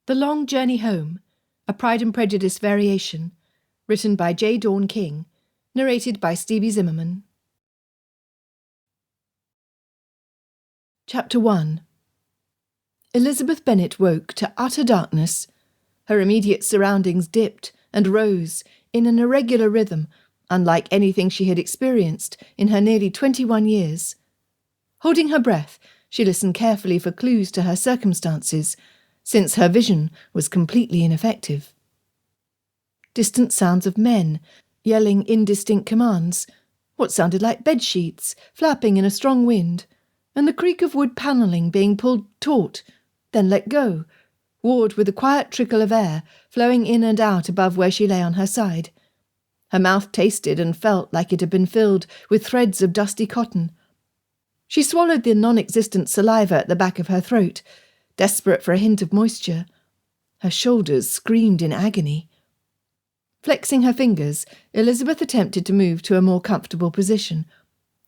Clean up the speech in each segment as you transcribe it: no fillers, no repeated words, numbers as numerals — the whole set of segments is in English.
The Long Journey Home, a Pride and Prejudice variation, written by J. Dawn King, narrated by Stevie Zimmerman. Chapter 1. Elizabeth Bennet woke to utter darkness. Her immediate surroundings dipped and rose in an irregular rhythm, unlike anything she had experienced in her nearly 21 years. Holding her breath, she listened carefully for clues to her circumstances, since her vision was completely ineffective. Distant sounds of men, yelling indistinct commands, what sounded like bedsheets flapping in a strong wind, and the creak of wood panelling being pulled taut, then let go, warred with a quiet trickle of air flowing in and out above where she lay on her side. Her mouth tasted and felt like it had been filled with threads of dusty cotton. She swallowed the non-existent saliva at the back of her throat, desperate for a hint of moisture. Her shoulders screamed in agony. Flexing her fingers, Elizabeth attempted to move to a more comfortable position,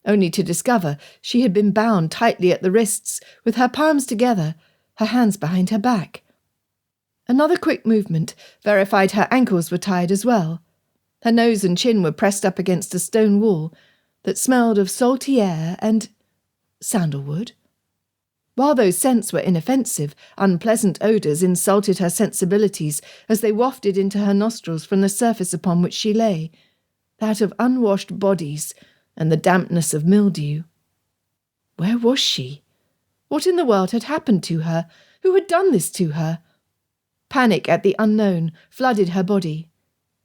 only to discover she had been bound tightly at the wrists, with her palms together, her hands behind her back. Another quick movement verified her ankles were tied as well. Her nose and chin were pressed up against a stone wall that smelled of salty air and sandalwood. While those scents were inoffensive, unpleasant odours insulted her sensibilities as they wafted into her nostrils from the surface upon which she lay, that of unwashed bodies and the dampness of mildew. Where was she? What in the world had happened to her? Who had done this to her? Panic at the unknown flooded her body.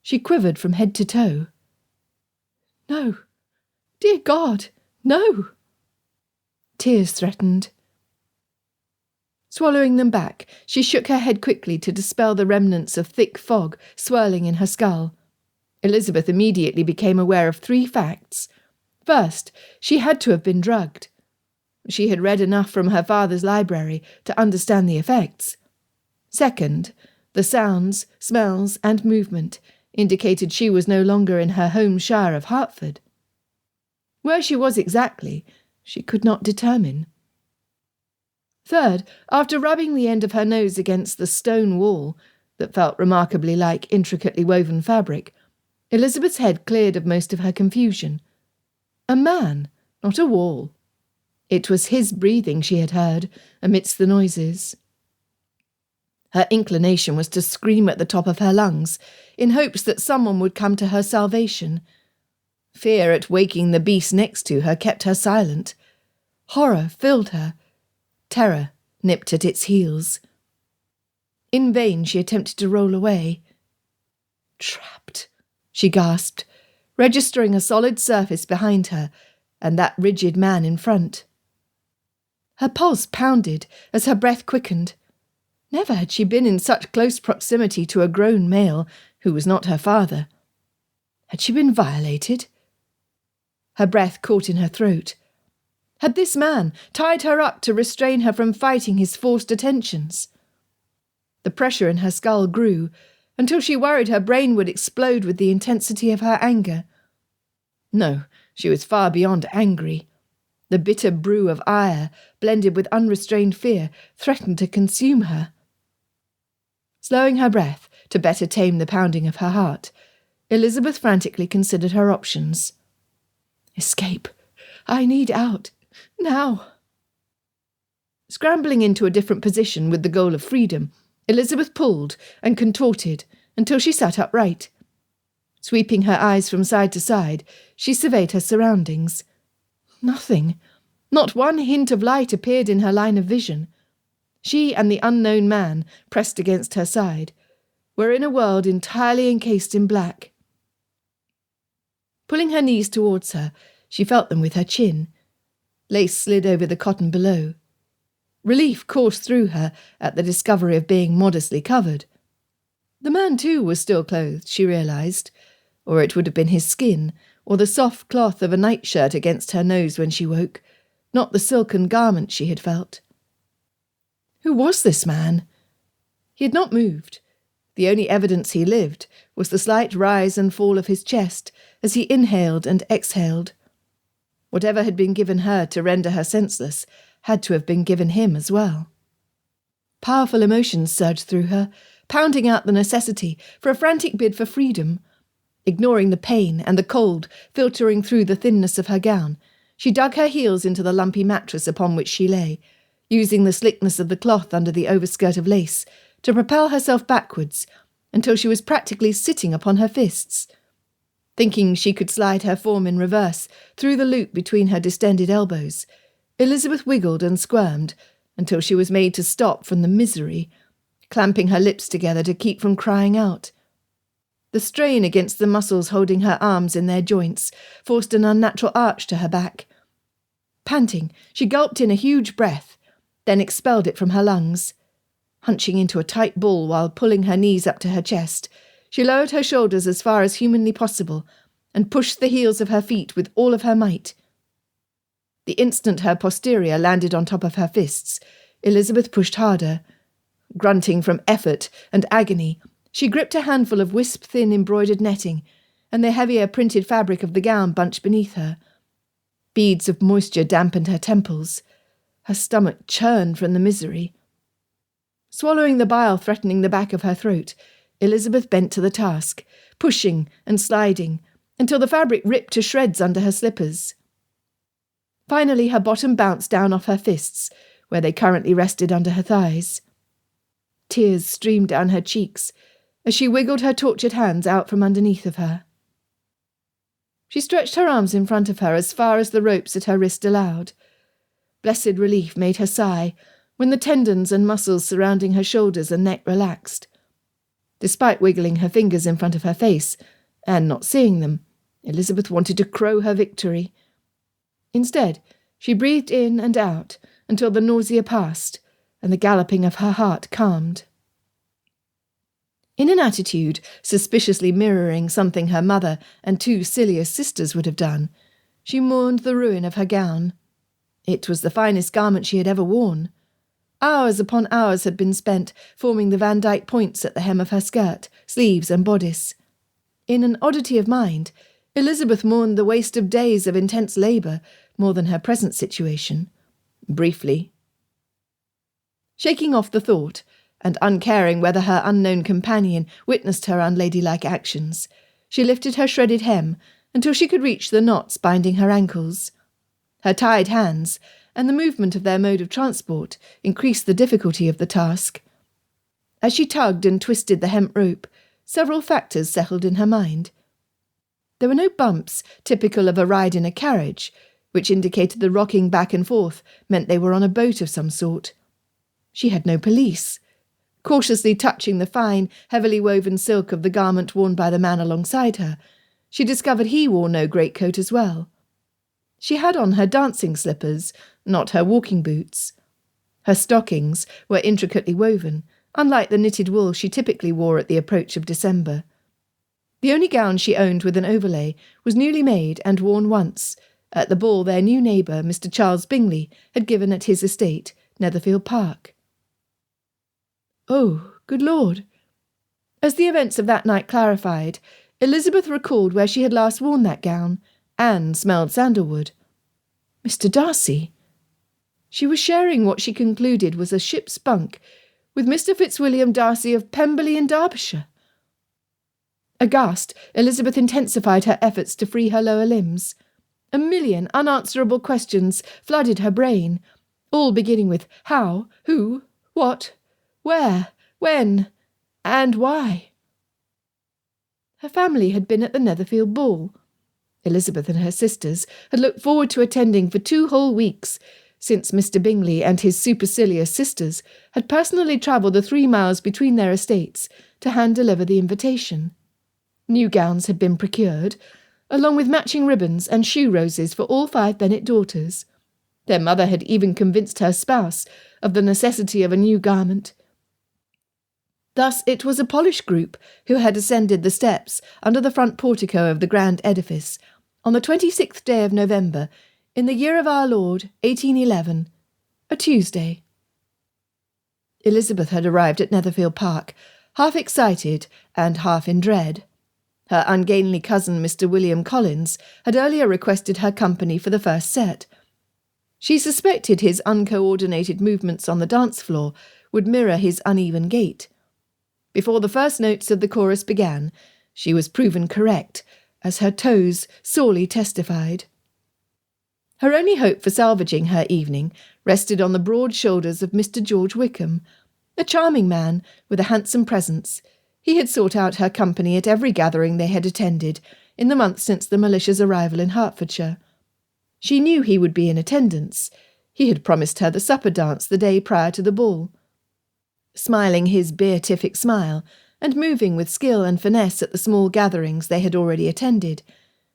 She quivered from head to toe. No. Dear God, no. Tears threatened. Swallowing them back, she shook her head quickly to dispel the remnants of thick fog swirling in her skull. Elizabeth immediately became aware of 3 facts. First, she had to have been drugged. She had read enough from her father's library to understand the effects. Second, the sounds, smells, and movement indicated she was no longer in her home shire of Hertford. Where she was exactly, she could not determine. Third, after rubbing the end of her nose against the stone wall that felt remarkably like intricately woven fabric, Elizabeth's head cleared of most of her confusion. A man, not a wall. It was his breathing she had heard amidst the noises. Her inclination was to scream at the top of her lungs, in hopes that someone would come to her salvation. Fear at waking the beast next to her kept her silent. Horror filled her. Terror nipped at its heels. In vain she attempted to roll away. Trapped, she gasped, registering a solid surface behind her and that rigid man in front. Her pulse pounded as her breath quickened. Never had she been in such close proximity to a grown male who was not her father. Had she been violated? Her breath caught in her throat. Had this man tied her up to restrain her from fighting his forced attentions? The pressure in her skull grew, until she worried her brain would explode with the intensity of her anger. No, she was far beyond angry. The bitter brew of ire, blended with unrestrained fear, threatened to consume her. Slowing her breath to better tame the pounding of her heart, Elizabeth frantically considered her options. Escape. I need out. Now. Scrambling into a different position with the goal of freedom, Elizabeth pulled and contorted until she sat upright. Sweeping her eyes from side to side, she surveyed her surroundings. Nothing. Not one hint of light appeared in her line of vision. She and the unknown man, pressed against her side, were in a world entirely encased in black. Pulling her knees towards her, she felt them with her chin. Lace slid over the cotton below. Relief coursed through her at the discovery of being modestly covered. The man, too, was still clothed, she realised, or it would have been his skin, or the soft cloth of a nightshirt against her nose when she woke, not the silken garment she had felt. Who was this man? He had not moved. The only evidence he lived was the slight rise and fall of his chest as he inhaled and exhaled. Whatever had been given her to render her senseless had to have been given him as well. Powerful emotions surged through her, pounding out the necessity for a frantic bid for freedom. Ignoring the pain and the cold filtering through the thinness of her gown, she dug her heels into the lumpy mattress upon which she lay, using the slickness of the cloth under the overskirt of lace to propel herself backwards until she was practically sitting upon her fists. Thinking she could slide her form in reverse through the loop between her distended elbows, Elizabeth wiggled and squirmed until she was made to stop from the misery, clamping her lips together to keep from crying out. The strain against the muscles holding her arms in their joints forced an unnatural arch to her back. Panting, she gulped in a huge breath, then expelled it from her lungs. Hunching into a tight ball while pulling her knees up to her chest, she lowered her shoulders as far as humanly possible and pushed the heels of her feet with all of her might. The instant her posterior landed on top of her fists, Elizabeth pushed harder. Grunting from effort and agony, she gripped a handful of wisp-thin embroidered netting, and the heavier printed fabric of the gown bunched beneath her. Beads of moisture dampened her temples. Her stomach churned from the misery. Swallowing the bile threatening the back of her throat, Elizabeth bent to the task, pushing and sliding, until the fabric ripped to shreds under her slippers. Finally, her bottom bounced down off her fists, where they currently rested under her thighs. Tears streamed down her cheeks as she wiggled her tortured hands out from underneath of her. She stretched her arms in front of her as far as the ropes at her wrist allowed. Blessed relief made her sigh when the tendons and muscles surrounding her shoulders and neck relaxed. Despite wiggling her fingers in front of her face, and not seeing them, Elizabeth wanted to crow her victory. Instead, she breathed in and out until the nausea passed and the galloping of her heart calmed. In an attitude suspiciously mirroring something her mother and two sillier sisters would have done, she mourned the ruin of her gown. It was the finest garment she had ever worn. Hours upon hours had been spent forming the Van Dyke points at the hem of her skirt, sleeves and bodice. In an oddity of mind, Elizabeth mourned the waste of days of intense labour more than her present situation. Briefly. Shaking off the thought, and uncaring whether her unknown companion witnessed her unladylike actions, she lifted her shredded hem until she could reach the knots binding her ankles. Her tied hands, and the movement of their mode of transport, increased the difficulty of the task. As she tugged and twisted the hemp rope, several factors settled in her mind. There were no bumps typical of a ride in a carriage, which indicated the rocking back and forth meant they were on a boat of some sort. She had no police. Cautiously touching the fine, heavily woven silk of the garment worn by the man alongside her, she discovered he wore no greatcoat as well. She had on her dancing slippers, not her walking boots. Her stockings were intricately woven, unlike the knitted wool she typically wore at the approach of December. The only gown she owned with an overlay was newly made and worn once, at the ball their new neighbour, Mr. Charles Bingley, had given at his estate, Netherfield Park. Oh, good Lord! As the events of that night clarified, Elizabeth recalled where she had last worn that gown, and smelled sandalwood. Mr. Darcy! She was sharing what she concluded was a ship's bunk with Mr. Fitzwilliam Darcy of Pemberley in Derbyshire. Aghast, Elizabeth intensified her efforts to free her lower limbs. A million unanswerable questions flooded her brain, all beginning with how, who, what, where, when, and why. Her family had been at the Netherfield ball. Elizabeth and her sisters had looked forward to attending for 2 whole weeks, since Mr. Bingley and his supercilious sisters had personally travelled the 3 miles between their estates to hand-deliver the invitation. New gowns had been procured, along with matching ribbons and shoe roses for all 5 Bennet daughters. Their mother had even convinced her spouse of the necessity of a new garment. Thus it was a polished group who had ascended the steps under the front portico of the grand edifice on the 26th day of November, in the year of our Lord, 1811, a Tuesday. Elizabeth had arrived at Netherfield Park, half excited and half in dread. Her ungainly cousin, Mr. William Collins, had earlier requested her company for the first set. She suspected his uncoordinated movements on the dance floor would mirror his uneven gait. Before the first notes of the chorus began, she was proven correct, as her toes sorely testified. Her only hope for salvaging her evening rested on the broad shoulders of Mr. George Wickham, a charming man with a handsome presence. He had sought out her company at every gathering they had attended in the month since the militia's arrival in Hertfordshire. She knew he would be in attendance. He had promised her the supper dance the day prior to the ball. Smiling his beatific smile, and moving with skill and finesse at the small gatherings they had already attended,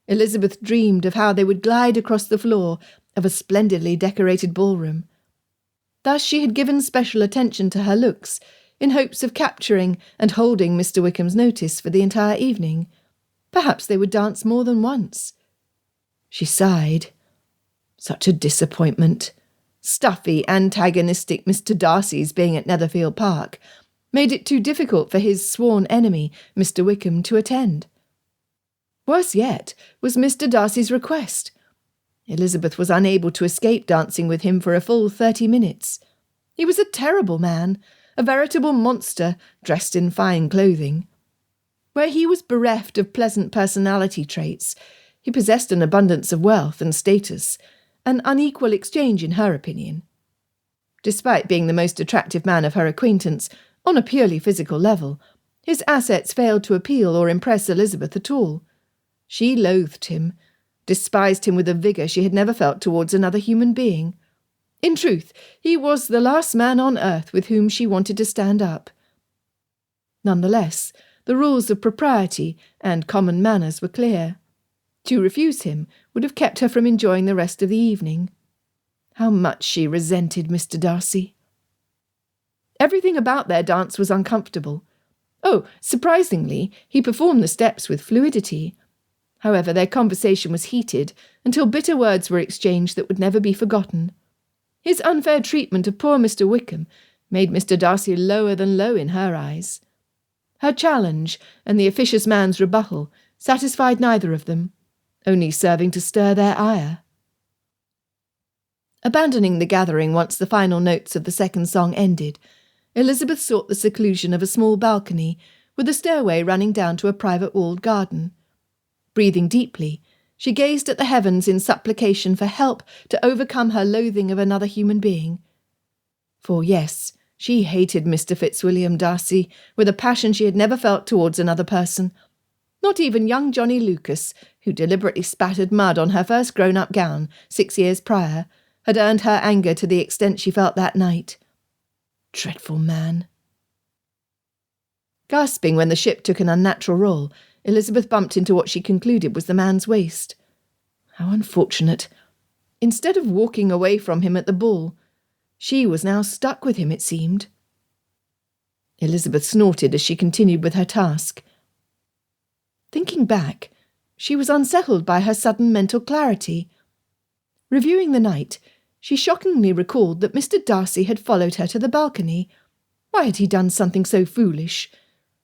Elizabeth dreamed of how they would glide across the floor of a splendidly decorated ballroom. Thus she had given special attention to her looks, in hopes of capturing and holding Mr. Wickham's notice for the entire evening. Perhaps they would dance more than once. She sighed. Such a disappointment. Stuffy, antagonistic Mr. Darcy's being at Netherfield Park made it too difficult for his sworn enemy, Mr. Wickham, to attend. Worse yet was Mr. Darcy's request. Elizabeth was unable to escape dancing with him for a full 30 minutes. He was a terrible man, a veritable monster dressed in fine clothing. Where he was bereft of pleasant personality traits, he possessed an abundance of wealth and status, an unequal exchange in her opinion. Despite being the most attractive man of her acquaintance, on a purely physical level, his assets failed to appeal or impress Elizabeth at all. She loathed him, despised him with a vigour she had never felt towards another human being. In truth, he was the last man on earth with whom she wanted to stand up. Nonetheless, the rules of propriety and common manners were clear. To refuse him would have kept her from enjoying the rest of the evening. How much she resented Mr. Darcy. Everything about their dance was uncomfortable. Oh, surprisingly, he performed the steps with fluidity. However, their conversation was heated until bitter words were exchanged that would never be forgotten. His unfair treatment of poor Mr. Wickham made Mr. Darcy lower than low in her eyes. Her challenge and the officious man's rebuttal satisfied neither of them, only serving to stir their ire. Abandoning the gathering once the final notes of the second song ended, Elizabeth sought the seclusion of a small balcony with a stairway running down to a private walled garden. Breathing deeply, she gazed at the heavens in supplication for help to overcome her loathing of another human being. For yes, she hated Mr. Fitzwilliam Darcy with a passion she had never felt towards another person. Not even young Johnny Lucas, who deliberately spattered mud on her first grown-up gown 6 years prior, had earned her anger to the extent she felt that night. Dreadful man. Gasping when the ship took an unnatural roll, Elizabeth bumped into what she concluded was the man's waist. How unfortunate. Instead of walking away from him at the ball, she was now stuck with him, it seemed. Elizabeth snorted as she continued with her task. Thinking back, she was unsettled by her sudden mental clarity. Reviewing the night, she shockingly recalled that Mr. Darcy had followed her to the balcony. Why had he done something so foolish?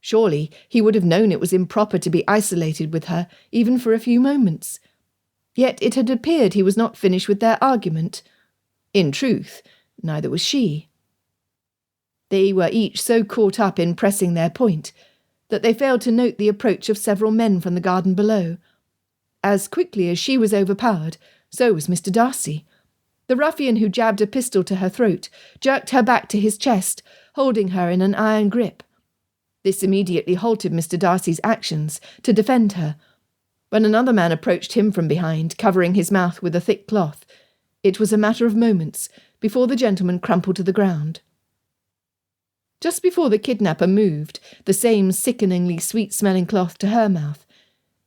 Surely he would have known it was improper to be isolated with her, even for a few moments. Yet it had appeared he was not finished with their argument. In truth, neither was she. They were each so caught up in pressing their point that they failed to note the approach of several men from the garden below. As quickly as she was overpowered, so was Mr. Darcy. The ruffian who jabbed a pistol to her throat jerked her back to his chest, holding her in an iron grip. This immediately halted Mr. Darcy's actions to defend her. When another man approached him from behind, covering his mouth with a thick cloth, it was a matter of moments before the gentleman crumpled to the ground. Just before the kidnapper moved the same sickeningly sweet-smelling cloth to her mouth,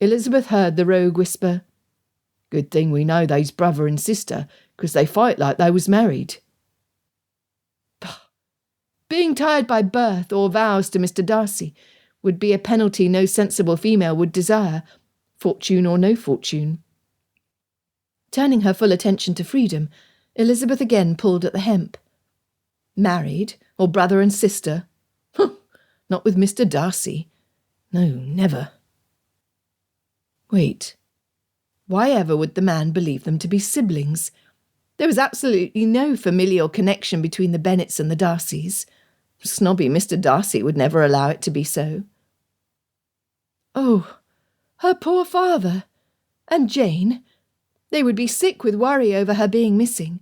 Elizabeth heard the rogue whisper, "Good thing we know they's brother and sister, 'cause they fight like they was married." Being tied by birth or vows to Mr. Darcy would be a penalty no sensible female would desire, fortune or no fortune. Turning her full attention to freedom, Elizabeth again pulled at the hemp. Married, or brother and sister? Not with Mr. Darcy. No, never. Wait. Why ever would the man believe them to be siblings? There was absolutely no familial connection between the Bennets and the Darcys. Snobby Mr. Darcy would never allow it to be so. Oh, her poor father! And Jane! They would be sick with worry over her being missing.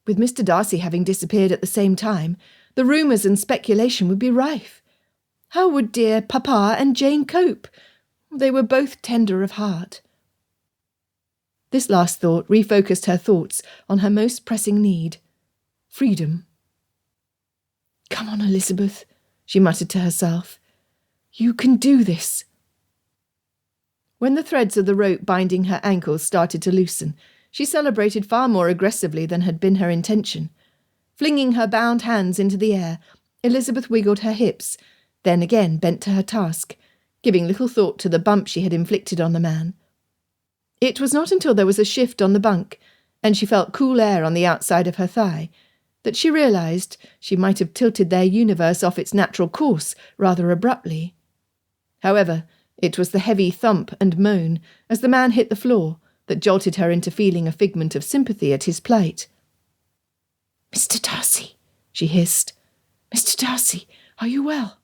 With Mr. Darcy having disappeared at the same time, the rumours and speculation would be rife. How would dear Papa and Jane cope? They were both tender of heart. This last thought refocused her thoughts on her most pressing need, freedom. "Come on, Elizabeth," she muttered to herself. "You can do this." When the threads of the rope binding her ankles started to loosen, she celebrated far more aggressively than had been her intention. Flinging her bound hands into the air, Elizabeth wiggled her hips, then again bent to her task, giving little thought to the bump she had inflicted on the man. It was not until there was a shift on the bunk, and she felt cool air on the outside of her thigh, that she realised she might have tilted their universe off its natural course rather abruptly. However, it was the heavy thump and moan as the man hit the floor that jolted her into feeling a figment of sympathy at his plight. "Mr. Darcy," she hissed. "Mr. Darcy, are you well?"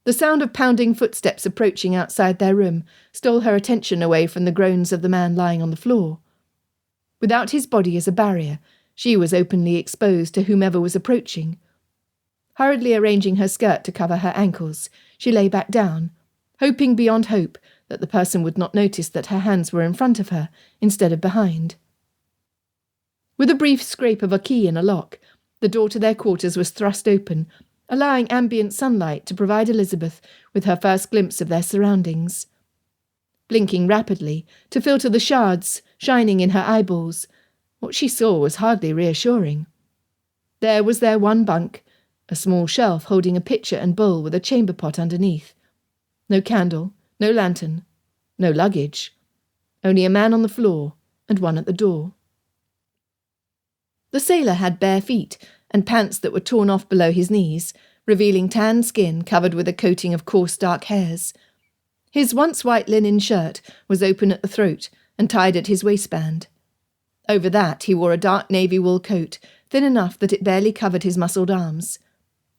The sound of pounding footsteps approaching outside their room stole her attention away from the groans of the man lying on the floor. Without his body as a barrier, she was openly exposed to whomever was approaching. Hurriedly arranging her skirt to cover her ankles, she lay back down, hoping beyond hope that the person would not notice that her hands were in front of her instead of behind. With a brief scrape of a key in a lock, the door to their quarters was thrust open, allowing ambient sunlight to provide Elizabeth with her first glimpse of their surroundings. Blinking rapidly to filter the shards shining in her eyeballs, what she saw was hardly reassuring. There was their one bunk, a small shelf holding a pitcher and bowl with a chamber pot underneath. No candle, no lantern, no luggage. Only a man on the floor and one at the door. The sailor had bare feet and pants that were torn off below his knees, revealing tanned skin covered with a coating of coarse dark hairs. His once white linen shirt was open at the throat and tied at his waistband. Over that he wore a dark navy wool coat, thin enough that it barely covered his muscled arms.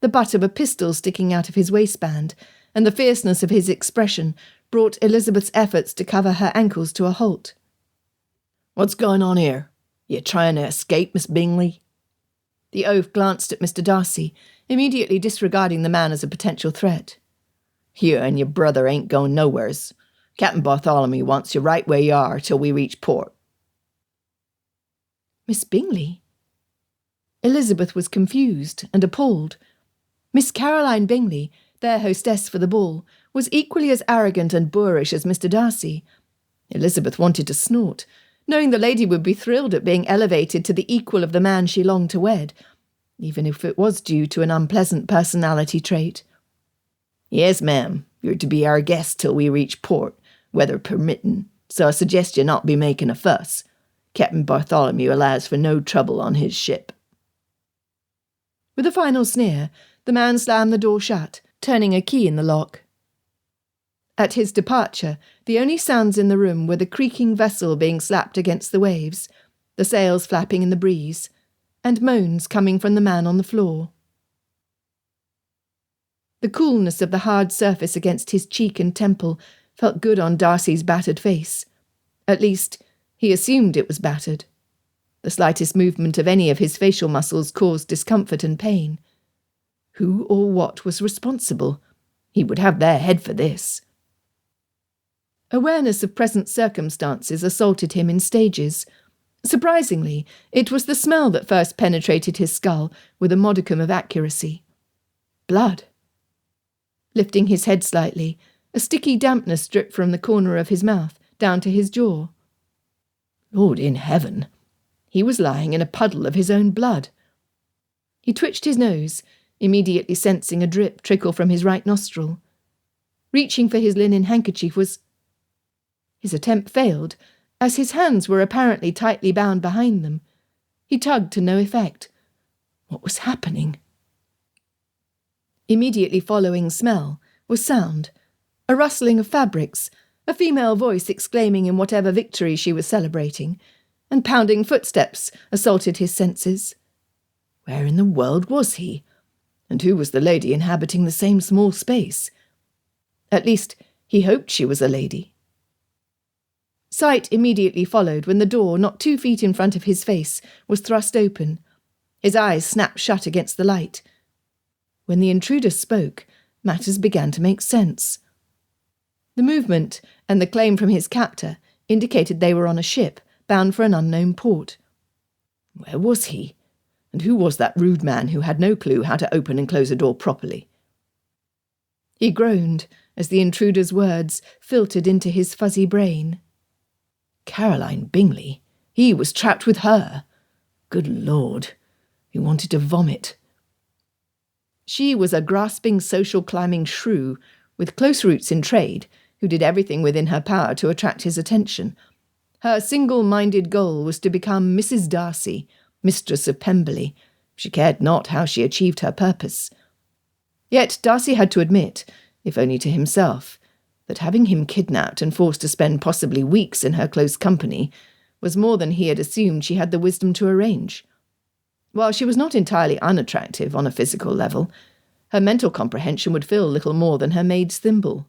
The butt of a pistol sticking out of his waistband, and the fierceness of his expression brought Elizabeth's efforts to cover her ankles to a halt. "What's going on here? You trying to escape, Miss Bingley?" The oaf glanced at Mr. Darcy, immediately disregarding the man as a potential threat. "You and your brother ain't going nowheres. Captain Bartholomew wants you right where you are till we reach port." "Miss Bingley?" Elizabeth was confused and appalled. Miss Caroline Bingley, their hostess for the ball, was equally as arrogant and boorish as Mr. Darcy. Elizabeth wanted to snort, knowing the lady would be thrilled at being elevated to the equal of the man she longed to wed, even if it was due to an unpleasant personality trait. "Yes, ma'am, you're to be our guest till we reach port, weather permitting, so I suggest you not be making a fuss. Captain Bartholomew allows for no trouble on his ship." With a final sneer, the man slammed the door shut, turning a key in the lock. At his departure, the only sounds in the room were the creaking vessel being slapped against the waves, the sails flapping in the breeze, and moans coming from the man on the floor. The coolness of the hard surface against his cheek and temple felt good on Darcy's battered face. At least, he assumed it was battered. The slightest movement of any of his facial muscles caused discomfort and pain. Who or what was responsible? He would have their head for this. Awareness of present circumstances assaulted him in stages. Surprisingly, it was the smell that first penetrated his skull with a modicum of accuracy. Blood. Lifting his head slightly, a sticky dampness dripped from the corner of his mouth down to his jaw. Lord in heaven! He was lying in a puddle of his own blood. He twitched his nose, immediately sensing a drip trickle from his right nostril. Reaching for his linen handkerchief was... His attempt failed, as his hands were apparently tightly bound behind them. He tugged to no effect. What was happening? Immediately following smell was sound, a rustling of fabrics, a female voice exclaiming in whatever victory she was celebrating, and pounding footsteps assaulted his senses. Where in the world was he? And who was the lady inhabiting the same small space? At least, he hoped she was a lady. Sight immediately followed when the door, not 2 feet in front of his face, was thrust open. His eyes snapped shut against the light. When the intruder spoke, matters began to make sense. The movement and the claim from his captor indicated they were on a ship bound for an unknown port. Where was he? And who was that rude man who had no clue how to open and close a door properly? He groaned as the intruder's words filtered into his fuzzy brain. Caroline Bingley. He was trapped with her. Good Lord. He wanted to vomit. She was a grasping social climbing shrew with close roots in trade, who did everything within her power to attract his attention. Her single-minded goal was to become Mrs. Darcy, mistress of Pemberley. She cared not how she achieved her purpose. Yet Darcy had to admit, if only to himself, that having him kidnapped and forced to spend possibly weeks in her close company was more than he had assumed she had the wisdom to arrange. While she was not entirely unattractive on a physical level, her mental comprehension would fill little more than her maid's thimble.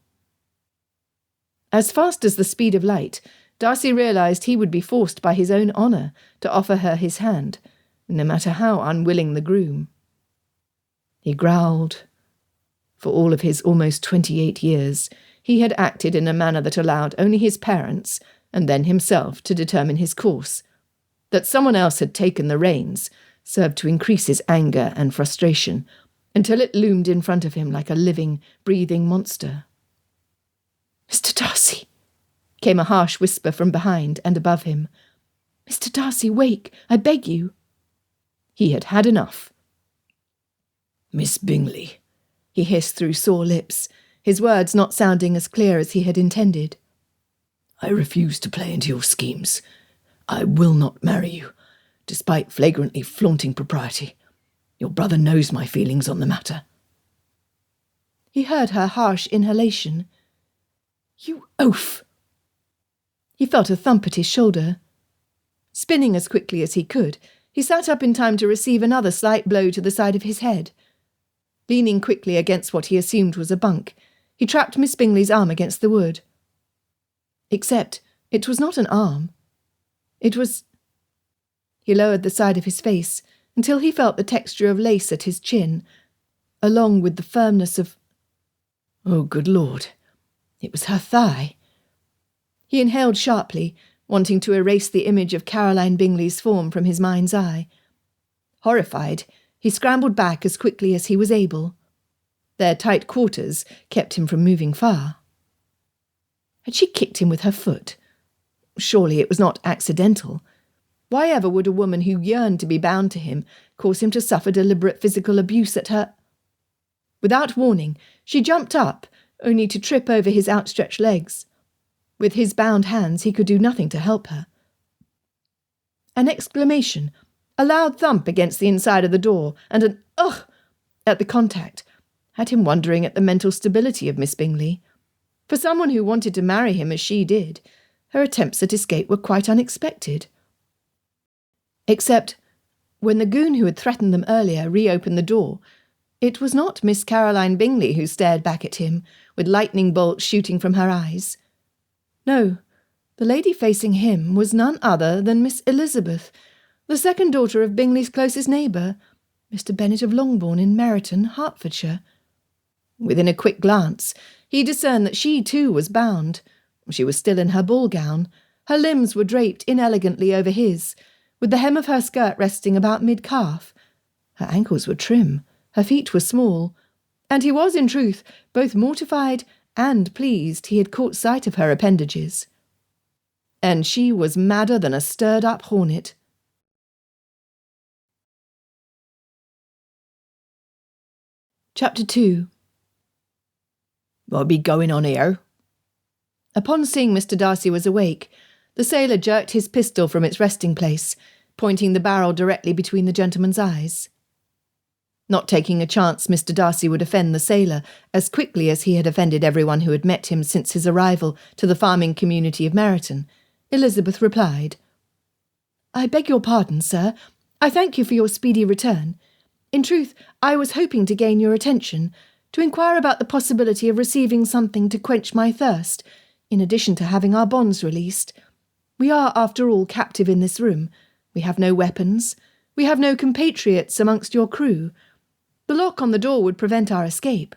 As fast as the speed of light, Darcy realised he would be forced by his own honour to offer her his hand, no matter how unwilling the groom. He growled. For all of his almost 28 years, he had acted in a manner that allowed only his parents, and then himself, to determine his course. That someone else had taken the reins served to increase his anger and frustration, until it loomed in front of him like a living, breathing monster. "Mr. Darcy!" came a harsh whisper from behind and above him. "Mr. Darcy, wake, I beg you." He had had enough. "Miss Bingley," he hissed through sore lips, his words not sounding as clear as he had intended. "I refuse to play into your schemes. I will not marry you, despite flagrantly flaunting propriety. Your brother knows my feelings on the matter." He heard her harsh inhalation. "You oaf!" He felt a thump at his shoulder. Spinning as quickly as he could, he sat up in time to receive another slight blow to the side of his head. Leaning quickly against what he assumed was a bunk, he trapped Miss Bingley's arm against the wood. Except it was not an arm. It was... He lowered the side of his face until he felt the texture of lace at his chin, along with the firmness of... Oh, good Lord! It was her thigh. He inhaled sharply, wanting to erase the image of Caroline Bingley's form from his mind's eye. Horrified, he scrambled back as quickly as he was able. Their tight quarters kept him from moving far. Had she kicked him with her foot? Surely it was not accidental. Why ever would a woman who yearned to be bound to him cause him to suffer deliberate physical abuse at her? Without warning, she jumped up, only to trip over his outstretched legs. With his bound hands, he could do nothing to help her. An exclamation, a loud thump against the inside of the door, and an "ugh" at the contact, had him wondering at the mental stability of Miss Bingley. For someone who wanted to marry him as she did, her attempts at escape were quite unexpected. Except, when the goon who had threatened them earlier reopened the door, it was not Miss Caroline Bingley who stared back at him, with lightning bolts shooting from her eyes. No, the lady facing him was none other than Miss Elizabeth, the second daughter of Bingley's closest neighbour, Mr. Bennet of Longbourn in Meryton, Hertfordshire. Within a quick glance, he discerned that she too was bound. She was still in her ball gown. Her limbs were draped inelegantly over his, with the hem of her skirt resting about mid-calf. Her ankles were trim, her feet were small, and he was, in truth, both mortified and pleased he had caught sight of her appendages. And she was madder than a stirred-up hornet. Chapter 2. "What be going on here?" Upon seeing Mr. Darcy was awake, the sailor jerked his pistol from its resting place, pointing the barrel directly between the gentleman's eyes. Not taking a chance Mr. Darcy would offend the sailor as quickly as he had offended everyone who had met him since his arrival to the farming community of Meryton, Elizabeth replied, "I beg your pardon, sir. I thank you for your speedy return. In truth, I was hoping to gain your attention, to inquire about the possibility of receiving something to quench my thirst, in addition to having our bonds released. We are, after all, captive in this room. We have no weapons. We have no compatriots amongst your crew. The lock on the door would prevent our escape.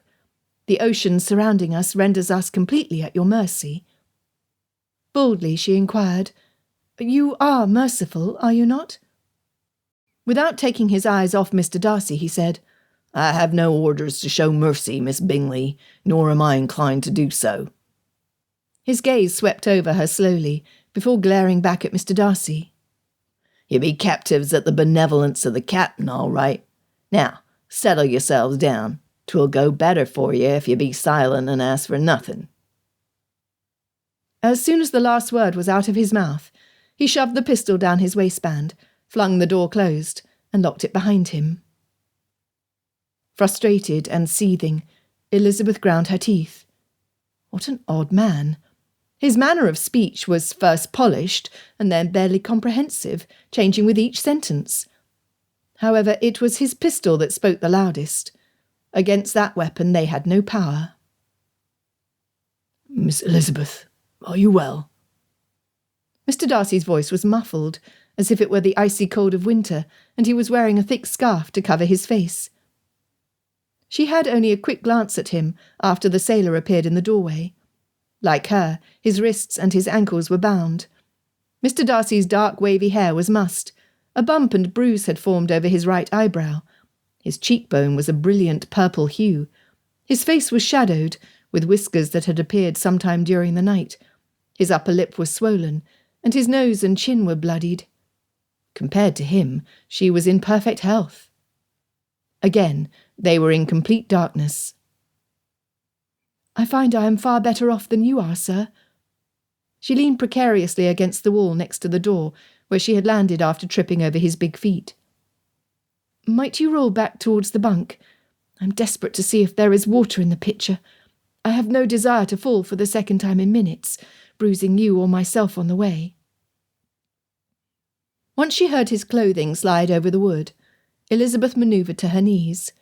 The ocean surrounding us renders us completely at your mercy." Boldly she inquired, "You are merciful, are you not?" Without taking his eyes off Mr. Darcy, he said, "I have no orders to show mercy, Miss Bingley, nor am I inclined to do so." His gaze swept over her slowly, before glaring back at Mr. Darcy. "You be captives at the benevolence of the captain, all right. Now, settle yourselves down. 'Twill go better for you if you be silent and ask for nothing." As soon as the last word was out of his mouth, he shoved the pistol down his waistband, flung the door closed, and locked it behind him. Frustrated and seething, Elizabeth ground her teeth. What an odd man. His manner of speech was first polished and then barely comprehensive, changing with each sentence. However, it was his pistol that spoke the loudest. Against that weapon they had no power. "Miss Elizabeth, are you well?" Mr. Darcy's voice was muffled, as if it were the icy cold of winter, and he was wearing a thick scarf to cover his face. She had only a quick glance at him after the sailor appeared in the doorway. Like her, his wrists and his ankles were bound. Mr. Darcy's dark wavy hair was mussed. A bump and bruise had formed over his right eyebrow. His cheekbone was a brilliant purple hue. His face was shadowed, with whiskers that had appeared sometime during the night. His upper lip was swollen, and his nose and chin were bloodied. Compared to him, she was in perfect health. Again, they were in complete darkness. "I find I am far better off than you are, sir." She leaned precariously against the wall next to the door, where she had landed after tripping over his big feet. "Might you roll back towards the bunk? I'm desperate to see if there is water in the pitcher. I have no desire to fall for the second time in minutes, bruising you or myself on the way." Once she heard his clothing slide over the wood, Elizabeth manoeuvred to her knees.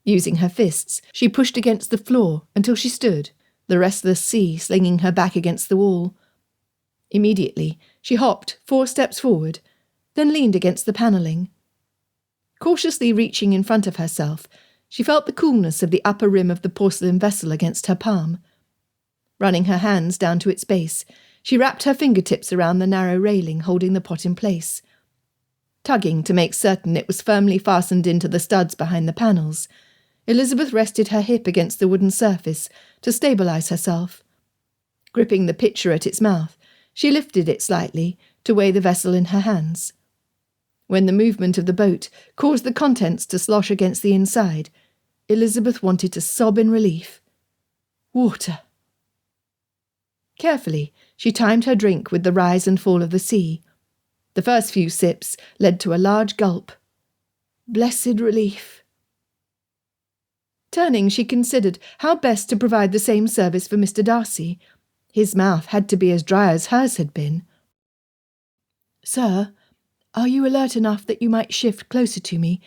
Using her fists, she pushed against the floor until she stood, the restless sea slinging her back against the wall. Immediately, she hopped 4 steps forward, then leaned against the panelling. Cautiously reaching in front of herself, she felt the coolness of the upper rim of the porcelain vessel against her palm. Running her hands down to its base, she wrapped her fingertips around the narrow railing holding the pot in place. Tugging to make certain it was firmly fastened into the studs behind the panels, Elizabeth rested her hip against the wooden surface to stabilise herself. Gripping the pitcher at its mouth, she lifted it slightly to weigh the vessel in her hands. When the movement of the boat caused the contents to slosh against the inside, Elizabeth wanted to sob in relief. Water! Carefully, she timed her drink with the rise and fall of the sea. The first few sips led to a large gulp. Blessed relief! Turning, she considered how best to provide the same service for Mr. Darcy. His mouth had to be as dry as hers had been. "Sir, are you alert enough that you might shift closer to me?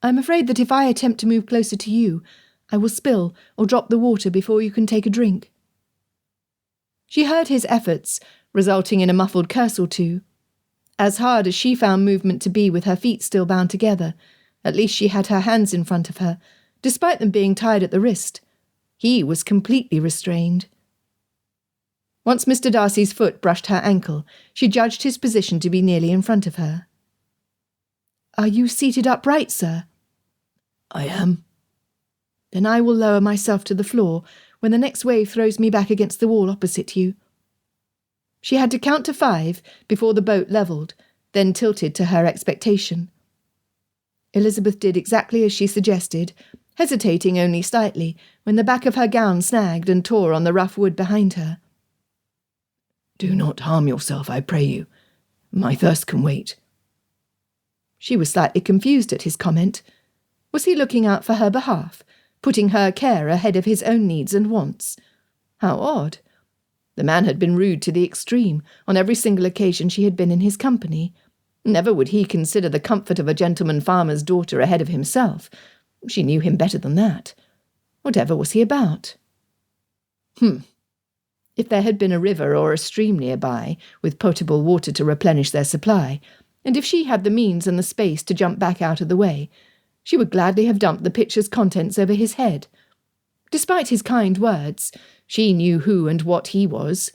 I'm afraid that if I attempt to move closer to you, I will spill or drop the water before you can take a drink." She heard his efforts, resulting in a muffled curse or two. As hard as she found movement to be with her feet still bound together, at least she had her hands in front of her, despite them being tied at the wrist. He was completely restrained. Once Mr. Darcy's foot brushed her ankle, she judged his position to be nearly in front of her. "Are you seated upright, sir?" "I am." "Then I will lower myself to the floor when the next wave throws me back against the wall opposite you." She had to count to 5 before the boat levelled, then tilted to her expectation. Elizabeth did exactly as she suggested, hesitating only slightly when the back of her gown snagged and tore on the rough wood behind her. "Do not harm yourself, I pray you. My thirst can wait." She was slightly confused at his comment. Was he looking out for her behalf, putting her care ahead of his own needs and wants? How odd. The man had been rude to the extreme on every single occasion she had been in his company. Never would he consider the comfort of a gentleman farmer's daughter ahead of himself. She knew him better than that. Whatever was he about? If there had been a river or a stream nearby, with potable water to replenish their supply, and if she had the means and the space to jump back out of the way, she would gladly have dumped the pitcher's contents over his head. Despite his kind words, she knew who and what he was.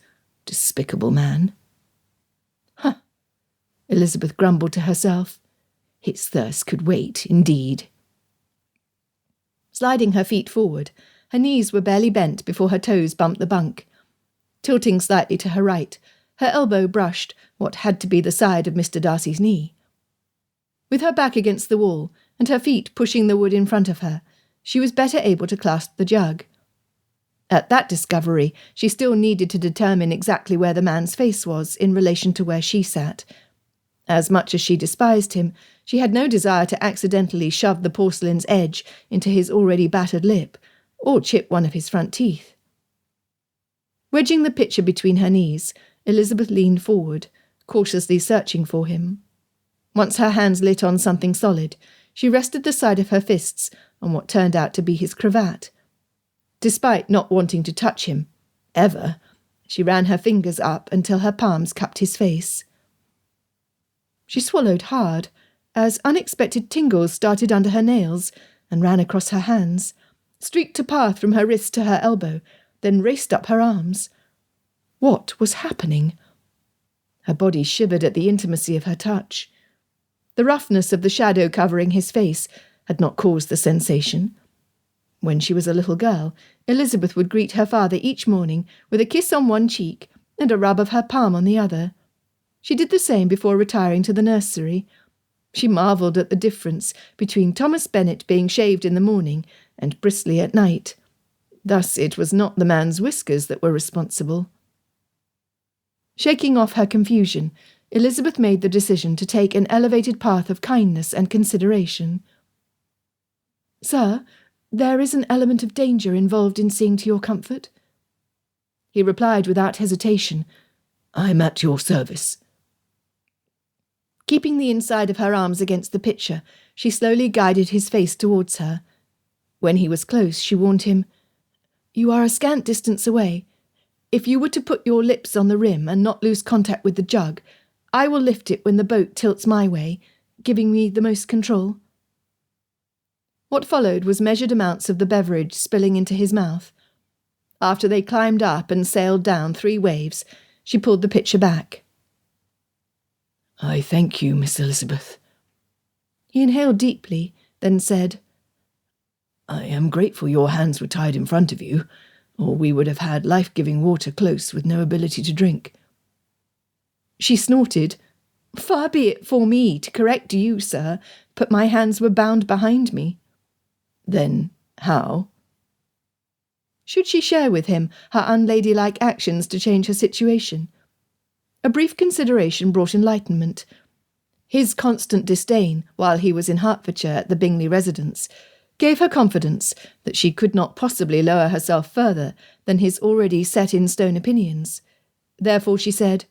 Despicable man. Elizabeth grumbled to herself. His thirst could wait, indeed. Sliding her feet forward, her knees were barely bent before her toes bumped the bunk. Tilting slightly to her right, her elbow brushed what had to be the side of Mr. Darcy's knee. With her back against the wall, and her feet pushing the wood in front of her, she was better able to clasp the jug. At that discovery, she still needed to determine exactly where the man's face was in relation to where she sat. As much as she despised him, she had no desire to accidentally shove the porcelain's edge into his already battered lip, or chip one of his front teeth. Wedging the pitcher between her knees, Elizabeth leaned forward, cautiously searching for him. Once her hands lit on something solid, she rested the side of her fists on what turned out to be his cravat. Despite not wanting to touch him, ever, she ran her fingers up until her palms cupped his face. She swallowed hard, as unexpected tingles started under her nails and ran across her hands, streaked a path from her wrist to her elbow, then raced up her arms. What was happening? Her body shivered at the intimacy of her touch. The roughness of the shadow covering his face had not caused the sensation. When she was a little girl, Elizabeth would greet her father each morning with a kiss on one cheek and a rub of her palm on the other. She did the same before retiring to the nursery. She marvelled at the difference between Thomas Bennet being shaved in the morning and bristly at night. Thus it was not the man's whiskers that were responsible. Shaking off her confusion, Elizabeth made the decision to take an elevated path of kindness and consideration. "Sir, there is an element of danger involved in seeing to your comfort." He replied without hesitation, "I'm at your service." Keeping the inside of her arms against the pitcher, she slowly guided his face towards her. When he was close, she warned him, "You are a scant distance away. If you were to put your lips on the rim and not lose contact with the jug, I will lift it when the boat tilts my way, giving me the most control." What followed was measured amounts of the beverage spilling into his mouth. After they climbed up and sailed down 3 waves, she pulled the pitcher back. "I thank you, Miss Elizabeth." He inhaled deeply, then said, "I am grateful your hands were tied in front of you, or we would have had life-giving water close with no ability to drink." She snorted. "Far be it for me to correct you, sir, but my hands were bound behind me." "Then how?" Should she share with him her unladylike actions to change her situation? A brief consideration brought enlightenment. His constant disdain, while he was in Hertfordshire at the Bingley residence, gave her confidence that she could not possibly lower herself further than his already set-in-stone opinions. Therefore she said,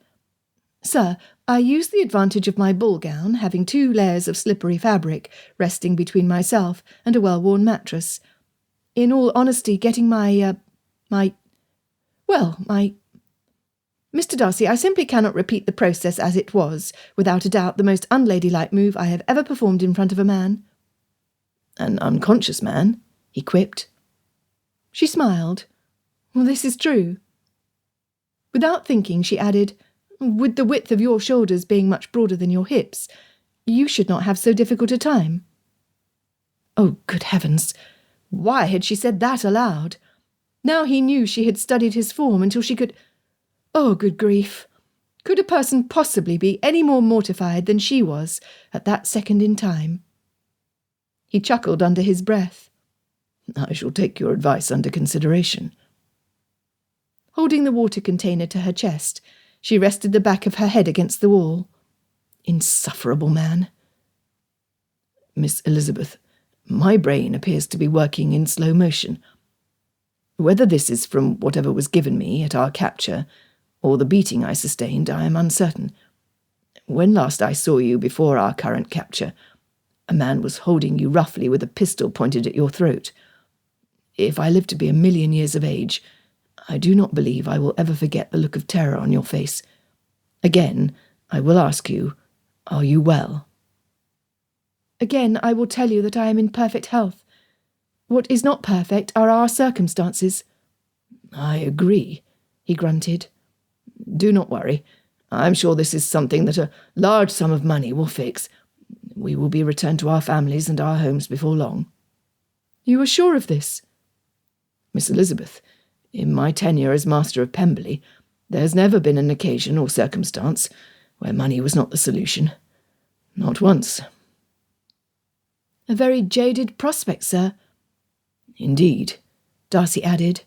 "Sir, I use the advantage of my ball gown, having 2 layers of slippery fabric resting between myself and a well-worn mattress. In all honesty, getting my... Mr. Darcy, I simply cannot repeat the process as it was, without a doubt the most unladylike move I have ever performed in front of a man." "An unconscious man?" he quipped. She smiled. "Well, this is true." Without thinking, she added, "With the width of your shoulders being much broader than your hips, you should not have so difficult a time." Oh, good heavens! Why had she said that aloud? Now he knew she had studied his form until she could... Oh, good grief! Could a person possibly be any more mortified than she was at that second in time? He chuckled under his breath. "I shall take your advice under consideration." Holding the water container to her chest, she rested the back of her head against the wall. Insufferable man. "Miss Elizabeth, my brain appears to be working in slow motion. Whether this is from whatever was given me at our capture, or the beating I sustained, I am uncertain. When last I saw you before our current capture, a man was holding you roughly with a pistol pointed at your throat. If I live to be 1,000,000 years of age, I do not believe I will ever forget the look of terror on your face. Again, I will ask you, are you well?" "Again, I will tell you that I am in perfect health. What is not perfect are our circumstances." "I agree," he grunted. "Do not worry. I'm sure this is something that a large sum of money will fix. We will be returned to our families and our homes before long." "You are sure of this?" "Miss Elizabeth, in my tenure as Master of Pemberley, there has never been an occasion or circumstance where money was not the solution. Not once." "A very jaded prospect, sir." "Indeed," Darcy added.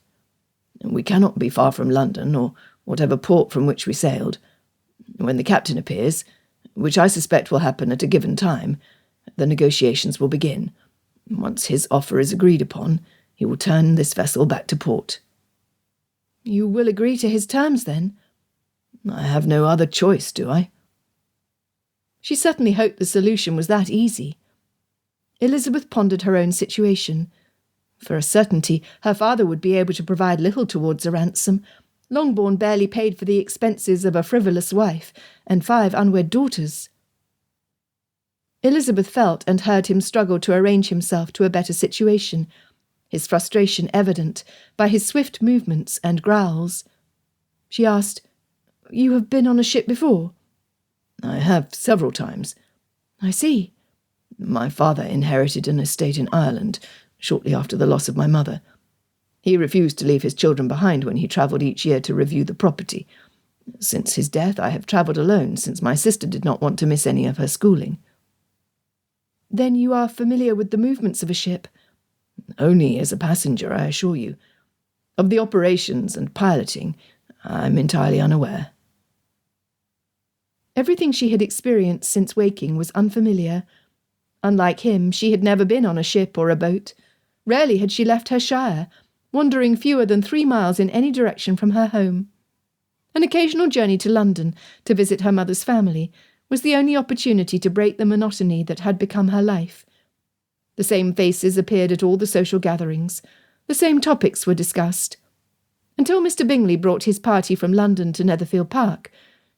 "We cannot be far from London, or whatever port from which we sailed. When the captain appears, which I suspect will happen at a given time, the negotiations will begin. Once his offer is agreed upon, he will turn this vessel back to port." "You will agree to his terms, then?" "I have no other choice, do I?" She certainly hoped the solution was that easy. Elizabeth pondered her own situation. For a certainty, her father would be able to provide little towards a ransom. Longbourn barely paid for the expenses of a frivolous wife and 5 unwed daughters. Elizabeth felt and heard him struggle to arrange himself to a better situation, his frustration evident by his swift movements and growls. She asked, "You have been on a ship before?" "I have, several times." "I see." "My father inherited an estate in Ireland shortly after the loss of my mother. He refused to leave his children behind when he travelled each year to review the property. Since his death, I have travelled alone, since my sister did not want to miss any of her schooling." "Then you are familiar with the movements of a ship?" "Only as a passenger, I assure you. Of the operations and piloting, I am entirely unaware." Everything she had experienced since waking was unfamiliar. Unlike him, she had never been on a ship or a boat. Rarely had she left her shire, wandering fewer than 3 miles in any direction from her home. An occasional journey to London to visit her mother's family was the only opportunity to break the monotony that had become her life. The same faces appeared at all the social gatherings. The same topics were discussed. Until Mr. Bingley brought his party from London to Netherfield Park,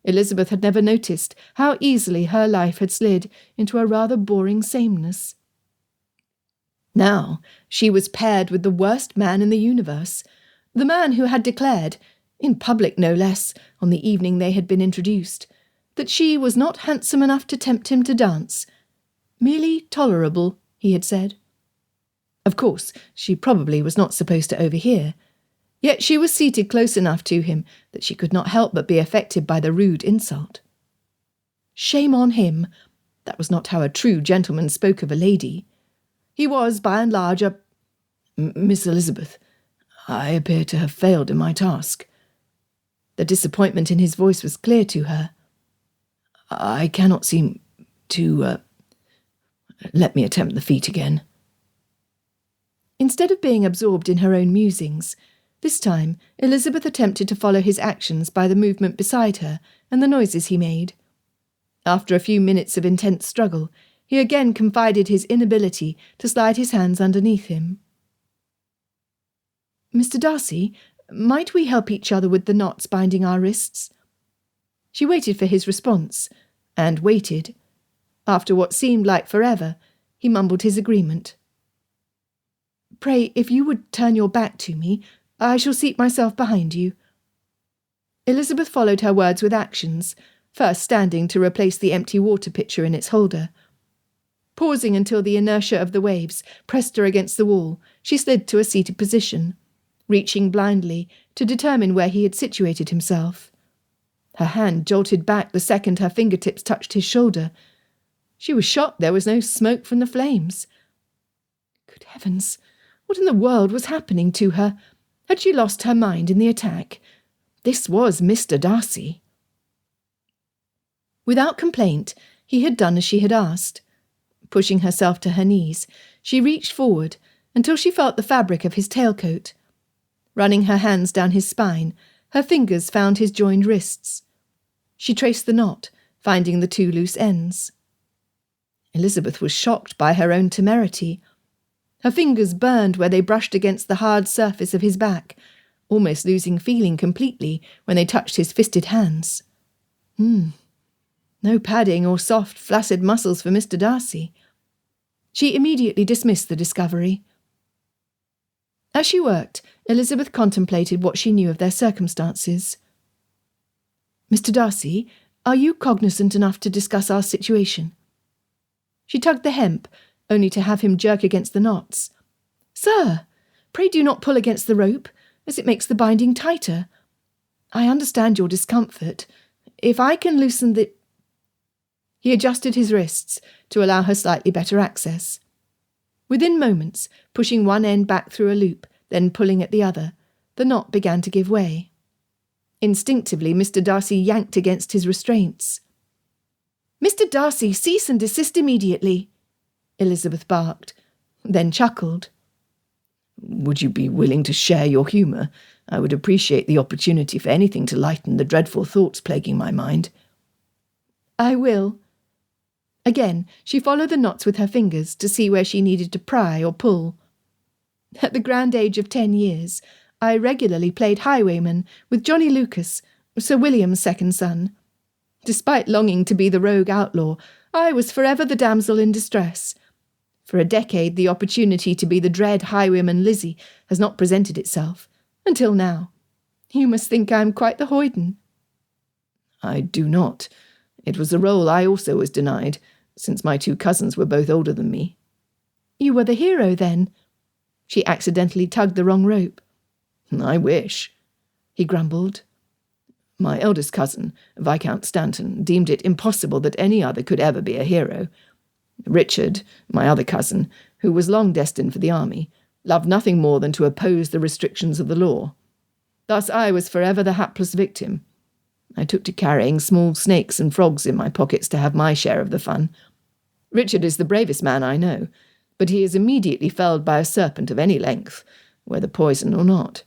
Elizabeth had never noticed how easily her life had slid into a rather boring sameness. Now she was paired with the worst man in the universe, the man who had declared, in public no less, on the evening they had been introduced, that she was not handsome enough to tempt him to dance. Merely tolerable, he had said. Of course, she probably was not supposed to overhear, yet she was seated close enough to him that she could not help but be affected by the rude insult. Shame on him! That was not how a true gentleman spoke of a lady. He was, by and large, a— "Miss Elizabeth, I appear to have failed in my task." The disappointment in his voice was clear to her. "I cannot seem to— let me attempt the feat again." Instead of being absorbed in her own musings, this time Elizabeth attempted to follow his actions by the movement beside her and the noises he made. After a few minutes of intense struggle, he again confided his inability to slide his hands underneath him. "Mr. Darcy, might we help each other with the knots binding our wrists?" She waited for his response, and waited. After what seemed like forever, he mumbled his agreement. "Pray, if you would turn your back to me, I shall seat myself behind you." Elizabeth followed her words with actions, first standing to replace the empty water pitcher in its holder. Pausing until the inertia of the waves pressed her against the wall, she slid to a seated position, reaching blindly to determine where he had situated himself. Her hand jolted back the second her fingertips touched his shoulder. She was shocked there was no smoke from the flames. Good heavens! What in the world was happening to her? Had she lost her mind in the attack? This was Mr. Darcy. Without complaint, he had done as she had asked. Pushing herself to her knees, she reached forward until she felt the fabric of his tailcoat. Running her hands down his spine, her fingers found his joined wrists. She traced the knot, finding the two loose ends. Elizabeth was shocked by her own temerity. Her fingers burned where they brushed against the hard surface of his back, almost losing feeling completely when they touched his fisted hands. No padding or soft, flaccid muscles for Mr. Darcy. She immediately dismissed the discovery. As she worked, Elizabeth contemplated what she knew of their circumstances. "Mr. Darcy, are you cognizant enough to discuss our situation?" She tugged the hemp, only to have him jerk against the knots. "Sir, pray do not pull against the rope, as it makes the binding tighter. I understand your discomfort. If I can loosen the—" He adjusted his wrists to allow her slightly better access. Within moments, pushing one end back through a loop, then pulling at the other, the knot began to give way. Instinctively, Mr. Darcy yanked against his restraints. "Mr. Darcy, cease and desist immediately," Elizabeth barked, then chuckled. "Would you be willing to share your humour? I would appreciate the opportunity for anything to lighten the dreadful thoughts plaguing my mind." "I will." Again, she followed the knots with her fingers to see where she needed to pry or pull. "At the grand age of 10 years, I regularly played highwayman with Johnny Lucas, Sir William's second son. Despite longing to be the rogue outlaw, I was forever the damsel in distress. For a decade, the opportunity to be the dread highwayman Lizzie has not presented itself, until now. You must think I am quite the hoyden." "I do not. It was a role I also was denied, since my two cousins were both older than me." "You were the hero, then?" She accidentally tugged the wrong rope. "I wish," he grumbled. "My eldest cousin, Viscount Stanton, deemed it impossible that any other could ever be a hero. Richard, my other cousin, who was long destined for the army, loved nothing more than to oppose the restrictions of the law. Thus I was forever the hapless victim. I took to carrying small snakes and frogs in my pockets to have my share of the fun. Richard is the bravest man I know, but he is immediately felled by a serpent of any length, whether poison or not."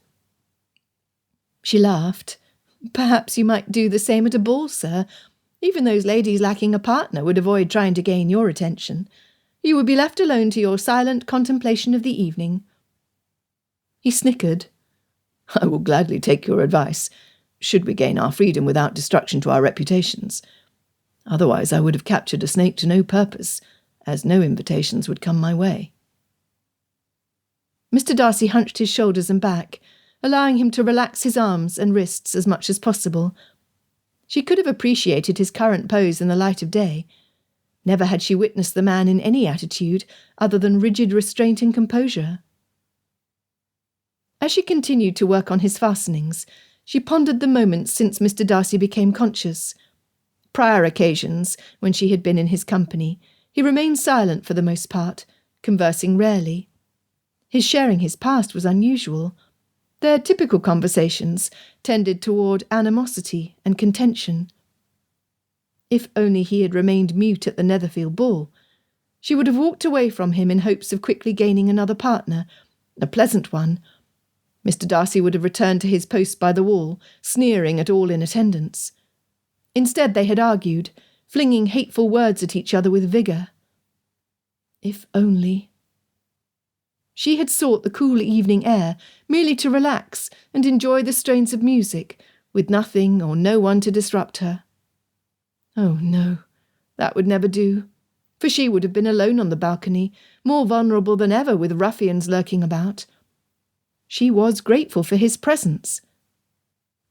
She laughed. "Perhaps you might do the same at a ball, sir. Even those ladies lacking a partner would avoid trying to gain your attention. You would be left alone to your silent contemplation of the evening." He snickered. "I will gladly take your advice, should we gain our freedom without destruction to our reputations. Otherwise I would have captured a snake to no purpose, as no invitations would come my way." Mr. Darcy hunched his shoulders and back, allowing him to relax his arms and wrists as much as possible. She could have appreciated his current pose in the light of day. Never had she witnessed the man in any attitude other than rigid restraint and composure. As she continued to work on his fastenings, she pondered the moments since Mr. Darcy became conscious. Prior occasions, when she had been in his company, he remained silent for the most part, conversing rarely. His sharing his past was unusual. Their typical conversations tended toward animosity and contention. If only he had remained mute at the Netherfield ball, she would have walked away from him in hopes of quickly gaining another partner, a pleasant one. Mr. Darcy would have returned to his post by the wall, sneering at all in attendance. Instead they had argued, flinging hateful words at each other with vigour. If only... She had sought the cool evening air merely to relax and enjoy the strains of music, with nothing or no one to disrupt her. Oh no, that would never do, for she would have been alone on the balcony, more vulnerable than ever with ruffians lurking about. She was grateful for his presence.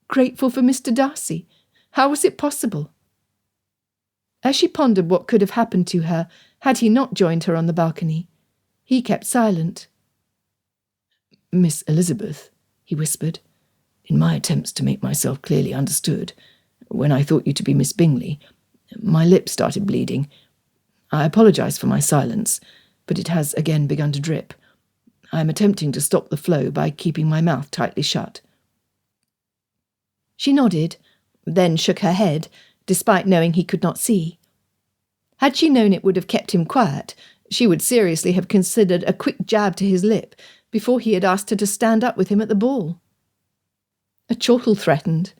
Grateful for Mr. Darcy. How was it possible? As she pondered what could have happened to her had he not joined her on the balcony, he kept silent. "Miss Elizabeth," he whispered, "in my attempts to make myself clearly understood, when I thought you to be Miss Bingley, my lips started bleeding. I apologise for my silence, but it has again begun to drip. I am attempting to stop the flow by keeping my mouth tightly shut." She nodded, then shook her head, despite knowing he could not see. Had she known it would have kept him quiet, she would seriously have considered a quick jab to his lip before he had asked her to stand up with him at the ball. A chortle threatened.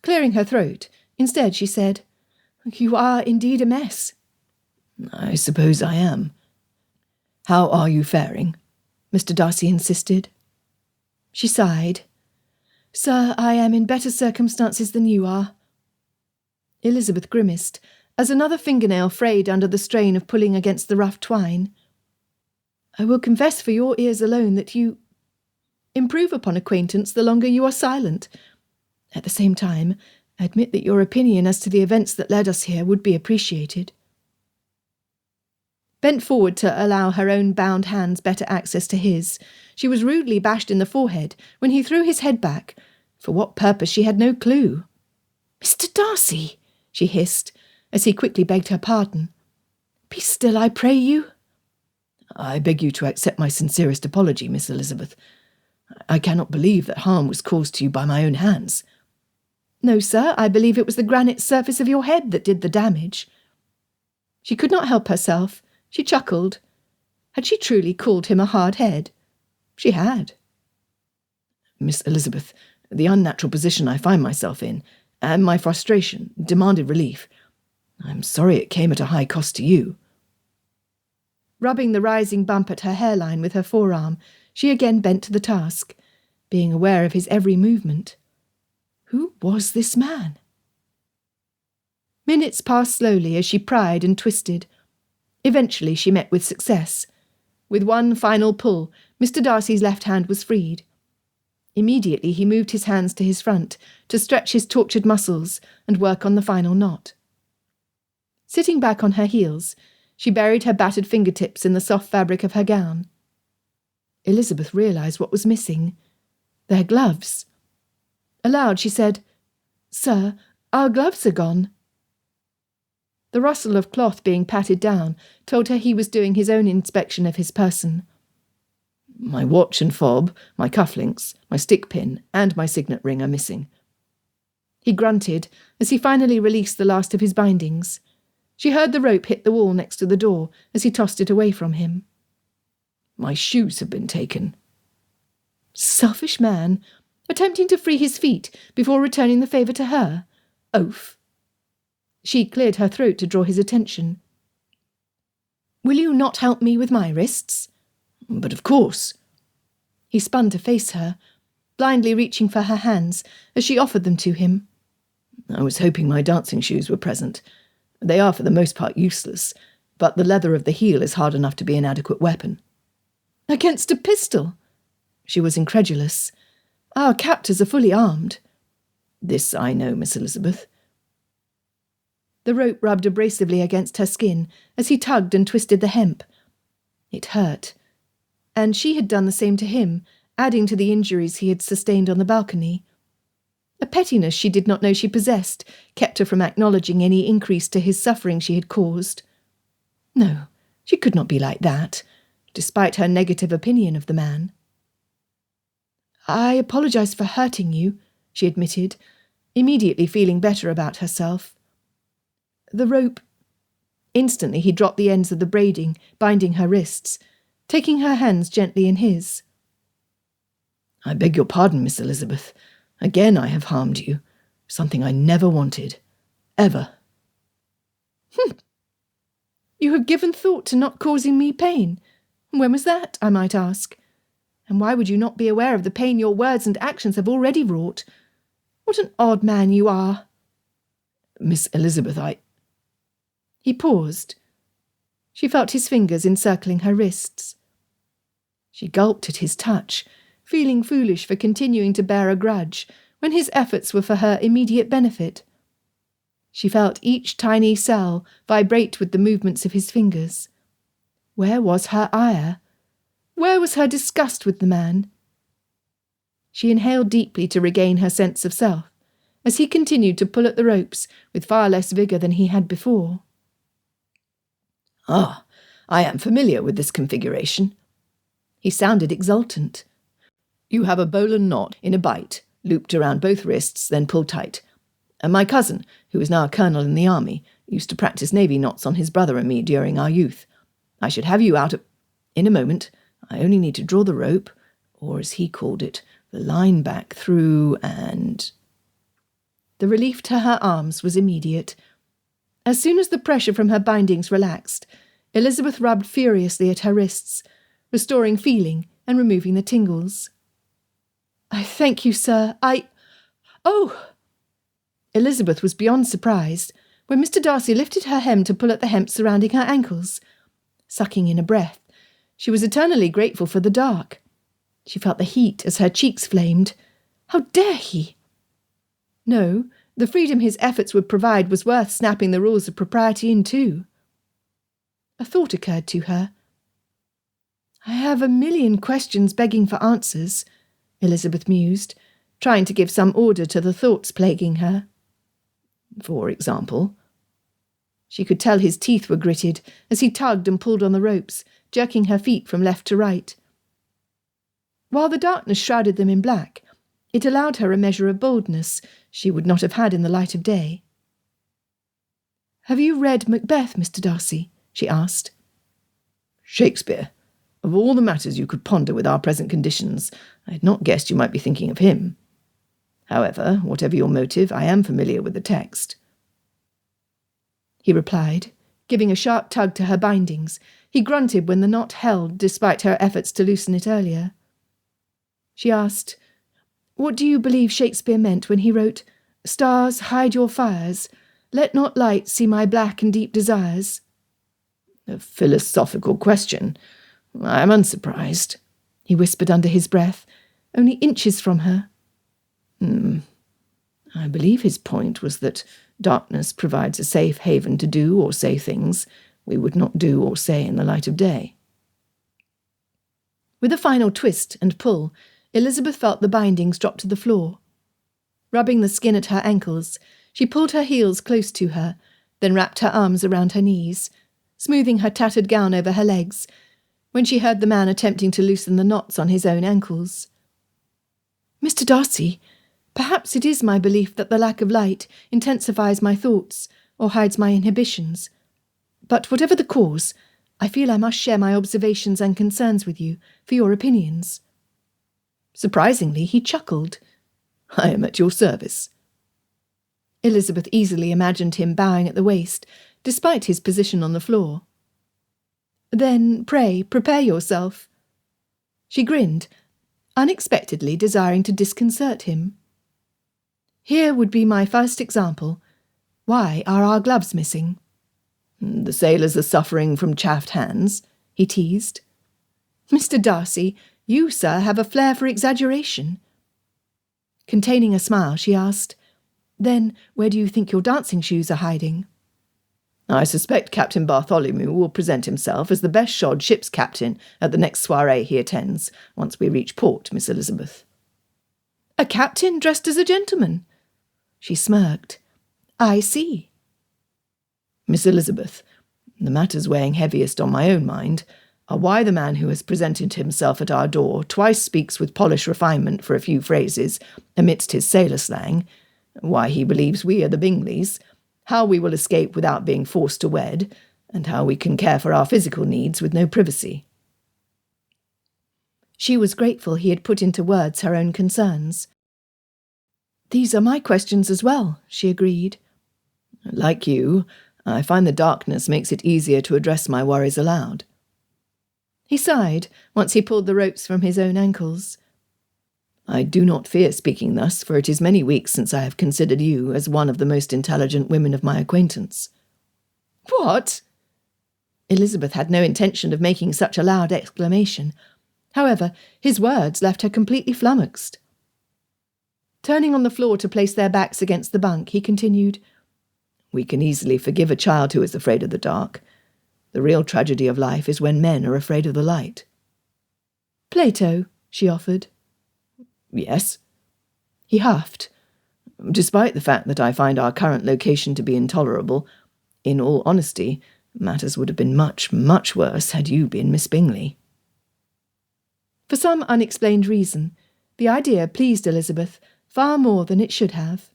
Clearing her throat, instead she said, You are indeed a mess. I suppose I am. How are you faring? Mr. Darcy insisted. She sighed. Sir, I am in better circumstances than you are. Elizabeth grimaced, as another fingernail frayed under the strain of pulling against the rough twine. I will confess for your ears alone that you improve upon acquaintance the longer you are silent. At the same time, I admit that your opinion as to the events that led us here would be appreciated. Bent forward to allow her own bound hands better access to his, she was rudely bashed in the forehead when he threw his head back. For what purpose she had no clue. "Mr. Darcy," she hissed, as he quickly begged her pardon. "Be still, I pray you." I beg you to accept my sincerest apology, Miss Elizabeth. I cannot believe that harm was caused to you by my own hands. No, sir, I believe it was the granite surface of your head that did the damage. She could not help herself. She chuckled. Had she truly called him a hard head? She had. Miss Elizabeth, the unnatural position I find myself in, and my frustration, demanded relief. I'm sorry it came at a high cost to you. Rubbing the rising bump at her hairline with her forearm, she again bent to the task, being aware of his every movement. Who was this man? Minutes passed slowly as she pried and twisted. Eventually she met with success. With one final pull, Mr. Darcy's left hand was freed. Immediately he moved his hands to his front to stretch his tortured muscles and work on the final knot. Sitting back on her heels, she buried her battered fingertips in the soft fabric of her gown. Elizabeth realised what was missing. Their gloves. Aloud she said, "Sir, our gloves are gone." The rustle of cloth being patted down told her he was doing his own inspection of his person. My watch and fob, my cufflinks, my stick pin, and my signet ring are missing. He grunted as he finally released the last of his bindings. She heard the rope hit the wall next to the door as he tossed it away from him. My shoes have been taken. Selfish man, attempting to free his feet before returning the favour to her. Oaf. She cleared her throat to draw his attention. Will you not help me with my wrists? But of course. He spun to face her, blindly reaching for her hands as she offered them to him. I was hoping my dancing shoes were present. They are for the most part useless, but the leather of the heel is hard enough to be an adequate weapon. Against a pistol? She was incredulous. Our captors are fully armed. This I know, Miss Elizabeth. The rope rubbed abrasively against her skin as he tugged and twisted the hemp. It hurt. And she had done the same to him, adding to the injuries he had sustained on the balcony. A pettiness she did not know she possessed kept her from acknowledging any increase to his suffering she had caused. No, she could not be like that, despite her negative opinion of the man. I apologise for hurting you, she admitted, immediately feeling better about herself. The rope... Instantly he dropped the ends of the braiding, binding her wrists, taking her hands gently in his. I beg your pardon, Miss Elizabeth. Again I have harmed you. Something I never wanted. Ever. You have given thought to not causing me pain. When was that, I might ask? And why would you not be aware of the pain your words and actions have already wrought? What an odd man you are. Miss Elizabeth, He paused. She felt his fingers encircling her wrists. She gulped at his touch, feeling foolish for continuing to bear a grudge when his efforts were for her immediate benefit. She felt each tiny cell vibrate with the movements of his fingers. Where was her ire? Where was her disgust with the man? She inhaled deeply to regain her sense of self, as he continued to pull at the ropes with far less vigour than he had before. Ah, I am familiar with this configuration. He sounded exultant. You have a bowline knot in a bight, looped around both wrists, then pulled tight. And my cousin, who is now a colonel in the army, used to practice navy knots on his brother and me during our youth. I should have you out in a moment. I only need to draw the rope, or as he called it, the line back through and... The relief to her arms was immediate. As soon as the pressure from her bindings relaxed, Elizabeth rubbed furiously at her wrists, restoring feeling and removing the tingles. "I thank you, sir. Oh!" Elizabeth was beyond surprised when Mr. Darcy lifted her hem to pull at the hemp surrounding her ankles. Sucking in a breath, she was eternally grateful for the dark. She felt the heat as her cheeks flamed. How dare he? No, the freedom his efforts would provide was worth snapping the rules of propriety in two. A thought occurred to her. "I have a million questions begging for answers," Elizabeth mused, trying to give some order to the thoughts plaguing her. For example? She could tell his teeth were gritted as he tugged and pulled on the ropes, jerking her feet from left to right. While the darkness shrouded them in black, it allowed her a measure of boldness she would not have had in the light of day. "Have you read Macbeth, Mr. Darcy?" she asked. "Shakespeare. Of all the matters you could ponder with our present conditions, I had not guessed you might be thinking of him. However, whatever your motive, I am familiar with the text," he replied, giving a sharp tug to her bindings. He grunted when the knot held, despite her efforts to loosen it earlier. She asked, "What do you believe Shakespeare meant when he wrote, 'Stars, hide your fires, let not light see my black and deep desires'?" "A philosophical question. I am unsurprised," he whispered under his breath, only inches from her. I believe his point was that darkness provides a safe haven to do or say things we would not do or say in the light of day." With a final twist and pull, Elizabeth felt the bindings drop to the floor. Rubbing the skin at her ankles, she pulled her heels close to her, then wrapped her arms around her knees, smoothing her tattered gown over her legs, when she heard the man attempting to loosen the knots on his own ankles. "Mr. Darcy, perhaps it is my belief that the lack of light intensifies my thoughts or hides my inhibitions. But whatever the cause, I feel I must share my observations and concerns with you for your opinions." Surprisingly, he chuckled. "I am at your service." Elizabeth easily imagined him bowing at the waist, despite his position on the floor. "Then, pray, prepare yourself." She grinned, unexpectedly desiring to disconcert him. "Here would be my first example. Why are our gloves missing?" "The sailors are suffering from chaffed hands," he teased. "Mr. Darcy, you, sir, have a flair for exaggeration." Containing a smile, she asked, "Then where do you think your dancing shoes are hiding?" "I suspect Captain Bartholomew will present himself as the best shod ship's captain at the next soirée he attends, once we reach port, Miss Elizabeth." "A captain dressed as a gentleman?" She smirked. "I see." "Miss Elizabeth, the matters weighing heaviest on my own mind are why the man who has presented himself at our door twice speaks with polished refinement for a few phrases amidst his sailor slang, why he believes we are the Bingleys, how we will escape without being forced to wed, and how we can care for our physical needs with no privacy." She was grateful he had put into words her own concerns. "These are my questions as well," she agreed. "Like you, I find the darkness makes it easier to address my worries aloud." He sighed once he pulled the ropes from his own ankles. "I do not fear speaking thus, for it is many weeks since I have considered you as one of the most intelligent women of my acquaintance." "What?" Elizabeth had no intention of making such a loud exclamation. However, his words left her completely flummoxed. Turning on the floor to place their backs against the bunk, he continued, "We can easily forgive a child who is afraid of the dark. The real tragedy of life is when men are afraid of the light." "Plato," she offered. "Yes?" He huffed. "Despite the fact that I find our current location to be intolerable, in all honesty, matters would have been much, much worse had you been Miss Bingley." For some unexplained reason, the idea pleased Elizabeth far more than it should have.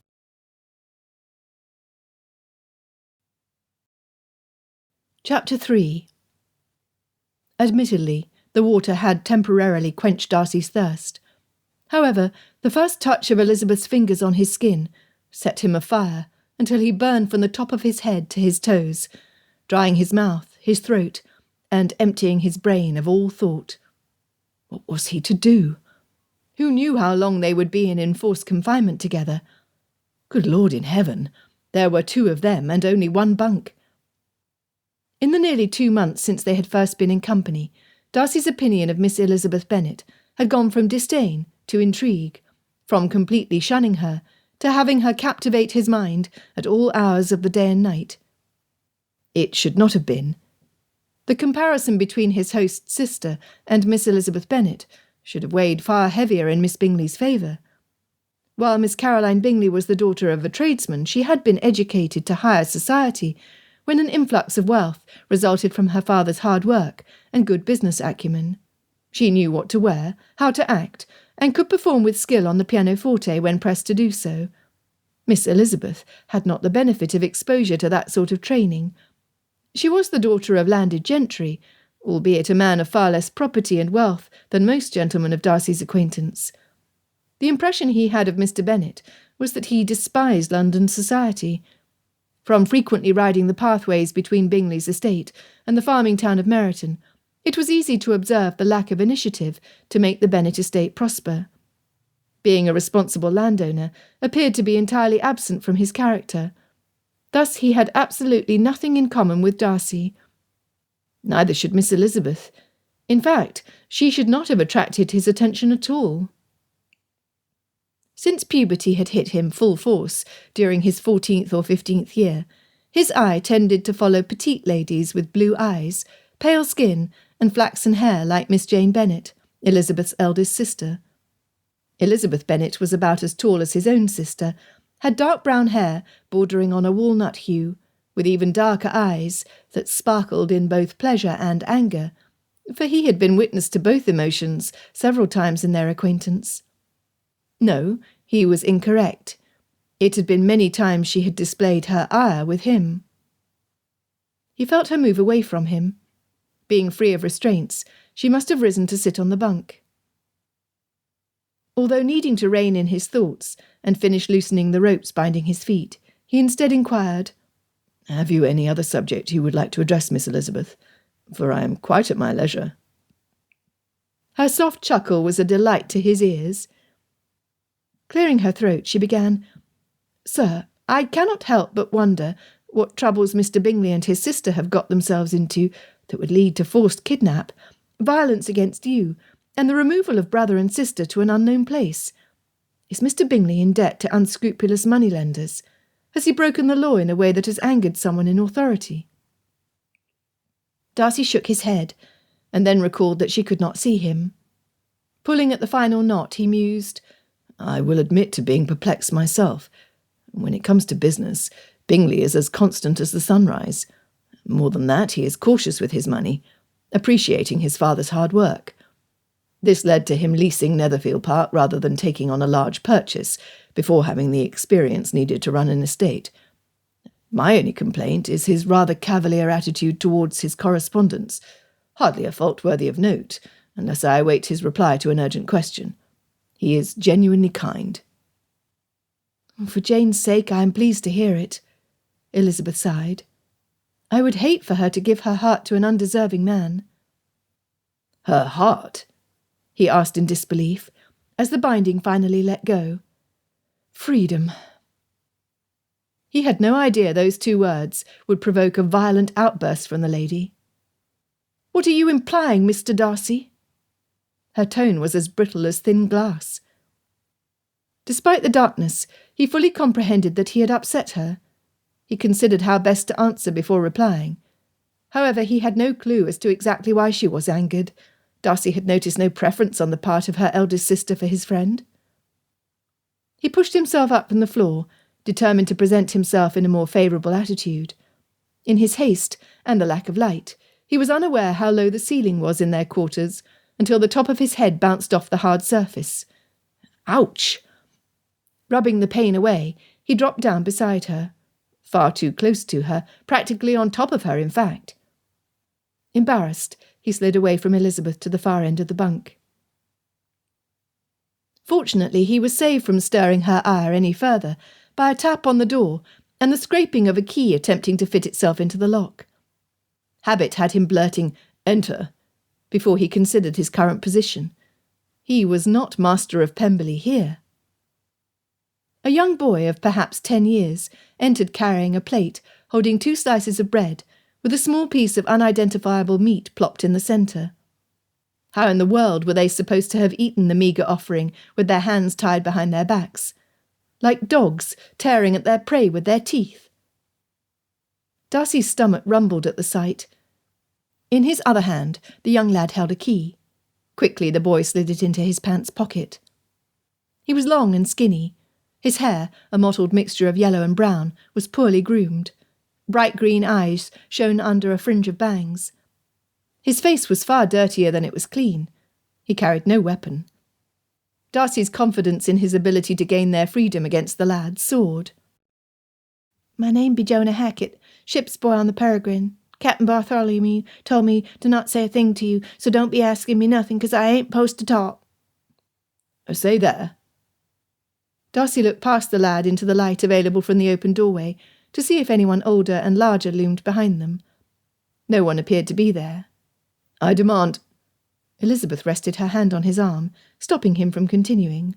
Chapter 3. Admittedly, the water had temporarily quenched Darcy's thirst. However, the first touch of Elizabeth's fingers on his skin set him afire until he burned from the top of his head to his toes, drying his mouth, his throat, and emptying his brain of all thought. What was he to do? Who knew how long they would be in enforced confinement together? Good Lord in heaven, there were 2 of them and only 1 bunk. In the nearly 2 months since they had first been in company, Darcy's opinion of Miss Elizabeth Bennet had gone from disdain to intrigue, from completely shunning her to having her captivate his mind at all hours of the day and night. It should not have been. The comparison between his host's sister and Miss Elizabeth Bennet should have weighed far heavier in Miss Bingley's favour. While Miss Caroline Bingley was the daughter of a tradesman, she had been educated to higher society when an influx of wealth resulted from her father's hard work and good business acumen. She knew what to wear, how to act, and could perform with skill on the pianoforte when pressed to do so. Miss Elizabeth had not the benefit of exposure to that sort of training. She was the daughter of landed gentry, albeit a man of far less property and wealth than most gentlemen of Darcy's acquaintance. The impression he had of Mr. Bennet was that he despised London society. From frequently riding the pathways between Bingley's estate and the farming town of Meryton, it was easy to observe the lack of initiative to make the Bennet estate prosper. Being a responsible landowner appeared to be entirely absent from his character. Thus he had absolutely nothing in common with Darcy. Neither should Miss Elizabeth. In fact, she should not have attracted his attention at all. Since puberty had hit him full force during his 14th or 15th year, his eye tended to follow petite ladies with blue eyes, pale skin, and flaxen hair like Miss Jane Bennet, Elizabeth's eldest sister. Elizabeth Bennet was about as tall as his own sister, had dark brown hair bordering on a walnut hue, with even darker eyes that sparkled in both pleasure and anger, for he had been witness to both emotions several times in their acquaintance. No, he was incorrect. It had been many times she had displayed her ire with him. He felt her move away from him. Being free of restraints, she must have risen to sit on the bunk. Although needing to rein in his thoughts and finish loosening the ropes binding his feet, he instead inquired, "Have you any other subject you would like to address, Miss Elizabeth? For I am quite at my leisure." Her soft chuckle was a delight to his ears. Clearing her throat, she began, "Sir, I cannot help but wonder what troubles Mr. Bingley and his sister have got themselves into that would lead to forced kidnap, violence against you, and the removal of brother and sister to an unknown place. Is Mr. Bingley in debt to unscrupulous moneylenders? Has he broken the law in a way that has angered someone in authority?" Darcy shook his head, and then recalled that she could not see him. Pulling at the final knot, he mused, "I will admit to being perplexed myself. When it comes to business, Bingley is as constant as the sunrise. More than that, he is cautious with his money, appreciating his father's hard work. This led to him leasing Netherfield Park rather than taking on a large purchase, before having the experience needed to run an estate. My only complaint is his rather cavalier attitude towards his correspondence, hardly a fault worthy of note, unless I await his reply to an urgent question. He is genuinely kind." "For Jane's sake, I am pleased to hear it," Elizabeth sighed. "I would hate for her to give her heart to an undeserving man." "Her heart?" he asked in disbelief, as the binding finally let go. "Freedom." He had no idea those 2 words would provoke a violent outburst from the lady. "What are you implying, Mr. Darcy?" Her tone was as brittle as thin glass. Despite the darkness, he fully comprehended that he had upset her. He considered how best to answer before replying. However, he had no clue as to exactly why she was angered. Darcy had noticed no preference on the part of her eldest sister for his friend. He pushed himself up from the floor, determined to present himself in a more favourable attitude. In his haste, and the lack of light, he was unaware how low the ceiling was in their quarters, until the top of his head bounced off the hard surface. Ouch! Rubbing the pain away, he dropped down beside her. Far too close to her, practically on top of her, in fact. Embarrassed, he slid away from Elizabeth to the far end of the bunk. Fortunately, he was saved from stirring her ire any further by a tap on the door and the scraping of a key attempting to fit itself into the lock. Habit had him blurting, "Enter," before he considered his current position. He was not master of Pemberley here. A young boy of perhaps 10 years entered carrying a plate, holding 2 slices of bread, with a small piece of unidentifiable meat plopped in the centre. How in the world were they supposed to have eaten the meagre offering with their hands tied behind their backs, like dogs tearing at their prey with their teeth? Darcy's stomach rumbled at the sight. In his other hand, the young lad held a key. Quickly the boy slid it into his pants pocket. He was long and skinny. His hair, a mottled mixture of yellow and brown, was poorly groomed. Bright green eyes shone under a fringe of bangs. His face was far dirtier than it was clean. He carried no weapon. Darcy's confidence in his ability to gain their freedom against the lad soared. "My name be Jonah Hackett, ship's boy on the Peregrine. Captain Bartholomew told me to not say a thing to you, so don't be asking me nothing, 'cause I ain't post to talk." "Say there." Darcy looked past the lad into the light available from the open doorway to see if anyone older and larger loomed behind them. No one appeared to be there. "I demand—" Elizabeth rested her hand on his arm, stopping him from continuing.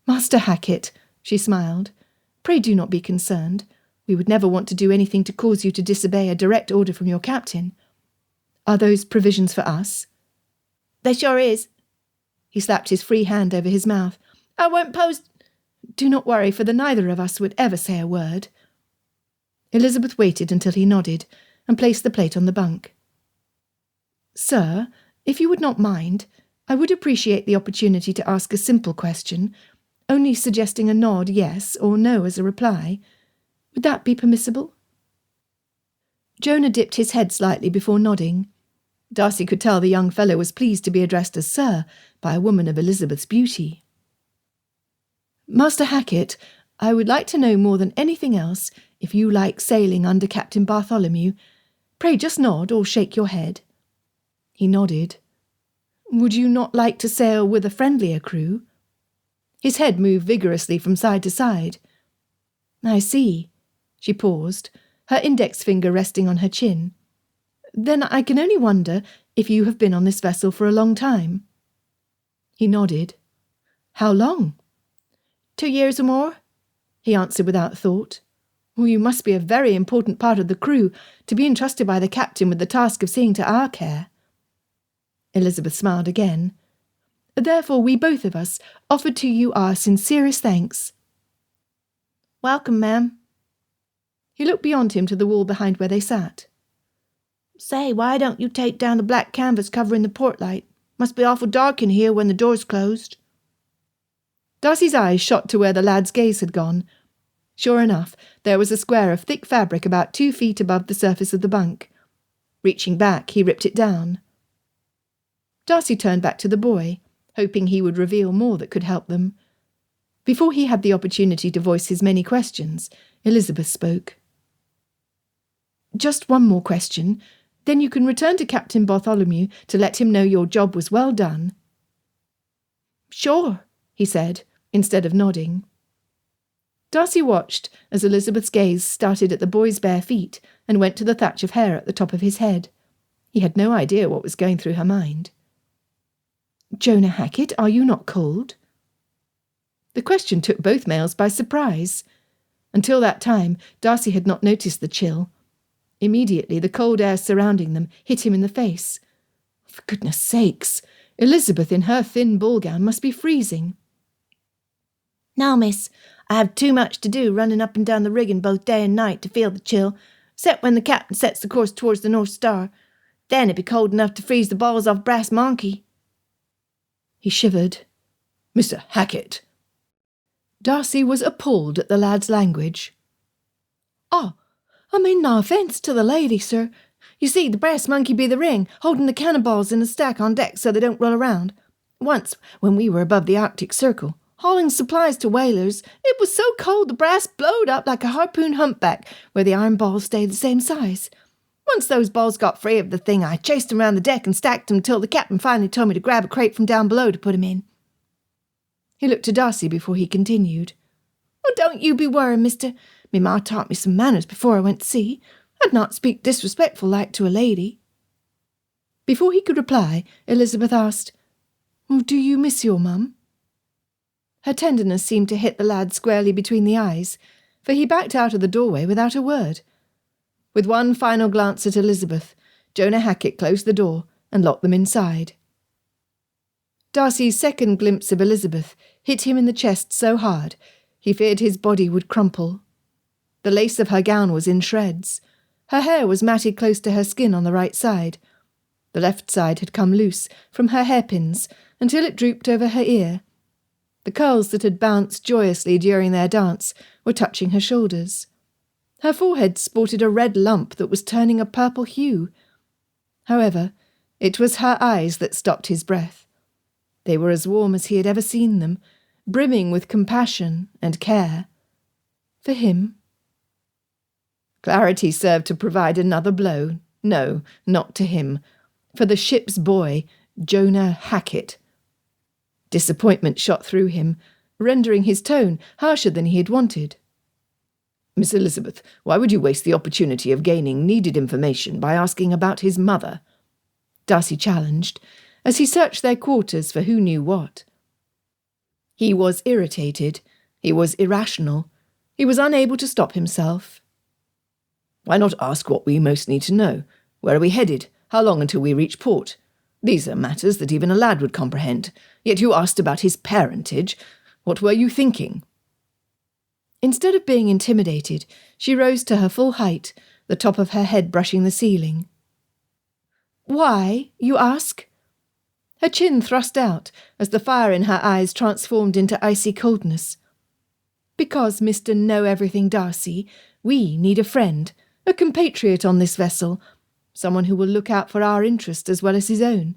"Master Hackett," she smiled, "pray do not be concerned. We would never want to do anything to cause you to disobey a direct order from your captain. Are those provisions for us?" "They sure is." He slapped his free hand over his mouth. "I won't post—" "Do not worry, for the neither of us would ever say a word." Elizabeth waited until he nodded, and placed the plate on the bunk. "Sir, if you would not mind, I would appreciate the opportunity to ask a simple question, only suggesting a nod yes or no as a reply. Would that be permissible?" Jonah dipped his head slightly before nodding. Darcy could tell the young fellow was pleased to be addressed as Sir by a woman of Elizabeth's beauty. "Master Hackett, I would like to know more than anything else if you like sailing under Captain Bartholomew. Pray just nod or shake your head." He nodded. "Would you not like to sail with a friendlier crew?" His head moved vigorously from side to side. "I see." She paused, her index finger resting on her chin. "Then I can only wonder if you have been on this vessel for a long time." He nodded. "How long?" 2 years or more," he answered without thought. "Well, you must be a very important part of the crew to be entrusted by the captain with the task of seeing to our care." Elizabeth smiled again. "Therefore we both of us offer to you our sincerest thanks." "Welcome, ma'am." He looked beyond him to the wall behind where they sat. "Say, why don't you take down the black canvas covering the port light? Must be awful dark in here when the door's closed." Darcy's eyes shot to where the lad's gaze had gone. Sure enough, there was a square of thick fabric about 2 feet above the surface of the bunk. Reaching back, he ripped it down. Darcy turned back to the boy, hoping he would reveal more that could help them. Before he had the opportunity to voice his many questions, Elizabeth spoke. "Just one more question, then you can return to Captain Bartholomew to let him know your job was well done." "Sure," he said, instead of nodding. Darcy watched as Elizabeth's gaze started at the boy's bare feet and went to the thatch of hair at the top of his head. He had no idea what was going through her mind. "Jonah Hackett, are you not cold?" The question took both males by surprise. Until that time, Darcy had not noticed the chill. Immediately, the cold air surrounding them hit him in the face. For goodness sakes, Elizabeth in her thin ball gown must be freezing. "No, miss, I have too much to do running up and down the rigging both day and night to feel the chill, except when the captain sets the course towards the North Star. Then it be cold enough to freeze the balls off Brass Monkey." He shivered. "Mr. Hackett." Darcy was appalled at the lad's language. "Oh, I mean no offence to the lady, sir. You see, the Brass Monkey be the ring, holding the cannonballs in a stack on deck so they don't roll around. Once, when we were above the Arctic Circle, hauling supplies to whalers, it was so cold the brass blowed up like a harpoon humpback, where the iron balls stayed the same size. Once those balls got free of the thing, I chased them round the deck and stacked them till the captain finally told me to grab a crate from down below to put 'em in." He looked to Darcy before he continued. "Oh, don't you be worrying, mister. Me ma taught me some manners before I went to sea. I'd not speak disrespectful like to a lady." Before he could reply, Elizabeth asked, "Do you miss your mum?" Her tenderness seemed to hit the lad squarely between the eyes, for he backed out of the doorway without a word. With one final glance at Elizabeth, Jonah Hackett closed the door and locked them inside. Darcy's second glimpse of Elizabeth hit him in the chest so hard he feared his body would crumple. The lace of her gown was in shreds. Her hair was matted close to her skin on the right side. The left side had come loose from her hairpins until it drooped over her ear. The curls that had bounced joyously during their dance were touching her shoulders. Her forehead sported a red lump that was turning a purple hue. However, it was her eyes that stopped his breath. They were as warm as he had ever seen them, brimming with compassion and care. For him. Clarity served to provide another blow. No, not to him. For the ship's boy, Jonah Hackett. Disappointment shot through him, rendering his tone harsher than he had wanted. "Miss Elizabeth, why would you waste the opportunity of gaining needed information by asking about his mother?" Darcy challenged, as he searched their quarters for who knew what. He was irritated. He was irrational. He was unable to stop himself. "Why not ask what we most need to know? Where are we headed? How long until we reach port? These are matters that even a lad would comprehend. Yet you asked about his parentage. What were you thinking?" Instead of being intimidated, she rose to her full height, the top of her head brushing the ceiling. "Why, you ask?" Her chin thrust out as the fire in her eyes transformed into icy coldness. "Because, Mr. Know-Everything Darcy, we need a friend, a compatriot on this vessel, someone who will look out for our interest as well as his own.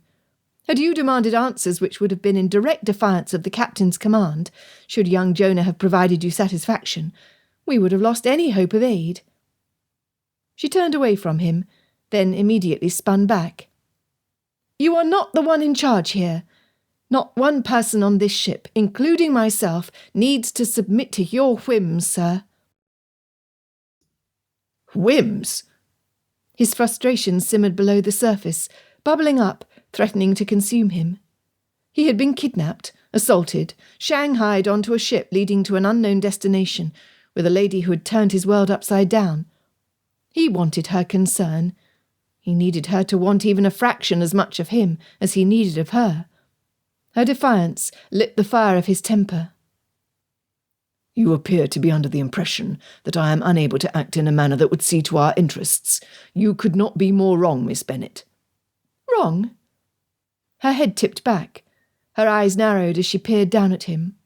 Had you demanded answers which would have been in direct defiance of the captain's command, should young Jonah have provided you satisfaction, we would have lost any hope of aid." She turned away from him, then immediately spun back. "You are not the one in charge here. Not one person on this ship, including myself, needs to submit to your whims, sir." "Whims?" His frustration simmered below the surface, bubbling up, threatening to consume him. He had been kidnapped, assaulted, shanghaied onto a ship leading to an unknown destination, with a lady who had turned his world upside down. He wanted her concern. He needed her to want even a fraction as much of him as he needed of her. Her defiance lit the fire of his temper. "You appear to be under the impression that I am unable to act in a manner that would see to our interests. You could not be more wrong, Miss Bennet." "Wrong?" Her head tipped back. Her eyes narrowed as she peered down at him.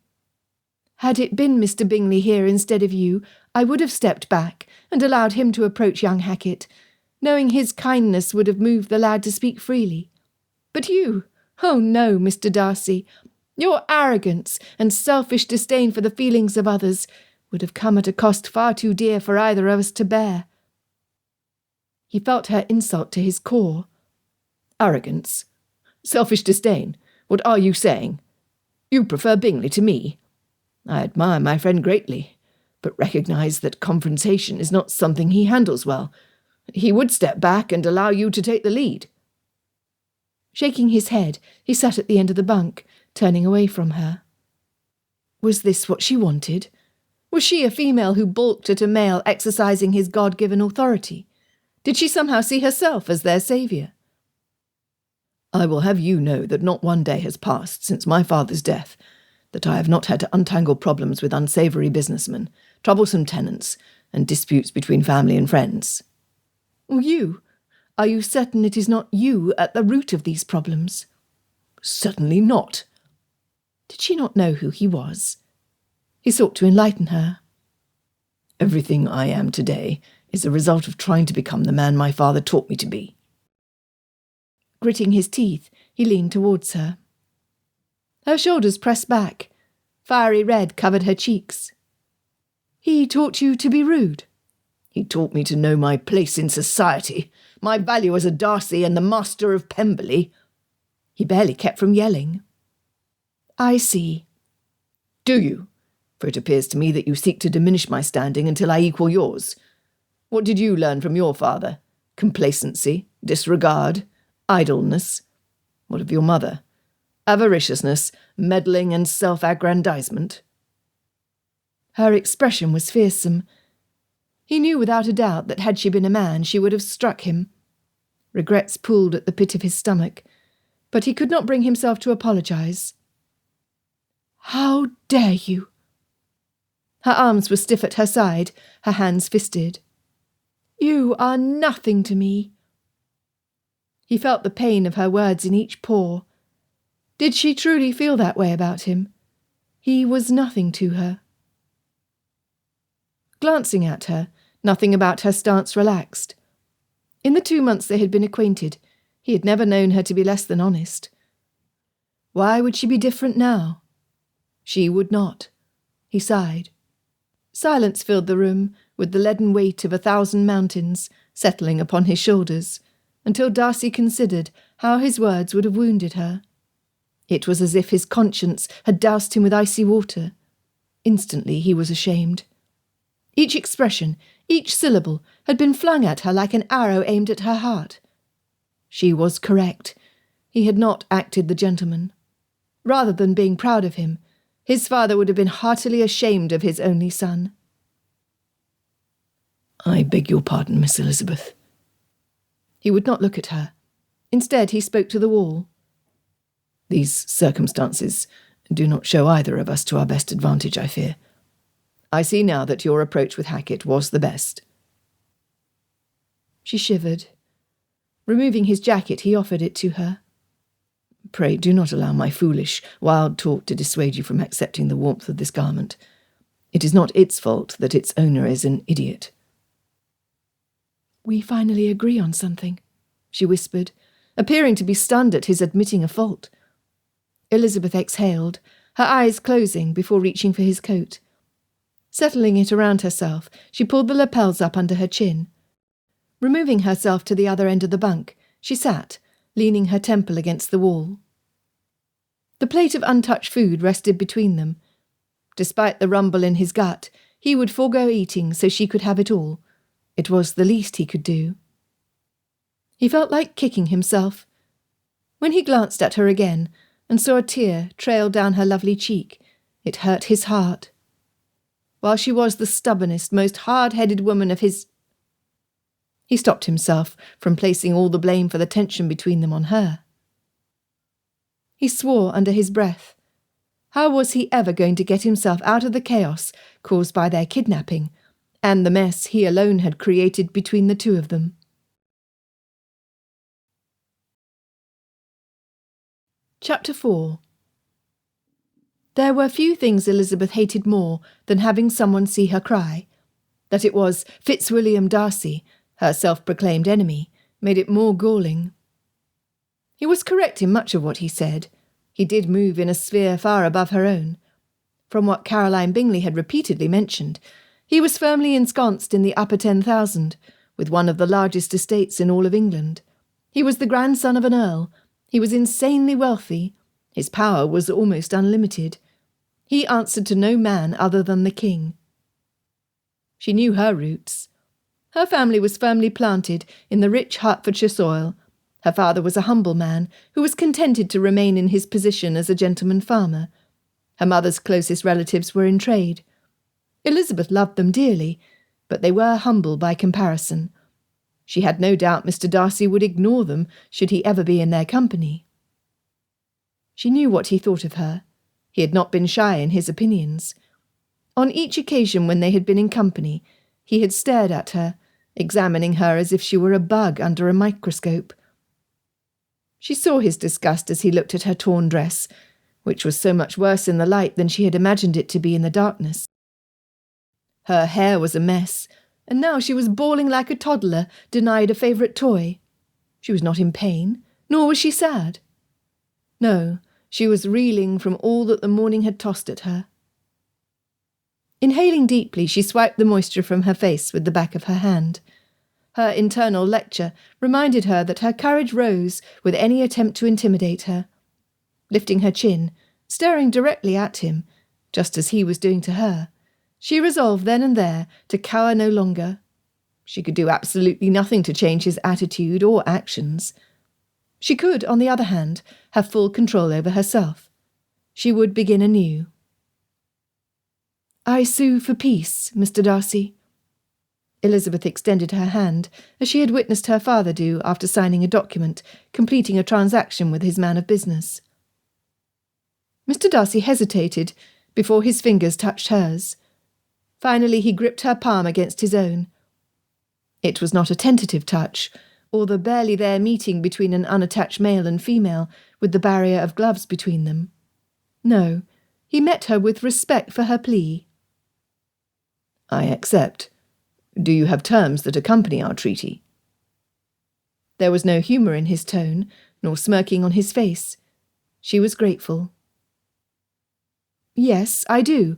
"Had it been Mr. Bingley here instead of you, I would have stepped back and allowed him to approach young Hackett, knowing his kindness would have moved the lad to speak freely. But you, oh no, Mr. Darcy, your arrogance and selfish disdain for the feelings of others would have come at a cost far too dear for either of us to bear." He felt her insult to his core. "Arrogance? Selfish disdain? What are you saying? You prefer Bingley to me? I admire my friend greatly, but recognise that confrontation is not something he handles well. He would step back and allow you to take the lead." Shaking his head, he sat at the end of the bunk, turning away from her. Was this what she wanted? Was she a female who balked at a male exercising his God-given authority? Did she somehow see herself as their saviour? "I will have you know that not one day has passed since my father's death that I have not had to untangle problems with unsavoury businessmen, troublesome tenants, and disputes between family and friends." "You? Are you certain it is not you at the root of these problems?" "Certainly not." Did she not know who he was? He sought to enlighten her. "Everything I am today is a result of trying to become the man my father taught me to be." Gritting his teeth, he leaned towards her. Her shoulders pressed back. Fiery red covered her cheeks. "He taught you to be rude?" "He taught me to know my place in society, my value as a Darcy and the master of Pemberley." He barely kept from yelling. "I see." "Do you? for it appears to me that you seek to diminish my standing until I equal yours. What did you learn from your father? Complacency, disregard, idleness. What of your mother? Avariciousness, meddling and self-aggrandizement. Her expression was fearsome. He knew without a doubt that had she been a man she would have struck him. Regrets pulled at the pit of his stomach, but he could not bring himself to apologize. "How dare you?" Her arms were stiff at her side, her hands fisted. "You are nothing to me." He felt the pain of her words in each pore. Did she truly feel that way about him? He was nothing to her. Glancing at her, nothing about her stance relaxed. In the 2 months they had been acquainted, he had never known her to be less than honest. Why would she be different now? She would not. He sighed. Silence filled the room, with the leaden weight of 1,000 mountains settling upon his shoulders, until Darcy considered how his words would have wounded her. It was as if his conscience had doused him with icy water. Instantly he was ashamed. Each expression, each syllable, had been flung at her like an arrow aimed at her heart. She was correct. He had not acted the gentleman. Rather than being proud of him, his father would have been heartily ashamed of his only son. "I beg your pardon, Miss Elizabeth." He would not look at her. Instead, he spoke to the wall. "These circumstances do not show either of us to our best advantage, I fear. I see now that your approach with Hackett was the best." She shivered. Removing his jacket, he offered it to her. "Pray do not allow my foolish, wild talk to dissuade you from accepting the warmth of this garment. It is not its fault that its owner is an idiot." "We finally agree on something," she whispered, appearing to be stunned at his admitting a fault. Elizabeth exhaled, her eyes closing before reaching for his coat. Settling it around herself, she pulled the lapels up under her chin. Removing herself to the other end of the bunk, she sat, leaning her temple against the wall. The plate of untouched food rested between them. Despite the rumble in his gut, he would forego eating so she could have it all. It was the least he could do. He felt like kicking himself. When he glanced at her again and saw a tear trail down her lovely cheek, it hurt his heart. While she was the stubbornest, most hard-headed woman of his... He stopped himself from placing all the blame for the tension between them on her. He swore under his breath. How was he ever going to get himself out of the chaos caused by their kidnapping, and the mess he alone had created between the two of them? Chapter 4. There were few things Elizabeth hated more than having someone see her cry. That it was Fitzwilliam Darcy, her self-proclaimed enemy, made it more galling. He was correct in much of what he said. He did move in a sphere far above her own. From what Caroline Bingley had repeatedly mentioned, he was firmly ensconced in the upper 10,000, with one of the largest estates in all of England. He was the grandson of an earl. He was insanely wealthy. His power was almost unlimited. He answered to no man other than the king. She knew her roots. Her family was firmly planted in the rich Hertfordshire soil. Her father was a humble man who was contented to remain in his position as a gentleman farmer. Her mother's closest relatives were in trade. Elizabeth loved them dearly, but they were humble by comparison. She had no doubt Mr. Darcy would ignore them should he ever be in their company. She knew what he thought of her. He had not been shy in his opinions. On each occasion when they had been in company, he had stared at her, examining her as if she were a bug under a microscope. She saw his disgust as he looked at her torn dress, which was so much worse in the light than she had imagined it to be in the darkness. Her hair was a mess, and now she was bawling like a toddler denied a favourite toy. She was not in pain, nor was she sad. No, she was reeling from all that the morning had tossed at her. Inhaling deeply, she swiped the moisture from her face with the back of her hand. Her internal lecture reminded her that her courage rose with any attempt to intimidate her. Lifting her chin, staring directly at him, just as he was doing to her. She resolved then and there to cower no longer. She could do absolutely nothing to change his attitude or actions. She could, on the other hand, have full control over herself. She would begin anew. "I sue for peace, Mr. Darcy." Elizabeth extended her hand, as she had witnessed her father do after signing a document, completing a transaction with his man of business. Mr. Darcy hesitated before his fingers touched hers. Finally he gripped her palm against his own. It was not a tentative touch, or the barely there meeting between an unattached male and female, with the barrier of gloves between them. No, he met her with respect for her plea. "I accept. Do you have terms that accompany our treaty?" There was no humour in his tone, nor smirking on his face. She was grateful. "Yes, I do."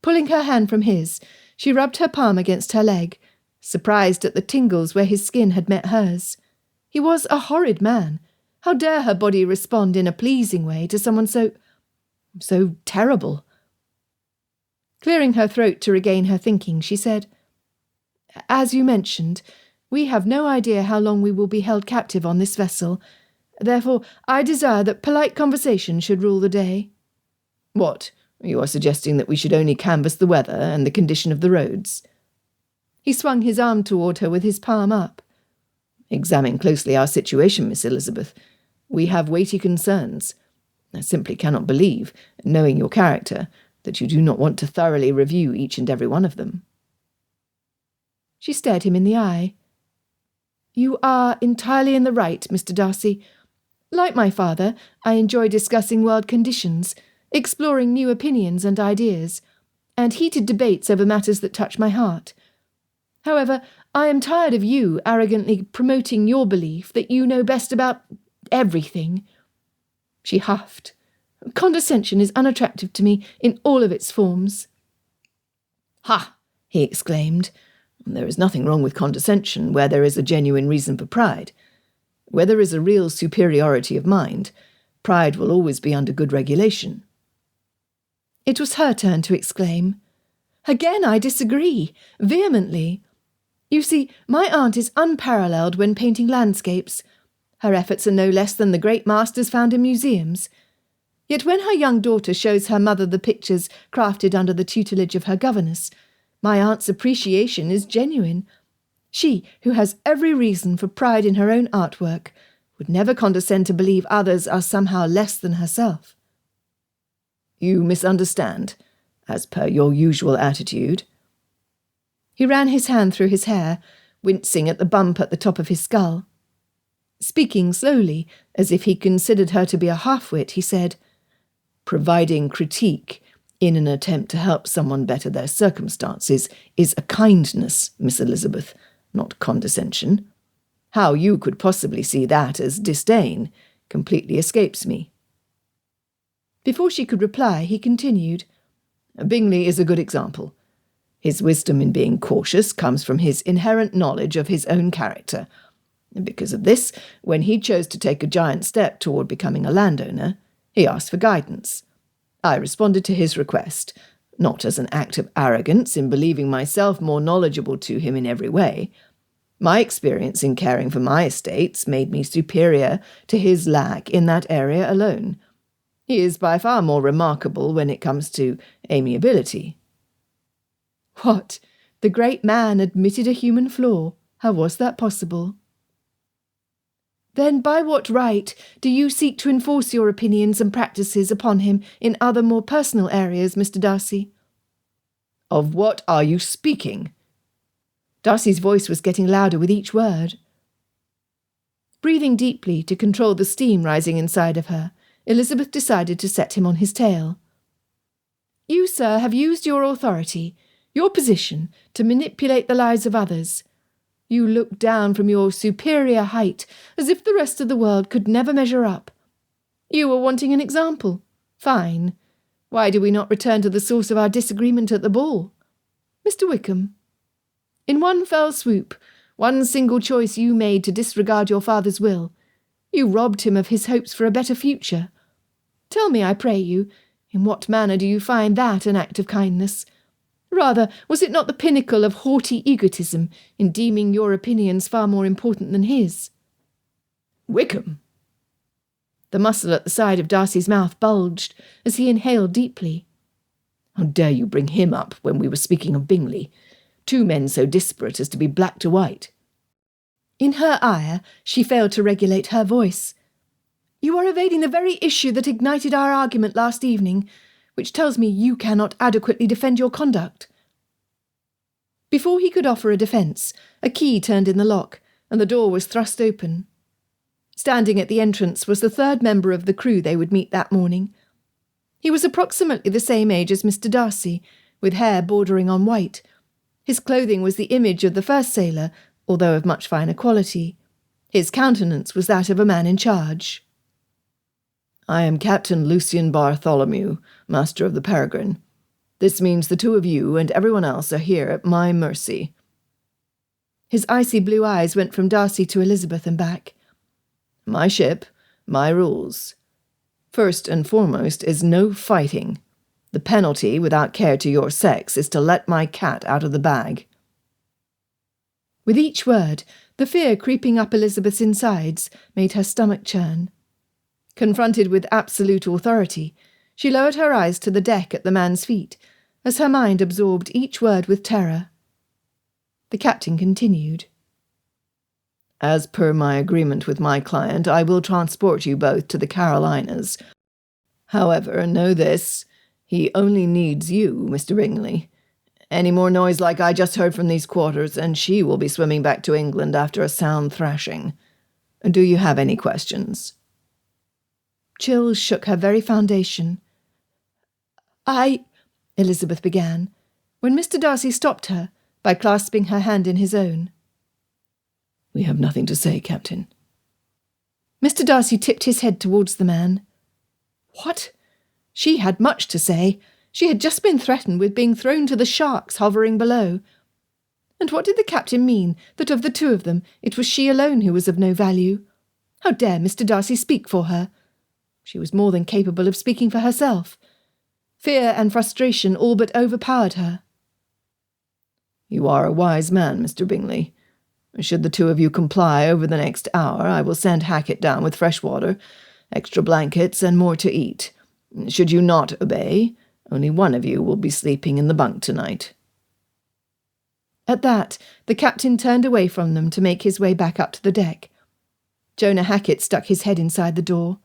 Pulling her hand from his, she rubbed her palm against her leg, surprised at the tingles where his skin had met hers. He was a horrid man. How dare her body respond in a pleasing way to someone so terrible? Clearing her throat to regain her thinking, she said, "As you mentioned, we have no idea how long we will be held captive on this vessel. Therefore, I desire that polite conversation should rule the day." "What? You are suggesting that we should only canvass the weather and the condition of the roads?" He swung his arm toward her with his palm up. "Examine closely our situation, Miss Elizabeth. We have weighty concerns. I simply cannot believe, knowing your character, that you do not want to thoroughly review each and every one of them." She stared him in the eye. "You are entirely in the right, Mr. Darcy. Like my father, I enjoy discussing world conditions, exploring new opinions and ideas, and heated debates over matters that touch my heart. However, I am tired of you arrogantly promoting your belief that you know best about everything." She huffed. "Condescension is unattractive to me in all of its forms." "Ha!" he exclaimed. "There is nothing wrong with condescension where there is a genuine reason for pride. Where there is a real superiority of mind, pride will always be under good regulation." It was her turn to exclaim. "Again I disagree, vehemently. You see, my aunt is unparalleled when painting landscapes. Her efforts are no less than the great masters found in museums. Yet when her young daughter shows her mother the pictures crafted under the tutelage of her governess, my aunt's appreciation is genuine. She, who has every reason for pride in her own artwork, would never condescend to believe others are somehow less than herself." "You misunderstand, as per your usual attitude." He ran his hand through his hair, wincing at the bump at the top of his skull. Speaking slowly, as if he considered her to be a half-wit, he said, "Providing critique in an attempt to help someone better their circumstances is a kindness, Miss Elizabeth, not condescension. How you could possibly see that as disdain completely escapes me." Before she could reply, he continued, "Bingley is a good example. His wisdom in being cautious comes from his inherent knowledge of his own character. Because of this, when he chose to take a giant step toward becoming a landowner, he asked for guidance. I responded to his request, not as an act of arrogance in believing myself more knowledgeable to him in every way. My experience in caring for my estates made me superior to his lack in that area alone. He is by far more remarkable when it comes to amiability." What? The great man admitted a human flaw. How was that possible? "Then by what right do you seek to enforce your opinions and practices upon him in other more personal areas, Mr. Darcy?" "Of what are you speaking?" Darcy's voice was getting louder with each word. Breathing deeply to control the steam rising inside of her, Elizabeth decided to set him on his tail. "You, sir, have used your authority, your position, to manipulate the lives of others. You look down from your superior height as if the rest of the world could never measure up. You are wanting an example. Fine. Why do we not return to the source of our disagreement at the ball? Mr. Wickham, in one fell swoop, one single choice you made to disregard your father's will, you robbed him of his hopes for a better future. Tell me, I pray you, In what manner do you find that an act of kindness? Rather, was it not the pinnacle of haughty egotism in deeming your opinions far more important than his? Wickham! The muscle at the side of Darcy's mouth bulged as he inhaled deeply. How dare you bring him up when we were speaking of Bingley? Two men so disparate as to be black to white. In her ire, she failed to regulate her voice. You are evading the very issue that ignited our argument last evening, which tells me you cannot adequately defend your conduct. Before he could offer a defence, a key turned in the lock, and the door was thrust open. Standing at the entrance was the third member of the crew they would meet that morning. He was approximately the same age as Mr. Darcy, with hair bordering on white. His clothing was the image of the first sailor, although of much finer quality. His countenance was that of a man in charge. I am Captain Lucian Bartholomew, master of the Peregrine. This means the two of you and everyone else are here at my mercy. His icy blue eyes went from Darcy to Elizabeth and back. My ship, my rules. First and foremost is no fighting. The penalty, without care to your sex, is to let my cat out of the bag. With each word, the fear creeping up Elizabeth's insides made her stomach churn. Confronted with absolute authority, she lowered her eyes to the deck at the man's feet, as her mind absorbed each word with terror. The captain continued. As per my agreement with my client, I will transport you both to the Carolinas. However, know this, he only needs you, Mr. Bingley. Any more noise like I just heard from these quarters, and she will be swimming back to England after a sound thrashing. Do you have any questions? Chills shook her very foundation. Elizabeth began, when Mr. Darcy stopped her by clasping her hand in his own. We have nothing to say, Captain. Mr. Darcy tipped his head towards the man. What? She had much to say. She had just been threatened with being thrown to the sharks hovering below. And what did the captain mean that of the two of them it was she alone who was of no value? How dare Mr. Darcy speak for her? She was more than capable of speaking for herself. Fear and frustration all but overpowered her. You are a wise man, Mr. Bingley. Should the two of you comply over the next hour, I will send Hackett down with fresh water, extra blankets, and more to eat. Should you not obey, only one of you will be sleeping in the bunk tonight. At that, the captain turned away from them to make his way back up to the deck. Jonah Hackett stuck his head inside the door.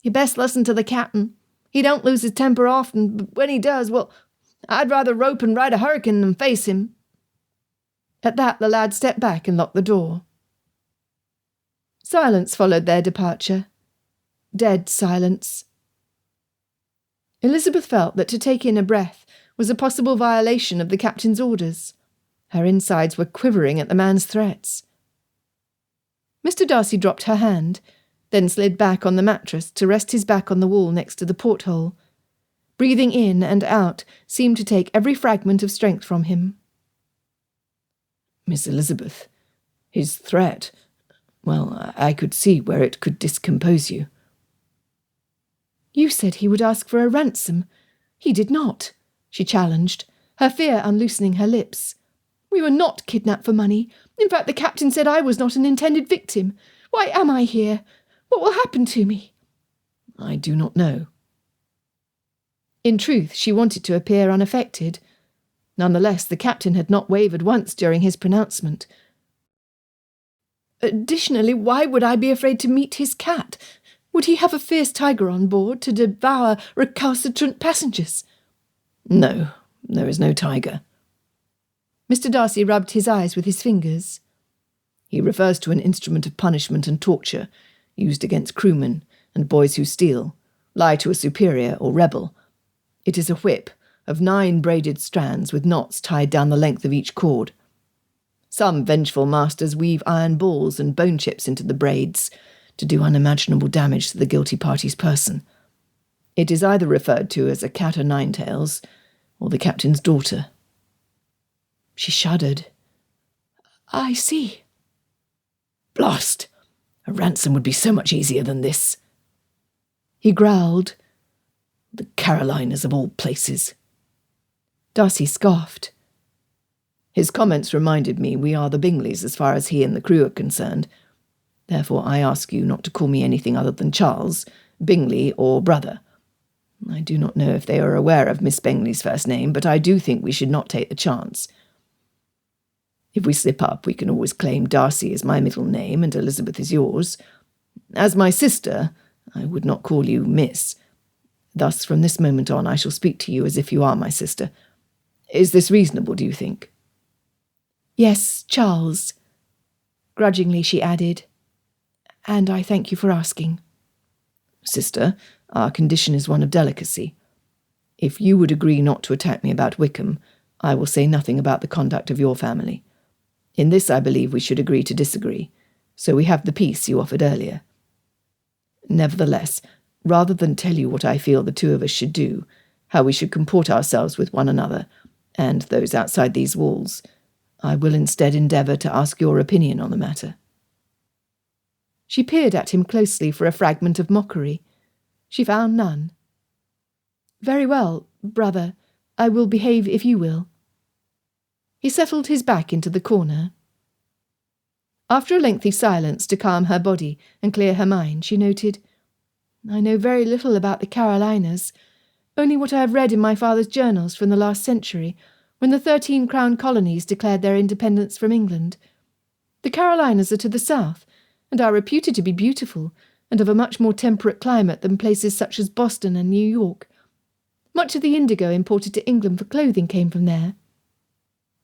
You best listen to the captain. He don't lose his temper often, but when he does, well, I'd rather rope and ride a hurricane than face him. At that, the lad stepped back and locked the door. Silence followed their departure. Dead silence. Elizabeth felt that to take in a breath was a possible violation of the captain's orders. Her insides were quivering at the man's threats. Mr. Darcy dropped her hand, then slid back on the mattress to rest his back on the wall next to the porthole. Breathing in and out seemed to take every fragment of strength from him. Miss Elizabeth, his threat, well, I could see where it could discompose you. You said he would ask for a ransom. He did not, she challenged, her fear unloosening her lips. We were not kidnapped for money. In fact, the captain said I was not an intended victim. Why am I here? What will happen to me? I do not know. In truth, she wanted to appear unaffected. Nonetheless, the captain had not wavered once during his pronouncement. Additionally, why would I be afraid to meet his cat? Would he have a fierce tiger on board to devour recalcitrant passengers? No, there is no tiger. Mr. Darcy rubbed his eyes with his fingers. He refers to an instrument of punishment and torture, used against crewmen and boys who steal, lie to a superior or rebel. It is a whip of 9 braided strands with knots tied down the length of each cord. Some vengeful masters weave iron balls and bone chips into the braids to do unimaginable damage to the guilty party's person. It is either referred to as a cat o' nine tails or the captain's daughter. She shuddered. I see. Blast! A ransom would be so much easier than this. He growled. The Carolinas of all places. Darcy scoffed. His comments reminded me we are the Bingleys as far as he and the crew are concerned. Therefore I ask you not to call me anything other than Charles, Bingley, or brother. I do not know if they are aware of Miss Bingley's first name, but I do think we should not take the chance. If we slip up, we can always claim Darcy is my middle name and Elizabeth is yours. As my sister, I would not call you Miss. Thus, from this moment on, I shall speak to you as if you are my sister. Is this reasonable, do you think? Yes, Charles. Grudgingly she added, and I thank you for asking. Sister, our condition is one of delicacy. If you would agree not to attack me about Wickham, I will say nothing about the conduct of your family. In this I believe we should agree to disagree, so we have the peace you offered earlier. Nevertheless, rather than tell you what I feel the two of us should do, how we should comport ourselves with one another, and those outside these walls, I will instead endeavour to ask your opinion on the matter. She peered at him closely for a fragment of mockery. She found none. Very well, brother, I will behave if you will. He settled his back into the corner. After a lengthy silence to calm her body and clear her mind, she noted, I know very little about the Carolinas, only what I have read in my father's journals from the last century, when the 13 Crown colonies declared their independence from England. The Carolinas are to the south, and are reputed to be beautiful, and of a much more temperate climate than places such as Boston and New York. Much of the indigo imported to England for clothing came from there.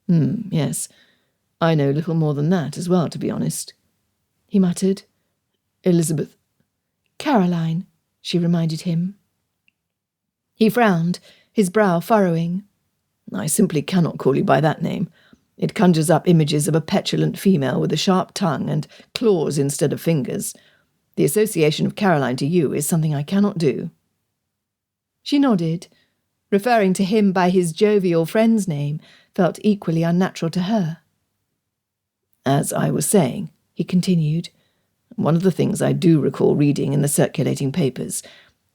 Yes. I know little more than that as well, to be honest, he muttered. Elizabeth. Caroline, she reminded him. He frowned, his brow furrowing. I simply cannot call you by that name. It conjures up images of a petulant female with a sharp tongue and claws instead of fingers. The association of Caroline to you is something I cannot do. She nodded. Referring to him by his jovial friend's name felt equally unnatural to her. As I was saying, he continued, one of the things I do recall reading in the circulating papers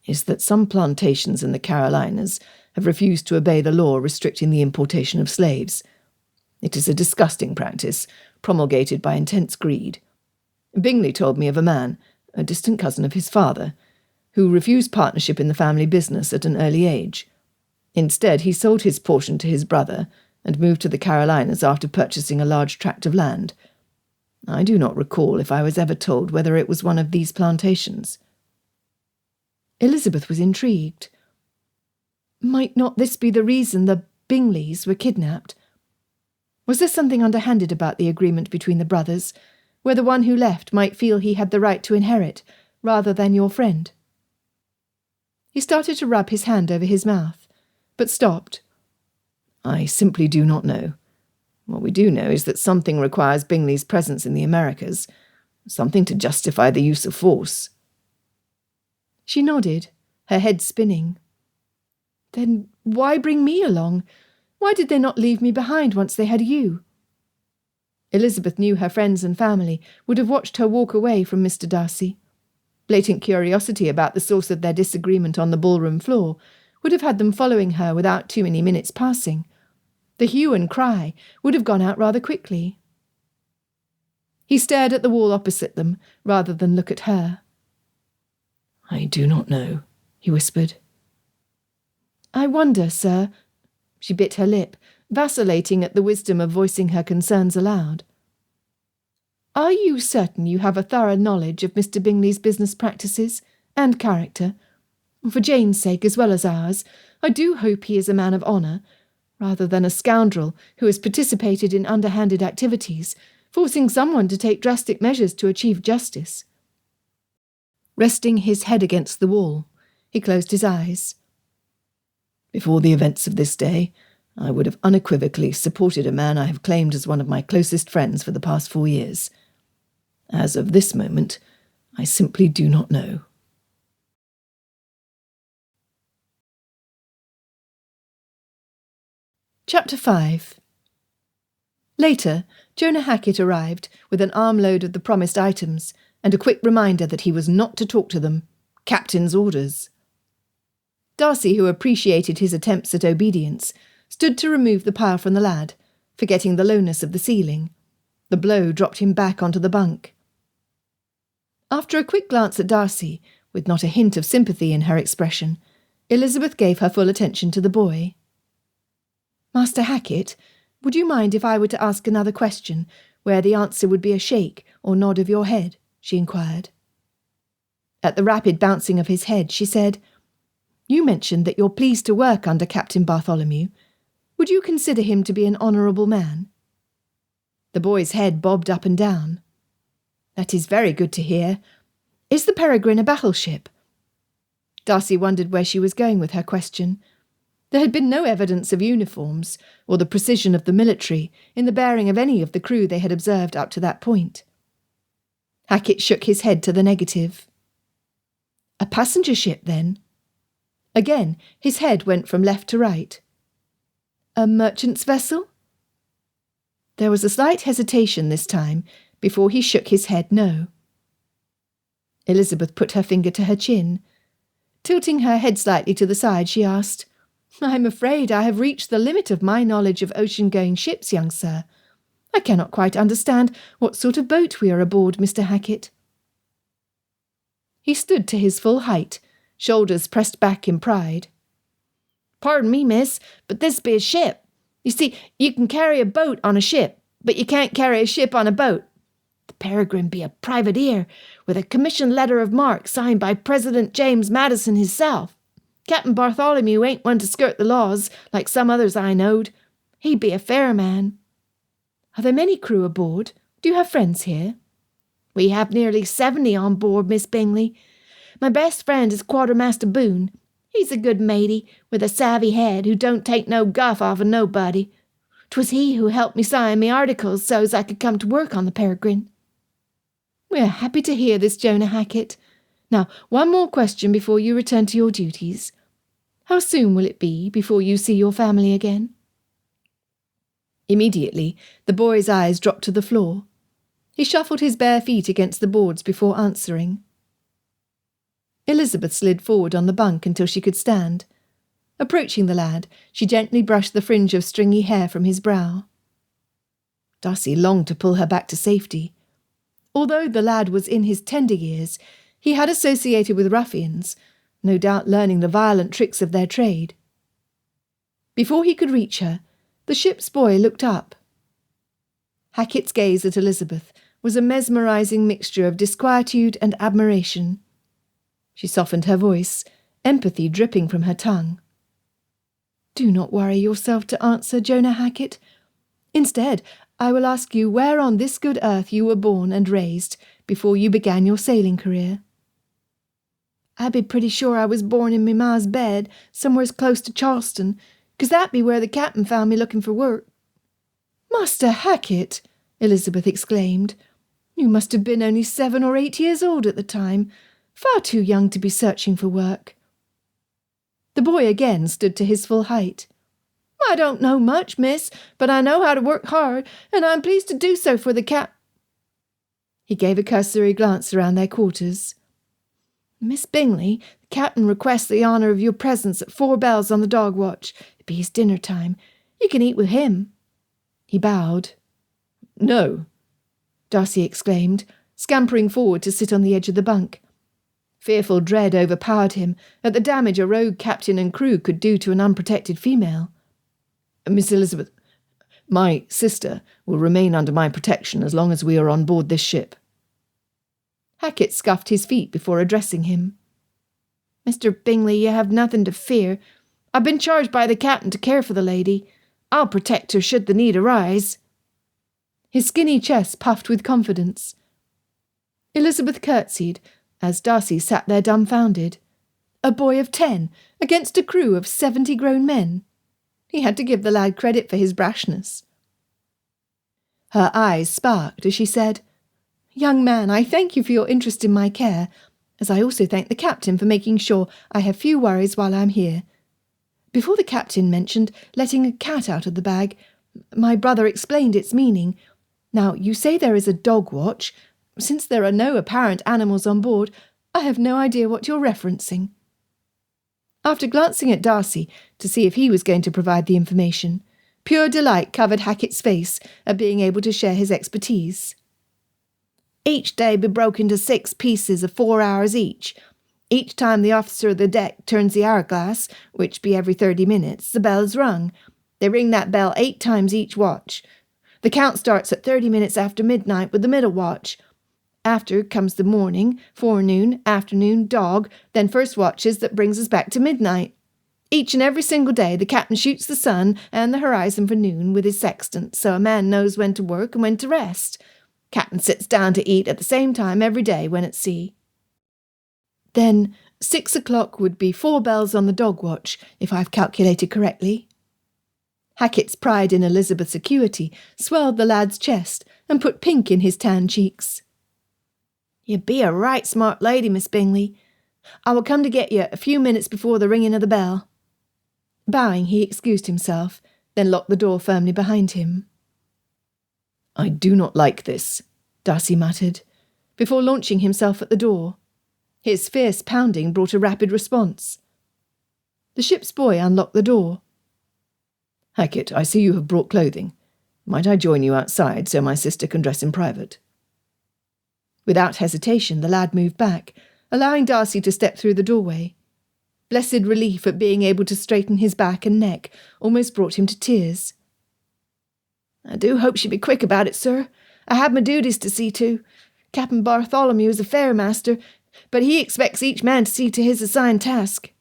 is that some plantations in the Carolinas have refused to obey the law restricting the importation of slaves. It is a disgusting practice, promulgated by intense greed. Bingley told me of a man, a distant cousin of his father, who refused partnership in the family business at an early age. Instead, he sold his portion to his brother and moved to the Carolinas after purchasing a large tract of land. I do not recall if I was ever told whether it was one of these plantations. Elizabeth was intrigued. Might not this be the reason the Bingleys were kidnapped? Was there something underhanded about the agreement between the brothers, where the one who left might feel he had the right to inherit, rather than your friend? He started to rub his hand over his mouth, but stopped. I simply do not know. What we do know is that something requires Bingley's presence in the Americas, something to justify the use of force. She nodded, her head spinning. Then why bring me along? Why did they not leave me behind once they had you? Elizabeth knew her friends and family would have watched her walk away from Mr. Darcy. Blatant curiosity about the source of their disagreement on the ballroom floor would have had them following her without too many minutes passing. The hue and cry would have gone out rather quickly. He stared at the wall opposite them, rather than look at her. I do not know, he whispered. I wonder, sir. She bit her lip, vacillating at the wisdom of voicing her concerns aloud. Are you certain you have a thorough knowledge of Mr. Bingley's business practices and character? For Jane's sake as well as ours, I do hope he is a man of honour, rather than a scoundrel who has participated in underhanded activities, forcing someone to take drastic measures to achieve justice. Resting his head against the wall, he closed his eyes. Before the events of this day, I would have unequivocally supported a man I have claimed as one of my closest friends for the past 4 years. As of this moment, I simply do not know. Chapter 5. Later, Jonah Hackett arrived with an armload of the promised items and a quick reminder that he was not to talk to them. Captain's orders. Darcy, who appreciated his attempts at obedience, stood to remove the pile from the lad, forgetting the lowness of the ceiling. The blow dropped him back onto the bunk. After a quick glance at Darcy, with not a hint of sympathy in her expression, Elizabeth gave her full attention to the boy. "Master Hackett, would you mind if I were to ask another question, where the answer would be a shake or nod of your head?" she inquired. At the rapid bouncing of his head, she said, "You mentioned that you're pleased to work under Captain Bartholomew. Would you consider him to be an honourable man?" The boy's head bobbed up and down. "That is very good to hear. Is the Peregrine a battleship?" Darcy wondered where she was going with her question. There had been no evidence of uniforms or the precision of the military in the bearing of any of the crew they had observed up to that point. Hackett shook his head to the negative. "A passenger ship, then?" Again, his head went from left to right. "A merchant's vessel?" There was a slight hesitation this time before he shook his head no. Elizabeth put her finger to her chin. Tilting her head slightly to the side, she asked, "I'm afraid I have reached the limit of my knowledge of ocean-going ships, young sir. I cannot quite understand what sort of boat we are aboard, Mr. Hackett." He stood to his full height, shoulders pressed back in pride. "Pardon me, miss, but this be a ship. You see, you can carry a boat on a ship, but you can't carry a ship on a boat. The Peregrine be a privateer, with a commission letter of marque signed by President James Madison hisself. Captain Bartholomew ain't one to skirt the laws, like some others I knowed. He be a fair man." "Are there many crew aboard? Do you have friends here?" "We have nearly 70 on board, Miss Bingley. My best friend is Quartermaster Boone. He's a good matey, with a savvy head, who don't take no guff off of nobody. 'Twas he who helped me sign me articles so's I could come to work on the Peregrine." "We are happy to hear this, Jonah Hackett. Now, one more question before you return to your duties. How soon will it be before you see your family again?" Immediately, the boy's eyes dropped to the floor. He shuffled his bare feet against the boards before answering. Elizabeth slid forward on the bunk until she could stand. Approaching the lad, she gently brushed the fringe of stringy hair from his brow. Darcy longed to pull her back to safety. Although the lad was in his tender years, he had associated with ruffians, no doubt learning the violent tricks of their trade. Before he could reach her, the ship's boy looked up. Hackett's gaze at Elizabeth was a mesmerising mixture of disquietude and admiration. She softened her voice, empathy dripping from her tongue. "Do not worry yourself to answer, Jonah Hackett. Instead, I will ask you where on this good earth you were born and raised before you began your sailing career." "I be pretty sure I was born in me ma's bed, somewheres close to Charleston, 'cause that be where the captain found me looking for work." "Master Hackett!" Elizabeth exclaimed. "You must have been only 7 or 8 years old at the time, far too young to be searching for work." The boy again stood to his full height. "I don't know much, miss, but I know how to work hard, and I'm pleased to do so for the He gave a cursory glance around their quarters. "Miss Bingley, the captain requests the honour of your presence at 4 bells on the dog watch. It be his dinner time. You can eat with him." He bowed. "No," Darcy exclaimed, scampering forward to sit on the edge of the bunk. Fearful dread overpowered him at the damage a rogue captain and crew could do to an unprotected female. "Miss Elizabeth, my sister will remain under my protection as long as we are on board this ship." Hackett scuffed his feet before addressing him. "Mr. Bingley, you have nothing to fear. I've been charged by the captain to care for the lady. I'll protect her should the need arise." His skinny chest puffed with confidence. Elizabeth curtsied, as Darcy sat there dumbfounded. A boy of 10 against a crew of 70 grown men. He had to give the lad credit for his brashness. Her eyes sparked as she said, "Young man, I thank you for your interest in my care, as I also thank the captain for making sure I have few worries while I'm here. Before the captain mentioned letting a cat out of the bag, my brother explained its meaning. Now, you say there is a dog watch. Since there are no apparent animals on board, I have no idea what you're referencing." After glancing at Darcy to see if he was going to provide the information, pure delight covered Hackett's face at being able to share his expertise. Each day be broke into 6 pieces of 4 hours each. Each time the officer of the deck turns the hourglass, which be every 30 minutes, the bell is rung. They ring that bell 8 times each watch. The count starts at 30 minutes after midnight with the middle watch. After comes the morning, forenoon, afternoon, dog, then first watches that brings us back to midnight. Each and every single day the captain shoots the sun and the horizon for noon with his sextant, so a man knows when to work and when to rest. Captain sits down to eat at the same time every day when at sea. Then 6 o'clock would be 4 bells on the dog watch, if I've calculated correctly. Hackett's pride in Elizabeth's acuity swelled the lad's chest and put pink in his tan cheeks. "You be a right smart lady, Miss Bingley. I will come to get you a few minutes before the ringing of the bell." Bowing, he excused himself, then locked the door firmly behind him. "I do not like this," Darcy muttered, before launching himself at the door. His fierce pounding brought a rapid response. The ship's boy unlocked the door. "Hackett, I see you have brought clothing. Might I join you outside so my sister can dress in private?" Without hesitation, the lad moved back, allowing Darcy to step through the doorway. Blessed relief at being able to straighten his back and neck almost brought him to tears. "I do hope she'll be quick about it, sir. I have my duties to see to. Captain Bartholomew is a fair master, but he expects each man to see to his assigned task."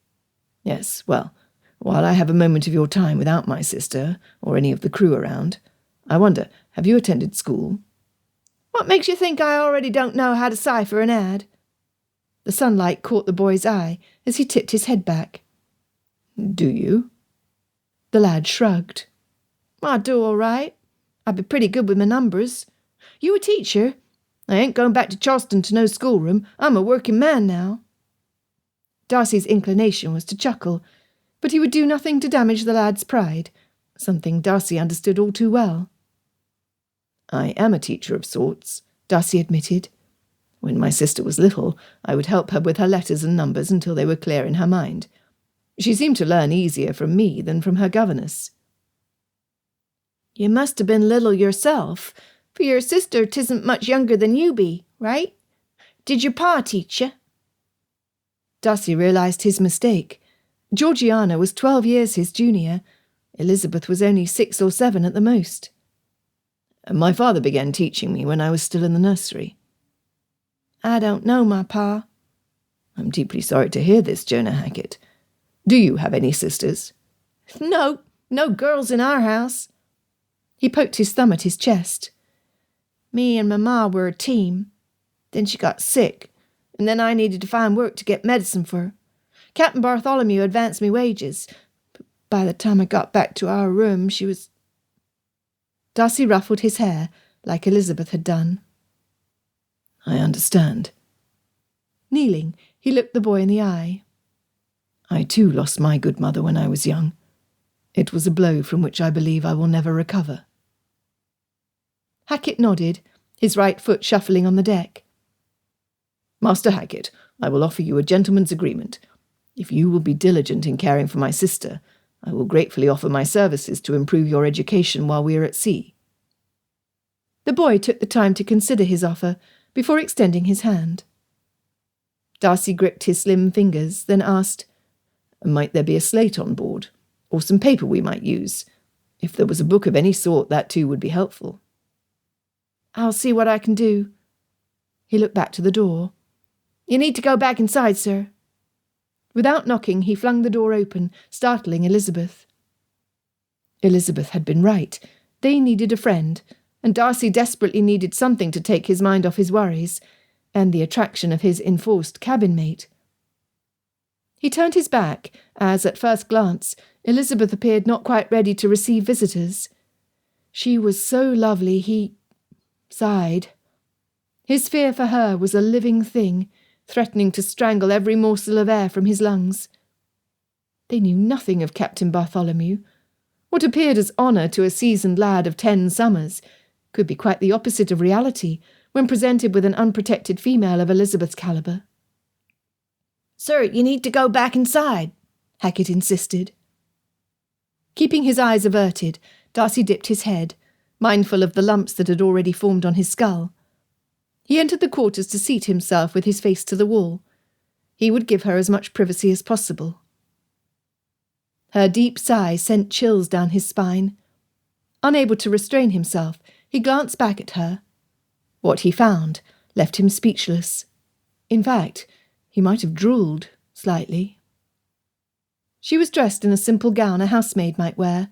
"Yes, well, while I have a moment of your time without my sister or any of the crew around, I wonder, have you attended school?" "What makes you think I already don't know how to cipher an ad?" The sunlight caught the boy's eye as he tipped his head back. "Do you?" The lad shrugged. "I do all right. I'd be pretty good with my numbers. You a teacher? I ain't going back to Charleston to no schoolroom. I'm a working man now." Darcy's inclination was to chuckle, but he would do nothing to damage the lad's pride, something Darcy understood all too well. "I am a teacher of sorts," Darcy admitted. "When my sister was little, I would help her with her letters and numbers until they were clear in her mind. She seemed to learn easier from me than from her governess." "You must have been little yourself, for your sister 'tisn't much younger than you be, right? Did your pa teach you?" Darcy realised his mistake. Georgiana was 12 years his junior. Elizabeth was only 6 or 7 at the most. "My father began teaching me when I was still in the nursery." "I don't know my pa." "I'm deeply sorry to hear this, Jonah Hackett. Do you have any sisters?" No girls in our house." He poked his thumb at his chest. "Me and my ma were a team. Then she got sick, and then I needed to find work to get medicine for her. Captain Bartholomew advanced me wages, but by the time I got back to our room, she was—" Darcy ruffled his hair, like Elizabeth had done. "I understand." Kneeling, he looked the boy in the eye. "I too lost my good mother when I was young. It was a blow from which I believe I will never recover." Hackett nodded, his right foot shuffling on the deck. "Master Hackett, I will offer you a gentleman's agreement. If you will be diligent in caring for my sister, I will gratefully offer my services to improve your education while we are at sea." The boy took the time to consider his offer before extending his hand. Darcy gripped his slim fingers, then asked, "Might there be a slate on board, or some paper we might use? If there was a book of any sort, that too would be helpful." "I'll see what I can do." He looked back to the door. "You need to go back inside, sir." Without knocking, he flung the door open, startling Elizabeth. Elizabeth had been right. They needed a friend, and Darcy desperately needed something to take his mind off his worries, and the attraction of his enforced cabin mate. He turned his back, as, at first glance, Elizabeth appeared not quite ready to receive visitors. She was so lovely, he sighed. His fear for her was a living thing, threatening to strangle every morsel of air from his lungs. They knew nothing of Captain Bartholomew. What appeared as honour to a seasoned lad of 10 summers could be quite the opposite of reality when presented with an unprotected female of Elizabeth's calibre. "Sir, you need to go back inside," Hackett insisted. Keeping his eyes averted, Darcy dipped his head, mindful of the lumps that had already formed on his skull. He entered the quarters to seat himself with his face to the wall. He would give her as much privacy as possible. Her deep sigh sent chills down his spine. Unable to restrain himself, he glanced back at her. What he found left him speechless. In fact, he might have drooled slightly. She was dressed in a simple gown a housemaid might wear.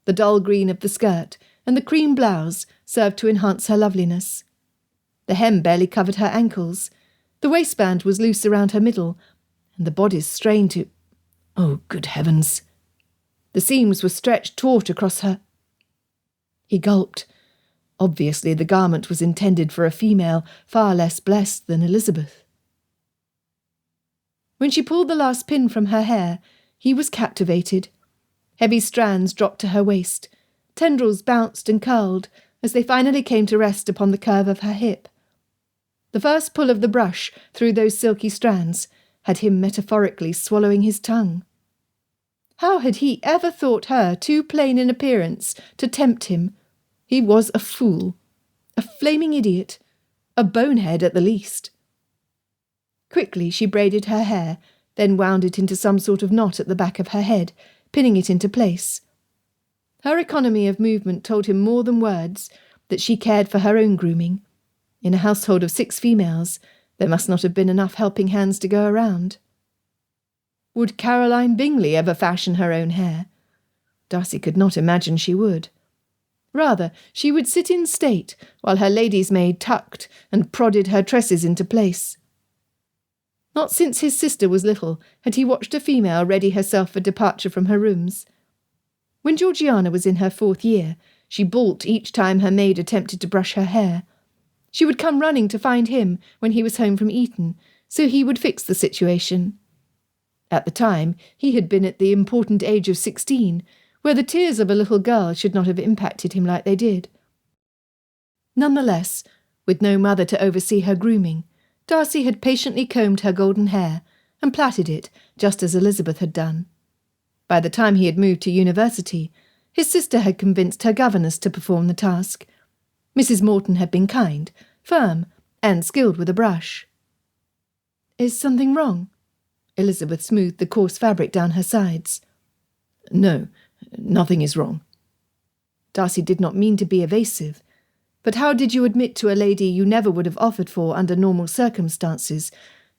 The dull green of the skirt and the cream blouse served to enhance her loveliness. The hem barely covered her ankles. The waistband was loose around her middle, and the bodice strained to— Oh, good heavens! The seams were stretched taut across her. He gulped. Obviously the garment was intended for a female far less blessed than Elizabeth. When she pulled the last pin from her hair, he was captivated. Heavy strands dropped to her waist. Tendrils bounced and curled as they finally came to rest upon the curve of her hip. The first pull of the brush through those silky strands had him metaphorically swallowing his tongue. How had he ever thought her too plain in appearance to tempt him? He was a fool, a flaming idiot, a bonehead at the least. Quickly she braided her hair, then wound it into some sort of knot at the back of her head, pinning it into place. Her economy of movement told him more than words that she cared for her own grooming. In a household of 6 females, there must not have been enough helping hands to go around. Would Caroline Bingley ever fashion her own hair? Darcy could not imagine she would. Rather, she would sit in state while her lady's maid tucked and prodded her tresses into place. Not since his sister was little had he watched a female ready herself for departure from her rooms. When Georgiana was in her 4th year, she balked each time her maid attempted to brush her hair. She would come running to find him when he was home from Eton, so he would fix the situation. At the time, he had been at the important age of 16, where the tears of a little girl should not have impacted him like they did. Nonetheless, with no mother to oversee her grooming, Darcy had patiently combed her golden hair and plaited it just as Elizabeth had done. By the time he had moved to university, his sister had convinced her governess to perform the task. Mrs. Morton had been kind, firm, and skilled with a brush. "Is something wrong?" Elizabeth smoothed the coarse fabric down her sides. "No, nothing is wrong." Darcy did not mean to be evasive, but how did you admit to a lady you never would have offered for under normal circumstances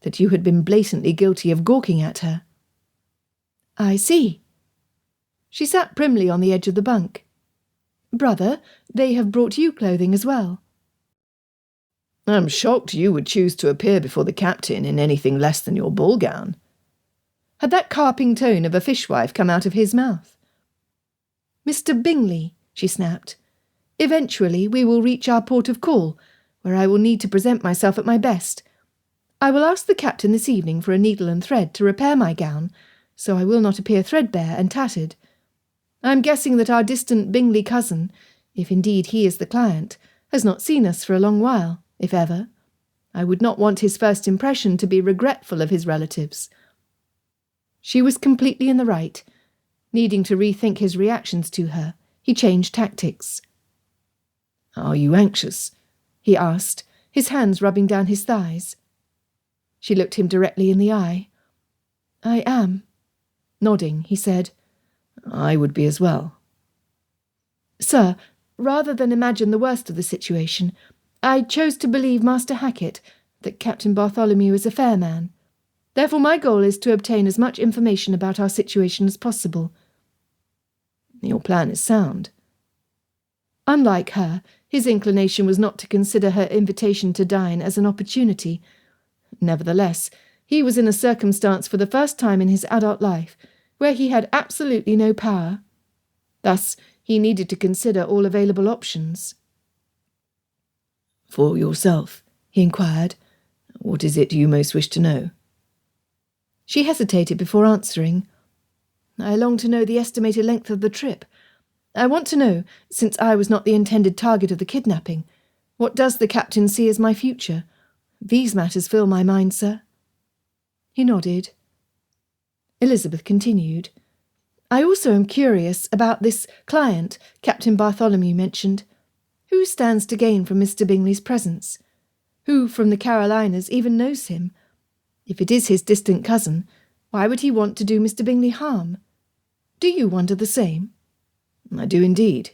that you had been blatantly guilty of gawking at her? "I see." She sat primly on the edge of the bunk. "Brother, they have brought you clothing as well." "I'm shocked you would choose to appear before the captain in anything less than your ball gown." Had that carping tone of a fishwife come out of his mouth? "Mr. Bingley," she snapped, "eventually we will reach our port of call, where I will need to present myself at my best. I will ask the captain this evening for a needle and thread to repair my gown, so I will not appear threadbare and tattered. I am guessing that our distant Bingley cousin, if indeed he is the client, has not seen us for a long while, if ever. I would not want his first impression to be regretful of his relatives." She was completely in the right. Needing to rethink his reactions to her, he changed tactics. "Are you anxious?" he asked, his hands rubbing down his thighs. She looked him directly in the eye. "I am." Nodding, he said, "I would be as well." "Sir, rather than imagine the worst of the situation, I chose to believe Master Hackett that Captain Bartholomew is a fair man. Therefore my goal is to obtain as much information about our situation as possible." "Your plan is sound." Unlike her, his inclination was not to consider her invitation to dine as an opportunity. Nevertheless, he was in a circumstance for the first time in his adult life where he had absolutely no power. Thus, he needed to consider all available options. "For yourself," he inquired, "what is it you most wish to know?" She hesitated before answering. "I long to know the estimated length of the trip. I want to know, since I was not the intended target of the kidnapping, what does the captain see as my future? These matters fill my mind, sir." He nodded. Elizabeth continued. I also am curious about this client Captain Bartholomew mentioned. Who stands to gain from Mr. Bingley's presence? Who from the Carolinas even knows him? If it is his distant cousin, why would he want to do Mr. Bingley harm? Do you wonder the same? I do indeed.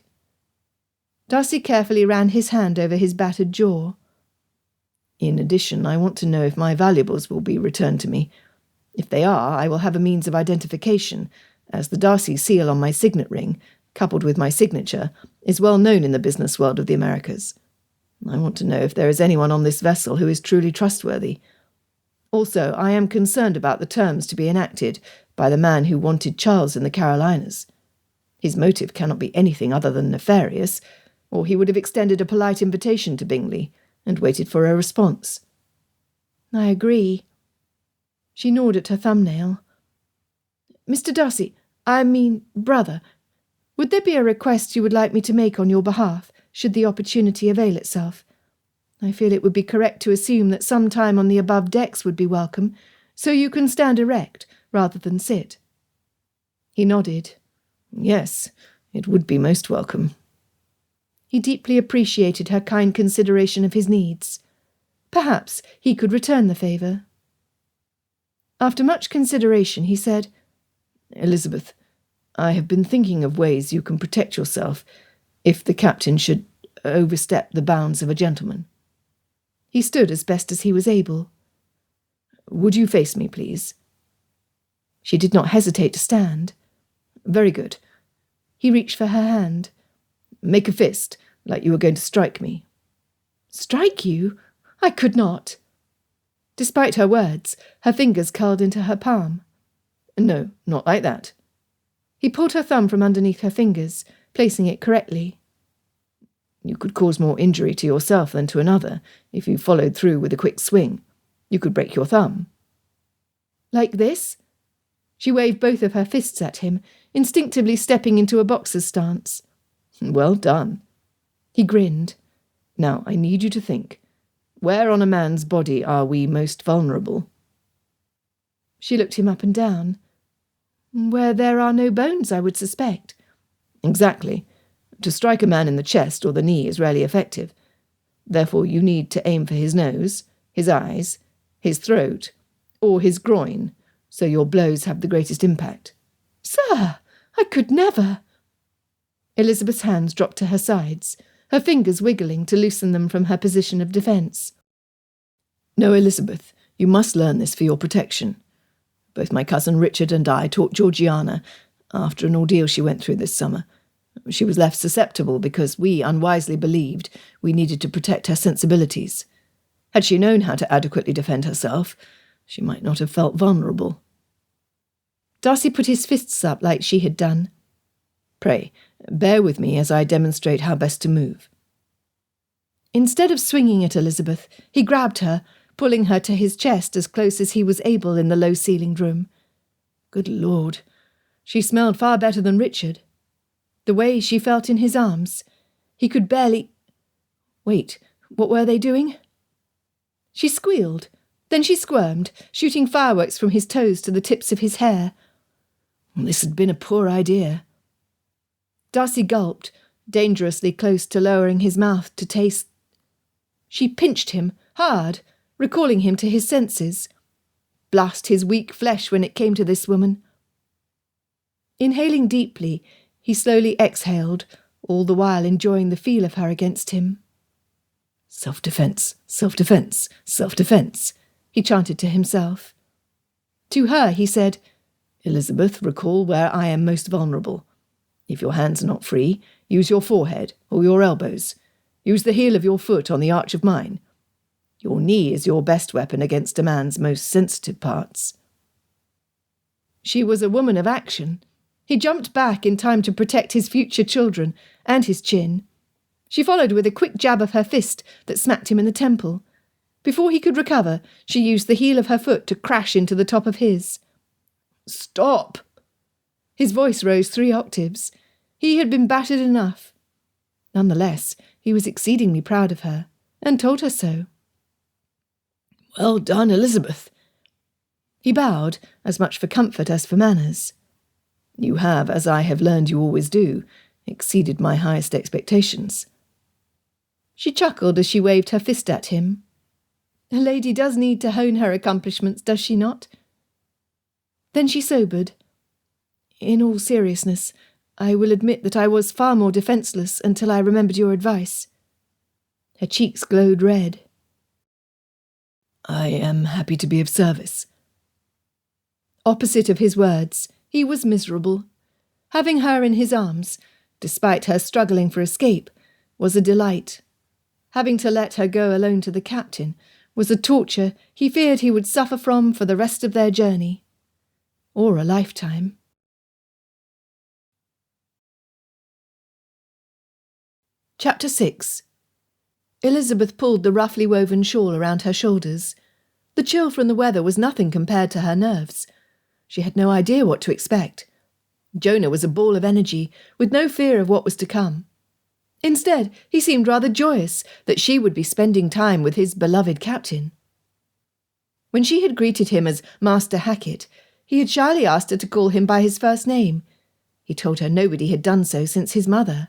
Darcy carefully ran his hand over his battered jaw. In addition, I want to know if my valuables will be returned to me. If they are, I will have a means of identification, as the Darcy seal on my signet ring, coupled with my signature, is well known in the business world of the Americas. I want to know if there is anyone on this vessel who is truly trustworthy. Also, I am concerned about the terms to be enacted by the man who wanted Charles in the Carolinas. His motive cannot be anything other than nefarious, or he would have extended a polite invitation to Bingley and waited for a response. I agree. She gnawed at her thumbnail. Mr. Darcy, brother, would there be a request you would like me to make on your behalf, should the opportunity avail itself? I feel it would be correct to assume that some time on the above decks would be welcome, so you can stand erect rather than sit. He nodded. Yes, it would be most welcome. He deeply appreciated her kind consideration of his needs. Perhaps he could return the favour. After much consideration, he said, Elizabeth, I have been thinking of ways you can protect yourself if the captain should overstep the bounds of a gentleman. He stood as best as he was able. Would you face me, please? She did not hesitate to stand. Very good. He reached for her hand. Make a fist, like you were going to strike me. Strike you? I could not. Despite her words, her fingers curled into her palm. No, not like that. He pulled her thumb from underneath her fingers, placing it correctly. You could cause more injury to yourself than to another if you followed through with a quick swing. You could break your thumb. Like this? She waved both of her fists at him, instinctively stepping into a boxer's stance. Well done. He grinned. Now I need you to think. Where on a man's body are we most vulnerable? She looked him up and down. Where there are no bones, I would suspect. Exactly. To strike a man in the chest or the knee is rarely effective. Therefore you need to aim for his nose, his eyes, his throat, or his groin, so your blows have the greatest impact. Sir, I could never. Elizabeth's hands dropped to her sides, her fingers wiggling to loosen them from her position of defence. No, Elizabeth, you must learn this for your protection. Both my cousin Richard and I taught Georgiana, after an ordeal she went through this summer. She was left susceptible because we unwisely believed we needed to protect her sensibilities. Had she known how to adequately defend herself, she might not have felt vulnerable. Darcy put his fists up like she had done. Pray, bear with me as I demonstrate how best to move. Instead of swinging at Elizabeth, he grabbed her, pulling her to his chest as close as he was able in the low-ceilinged room. Good Lord, she smelled far better than Richard. The way she felt in his arms, he could barely... Wait, what were they doing? She squealed, then she squirmed, shooting fireworks from his toes to the tips of his hair. This had been a poor idea. Darcy gulped, dangerously close to lowering his mouth to taste. She pinched him, hard, recalling him to his senses. Blast his weak flesh when it came to this woman. Inhaling deeply, he slowly exhaled, all the while enjoying the feel of her against him. Self-defence, self-defence, self-defence, he chanted to himself. To her he said, Elizabeth, recall where I am most vulnerable. If your hands are not free, use your forehead or your elbows. Use the heel of your foot on the arch of mine. Your knee is your best weapon against a man's most sensitive parts. She was a woman of action. He jumped back in time to protect his future children and his chin. She followed with a quick jab of her fist that smacked him in the temple. Before he could recover, she used the heel of her foot to crash into the top of his. Stop! His voice rose 3 octaves. He had been battered enough. Nonetheless, he was exceedingly proud of her, and told her so. Well done, Elizabeth. He bowed, as much for comfort as for manners. You have, as I have learned you always do, exceeded my highest expectations. She chuckled as she waved her fist at him. A lady does need to hone her accomplishments, does she not? Then she sobered. In all seriousness, I will admit that I was far more defenceless until I remembered your advice. Her cheeks glowed red. I am happy to be of service. Opposite of his words, he was miserable. Having her in his arms, despite her struggling for escape, was a delight. Having to let her go alone to the captain was a torture he feared he would suffer from for the rest of their journey. Or a lifetime. Chapter 6. Elizabeth pulled the roughly woven shawl around her shoulders. The chill from the weather was nothing compared to her nerves. She had no idea what to expect. Jonah was a ball of energy, with no fear of what was to come. Instead, he seemed rather joyous that she would be spending time with his beloved captain. When she had greeted him as Master Hackett, he had shyly asked her to call him by his first name. He told her nobody had done so since his mother.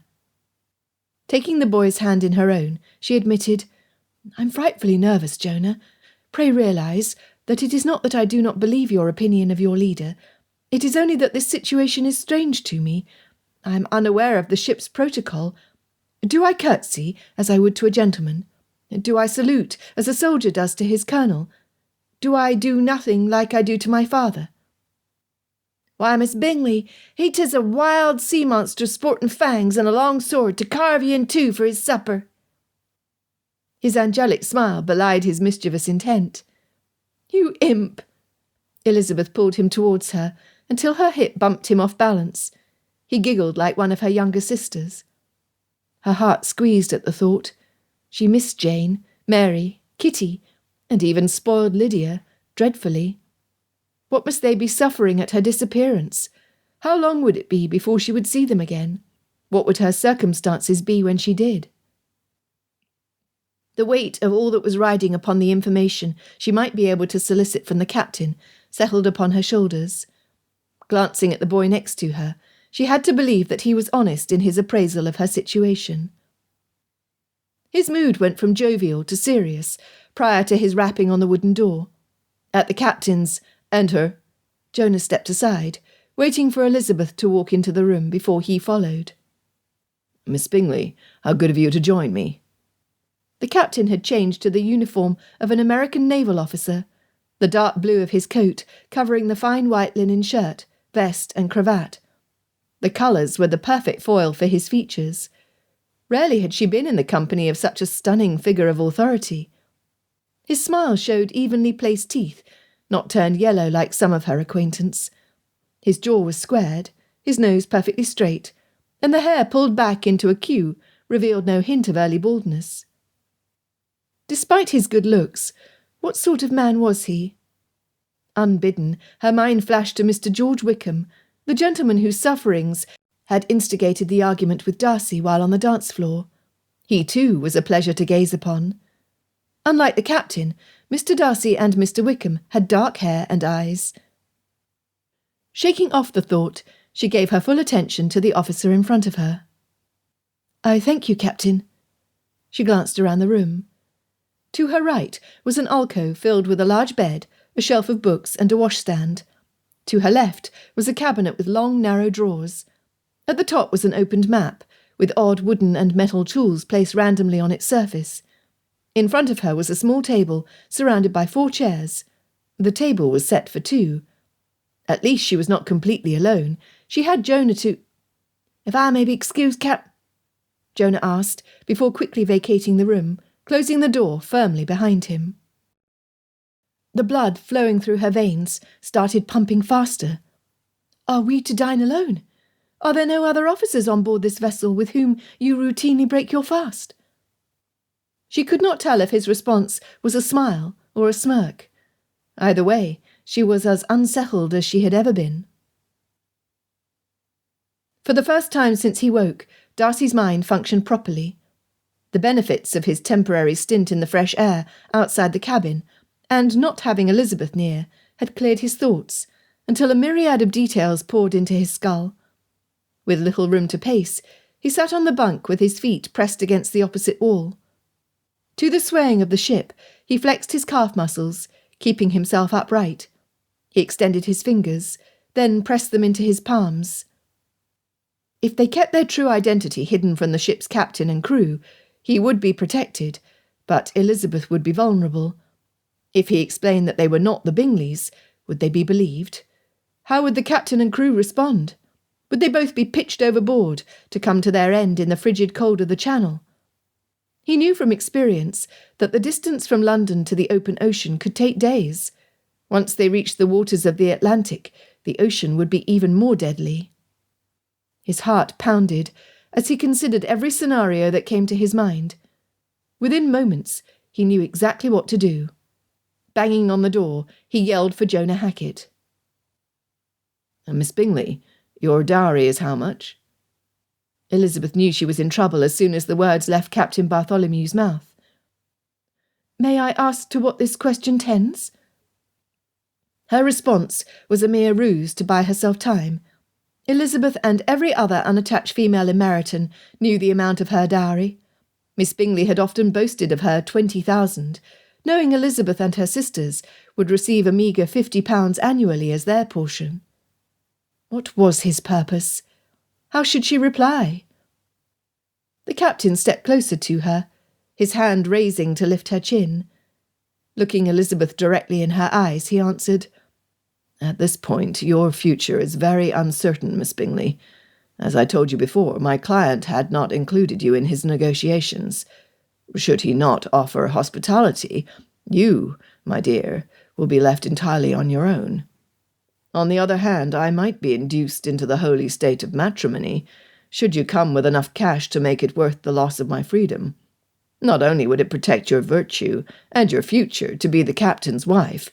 Taking the boy's hand in her own, she admitted, "I'm frightfully nervous, Jonah. Pray realise that it is not that I do not believe your opinion of your leader. It is only that this situation is strange to me. I am unaware of the ship's protocol. Do I curtsy, as I would to a gentleman? Do I salute, as a soldier does to his colonel? Do I do nothing like I do to my father?" "Why, Miss Bingley, he 'tis a wild sea monster sporting fangs and a long sword to carve ye in two for his supper." His angelic smile belied his mischievous intent. "You imp!" Elizabeth pulled him towards her until her hip bumped him off balance. He giggled like one of her younger sisters. Her heart squeezed at the thought. She missed Jane, Mary, Kitty, and even spoiled Lydia, dreadfully. What must they be suffering at her disappearance? How long would it be before she would see them again? What would her circumstances be when she did? The weight of all that was riding upon the information she might be able to solicit from the captain settled upon her shoulders. Glancing at the boy next to her, she had to believe that he was honest in his appraisal of her situation. His mood went from jovial to serious prior to his rapping on the wooden door. At the captain's "Enter," Jonah stepped aside, waiting for Elizabeth to walk into the room before he followed. "Miss Bingley, how good of you to join me." The captain had changed to the uniform of an American naval officer, the dark blue of his coat covering the fine white linen shirt, vest and cravat. The colours were the perfect foil for his features. Rarely had she been in the company of such a stunning figure of authority. His smile showed evenly placed teeth, not turned yellow like some of her acquaintance. His jaw was squared, his nose perfectly straight, and the hair pulled back into a queue revealed no hint of early baldness. Despite his good looks, what sort of man was he? Unbidden, her mind flashed to Mr. George Wickham, the gentleman whose sufferings had instigated the argument with Darcy while on the dance floor. He, too, was a pleasure to gaze upon. Unlike the captain, Mr. Darcy and Mr. Wickham had dark hair and eyes. Shaking off the thought, she gave her full attention to the officer in front of her. "I thank you, Captain." She glanced around the room. To her right was an alcove filled with a large bed, a shelf of books and a washstand. To her left was a cabinet with long, narrow drawers. At the top was an opened map, with odd wooden and metal tools placed randomly on its surface. In front of her was a small table, surrounded by 4 chairs. The table was set for 2. At least she was not completely alone. She had Jonah to— "If I may be excused, Jonah asked, before quickly vacating the room, closing the door firmly behind him. The blood flowing through her veins started pumping faster. "Are we to dine alone? Are there no other officers on board this vessel with whom you routinely break your fast?" She could not tell if his response was a smile or a smirk. Either way, she was as unsettled as she had ever been. For the first time since he woke, Darcy's mind functioned properly. The benefits of his temporary stint in the fresh air outside the cabin, and not having Elizabeth near, had cleared his thoughts until a myriad of details poured into his skull. With little room to pace, he sat on the bunk with his feet pressed against the opposite wall. To the swaying of the ship, he flexed his calf muscles, keeping himself upright. He extended his fingers, then pressed them into his palms. If they kept their true identity hidden from the ship's captain and crew, he would be protected, but Elizabeth would be vulnerable. If he explained that they were not the Bingleys, would they be believed? How would the captain and crew respond? Would they both be pitched overboard to come to their end in the frigid cold of the Channel? He knew from experience that the distance from London to the open ocean could take days. Once they reached the waters of the Atlantic, the ocean would be even more deadly. His heart pounded as he considered every scenario that came to his mind. Within moments, he knew exactly what to do. Banging on the door, he yelled for Jonah Hackett. Miss Bingley, your dowry is how much? Elizabeth knew she was in trouble as soon as the words left Captain Bartholomew's mouth. May I ask to what this question tends? Her response was a mere ruse to buy herself time. Elizabeth and every other unattached female in Meryton knew the amount of her dowry. Miss Bingley had often boasted of her 20,000, knowing Elizabeth and her sisters would receive a meagre £50 annually as their portion. What was his purpose? How should she reply? The captain stepped closer to her, his hand raising to lift her chin. Looking Elizabeth directly in her eyes, he answered, At this point, your future is very uncertain, Miss Bingley. As I told you before, my client had not included you in his negotiations. Should he not offer hospitality, you, my dear, will be left entirely on your own. On the other hand, I might be induced into the holy state of matrimony, should you come with enough cash to make it worth the loss of my freedom. Not only would it protect your virtue and your future to be the captain's wife,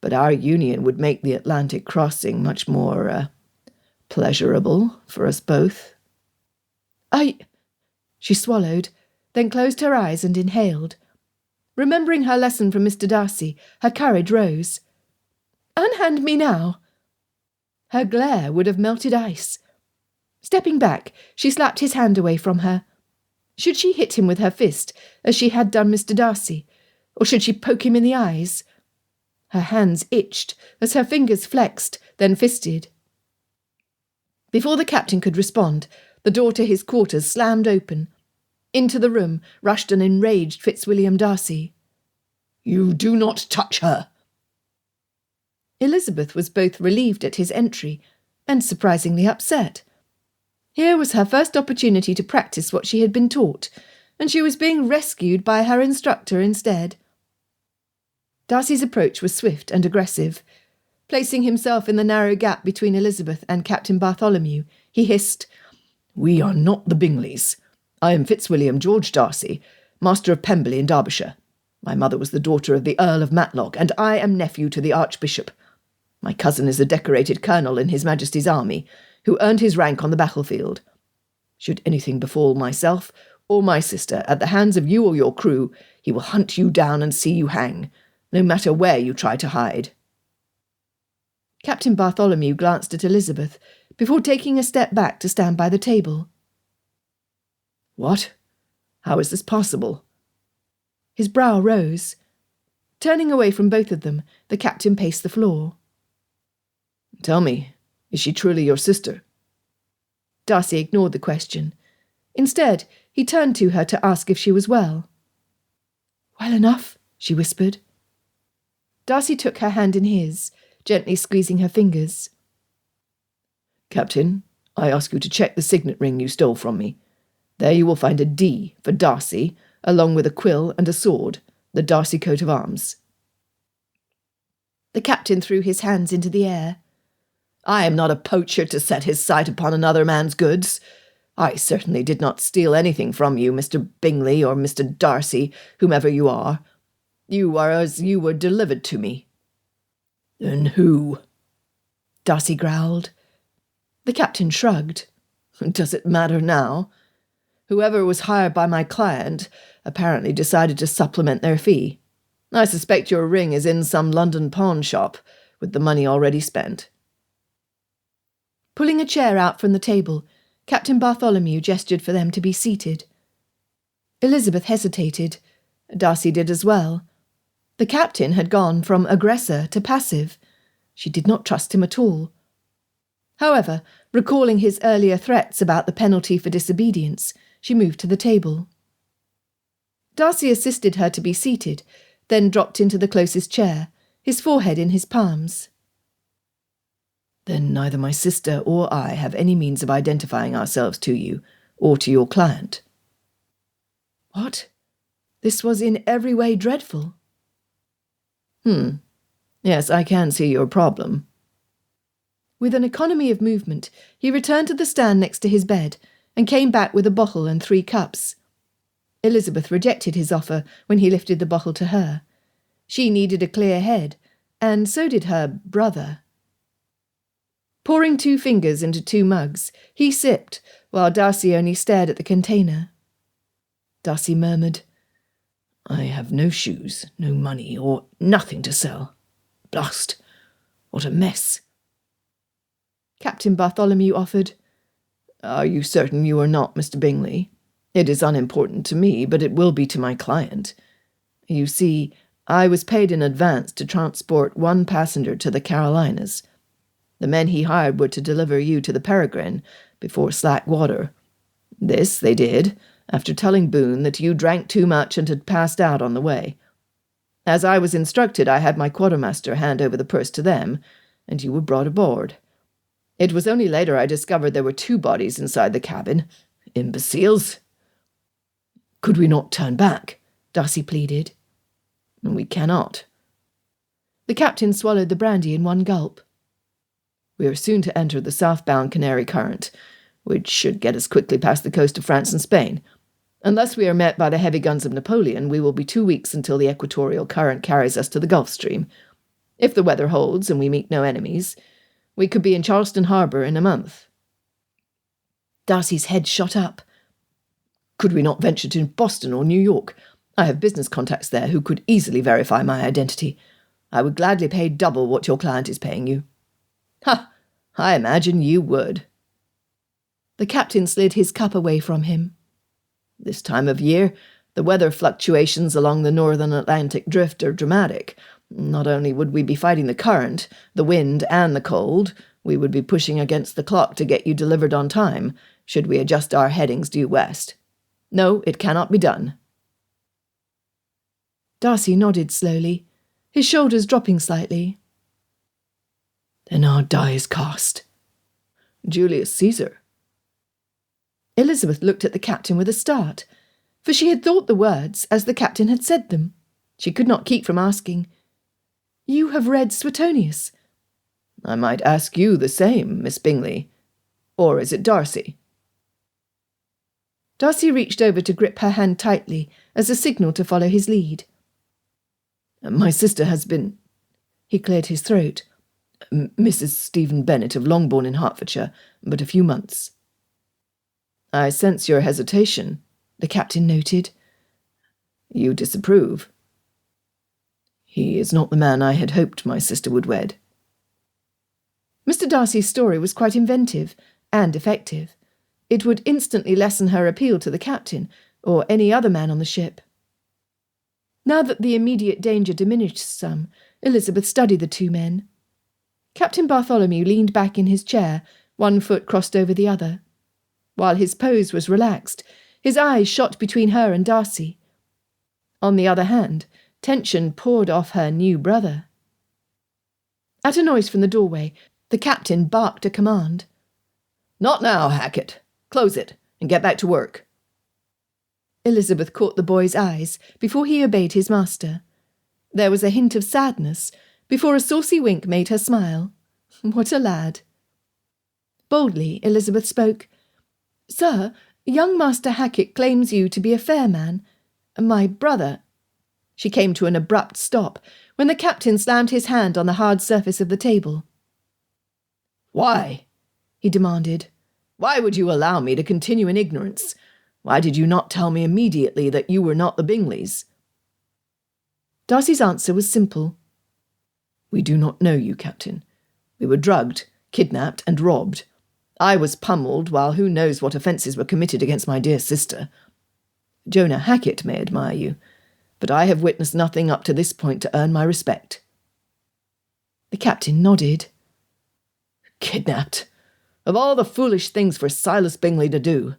but our union would make the Atlantic crossing much more, pleasurable for us both. She swallowed, then closed her eyes and inhaled. Remembering her lesson from Mr. Darcy, her courage rose. Unhand me now. Her glare would have melted ice. Stepping back, she slapped his hand away from her. Should she hit him with her fist, as she had done Mr. Darcy, or should she poke him in the eyes? Her hands itched as her fingers flexed, then fisted. Before the captain could respond, the door to his quarters slammed open. Into the room rushed an enraged Fitzwilliam Darcy. You do not touch her! Elizabeth was both relieved at his entry and surprisingly upset. Here was her first opportunity to practice what she had been taught, and she was being rescued by her instructor instead. Darcy's approach was swift and aggressive. Placing himself in the narrow gap between Elizabeth and Captain Bartholomew, he hissed, We are not the Bingleys. I am Fitzwilliam George Darcy, Master of Pemberley in Derbyshire. My mother was the daughter of the Earl of Matlock, and I am nephew to the Archbishop. My cousin is a decorated colonel in His Majesty's army, who earned his rank on the battlefield. Should anything befall myself or my sister at the hands of you or your crew, he will hunt you down and see you hang, no matter where you try to hide. Captain Bartholomew glanced at Elizabeth before taking a step back to stand by the table. What? How is this possible? His brow rose. Turning away from both of them, the captain paced the floor. Tell me, is she truly your sister? Darcy ignored the question. Instead, he turned to her to ask if she was well. Well enough, she whispered. Darcy took her hand in his, gently squeezing her fingers. Captain, I ask you to check the signet ring you stole from me. There you will find a D for Darcy, along with a quill and a sword, the Darcy coat of arms. The captain threw his hands into the air. I am not a poacher to set his sight upon another man's goods. I certainly did not steal anything from you, Mr. Bingley or Mr. Darcy, whomever you are. You are as you were delivered to me. Then who? Darcy growled. The captain shrugged. Does it matter now? Whoever was hired by my client apparently decided to supplement their fee. I suspect your ring is in some London pawn shop, with the money already spent." Pulling a chair out from the table, Captain Bartholomew gestured for them to be seated. Elizabeth hesitated. Darcy did as well. The captain had gone from aggressor to passive. She did not trust him at all. However, recalling his earlier threats about the penalty for disobedience, she moved to the table. Darcy assisted her to be seated, then dropped into the closest chair, his forehead in his palms. "Then neither my sister or I have any means of identifying ourselves to you, or to your client." What? This was in every way dreadful. Yes, I can see your problem." With an economy of movement, he returned to the stand next to his bed and came back with a bottle and 3 cups. Elizabeth rejected his offer when he lifted the bottle to her. She needed a clear head, and so did her brother. Pouring 2 fingers into 2 mugs, he sipped, while Darcy only stared at the container. Darcy murmured, "I have no shoes, no money, or nothing to sell. Blast! What a mess." Captain Bartholomew offered, "Are you certain you are not Mr. Bingley? It is unimportant to me, but it will be to my client. You see, I was paid in advance to transport 1 passenger to the Carolinas. The men he hired were to deliver you to the Peregrine before slack water. This they did, after telling Boone that you drank too much and had passed out on the way. As I was instructed, I had my quartermaster hand over the purse to them, and you were brought aboard. It was only later I discovered there were 2 bodies inside the cabin. Imbeciles." "Could we not turn back?" Darcy pleaded. "We cannot." The captain swallowed the brandy in 1 gulp. "We are soon to enter the southbound Canary Current, which should get us quickly past the coast of France and Spain. Unless we are met by the heavy guns of Napoleon, we will be 2 weeks until the equatorial current carries us to the Gulf Stream. If the weather holds and we meet no enemies, we could be in Charleston Harbour in a month." Darcy's head shot up. "Could we not venture to Boston or New York? I have business contacts there who could easily verify my identity. I would gladly pay double what your client is paying you." "Ha! I imagine you would." The captain slid his cup away from him. "This time of year, the weather fluctuations along the northern Atlantic drift are dramatic. Not only would we be fighting the current, the wind, and the cold, we would be pushing against the clock to get you delivered on time, should we adjust our headings due west. No, it cannot be done." Darcy nodded slowly, his shoulders dropping slightly. "Then our die is cast. Julius Caesar." Elizabeth looked at the captain with a start, for she had thought the words as the captain had said them. She could not keep from asking, "You have read Suetonius?" "I might ask you the same, Miss Bingley. Or is it Darcy?" Darcy reached over to grip her hand tightly as a signal to follow his lead. "My sister has been—" He cleared his throat. "Mrs. Stephen Bennet of Longbourn in Hertfordshire, but a few months." "I sense your hesitation," the captain noted. "You disapprove." "He is not the man I had hoped my sister would wed." Mr. Darcy's story was quite inventive and effective. It would instantly lessen her appeal to the captain or any other man on the ship. Now that the immediate danger diminished some, Elizabeth studied the 2 men. Captain Bartholomew leaned back in his chair, 1 foot crossed over the other. While his pose was relaxed, his eyes shot between her and Darcy. On the other hand, tension poured off her new brother. At a noise from the doorway, the captain barked a command. "Not now, Hackett. Close it, and get back to work." Elizabeth caught the boy's eyes before he obeyed his master. There was a hint of sadness before a saucy wink made her smile. What a lad! Boldly, Elizabeth spoke. "Sir, young Master Hackett claims you to be a fair man. My brother—" She came to an abrupt stop when the captain slammed his hand on the hard surface of the table. "Why?" he demanded. "Why would you allow me to continue in ignorance? Why did you not tell me immediately that you were not the Bingleys?" Darcy's answer was simple. We do not know you, Captain. We were drugged, kidnapped, and robbed. I was pummelled, while who knows what offences were committed against my dear sister. Jonah Hackett may admire you, but I have witnessed nothing up to this point to earn my respect." The captain nodded. Kidnapped. Of all the foolish things for Silas Bingley to do,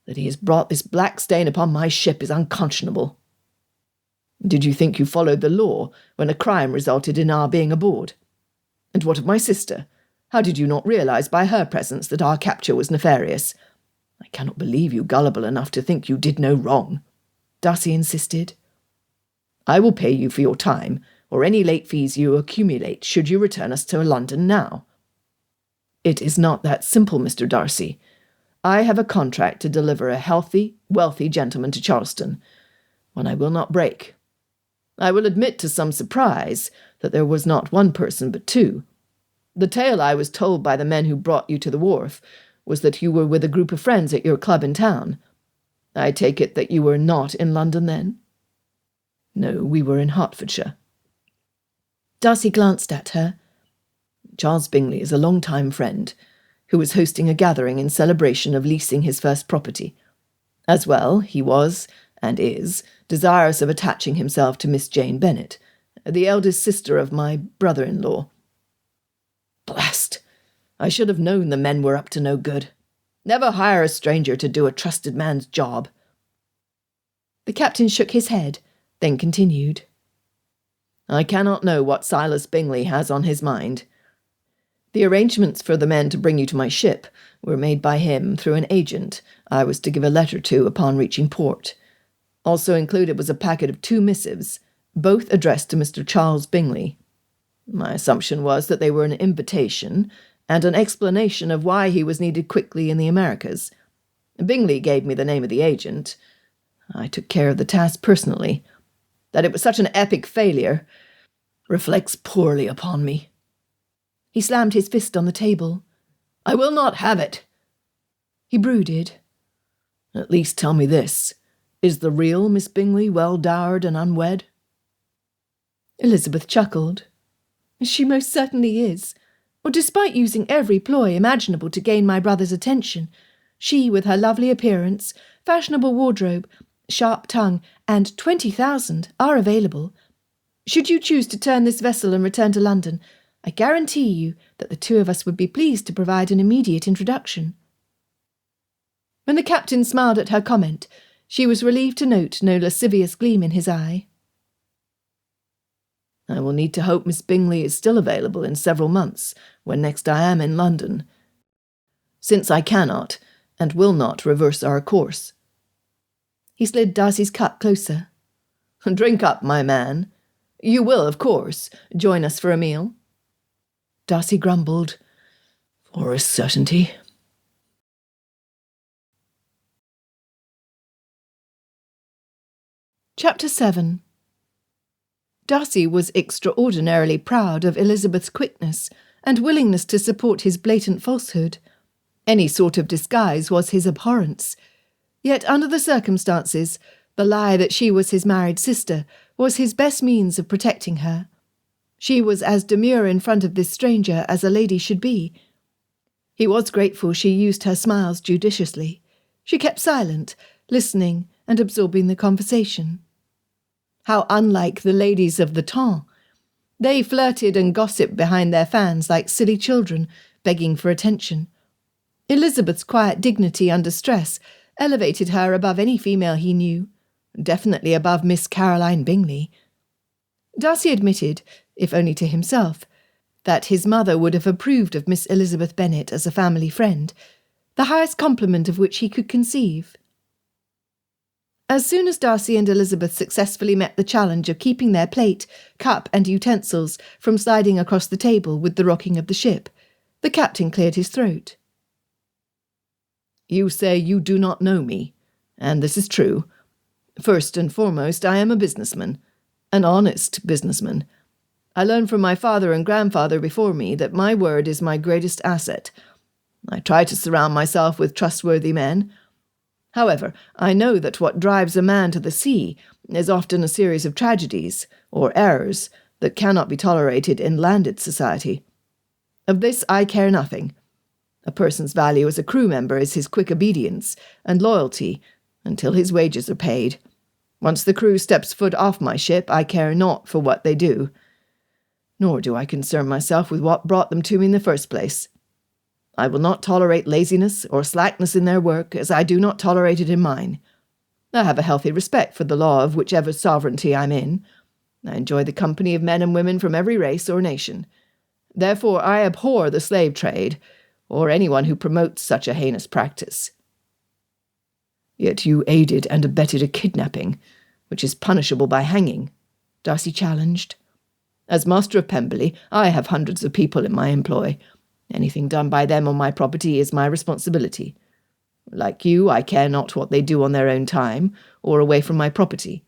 that he has brought this black stain upon my ship is unconscionable. Did you think you followed the law when a crime resulted in our being aboard? And what of my sister? How did you not realise by her presence that our capture was nefarious? I cannot believe you gullible enough to think you did no wrong," Darcy insisted. "I will pay you for your time, or any late fees you accumulate should you return us to London now." "It is not that simple, Mr. Darcy. I have a contract to deliver a healthy, wealthy gentleman to Charleston, one I will not break. I will admit to some surprise that there was not one person but two. The tale I was told by the men who brought you to the wharf was that you were with a group of friends at your club in town. I take it that you were not in London then?" "No, we were in Hertfordshire." Darcy glanced at her. "Charles Bingley is a long-time friend, who was hosting a gathering in celebration of leasing his first property. As well, he was, and is, desirous of attaching himself to Miss Jane Bennet, the eldest sister of my brother-in-law. Blast! I should have known the men were up to no good. Never hire a stranger to do a trusted man's job." The captain shook his head, then continued. "I cannot know what Silas Bingley has on his mind. The arrangements for the men to bring you to my ship were made by him through an agent I was to give a letter to upon reaching port. Also included was a packet of 2 missives, both addressed to Mr. Charles Bingley. My assumption was that they were an invitation and an explanation of why he was needed quickly in the Americas. Bingley gave me the name of the agent. I took care of the task personally. That it was such an epic failure reflects poorly upon me." He slammed his fist on the table. "I will not have it." He brooded. "At least tell me this. Is the real Miss Bingley well dowered and unwed?" Elizabeth chuckled. "She most certainly is. Or despite using every ploy imaginable to gain my brother's attention, she, with her lovely appearance, fashionable wardrobe, sharp tongue, and 20,000 are available. Should you choose to turn this vessel and return to London, I guarantee you that the two of us would be pleased to provide an immediate introduction." When the captain smiled at her comment, she was relieved to note no lascivious gleam in his eye. "I will need to hope Miss Bingley is still available in several months, when next I am in London, since I cannot and will not reverse our course." He slid Darcy's cup closer. "Drink up, my man. You will, of course, join us for a meal?" Darcy grumbled. "For a certainty." Chapter 7. Darcy was extraordinarily proud of Elizabeth's quickness and willingness to support his blatant falsehood. Any sort of disguise was his abhorrence. Yet under the circumstances, the lie that she was his married sister was his best means of protecting her. She was as demure in front of this stranger as a lady should be. He was grateful she used her smiles judiciously. She kept silent, listening and absorbing the conversation. How unlike the ladies of the temps! They flirted and gossiped behind their fans like silly children, begging for attention. Elizabeth's quiet dignity under stress elevated her above any female he knew, definitely above Miss Caroline Bingley. Darcy admitted, if only to himself, that his mother would have approved of Miss Elizabeth Bennet as a family friend, the highest compliment of which he could conceive. As soon as Darcy and Elizabeth successfully met the challenge of keeping their plate, cup and utensils from sliding across the table with the rocking of the ship, the captain cleared his throat. "You say you do not know me, and this is true. First and foremost, I am a businessman, an honest businessman. I learned from my father and grandfather before me that my word is my greatest asset. I try to surround myself with trustworthy men. However, I know that what drives a man to the sea is often a series of tragedies, or errors, that cannot be tolerated in landed society. Of this I care nothing. A person's value as a crew member is his quick obedience and loyalty until his wages are paid. Once the crew steps foot off my ship, I care not for what they do. Nor do I concern myself with what brought them to me in the first place. I will not tolerate laziness or slackness in their work, as I do not tolerate it in mine. I have a healthy respect for the law of whichever sovereignty I'm in. I enjoy the company of men and women from every race or nation. Therefore I abhor the slave trade, or anyone who promotes such a heinous practice. Yet you aided and abetted a kidnapping, which is punishable by hanging, Darcy challenged. As master of Pemberley, I have hundreds of people in my employ. Anything done by them on my property is my responsibility. Like you, I care not what they do on their own time, or away from my property.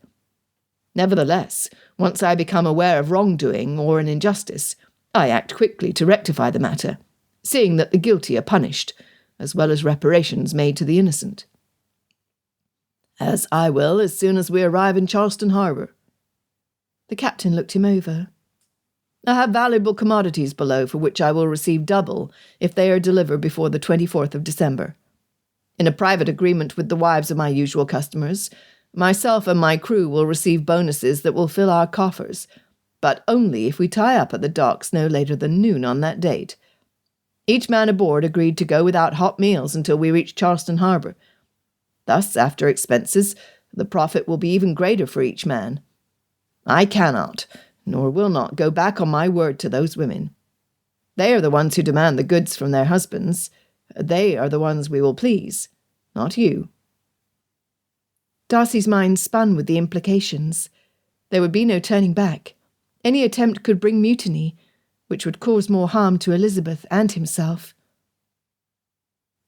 Nevertheless, once I become aware of wrongdoing or an injustice, I act quickly to rectify the matter, seeing that the guilty are punished, as well as reparations made to the innocent. As I will as soon as we arrive in Charleston Harbour. The captain looked him over. I have valuable commodities below for which I will receive double if they are delivered before the 24th of December. In a private agreement with the wives of my usual customers, myself and my crew will receive bonuses that will fill our coffers, but only if we tie up at the docks no later than noon on that date. Each man aboard agreed to go without hot meals until we reach Charleston Harbour. Thus, after expenses, the profit will be even greater for each man. I cannot, nor will not, go back on my word to those women. They are the ones who demand the goods from their husbands. They are the ones we will please, not you. Darcy's mind spun with the implications. There would be no turning back. Any attempt could bring mutiny, which would cause more harm to Elizabeth and himself.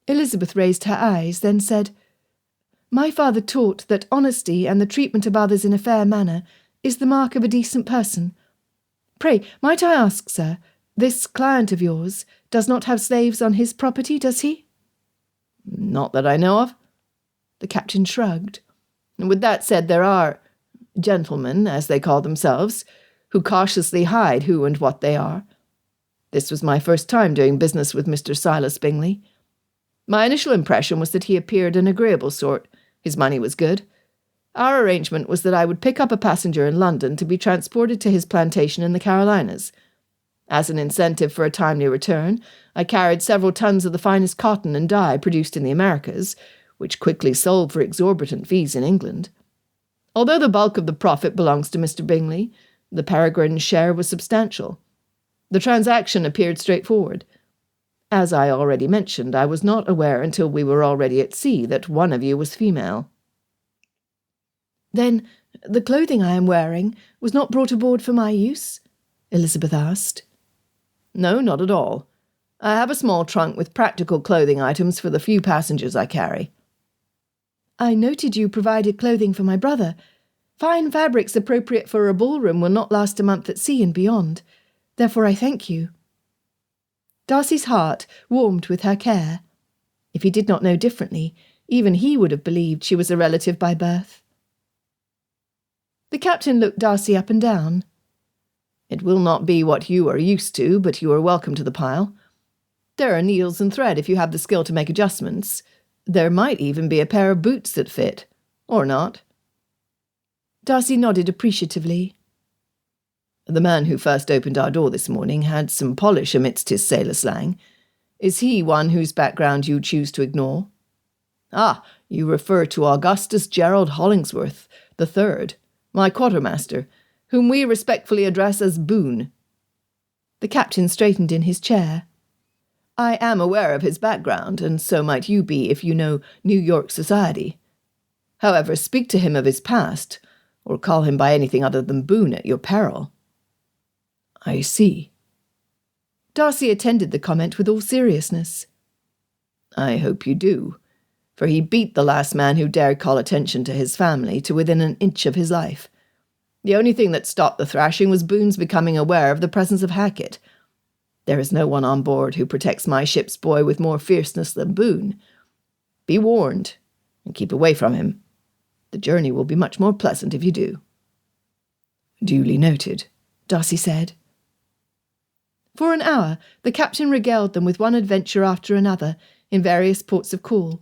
Elizabeth raised her eyes, then said, "My father taught that honesty and the treatment of others in a fair manner is the mark of a decent person. Pray, might I ask, sir, this client of yours does not have slaves on his property, does he?" "Not that I know of." The captain shrugged. "With that said, there are gentlemen, as they call themselves, who cautiously hide who and what they are. This was my first time doing business with Mr. Silas Bingley. My initial impression was that he appeared an agreeable sort. His money was good. Our arrangement was that I would pick up a passenger in London to be transported to his plantation in the Carolinas. As an incentive for a timely return, I carried several tons of the finest cotton and dye produced in the Americas, which quickly sold for exorbitant fees in England. Although the bulk of the profit belongs to Mr. Bingley, the Peregrine's share was substantial. The transaction appeared straightforward. As I already mentioned, I was not aware until we were already at sea that one of you was female." "Then the clothing I am wearing was not brought aboard for my use?" Elizabeth asked. "No, not at all. I have a small trunk with practical clothing items for the few passengers I carry." "I noted you provided clothing for my brother. Fine fabrics appropriate for a ballroom will not last a month at sea and beyond. Therefore I thank you." Darcy's heart warmed with her care. If he did not know differently, even he would have believed she was a relative by birth. The captain looked Darcy up and down. "It will not be what you are used to, but you are welcome to the pile. There are needles and thread if you have the skill to make adjustments. There might even be a pair of boots that fit. Or not." Darcy nodded appreciatively. "The man who first opened our door this morning had some polish amidst his sailor slang. Is he one whose background you choose to ignore?" "Ah, you refer to Augustus Gerald Hollingsworth III, my quartermaster, whom we respectfully address as Boone." The captain straightened in his chair. "I am aware of his background, and so might you be if you know New York society. However, speak to him of his past, or call him by anything other than Boone at your peril." "I see." Darcy attended the comment with all seriousness. "I hope you do, for he beat the last man who dared call attention to his family to within an inch of his life. The only thing that stopped the thrashing was Boone's becoming aware of the presence of Hackett. There is no one on board who protects my ship's boy with more fierceness than Boone. Be warned, and keep away from him. The journey will be much more pleasant if you do." "Duly noted," Darcy said. For an hour, the captain regaled them with one adventure after another in various ports of call.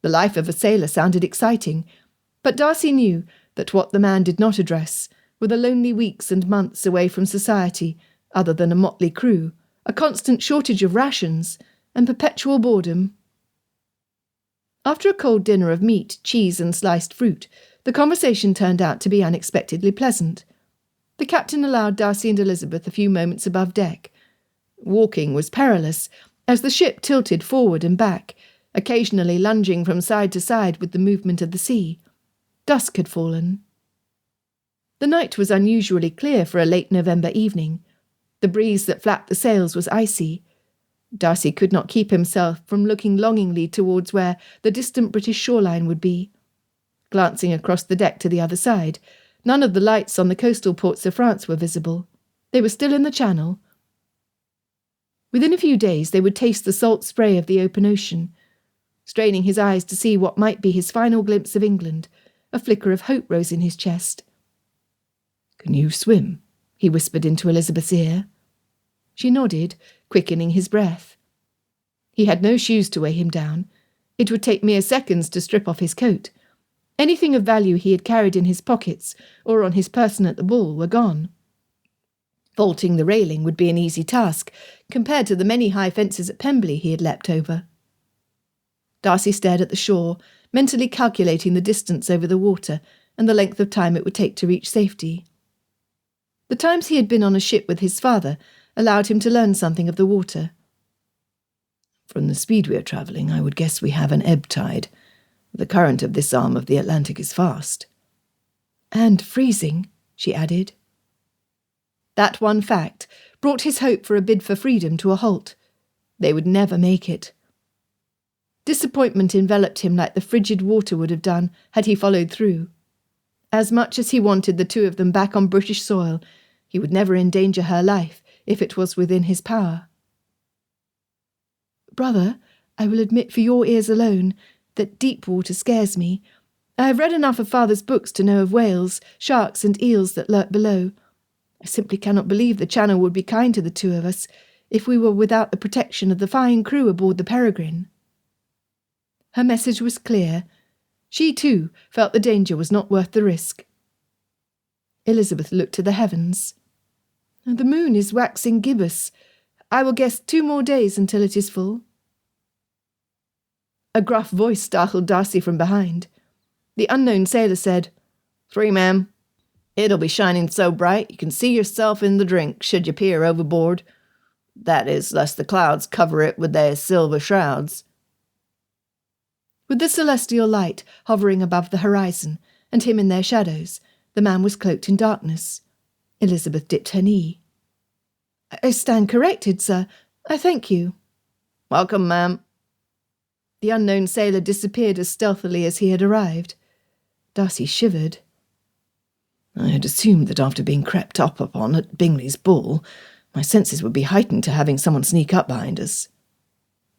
The life of a sailor sounded exciting, but Darcy knew that what the man did not address were the lonely weeks and months away from society, other than a motley crew, a constant shortage of rations, and perpetual boredom. After a cold dinner of meat, cheese, and sliced fruit, the conversation turned out to be unexpectedly pleasant. The captain allowed Darcy and Elizabeth a few moments above deck. Walking was perilous, as the ship tilted forward and back, occasionally lunging from side to side with the movement of the sea. Dusk had fallen. The night was unusually clear for a late November evening. The breeze that flapped the sails was icy. Darcy could not keep himself from looking longingly towards where the distant British shoreline would be. Glancing across the deck to the other side, none of the lights on the coastal ports of France were visible. They were still in the Channel. Within a few days they would taste the salt spray of the open ocean. Straining his eyes to see what might be his final glimpse of England, a flicker of hope rose in his chest. "Can you swim?" he whispered into Elizabeth's ear. She nodded, quickening his breath. He had no shoes to weigh him down. It would take mere seconds to strip off his coat. Anything of value he had carried in his pockets or on his person at the ball were gone. Vaulting the railing would be an easy task, compared to the many high fences at Pemberley he had leapt over. Darcy stared at the shore, mentally calculating the distance over the water and the length of time it would take to reach safety. The times he had been on a ship with his father allowed him to learn something of the water. "From the speed we are travelling, I would guess we have an ebb tide. The current of this arm of the Atlantic is fast." "And freezing," she added. That one fact brought his hope for a bid for freedom to a halt. They would never make it. Disappointment enveloped him like the frigid water would have done had he followed through. As much as he wanted the two of them back on British soil, he would never endanger her life if it was within his power. "Brother, I will admit for your ears alone that deep water scares me. I have read enough of Father's books to know of whales, sharks and eels that lurk below. I simply cannot believe the Channel would be kind to the two of us if we were without the protection of the fine crew aboard the Peregrine." Her message was clear. She, too, felt the danger was not worth the risk. Elizabeth looked to the heavens. "The moon is waxing gibbous. I will guess 2 more days until it is full." A gruff voice startled Darcy from behind. The unknown sailor said, "3, ma'am. It'll be shining so bright you can see yourself in the drink should you peer overboard. That is, lest the clouds cover it with their silver shrouds." With the celestial light hovering above the horizon, and him in their shadows, the man was cloaked in darkness. Elizabeth dipped her knee. "I stand corrected, sir. I thank you." "Welcome, ma'am." The unknown sailor disappeared as stealthily as he had arrived. Darcy shivered. "I had assumed that after being crept up upon at Bingley's ball, my senses would be heightened to having someone sneak up behind us."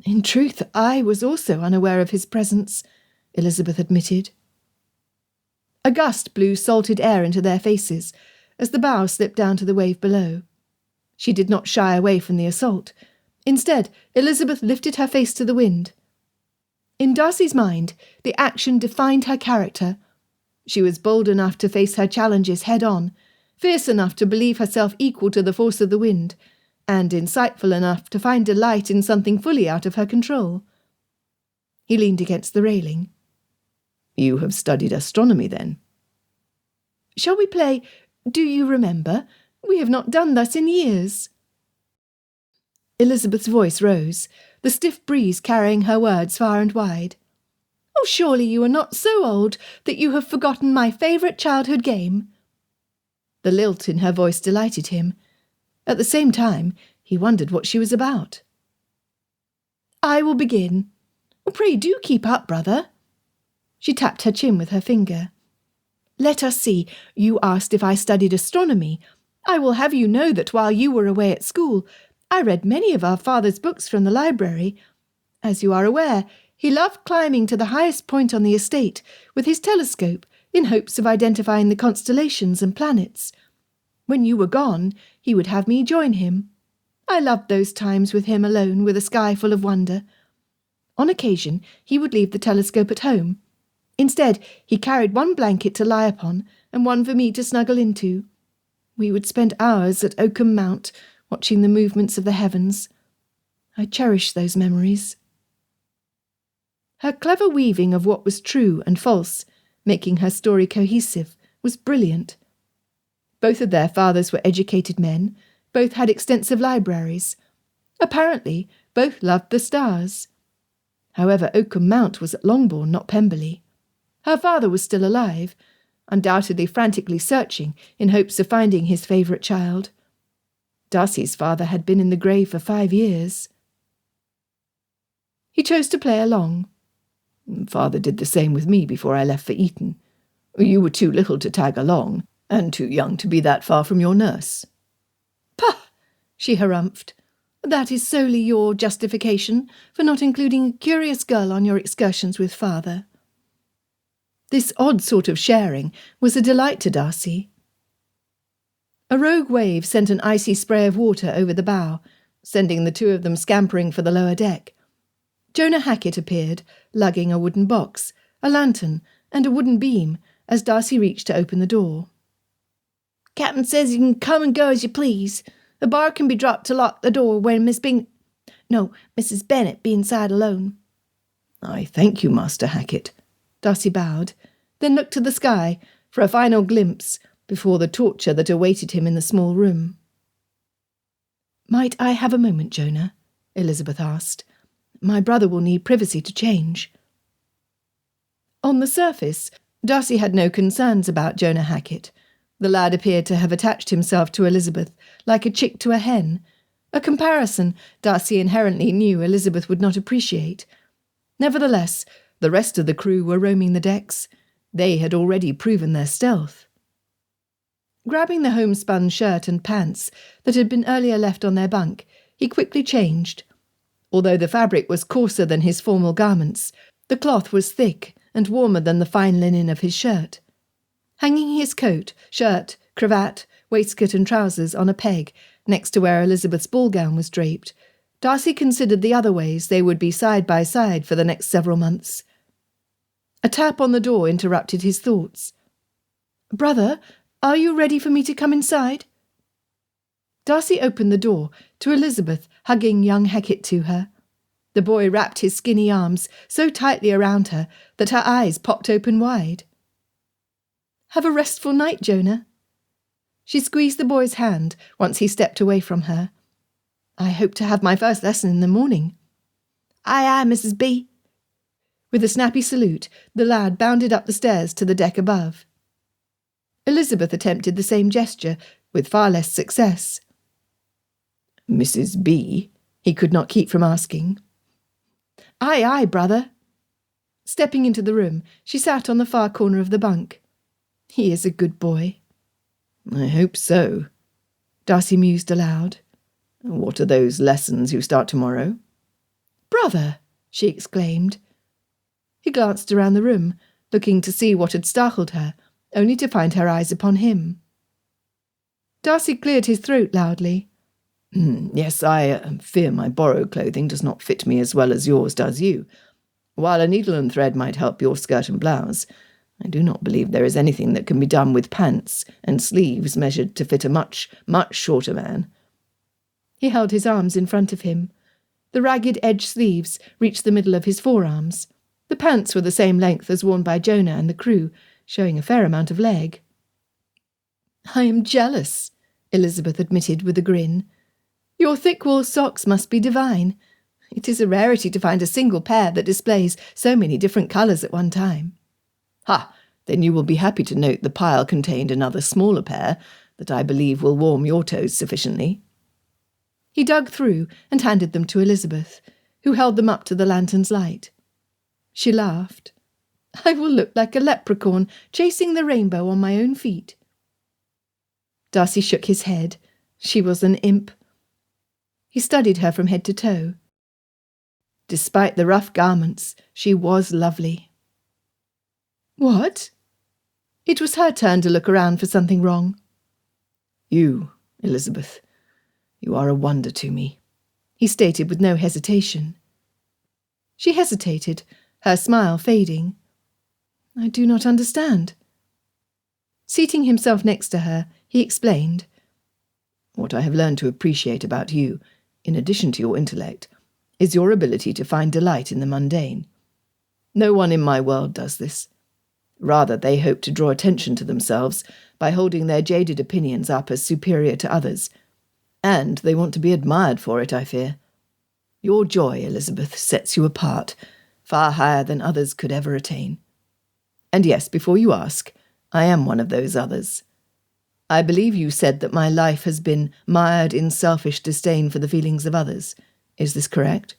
"In truth, I was also unaware of his presence," Elizabeth admitted. A gust blew salted air into their faces as the bow slipped down to the wave below. She did not shy away from the assault. Instead, Elizabeth lifted her face to the wind. In Darcy's mind, the action defined her character. She was bold enough to face her challenges head-on, fierce enough to believe herself equal to the force of the wind, and insightful enough to find delight in something fully out of her control. He leaned against the railing. "You have studied astronomy, then?" "Shall we play 'Do You Remember'? We have not done thus in years." Elizabeth's voice rose, the stiff breeze carrying her words far and wide. "Oh, surely you are not so old that you have forgotten my favourite childhood game." The lilt in her voice delighted him. At the same time, he wondered what she was about. "I will begin. Pray do keep up, brother." She tapped her chin with her finger. "Let us see. You asked if I studied astronomy. I will have you know that while you were away at school, I read many of our father's books from the library. As you are aware, he loved climbing to the highest point on the estate with his telescope in hopes of identifying the constellations and planets. When you were gone, he would have me join him. I loved those times with him alone with a sky full of wonder. On occasion, he would leave the telescope at home. Instead, he carried one blanket to lie upon and one for me to snuggle into. We would spend hours at Oakham Mount, watching the movements of the heavens. I cherish those memories. Her clever weaving of what was true and false, making her story cohesive, was brilliant. Both of their fathers were educated men, both had extensive libraries. Apparently, both loved the stars. However, Oakham Mount was at Longbourn, not Pemberley. Her father was still alive, undoubtedly frantically searching in hopes of finding his favourite child. Darcy's father had been in the grave for 5 years. He chose to play along. Father did the same with me before I left for Eton. You were too little to tag along, and too young to be that far from your nurse. Pah! She harumphed. That is solely your justification for not including a curious girl on your excursions with father. This odd sort of sharing was a delight to Darcy. A rogue wave sent an icy spray of water over the bow, sending the two of them scampering for the lower deck. Jonah Hackett appeared, lugging a wooden box, a lantern, and a wooden beam, as Darcy reached to open the door. "Captain says you can come and go as you please. The bar can be dropped to lock the door when Mrs. Bennet be inside alone." "I thank you, Master Hackett." Darcy bowed, then looked to the sky for a final glimpse before the torture that awaited him in the small room. "Might I have a moment, Jonah?" Elizabeth asked. "My brother will need privacy to change." On the surface, Darcy had no concerns about Jonah Hackett. The lad appeared to have attached himself to Elizabeth like a chick to a hen, a comparison Darcy inherently knew Elizabeth would not appreciate. Nevertheless, the rest of the crew were roaming the decks. They had already proven their stealth. Grabbing the homespun shirt and pants that had been earlier left on their bunk, he quickly changed. Although the fabric was coarser than his formal garments, the cloth was thick and warmer than the fine linen of his shirt. Hanging his coat, shirt, cravat, waistcoat and trousers on a peg next to where Elizabeth's ball gown was draped, Darcy considered the other ways they would be side by side for the next several months. A tap on the door interrupted his thoughts. "Brother, are you ready for me to come inside?" Darcy opened the door to Elizabeth hugging young Hackett to her. The boy wrapped his skinny arms so tightly around her that her eyes popped open wide. "Have a restful night, Jonah." She squeezed the boy's hand once he stepped away from her. "I hope to have my first lesson in the morning." "Aye, aye, Mrs. B." With a snappy salute, the lad bounded up the stairs to the deck above. Elizabeth attempted the same gesture, with far less success. "Mrs. B?" he could not keep from asking. "Aye, aye, brother." Stepping into the room, she sat on the far corner of the bunk. "He is a good boy." "I hope so." Darcy mused aloud. "What are those lessons you start tomorrow?" "Brother!" she exclaimed. He glanced around the room, looking to see what had startled her, only to find her eyes upon him. Darcy cleared his throat loudly. "Yes, I fear my borrowed clothing does not fit me as well as yours does you. While a needle and thread might help your skirt and blouse, I do not believe there is anything that can be done with pants and sleeves measured to fit a much, much shorter man." He held his arms in front of him. The ragged edged sleeves reached the middle of his forearms. The pants were the same length as worn by Jonah and the crew, showing a fair amount of leg. "I am jealous," Elizabeth admitted with a grin. "Your thick-wool socks must be divine. It is a rarity to find a single pair that displays so many different colours at one time." "Ha! Then you will be happy to note the pile contained another smaller pair that I believe will warm your toes sufficiently." He dug through and handed them to Elizabeth, who held them up to the lantern's light. She laughed. "I will look like a leprechaun chasing the rainbow on my own feet." Darcy shook his head. She was an imp. He studied her from head to toe. Despite the rough garments, she was lovely. "What?" It was her turn to look around for something wrong. You, Elizabeth, you are a wonder to me," he stated with no hesitation. She hesitated, her smile fading. "I do not understand." Seating himself next to her, he explained. "What I have learned to appreciate about you, in addition to your intellect, is your ability to find delight in the mundane. No one in my world does this. Rather, they hope to draw attention to themselves by holding their jaded opinions up as superior to others, and they want to be admired for it, I fear. Your joy, Elizabeth, sets you apart, far higher than others could ever attain. And yes, before you ask, I am one of those others. I believe you said that my life has been mired in selfish disdain for the feelings of others. Is this correct?"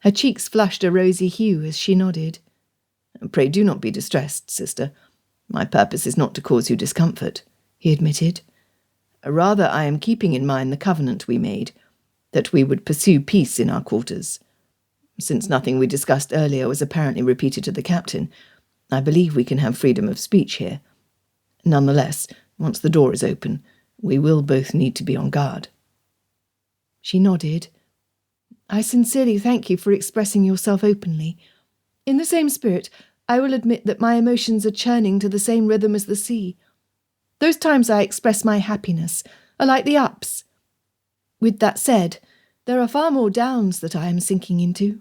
Her cheeks flushed a rosy hue as she nodded. "Pray do not be distressed, sister. My purpose is not to cause you discomfort," he admitted. "Rather, I am keeping in mind the covenant we made, that we would pursue peace in our quarters. Since nothing we discussed earlier was apparently repeated to the captain, I believe we can have freedom of speech here. Nonetheless, once the door is open, we will both need to be on guard." She nodded. "I sincerely thank you for expressing yourself openly. In the same spirit, I will admit that my emotions are churning to the same rhythm as the sea. Those times I express my happiness are like the ups. With that said, there are far more downs that I am sinking into.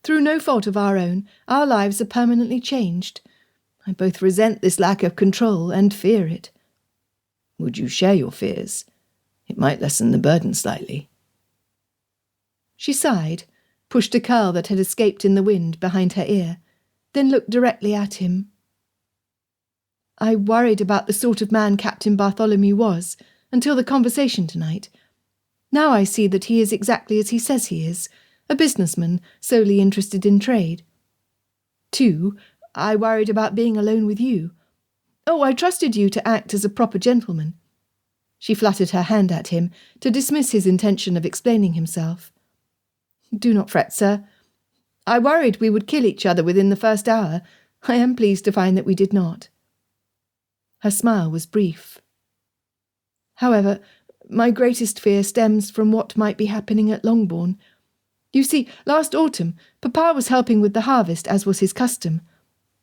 Through no fault of our own, our lives are permanently changed. I both resent this lack of control and fear it." "Would you share your fears? It might lessen the burden slightly." She sighed, pushed a curl that had escaped in the wind behind her ear, then looked directly at him. "I worried about the sort of man Captain Bartholomew was, until the conversation tonight. Now I see that he is exactly as he says he is, a businessman solely interested in trade. 2, I worried about being alone with you. Oh, I trusted you to act as a proper gentleman." She fluttered her hand at him to dismiss his intention of explaining himself. "Do not fret, sir. I worried we would kill each other within the first hour. I am pleased to find that we did not." Her smile was brief. "However, my greatest fear stems from what might be happening at Longbourn. You see, last autumn, Papa was helping with the harvest, as was his custom.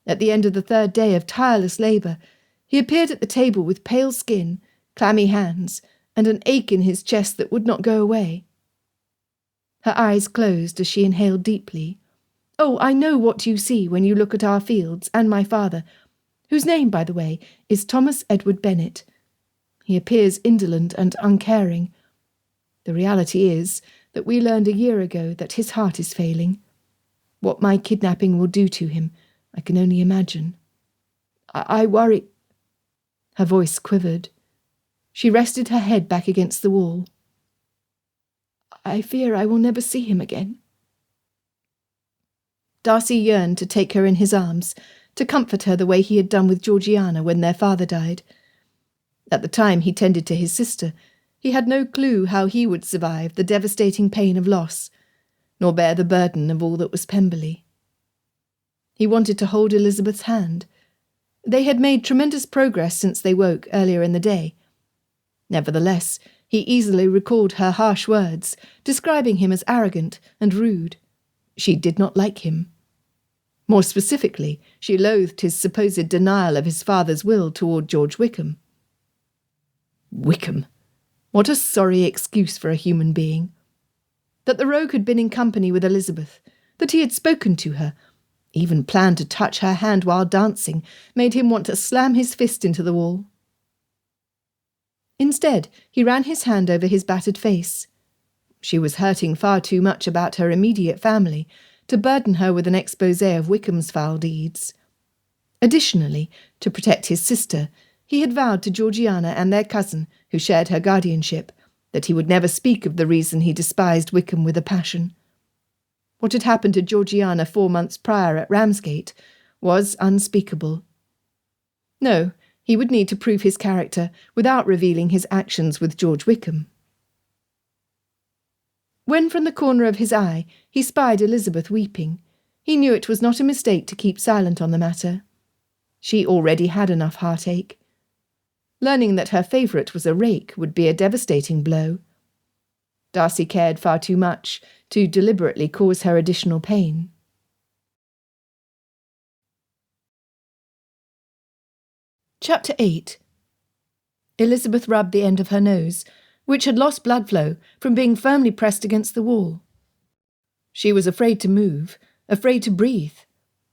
At the end of the 3rd day of tireless labour, he appeared at the table with pale skin, clammy hands, and an ache in his chest that would not go away." Her eyes closed as she inhaled deeply. "Oh, I know what you see when you look at our fields and my father, whose name, by the way, is Thomas Edward Bennet. He appears indolent and uncaring. The reality is that we learned a year ago that his heart is failing. What my kidnapping will do to him, I can only imagine. I worry—" Her voice quivered. She rested her head back against the wall. "I fear I will never see him again." Darcy yearned to take her in his arms, to comfort her the way he had done with Georgiana when their father died. At the time he tended to his sister, he had no clue how he would survive the devastating pain of loss, nor bear the burden of all that was Pemberley. He wanted to hold Elizabeth's hand. They had made tremendous progress since they woke earlier in the day. Nevertheless, he easily recalled her harsh words, describing him as arrogant and rude. She did not like him. More specifically, she loathed his supposed denial of his father's will toward George Wickham. Wickham! What a sorry excuse for a human being. That the rogue had been in company with Elizabeth, that he had spoken to her, even planned to touch her hand while dancing, made him want to slam his fist into the wall. Instead, he ran his hand over his battered face. She was hurting far too much about her immediate family to burden her with an exposé of Wickham's foul deeds. Additionally, to protect his sister, he had vowed to Georgiana and their cousin, who shared her guardianship, that he would never speak of the reason he despised Wickham with a passion. What had happened to Georgiana 4 months prior at Ramsgate was unspeakable. No, he would need to prove his character without revealing his actions with George Wickham. When from the corner of his eye he spied Elizabeth weeping, he knew it was not a mistake to keep silent on the matter. She already had enough heartache. Learning that her favourite was a rake would be a devastating blow. Darcy cared far too much to deliberately cause her additional pain. Chapter 8. Elizabeth rubbed the end of her nose, which had lost blood flow from being firmly pressed against the wall. She was afraid to move, afraid to breathe.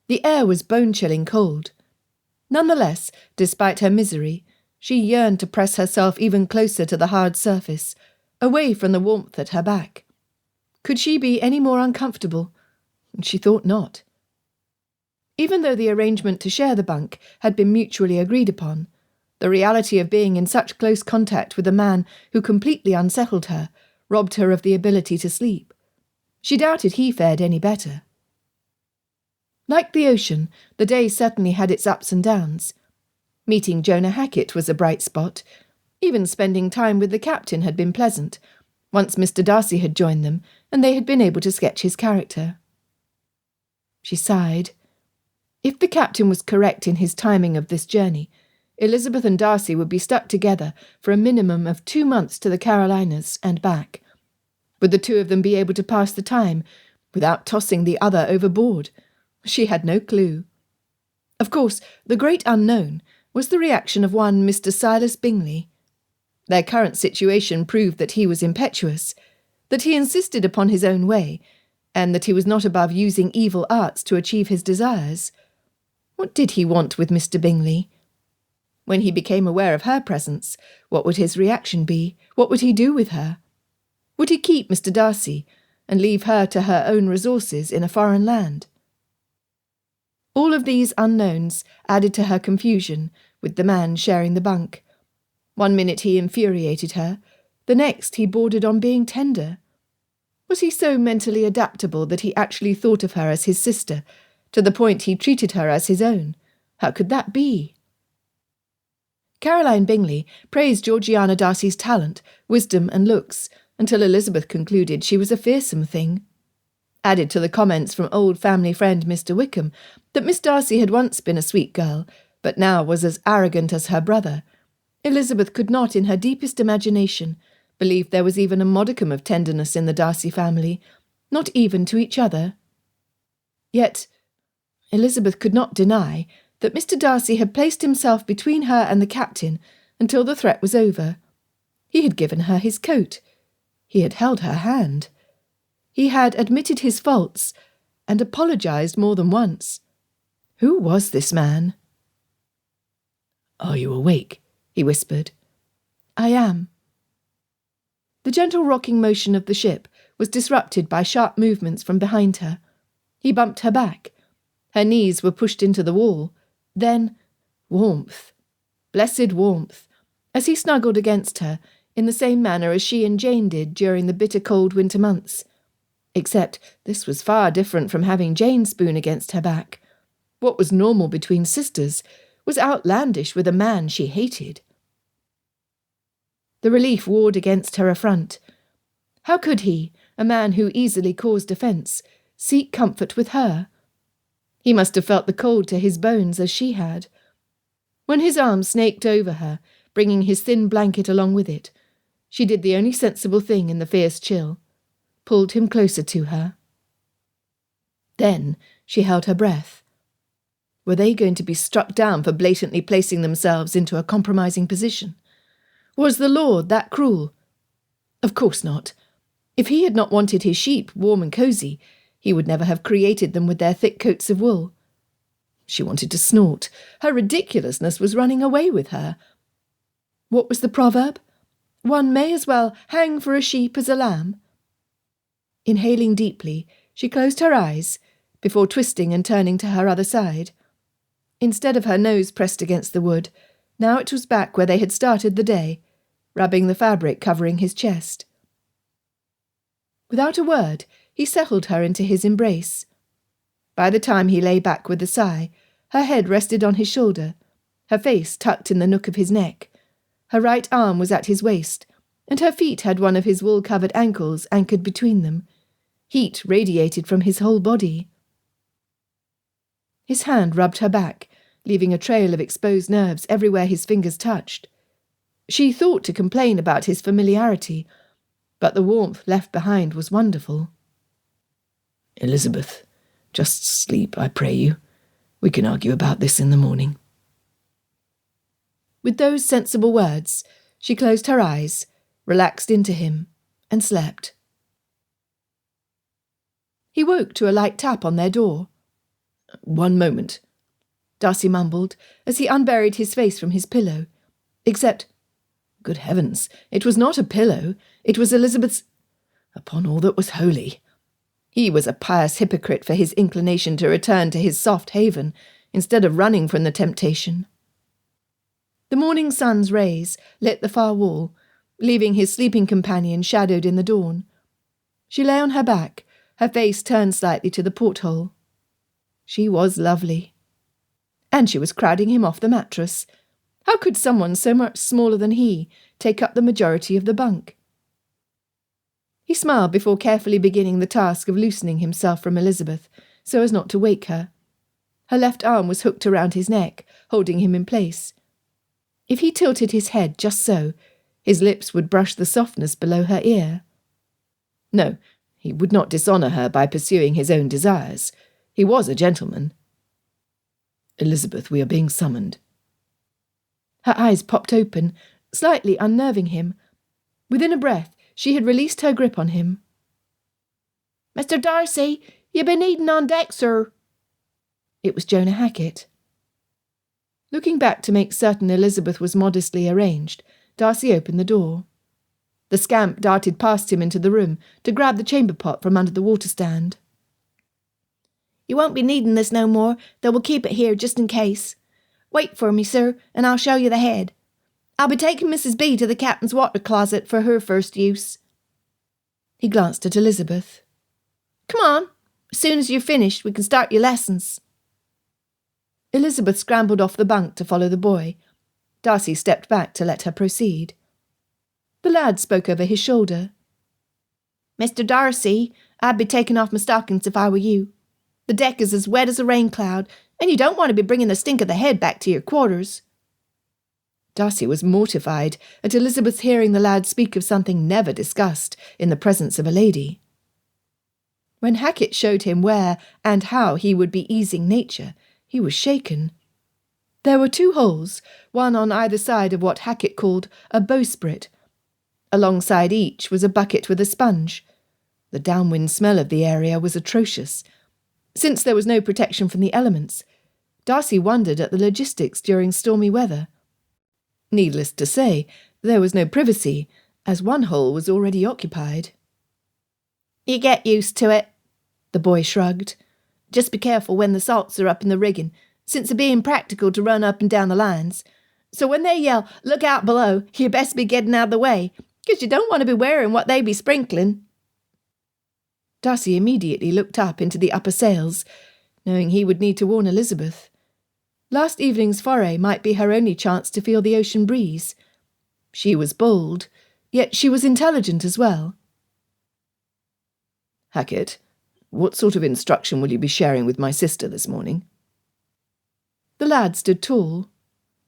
The air was bone-chilling cold. Nonetheless, despite her misery, she yearned to press herself even closer to the hard surface, away from the warmth at her back. Could she be any more uncomfortable? She thought not. Even though the arrangement to share the bunk had been mutually agreed upon, the reality of being in such close contact with a man who completely unsettled her robbed her of the ability to sleep. She doubted he fared any better. Like the ocean, the day certainly had its ups and downs. Meeting Jonah Hackett was a bright spot. Even spending time with the captain had been pleasant, once Mr. Darcy had joined them and they had been able to sketch his character. She sighed. If the captain was correct in his timing of this journey, Elizabeth and Darcy would be stuck together for a minimum of 2 months to the Carolinas and back. Would the two of them be able to pass the time without tossing the other overboard? She had no clue. Of course, the great unknown was the reaction of one Mr. Silas Bingley. Their current situation proved that he was impetuous, that he insisted upon his own way, and that he was not above using evil arts to achieve his desires. What did he want with Mr. Bingley? When he became aware of her presence, what would his reaction be? What would he do with her? Would he keep Mr. Darcy and leave her to her own resources in a foreign land? All of these unknowns added to her confusion with the man sharing the bunk. 1 minute he infuriated her, the next he bordered on being tender. Was he so mentally adaptable that he actually thought of her as his sister, to the point he treated her as his own? How could that be? Caroline Bingley praised Georgiana Darcy's talent, wisdom and looks, until Elizabeth concluded she was a fearsome thing. Added to the comments from old family friend Mr. Wickham that Miss Darcy had once been a sweet girl, but now was as arrogant as her brother, Elizabeth could not, in her deepest imagination, believe there was even a modicum of tenderness in the Darcy family, not even to each other. Yet Elizabeth could not deny that Mr. Darcy had placed himself between her and the captain until the threat was over. He had given her his coat. He had held her hand. He had admitted his faults and apologised more than once. Who was this man? "Are you awake?" he whispered. "I am." The gentle rocking motion of the ship was disrupted by sharp movements from behind her. He bumped her back. Her knees were pushed into the wall. Then warmth. Blessed warmth, as he snuggled against her in the same manner as she and Jane did during the bitter cold winter months. Except this was far different from having Jane spoon against her back. What was normal between sisters was outlandish with a man she hated. The relief warred against her affront. How could he, a man who easily caused offence, seek comfort with her? He must have felt the cold to his bones as she had. When his arm snaked over her, bringing his thin blanket along with it, she did the only sensible thing in the fierce chill, pulled him closer to her. Then she held her breath. Were they going to be struck down for blatantly placing themselves into a compromising position? Was the Lord that cruel? Of course not. If he had not wanted his sheep warm and cosy, he would never have created them with their thick coats of wool. She wanted to snort. Her ridiculousness was running away with her. What was the proverb? One may as well hang for a sheep as a lamb. Inhaling deeply, she closed her eyes before twisting and turning to her other side. Instead of her nose pressed against the wood, now it was back where they had started the day, rubbing the fabric covering his chest. Without a word, he settled her into his embrace. By the time he lay back with a sigh, her head rested on his shoulder, her face tucked in the nook of his neck. Her right arm was at his waist, and her feet had one of his wool-covered ankles anchored between them. Heat radiated from his whole body. His hand rubbed her back, leaving a trail of exposed nerves everywhere his fingers touched. She thought to complain about his familiarity, but the warmth left behind was wonderful. Elizabeth, just sleep, I pray you. We can argue about this in the morning. With those sensible words, she closed her eyes, relaxed into him, and slept. He woke to a light tap on their door. "One moment," Darcy mumbled, as he unburied his face from his pillow. Except, good heavens, it was not a pillow, it was Elizabeth's. Upon all that was holy! He was a pious hypocrite for his inclination to return to his soft haven, instead of running from the temptation. The morning sun's rays lit the far wall, leaving his sleeping companion shadowed in the dawn. She lay on her back, her face turned slightly to the porthole. She was lovely. And she was crowding him off the mattress. How could someone so much smaller than he take up the majority of the bunk? He smiled before carefully beginning the task of loosening himself from Elizabeth, so as not to wake her. Her left arm was hooked around his neck, holding him in place. If he tilted his head just so, his lips would brush the softness below her ear. No, he would not dishonour her by pursuing his own desires. He was a gentleman. "Elizabeth, we are being summoned." Her eyes popped open, slightly unnerving him. Within a breath, she had released her grip on him. "Mr. Darcy, you've been eating on deck, sir." It was Jonah Hackett. Looking back to make certain Elizabeth was modestly arranged, Darcy opened the door. The scamp darted past him into the room to grab the chamber pot from under the water-stand. "You won't be needing this no more, though we'll keep it here just in case. Wait for me, sir, and I'll show you the head. I'll be taking Mrs. B to the captain's water closet for her first use." He glanced at Elizabeth. "Come on. As soon as you're finished, we can start your lessons." Elizabeth scrambled off the bunk to follow the boy. Darcy stepped back to let her proceed. The lad spoke over his shoulder. "Mr. Darcy, I'd be taking off my stockings if I were you. The deck is as wet as a rain cloud, and you don't want to be bringing the stink of the head back to your quarters." Darcy was mortified at Elizabeth's hearing the lad speak of something never discussed in the presence of a lady. When Hackett showed him where and how he would be easing nature, he was shaken. There were 2 holes, one on either side of what Hackett called a bowsprit. Alongside each was a bucket with a sponge. The downwind smell of the area was atrocious. Since there was no protection from the elements, Darcy wondered at the logistics during stormy weather. Needless to say, there was no privacy, as one hole was already occupied. "You get used to it," the boy shrugged. "Just be careful when the salts are up in the rigging, since it being practical to run up and down the lines. So when they yell, 'Look out below,' you best be getting out of the way, 'cause you don't want to be wearing what they be sprinkling." Darcy immediately looked up into the upper sails, knowing he would need to warn Elizabeth. Last evening's foray might be her only chance to feel the ocean breeze. She was bold, yet she was intelligent as well. "Hackett, what sort of instruction will you be sharing with my sister this morning?" The lad stood tall.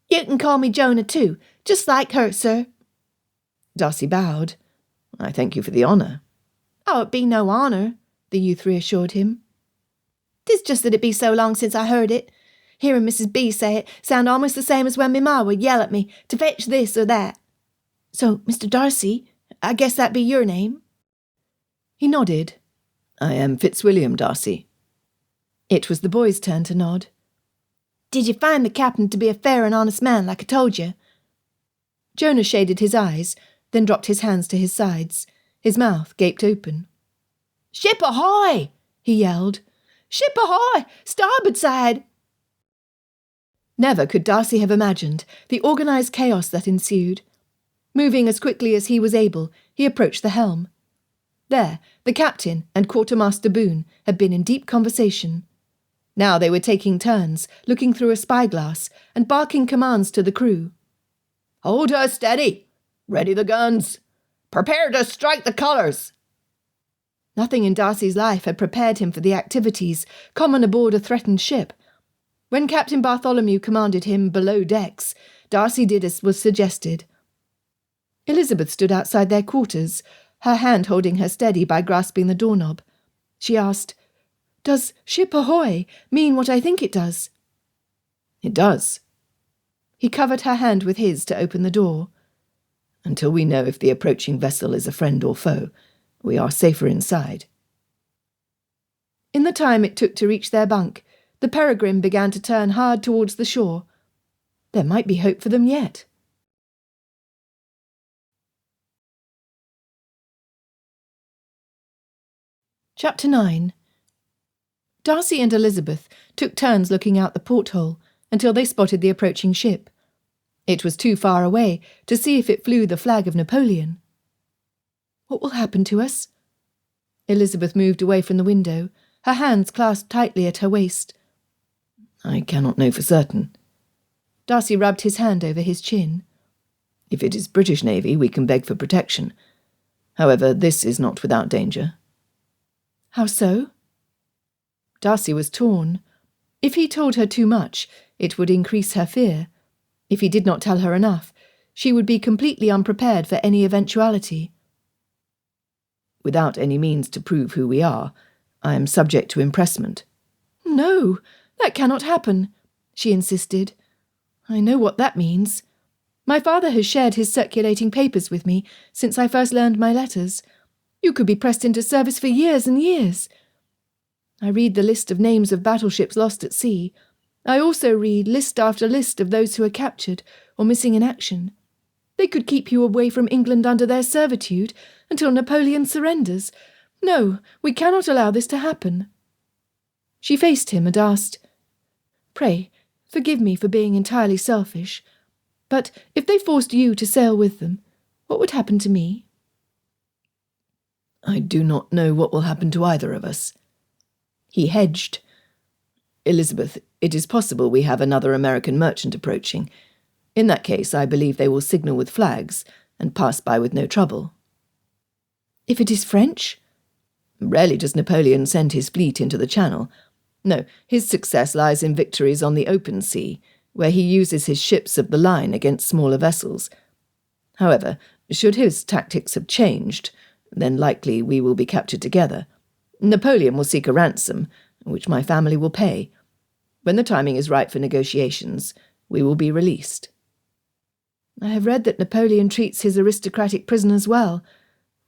"You can call me Jonah too, just like her, sir." Darcy bowed. "I thank you for the honour." "Oh, it be no honour," the youth reassured him. "'Tis just that it be so long since I heard it. Hearing Mrs. B say it sound almost the same as when me ma would yell at me to fetch this or that. So, Mr. Darcy, I guess that be your name?" He nodded. "I am Fitzwilliam Darcy." It was the boy's turn to nod. "Did you find the captain to be a fair and honest man like I told you?" Jonah shaded his eyes, then dropped his hands to his sides. His mouth gaped open. "Ship ahoy!" he yelled. "Ship ahoy! Starboard side!" Never could Darcy have imagined the organised chaos that ensued. Moving as quickly as he was able, he approached the helm. There, the captain and Quartermaster Boone had been in deep conversation. Now they were taking turns, looking through a spyglass and barking commands to the crew. "Hold her steady! Ready the guns! Prepare to strike the colours!" Nothing in Darcy's life had prepared him for the activities common aboard a threatened ship. When Captain Bartholomew commanded him below decks, Darcy did as was suggested. Elizabeth stood outside their quarters, her hand holding her steady by grasping the doorknob. She asked, "Does 'Ship ahoy' mean what I think it does?" "It does." He covered her hand with his to open the door. "Until we know if the approaching vessel is a friend or foe, we are safer inside." In the time it took to reach their bunk, the Peregrine began to turn hard towards the shore. There might be hope for them yet. Chapter 9. Darcy and Elizabeth took turns looking out the porthole until they spotted the approaching ship. It was too far away to see if it flew the flag of Napoleon. "What will happen to us?" Elizabeth moved away from the window, her hands clasped tightly at her waist. "I cannot know for certain." Darcy rubbed his hand over his chin. "If it is British Navy, we can beg for protection. However, this is not without danger." "How so?" Darcy was torn. If he told her too much, it would increase her fear. If he did not tell her enough, she would be completely unprepared for any eventuality. "Without any means to prove who we are, I am subject to impressment." "No, that cannot happen," she insisted. "I know what that means. My father has shared his circulating papers with me since I first learned my letters. You could be pressed into service for years and years. I read the list of names of battleships lost at sea. I also read list after list of those who are captured or missing in action. They could keep you away from England under their servitude until Napoleon surrenders. No, we cannot allow this to happen." She faced him and asked, "Pray, forgive me for being entirely selfish, but if they forced you to sail with them, what would happen to me?" "I do not know what will happen to either of us." He hedged. "Elizabeth, it is possible we have another American merchant approaching. In that case, I believe they will signal with flags and pass by with no trouble." "If it is French?" "Rarely does Napoleon send his fleet into the Channel. No, his success lies in victories on the open sea, where he uses his ships of the line against smaller vessels. However, should his tactics have changed, then likely we will be captured together. Napoleon will seek a ransom, which my family will pay. When the timing is right for negotiations, we will be released." "I have read that Napoleon treats his aristocratic prisoners well.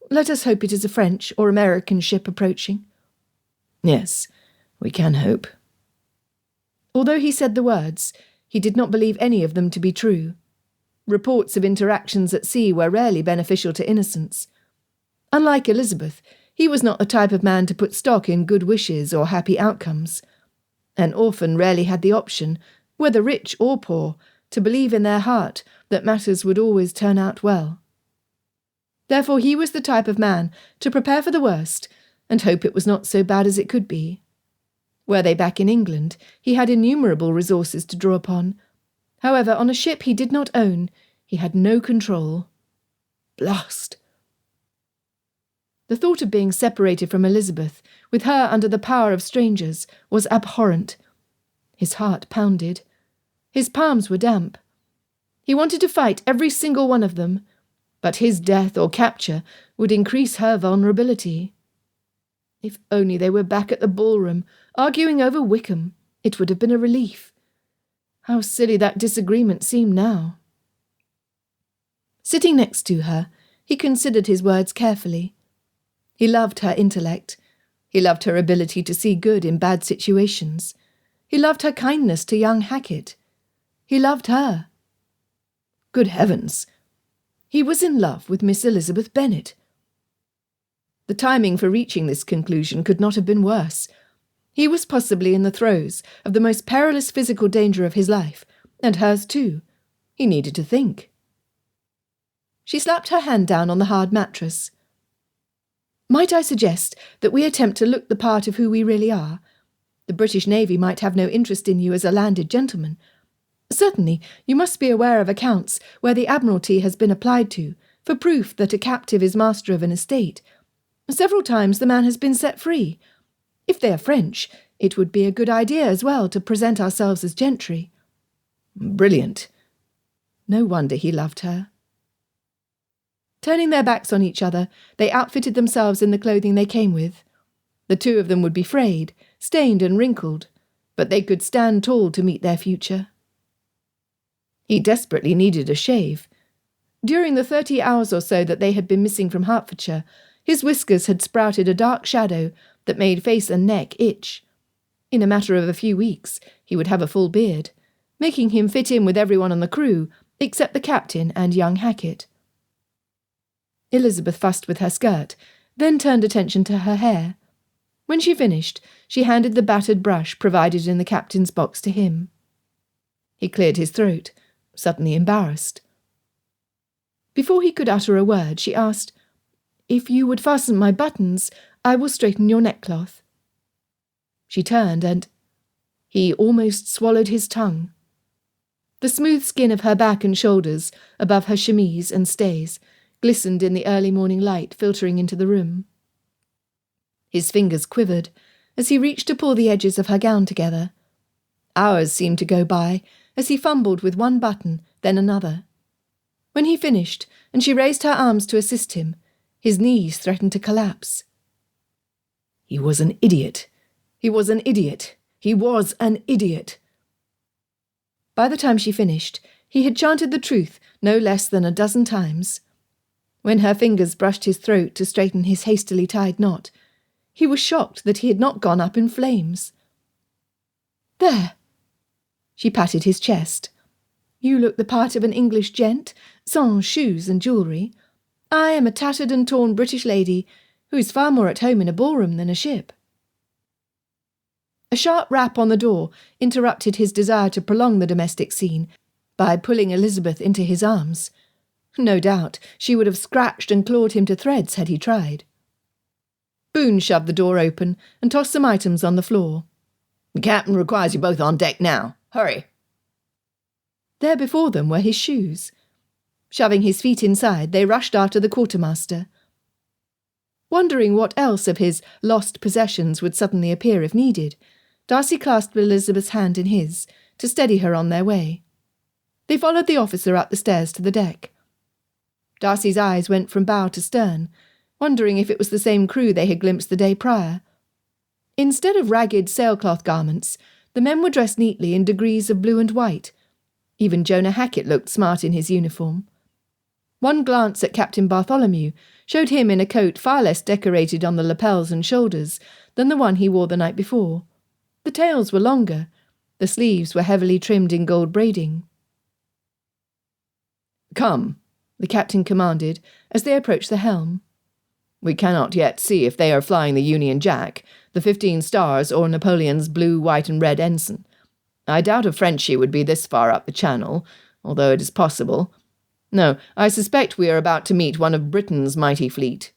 Let us hope it is a French or American ship approaching." "Yes, we can hope." Although he said the words, he did not believe any of them to be true. Reports of interactions at sea were rarely beneficial to innocence. Unlike Elizabeth, he was not the type of man to put stock in good wishes or happy outcomes. An orphan rarely had the option, whether rich or poor, to believe in their heart that matters would always turn out well. Therefore he was the type of man to prepare for the worst and hope it was not so bad as it could be. Were they back in England, he had innumerable resources to draw upon. However, on a ship he did not own, he had no control. Blast! The thought of being separated from Elizabeth, with her under the power of strangers, was abhorrent. His heart pounded. His palms were damp. He wanted to fight every single one of them, but his death or capture would increase her vulnerability. If only they were back at the ballroom, arguing over Wickham, it would have been a relief. How silly that disagreement seemed now. Sitting next to her, he considered his words carefully. He loved her intellect. He loved her ability to see good in bad situations. He loved her kindness to young Hackett. He loved her. Good heavens! He was in love with Miss Elizabeth Bennet. The timing for reaching this conclusion could not have been worse. He was possibly in the throes of the most perilous physical danger of his life, and hers too. He needed to think. She slapped her hand down on the hard mattress. "Might I suggest that we attempt to look the part of who we really are? The British Navy might have no interest in you as a landed gentleman. Certainly, you must be aware of accounts where the Admiralty has been applied to for proof that a captive is master of an estate. Several times the man has been set free. If they are French, it would be a good idea as well to present ourselves as gentry." Brilliant. No wonder he loved her. Turning their backs on each other, they outfitted themselves in the clothing they came with. The two of them would be frayed, stained and wrinkled, but they could stand tall to meet their future. He desperately needed a shave. During the 30 hours or so that they had been missing from Hertfordshire, his whiskers had sprouted a dark shadow that made face and neck itch. In a matter of a few weeks, he would have a full beard, making him fit in with everyone on the crew, except the captain and young Hackett. Elizabeth fussed with her skirt, then turned attention to her hair. When she finished, she handed the battered brush provided in the captain's box to him. He cleared his throat, suddenly embarrassed. Before he could utter a word, she asked, "If you would fasten my buttons, I will straighten your neckcloth." She turned and he almost swallowed his tongue. The smooth skin of her back and shoulders, above her chemise and stays, glistened in the early morning light filtering into the room. His fingers quivered as he reached to pull the edges of her gown together. Hours seemed to go by as he fumbled with one button, then another. When he finished, and she raised her arms to assist him, his knees threatened to collapse. He was an idiot. He was an idiot. He was an idiot. By the time she finished, he had chanted the truth no less than a dozen times. When her fingers brushed his throat to straighten his hastily tied knot, he was shocked that he had not gone up in flames. "There!" She patted his chest. "You look the part of an English gent, sans shoes and jewellery. I am a tattered and torn British lady who is far more at home in a ballroom than a ship." A sharp rap on the door interrupted his desire to prolong the domestic scene by pulling Elizabeth into his arms. No doubt she would have scratched and clawed him to threads had he tried. Boone shoved the door open and tossed some items on the floor. "The captain requires you both on deck now. Hurry." There before them were his shoes. Shoving his feet inside, they rushed after the quartermaster. Wondering what else of his lost possessions would suddenly appear if needed, Darcy clasped Elizabeth's hand in his to steady her on their way. They followed the officer up the stairs to the deck. Darcy's eyes went from bow to stern, wondering if it was the same crew they had glimpsed the day prior. Instead of ragged sailcloth garments, the men were dressed neatly in degrees of blue and white. Even Jonah Hackett looked smart in his uniform. One glance at Captain Bartholomew showed him in a coat far less decorated on the lapels and shoulders than the one he wore the night before. The tails were longer, the sleeves were heavily trimmed in gold braiding. "Come," the captain commanded as they approached the helm. "We cannot yet see if they are flying the Union Jack, the 15 Stars, or Napoleon's blue, white and red ensign. I doubt a Frenchie would be this far up the channel, although it is possible. No, I suspect we are about to meet one of Britain's mighty fleet.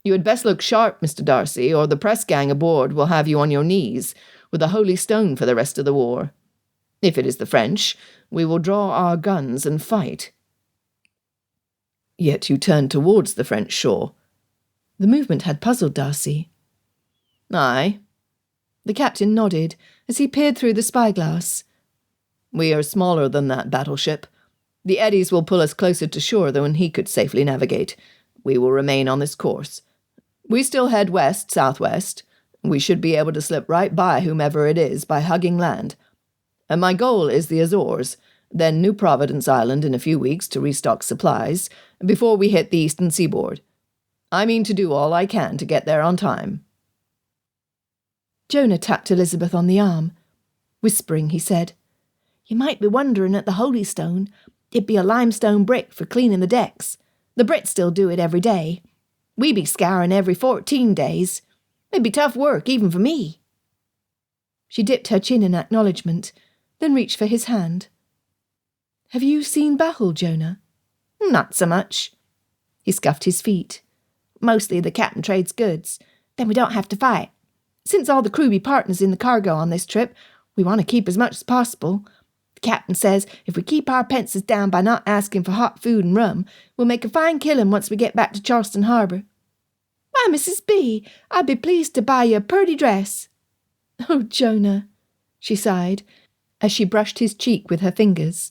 You had best look sharp, Mr. Darcy, or the press gang aboard will have you on your knees, with a holy stone for the rest of the war. If it is the French, we will draw our guns and fight." Yet you turned towards the French shore. The movement had puzzled Darcy. "Aye." The captain nodded as he peered through the spyglass. "We are smaller than that battleship. The eddies will pull us closer to shore than he could safely navigate. We will remain on this course. We still head west-southwest. We should be able to slip right by whomever it is by hugging land. And my goal is the Azores, then New Providence Island in a few weeks to restock supplies, before we hit the eastern seaboard. I mean to do all I can to get there on time." Jonah tapped Elizabeth on the arm. Whispering, he said, "You might be wondering at the Holy Stone. It'd be a limestone brick for cleaning the decks. The Brits still do it every day. We be scouring every 14 days. It'd be tough work, even for me." She dipped her chin in acknowledgement, then reached for his hand. "Have you seen Bahul, Jonah?" "Not so much." He scuffed his feet. "Mostly the captain trades goods. Then we don't have to fight. Since all the crew be partners in the cargo on this trip, we want to keep as much as possible. The captain says if we keep our pences down by not asking for hot food and rum, we'll make a fine killing once we get back to Charleston Harbour. Why, Mrs. B, I'd be pleased to buy you a purty dress." "Oh, Jonah," she sighed, as she brushed his cheek with her fingers.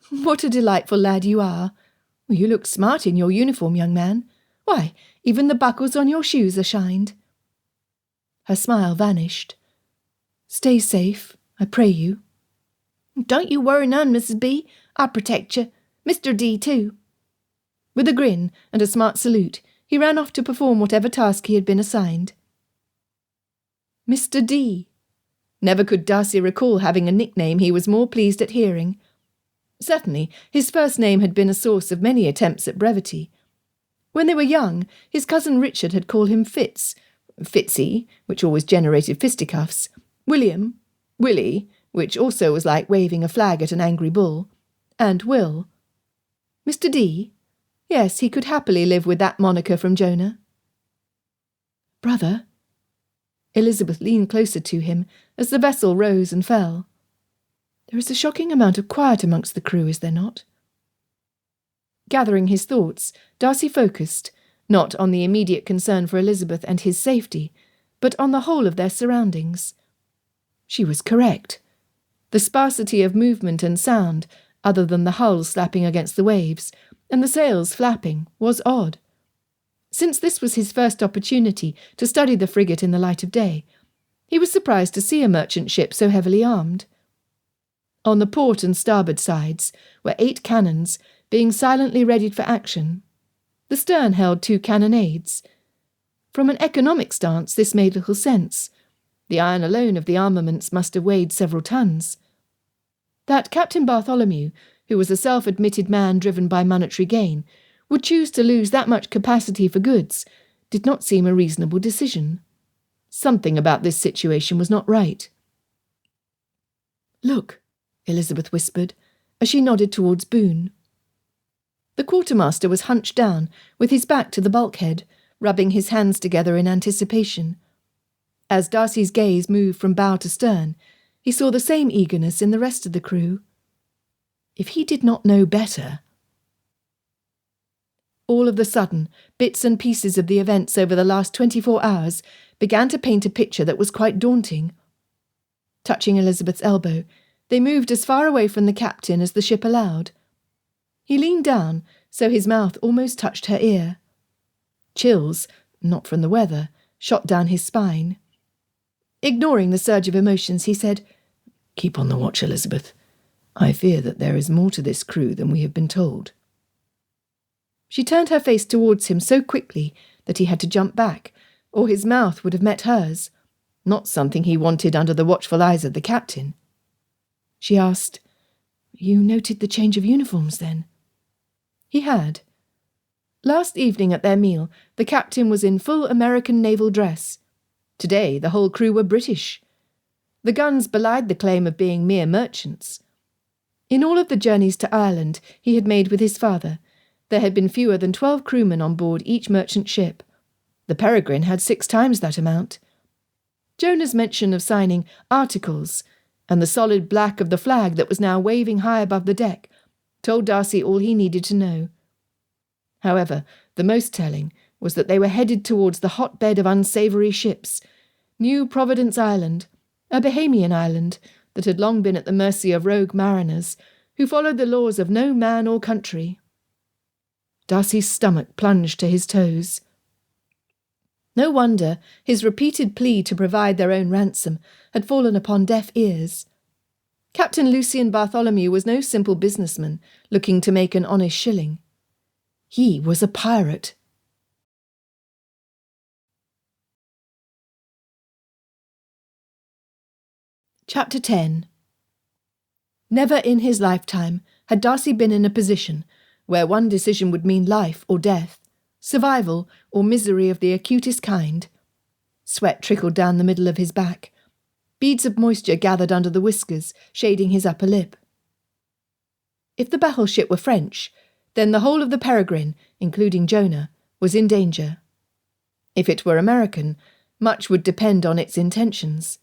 "What a delightful lad you are. Well, you look smart in your uniform, young man. Why, even the buckles on your shoes are shined." Her smile vanished. "Stay safe, I pray you." "Don't you worry none, Mrs. B. I'll protect you. Mr. D, too." With a grin and a smart salute, he ran off to perform whatever task he had been assigned. Mr. D. Never could Darcy recall having a nickname he was more pleased at hearing. Certainly, his first name had been a source of many attempts at brevity. When they were young, his cousin Richard had called him Fitz, Fitzy, which always generated fisticuffs, William, Willie, which also was like waving a flag at an angry bull, and Will. Mr. D? Yes, he could happily live with that moniker from Jonah. "Brother?" Elizabeth leaned closer to him as the vessel rose and fell. "There is a shocking amount of quiet amongst the crew, is there not?" Gathering his thoughts, Darcy focused, not on the immediate concern for Elizabeth and his safety, but on the whole of their surroundings. She was correct. The sparsity of movement and sound, other than the hull slapping against the waves, and the sails flapping, was odd. Since this was his first opportunity to study the frigate in the light of day, he was surprised to see a merchant ship so heavily armed. On the port and starboard sides were 8 cannons, being silently readied for action. The stern held 2 cannonades. From an economic stance, this made little sense. The iron alone of the armaments must have weighed several tons. That Captain Bartholomew, who was a self-admitted man driven by monetary gain, would choose to lose that much capacity for goods did not seem a reasonable decision. Something about this situation was not right. "Look," Elizabeth whispered, as she nodded towards Boone. The quartermaster was hunched down, with his back to the bulkhead, rubbing his hands together in anticipation. As Darcy's gaze moved from bow to stern, he saw the same eagerness in the rest of the crew. If he did not know better... All of a sudden, bits and pieces of the events over the last 24 hours began to paint a picture that was quite daunting. Touching Elizabeth's elbow, they moved as far away from the captain as the ship allowed. He leaned down, so his mouth almost touched her ear. Chills, not from the weather, shot down his spine. Ignoring the surge of emotions, he said, "Keep on the watch, Elizabeth. I fear that there is more to this crew than we have been told." She turned her face towards him so quickly that he had to jump back, or his mouth would have met hers, not something he wanted under the watchful eyes of the captain. She asked, "You noted the change of uniforms, then?" He had. Last evening at their meal, the captain was in full American naval dress. Today, the whole crew were British. The guns belied the claim of being mere merchants. In all of the journeys to Ireland he had made with his father, there had been fewer than 12 crewmen on board each merchant ship. The Peregrine had 6 times that amount. Jonah's mention of signing articles, and the solid black of the flag that was now waving high above the deck, told Darcy all he needed to know. However, the most telling was that they were headed towards the hotbed of unsavoury ships, New Providence Island, a Bahamian island that had long been at the mercy of rogue mariners who followed the laws of no man or country. Darcy's stomach plunged to his toes. No wonder his repeated plea to provide their own ransom had fallen upon deaf ears. Captain Lucian Bartholomew was no simple businessman looking to make an honest shilling. He was a pirate. Chapter 10. Never in his lifetime had Darcy been in a position where one decision would mean life or death, survival or misery of the acutest kind. Sweat trickled down the middle of his back. Beads of moisture gathered under the whiskers, shading his upper lip. If the battleship were French, then the whole of the Peregrine, including Jonah, was in danger. If it were American, much would depend on its intentions.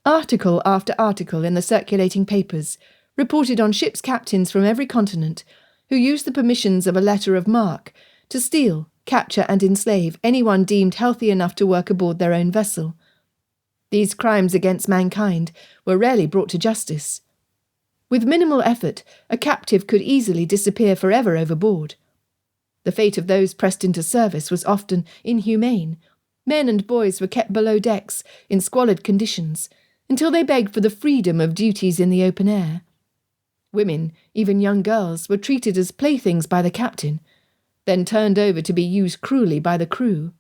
Article after article in the circulating papers reported on ship's captains from every continent who used the permissions of a letter of marque to steal, capture and enslave anyone deemed healthy enough to work aboard their own vessel. These crimes against mankind were rarely brought to justice. With minimal effort, a captive could easily disappear forever overboard. The fate of those pressed into service was often inhumane. Men and boys were kept below decks in squalid conditions until they begged for the freedom of duties in the open air. Women, even young girls, were treated as playthings by the captain, then turned over to be used cruelly by the crew.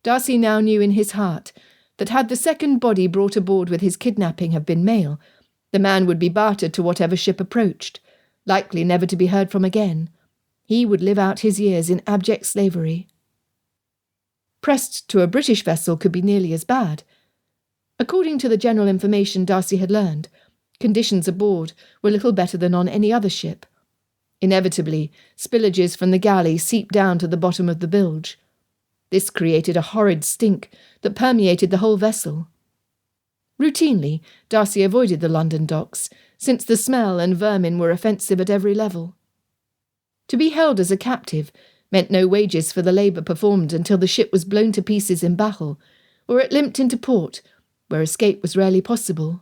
Darcy now knew in his heart that had the second body brought aboard with his kidnapping have been male, the man would be bartered to whatever ship approached, likely never to be heard from again. He would live out his years in abject slavery. Pressed to a British vessel could be nearly as bad. According to the general information Darcy had learned, conditions aboard were little better than on any other ship. Inevitably, spillages from the galley seeped down to the bottom of the bilge. This created a horrid stink that permeated the whole vessel. Routinely, Darcy avoided the London docks, since the smell and vermin were offensive at every level. To be held as a captive meant no wages for the labour performed until the ship was blown to pieces in battle, or it limped into port, where escape was rarely possible.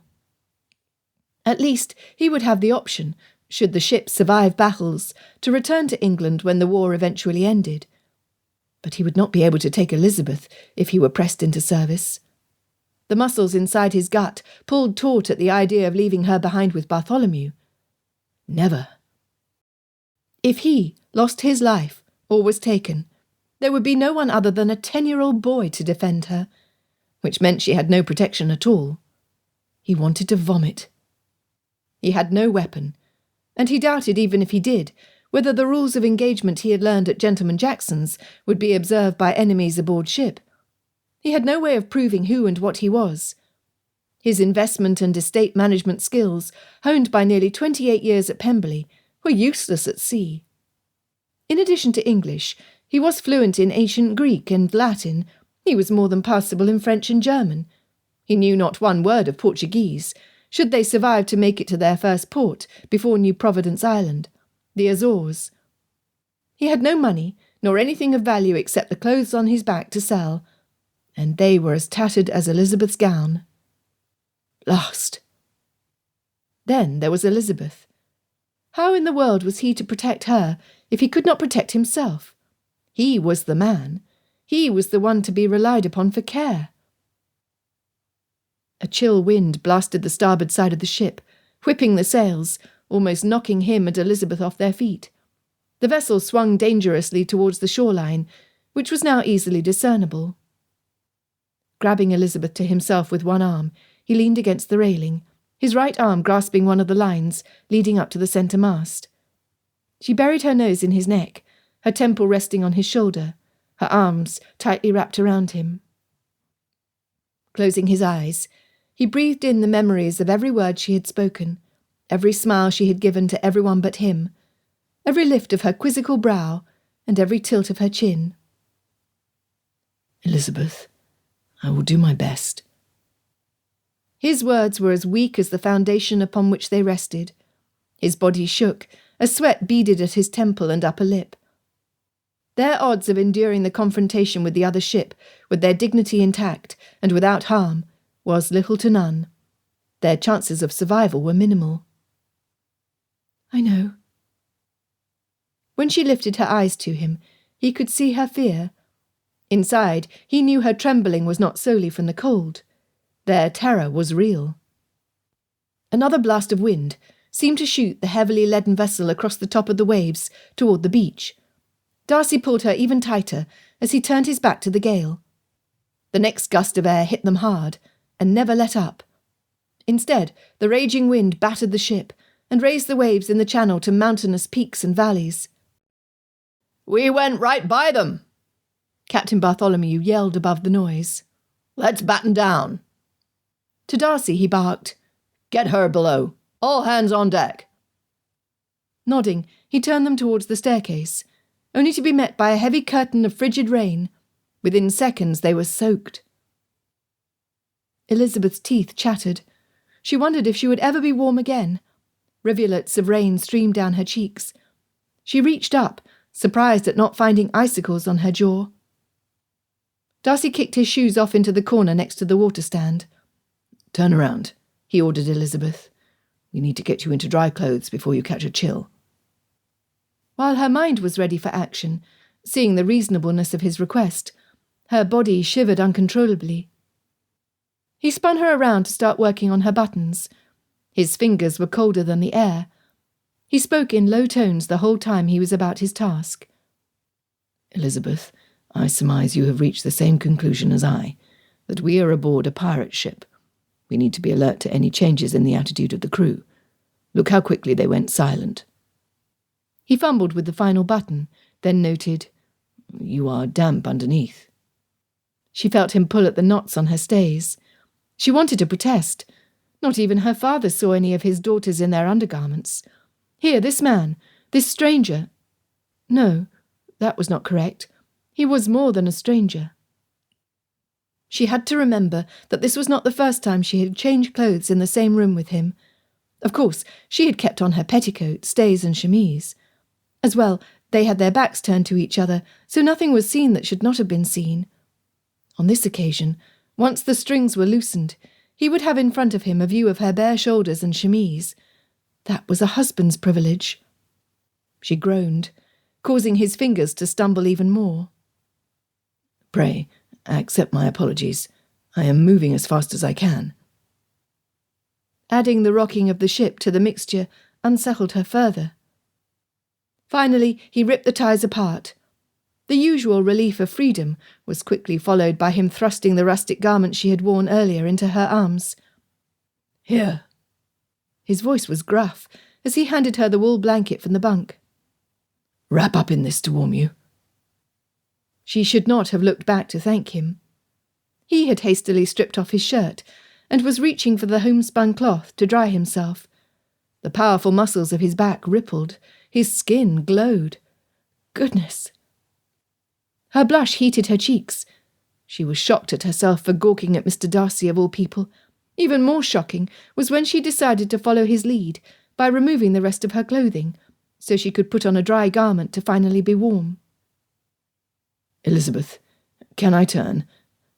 At least he would have the option, should the ship survive battles, to return to England when the war eventually ended. But he would not be able to take Elizabeth if he were pressed into service. The muscles inside his gut pulled taut at the idea of leaving her behind with Bartholomew. Never. If he lost his life or was taken, there would be no one other than a 10-year-old boy to defend her, which meant she had no protection at all. He wanted to vomit. He had no weapon, and he doubted, even if he did, whether the rules of engagement he had learned at Gentleman Jackson's would be observed by enemies aboard ship. He had no way of proving who and what he was. His investment and estate management skills, honed by nearly 28 years at Pemberley, were useless at sea. In addition to English, he was fluent in ancient Greek and Latin. He was more than passable in French and German. He knew not one word of Portuguese, should they survive to make it to their first port before New Providence Island, the Azores. He had no money, nor anything of value except the clothes on his back to sell, and they were as tattered as Elizabeth's gown. Lost. Then there was Elizabeth. How in the world was he to protect her if he could not protect himself? He was the man. He was the one to be relied upon for care. A chill wind blasted the starboard side of the ship, whipping the sails, almost knocking him and Elizabeth off their feet. The vessel swung dangerously towards the shoreline, which was now easily discernible. Grabbing Elizabeth to himself with one arm, he leaned against the railing, his right arm grasping one of the lines leading up to the centre mast. She buried her nose in his neck, her temple resting on his shoulder, her arms tightly wrapped around him. Closing his eyes, he breathed in the memories of every word she had spoken, every smile she had given to everyone but him, every lift of her quizzical brow, and every tilt of her chin. Elizabeth, I will do my best. His words were as weak as the foundation upon which they rested. His body shook, as sweat beaded at his temple and upper lip. Their odds of enduring the confrontation with the other ship, with their dignity intact and without harm, was little to none. Their chances of survival were minimal. I know. When she lifted her eyes to him, he could see her fear. Inside, he knew her trembling was not solely from the cold. Their terror was real. Another blast of wind seemed to shoot the heavily leaden vessel across the top of the waves toward the beach. Darcy pulled her even tighter as he turned his back to the gale. The next gust of air hit them hard and never let up. Instead, the raging wind battered the ship and raised the waves in the channel to mountainous peaks and valleys. "We went right by them," Captain Bartholomew yelled above the noise. "Let's batten down." To Darcy he barked, "Get her below. All hands on deck." Nodding, he turned them towards the staircase, only to be met by a heavy curtain of frigid rain. Within seconds they were soaked. Elizabeth's teeth chattered. She wondered if she would ever be warm again. Rivulets of rain streamed down her cheeks. She reached up, surprised at not finding icicles on her jaw. Darcy kicked his shoes off into the corner next to the water stand. "Turn around," he ordered Elizabeth. We need to get you into dry clothes before you catch a chill." While her mind was ready for action, seeing the reasonableness of his request, her body shivered uncontrollably. He spun her around to start working on her buttons. His fingers were colder than the air. He spoke in low tones the whole time he was about his task. "Elizabeth, I surmise you have reached the same conclusion as I, that we are aboard a pirate ship. We need to be alert to any changes in the attitude of the crew. Look how quickly they went silent." He fumbled with the final button, then noted, "You are damp underneath." She felt him pull at the knots on her stays. She wanted to protest. Not even her father saw any of his daughters in their undergarments. Here, this man, this stranger. No, that was not correct. He was more than a stranger. She had to remember that this was not the first time she had changed clothes in the same room with him. Of course, she had kept on her petticoat, stays and chemise. As well, they had their backs turned to each other, so nothing was seen that should not have been seen. On this occasion, once the strings were loosened, he would have in front of him a view of her bare shoulders and chemise. That was a husband's privilege. She groaned, causing his fingers to stumble even more. "Pray, accept my apologies. I am moving as fast as I can." Adding the rocking of the ship to the mixture unsettled her further. Finally, he ripped the ties apart. The usual relief of freedom was quickly followed by him thrusting the rustic garment she had worn earlier into her arms. "Here." His voice was gruff as he handed her the wool blanket from the bunk. "Wrap up in this to warm you." She should not have looked back to thank him. He had hastily stripped off his shirt and was reaching for the homespun cloth to dry himself. The powerful muscles of his back rippled. His skin glowed. Goodness! Her blush heated her cheeks. She was shocked at herself for gawking at Mr. Darcy of all people. Even more shocking was when she decided to follow his lead by removing the rest of her clothing, so she could put on a dry garment to finally be warm. "Elizabeth, can I turn?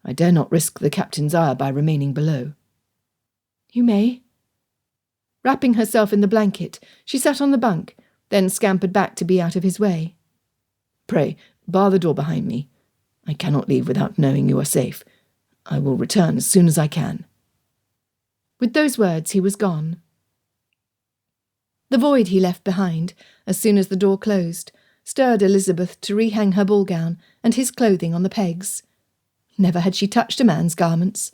I dare not risk the captain's ire by remaining below." "You may." Wrapping herself in the blanket, she sat on the bunk, then scampered back to be out of his way. "Pray, bar the door behind me. I cannot leave without knowing you are safe. I will return as soon as I can." With those words, he was gone. The void he left behind, as soon as the door closed, stirred Elizabeth to rehang her ball gown and his clothing on the pegs. Never had she touched a man's garments.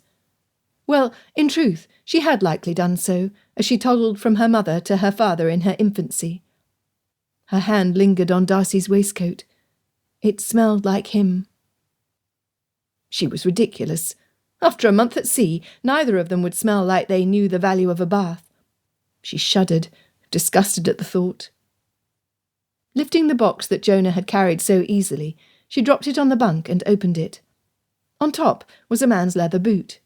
Well, in truth, she had likely done so, as she toddled from her mother to her father in her infancy. Her hand lingered on Darcy's waistcoat. It smelled like him. She was ridiculous. After a month at sea, neither of them would smell like they knew the value of a bath. She shuddered, disgusted at the thought. Lifting the box that Jonah had carried so easily, she dropped it on the bunk and opened it. On top was a man's leather boot.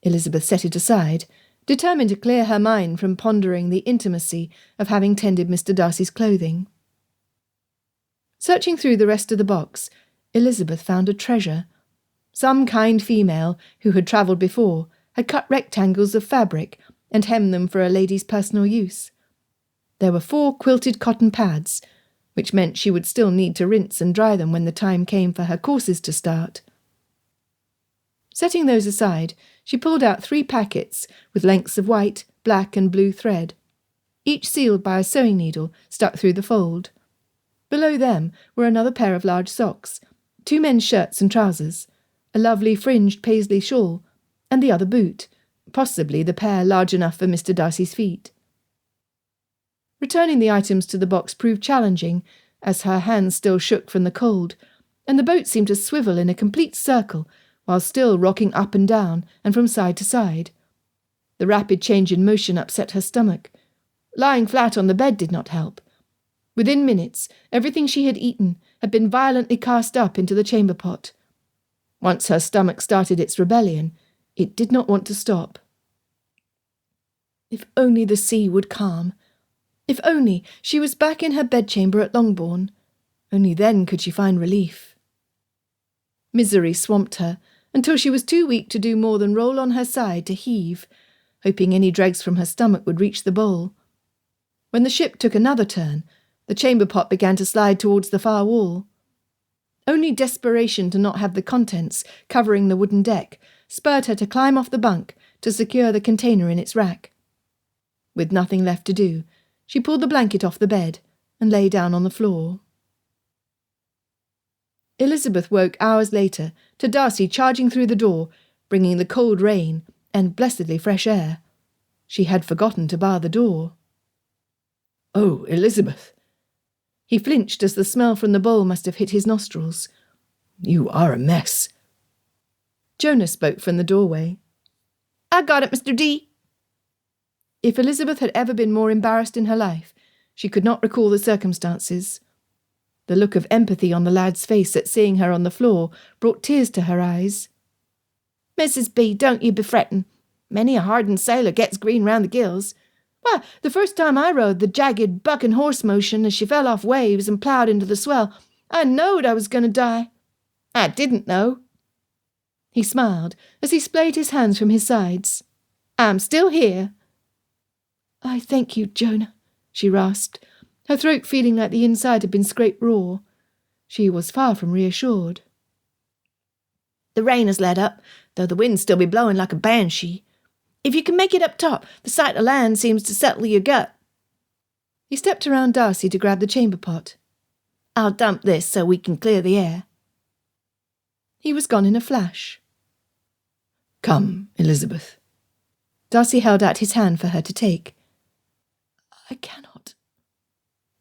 Elizabeth set it aside, determined to clear her mind from pondering the intimacy of having tended Mr. Darcy's clothing. Searching through the rest of the box, Elizabeth found a treasure. Some kind female, who had travelled before, had cut rectangles of fabric and hemmed them for a lady's personal use. There were 4 quilted cotton pads, which meant she would still need to rinse and dry them when the time came for her courses to start. Setting those aside, she pulled out 3 packets with lengths of white, black and blue thread, each sealed by a sewing needle stuck through the fold. Below them were another pair of large socks, 2 men's shirts and trousers, a lovely fringed paisley shawl, and the other boot, possibly the pair large enough for Mr. Darcy's feet. Returning the items to the box proved challenging, as her hands still shook from the cold, and the boat seemed to swivel in a complete circle, while still rocking up and down and from side to side. The rapid change in motion upset her stomach. Lying flat on the bed did not help. Within minutes, everything she had eaten had been violently cast up into the chamber pot. Once her stomach started its rebellion, it did not want to stop. If only the sea would calm. If only she was back in her bedchamber at Longbourn. Only then could she find relief. Misery swamped her, until she was too weak to do more than roll on her side to heave. hoping any dregs from her stomach would reach the bowl. When the ship took another turn, the chamber pot began to slide towards the far wall. Only desperation to not have the contents covering the wooden deck spurred her to climb off the bunk to secure the container in its rack. With nothing left to do, she pulled the blanket off the bed and lay down on the floor. Elizabeth woke hours later to Darcy charging through the door, bringing the cold rain and blessedly fresh air. She had forgotten to bar the door. "Oh, Elizabeth!" He flinched as the smell from the bowl must have hit his nostrils. "You are a mess." Jonah spoke from the doorway. "I got it, Mr. D." If Elizabeth had ever been more embarrassed in her life, she could not recall the circumstances. The look of empathy on the lad's face at seeing her on the floor brought tears to her eyes. "Mrs. B, don't you be frettin'. Many a hardened sailor gets green round the gills. Why, the first time I rode the jagged bucking horse motion as she fell off waves and ploughed into the swell, I knowed I was going to die. I didn't know." He smiled as he splayed his hands from his sides. "I'm still here." "I thank you, Jonah," she rasped, her throat feeling like the inside had been scraped raw. She was far from reassured. "The rain has let up, though the wind still be blowing like a banshee. If you can make it up top, the sight of land seems to settle your gut." He stepped around Darcy to grab the chamber pot. "I'll dump this so we can clear the air." He was gone in a flash. "Come, Elizabeth." Darcy held out his hand for her to take. "I cannot."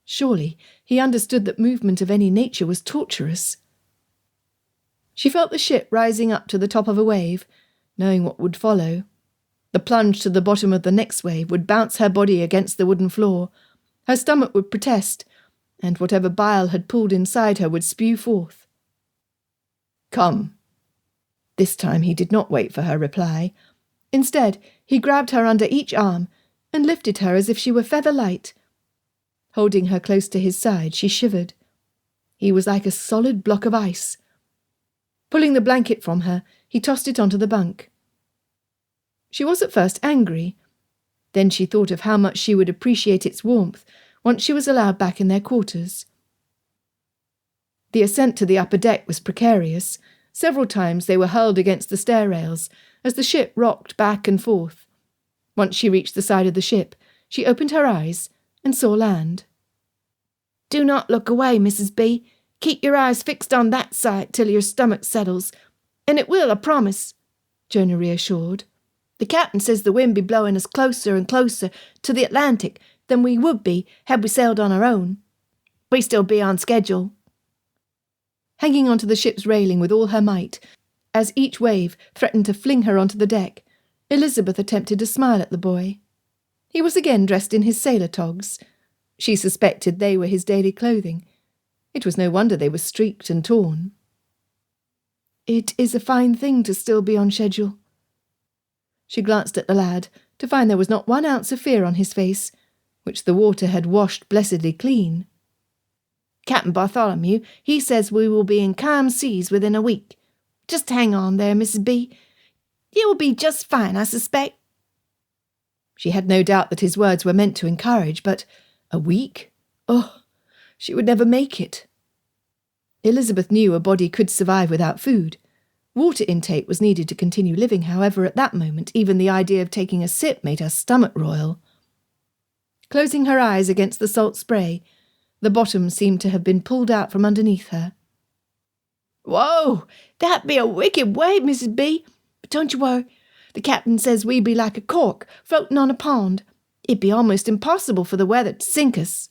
Surely he understood that movement of any nature was torturous. She felt the ship rising up to the top of a wave, knowing what would follow. The plunge to the bottom of the next wave would bounce her body against the wooden floor. Her stomach would protest, and whatever bile had pooled inside her would spew forth. "Come." This time he did not wait for her reply. Instead, he grabbed her under each arm and lifted her as if she were feather light. Holding her close to his side, she shivered. He was like a solid block of ice. Pulling the blanket from her, he tossed it onto the bunk. She was at first angry. Then she thought of how much she would appreciate its warmth once she was allowed back in their quarters. The ascent to the upper deck was precarious. Several times they were hurled against the stair rails as the ship rocked back and forth. Once she reached the side of the ship, she opened her eyes and saw land. "Do not look away, Mrs. B. Keep your eyes fixed on that sight till your stomach settles. And it will, I promise," Jonah reassured. "The captain says the wind be blowing us closer and closer to the Atlantic than we would be had we sailed on our own. We still be on schedule." Hanging onto the ship's railing with all her might, as each wave threatened to fling her onto the deck, Elizabeth attempted to smile at the boy. He was again dressed in his sailor togs. She suspected they were his daily clothing. It was no wonder they were streaked and torn. "It is a fine thing to still be on schedule." She glanced at the lad to find there was not 1 ounce of fear on his face, which the water had washed blessedly clean. "Captain Bartholomew, he says we will be in calm seas within a week. Just hang on there, Mrs. B. You will be just fine, I suspect." She had no doubt that his words were meant to encourage, but a week? Oh, she would never make it. Elizabeth knew a body could survive without food. Water intake was needed to continue living, however, at that moment even the idea of taking a sip made her stomach roil. Closing her eyes against the salt spray, the bottom seemed to have been pulled out from underneath her. "Whoa, that be a wicked wave, Mrs. B. But don't you worry. The captain says we be like a cork floating on a pond. It'd be almost impossible for the weather to sink us."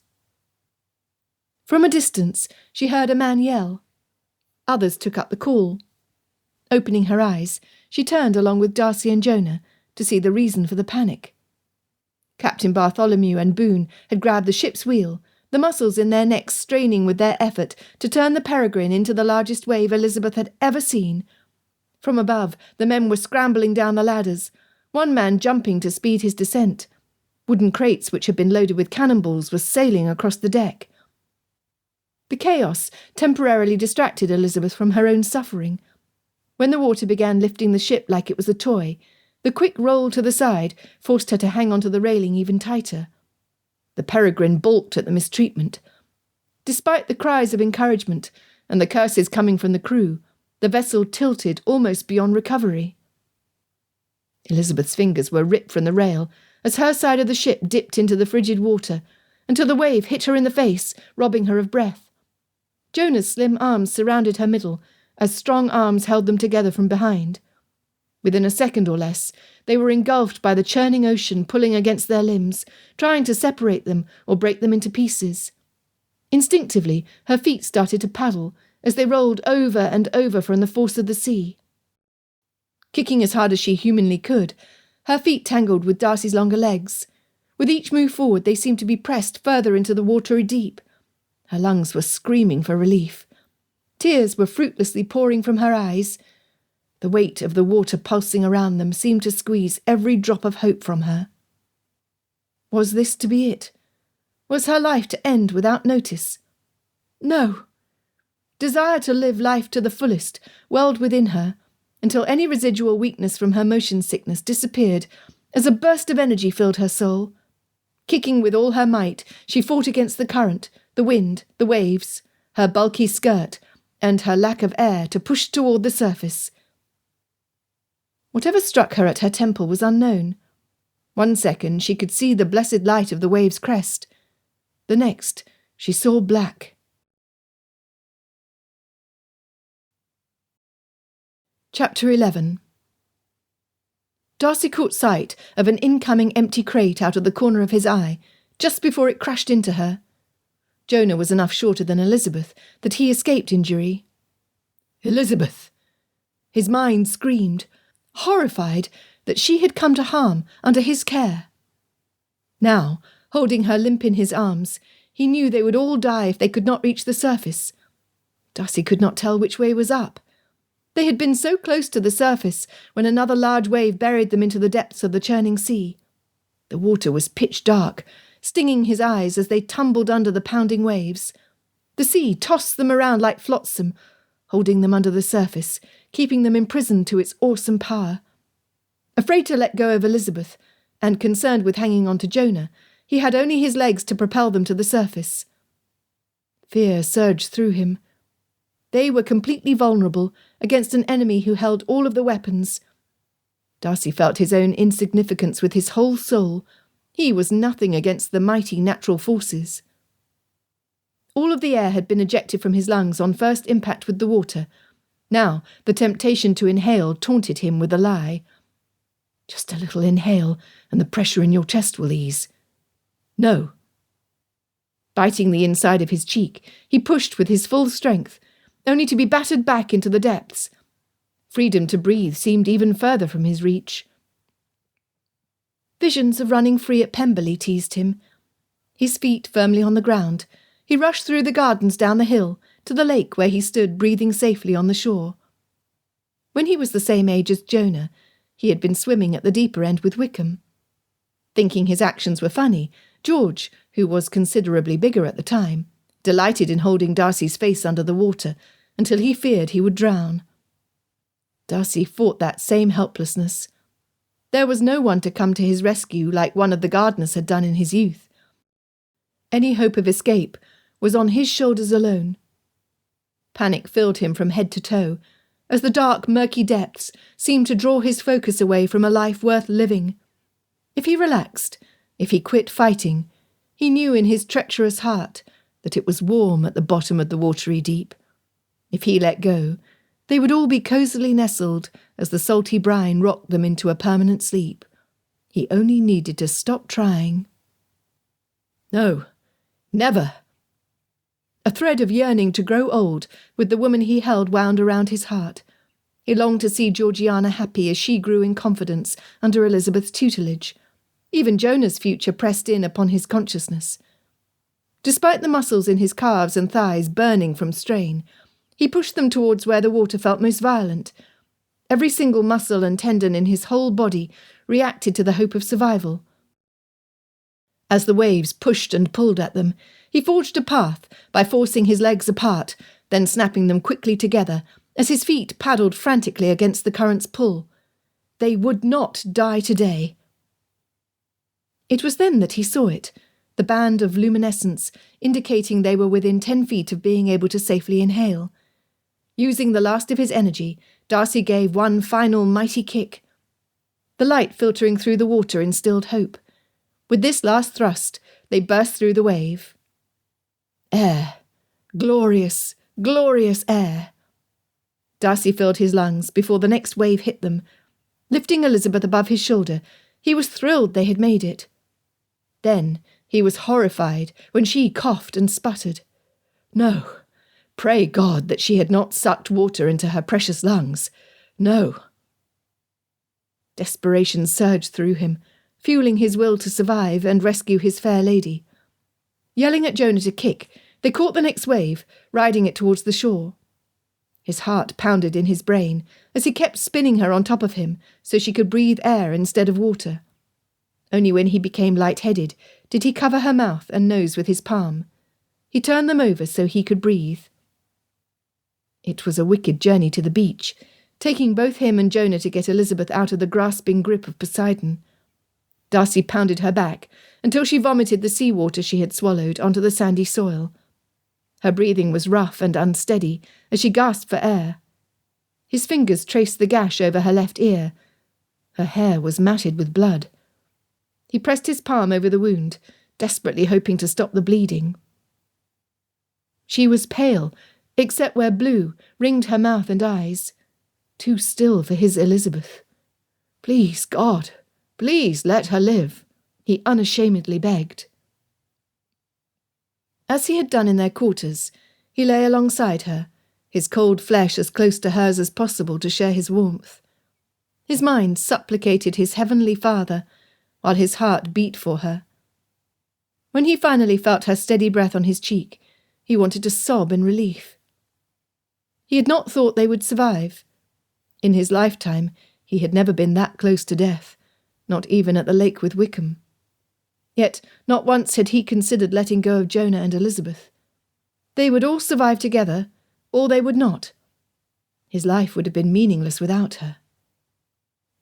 From a distance, she heard a man yell. Others took up the call. Opening her eyes, she turned along with Darcy and Jonah to see the reason for the panic. Captain Bartholomew and Boone had grabbed the ship's wheel, the muscles in their necks straining with their effort to turn the Peregrine into the largest wave Elizabeth had ever seen. From above, the men were scrambling down the ladders, one man jumping to speed his descent. Wooden crates which had been loaded with cannonballs were sailing across the deck. The chaos temporarily distracted Elizabeth from her own suffering. When the water began lifting the ship like it was a toy, The quick roll to the side forced her to hang onto the railing even tighter. The Peregrine balked at the mistreatment. Despite the cries of encouragement and the curses coming from the crew, the vessel tilted almost beyond recovery. Elizabeth's fingers were ripped from the rail as her side of the ship dipped into the frigid water until the wave hit her in the face, robbing her of breath. Jonah's slim arms surrounded her middle as strong arms held them together from behind. Within a second or less, they were engulfed by the churning ocean pulling against their limbs, trying to separate them or break them into pieces. Instinctively, her feet started to paddle as they rolled over and over from the force of the sea. Kicking as hard as she humanly could, her feet tangled with Darcy's longer legs. With each move forward, they seemed to be pressed further into the watery deep. Her lungs were screaming for relief. Tears were fruitlessly pouring from her eyes. The weight of the water pulsing around them seemed to squeeze every drop of hope from her. Was this to be it? Was her life to end without notice? No. Desire to live life to the fullest welled within her, until any residual weakness from her motion sickness disappeared as a burst of energy filled her soul. Kicking with all her might, she fought against the current, the wind, the waves, her bulky skirt, and her lack of air to push toward the surface. Whatever struck her at her temple was unknown. One second she could see the blessed light of the wave's crest. The next she saw black. Chapter 11. Darcy caught sight of an incoming empty crate out of the corner of his eye, just before it crashed into her. Jonah was enough shorter than Elizabeth that he escaped injury. "Elizabeth!" His mind screamed, horrified that she had come to harm under his care. Now, holding her limp in his arms, he knew they would all die if they could not reach the surface. Darcy could not tell which way was up. They had been so close to the surface when another large wave buried them into the depths of the churning sea. The water was pitch dark, stinging his eyes as they tumbled under the pounding waves. The sea tossed them around like flotsam, holding them under the surface, keeping them imprisoned to its awesome power. Afraid to let go of Elizabeth, and concerned with hanging on to Jonah, he had only his legs to propel them to the surface. Fear surged through him. They were completely vulnerable against an enemy who held all of the weapons. Darcy felt his own insignificance with his whole soul. He was nothing against the mighty natural forces. All of the air had been ejected from his lungs on first impact with the water. Now the temptation to inhale taunted him with a lie. Just a little inhale, and the pressure in your chest will ease. No. Biting the inside of his cheek, he pushed with his full strength, only to be battered back into the depths. Freedom to breathe seemed even further from his reach. Visions of running free at Pemberley teased him. His feet firmly on the ground, he rushed through the gardens down the hill to the lake where he stood breathing safely on the shore. When he was the same age as Jonah, he had been swimming at the deeper end with Wickham. Thinking his actions were funny, George, who was considerably bigger at the time, delighted in holding Darcy's face under the water until he feared he would drown. Darcy fought that same helplessness. There was no one to come to his rescue like one of the gardeners had done in his youth. Any hope of escape was on his shoulders alone. Panic filled him from head to toe, as the dark, murky depths seemed to draw his focus away from a life worth living. If he relaxed, if he quit fighting, he knew in his treacherous heart that it was warm at the bottom of the watery deep. If he let go, they would all be cosily nestled as the salty brine rocked them into a permanent sleep. He only needed to stop trying. No, never. A thread of yearning to grow old with the woman he held wound around his heart. He longed to see Georgiana happy as she grew in confidence under Elizabeth's tutelage. Even Jonah's future pressed in upon his consciousness. Despite the muscles in his calves and thighs burning from strain, he pushed them towards where the water felt most violent. Every single muscle and tendon in his whole body reacted to the hope of survival. As the waves pushed and pulled at them, he forged a path by forcing his legs apart, then snapping them quickly together as his feet paddled frantically against the current's pull. They would not die today. It was then that he saw it, the band of luminescence indicating they were within 10 feet of being able to safely inhale. Using the last of his energy, Darcy gave one final mighty kick. The light filtering through the water instilled hope. With this last thrust, they burst through the wave. Air. Glorious, glorious air. Darcy filled his lungs before the next wave hit them. Lifting Elizabeth above his shoulder, he was thrilled they had made it. Then he was horrified when she coughed and sputtered. No, pray God that she had not sucked water into her precious lungs. No. Desperation surged through him, fueling his will to survive and rescue his fair lady. Yelling at Jonah to kick, they caught the next wave, riding it towards the shore. His heart pounded in his brain as he kept spinning her on top of him so she could breathe air instead of water. Only when he became light-headed did he cover her mouth and nose with his palm. He turned them over so he could breathe. It was a wicked journey to the beach, taking both him and Jonah to get Elizabeth out of the grasping grip of Poseidon. Darcy pounded her back until she vomited the seawater she had swallowed onto the sandy soil. Her breathing was rough and unsteady as she gasped for air. His fingers traced the gash over her left ear. Her hair was matted with blood. He pressed his palm over the wound, desperately hoping to stop the bleeding. She was pale, except where blue ringed her mouth and eyes. Too still for his Elizabeth. Please, God, please let her live, he unashamedly begged. As he had done in their quarters, he lay alongside her, his cold flesh as close to hers as possible to share his warmth. His mind supplicated his heavenly Father, while his heart beat for her. When he finally felt her steady breath on his cheek, he wanted to sob in relief. He had not thought they would survive. In his lifetime, he had never been that close to death, not even at the lake with Wickham. Yet not once had he considered letting go of Jonah and Elizabeth. They would all survive together, or they would not. His life would have been meaningless without her.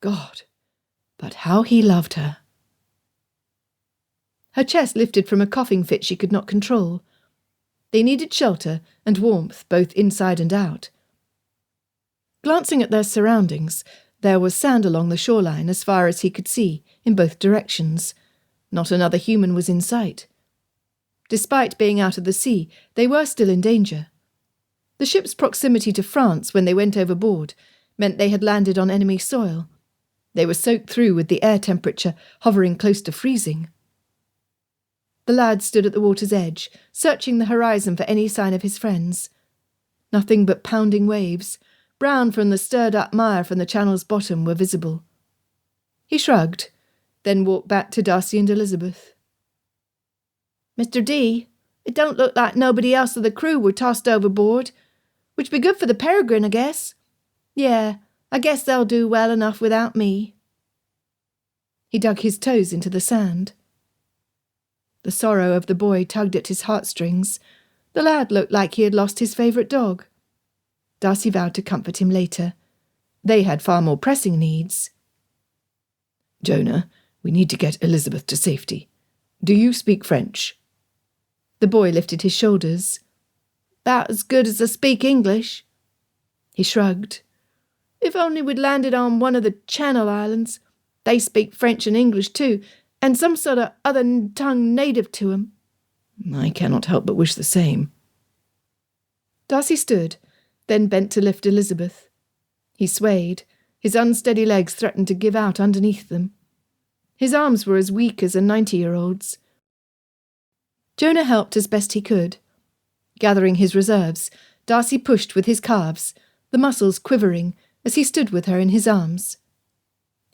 God, but how he loved her. Her chest lifted from a coughing fit she could not control. They needed shelter and warmth both inside and out. Glancing at their surroundings, there was sand along the shoreline as far as he could see, in both directions. Not another human was in sight. Despite being out of the sea, they were still in danger. The ship's proximity to France when they went overboard meant they had landed on enemy soil. They were soaked through with the air temperature hovering close to freezing. The lad stood at the water's edge, searching the horizon for any sign of his friends. Nothing but pounding waves, brown from the stirred-up mire from the channel's bottom, were visible. He shrugged, then walked back to Darcy and Elizabeth. "Mr. D, it don't look like nobody else of the crew were tossed overboard, which be good for the Peregrine, I guess. Yeah, I guess they'll do well enough without me." He dug his toes into the sand. The sorrow of the boy tugged at his heartstrings. The lad looked like he had lost his favourite dog. Darcy vowed to comfort him later. They had far more pressing needs. "Jonah, we need to get Elizabeth to safety. Do you speak French?" The boy lifted his shoulders. "About as good as I speak English." He shrugged. "If only we'd landed on one of the Channel Islands. They speak French and English too, and some sort of other tongue native to 'em." "I cannot help but wish the same." Darcy stood, then bent to lift Elizabeth. He swayed. His unsteady legs threatened to give out underneath them. His arms were as weak as a 90-year-old's. Jonah helped as best he could. Gathering his reserves, Darcy pushed with his calves, the muscles quivering as he stood with her in his arms.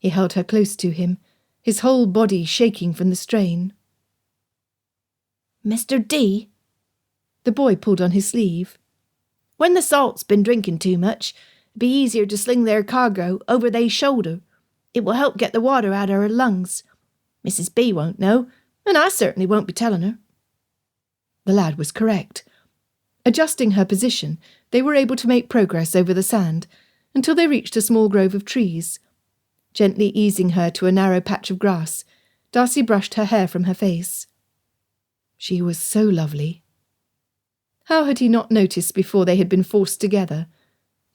He held her close to him, his whole body shaking from the strain. "Mr. D," the boy pulled on his sleeve, "when the salt's been drinking too much, it'd be easier to sling their cargo over their shoulder. It will help get the water out of her lungs. Mrs. B won't know, and I certainly won't be telling her." The lad was correct. Adjusting her position, they were able to make progress over the sand until they reached a small grove of trees. Gently easing her to a narrow patch of grass, Darcy brushed her hair from her face. She was so lovely. How had he not noticed before they had been forced together?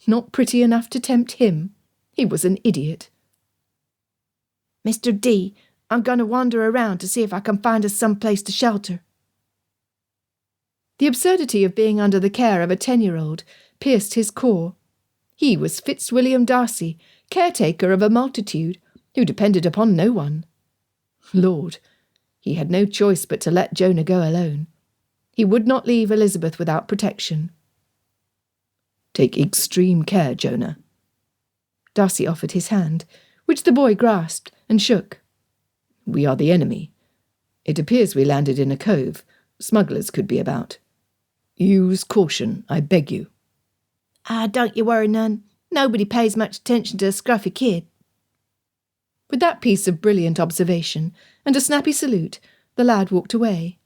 Not pretty enough to tempt him. He was an idiot. Mr. D, I'm going to wander around to see if I can find us some place to shelter. The absurdity of being under the care of a 10-year-old pierced his core. He was Fitzwilliam Darcy, caretaker of a multitude, who depended upon no one. Lord, he had no choice but to let Jonah go alone. He would not leave Elizabeth without protection. Take extreme care, Jonah. Darcy offered his hand, which the boy grasped and shook. We are the enemy. It appears we landed in a cove. Smugglers could be about. Use caution, I beg you. Don't you worry none. Nobody pays much attention to a scruffy kid. With that piece of brilliant observation and a snappy salute, the lad walked away.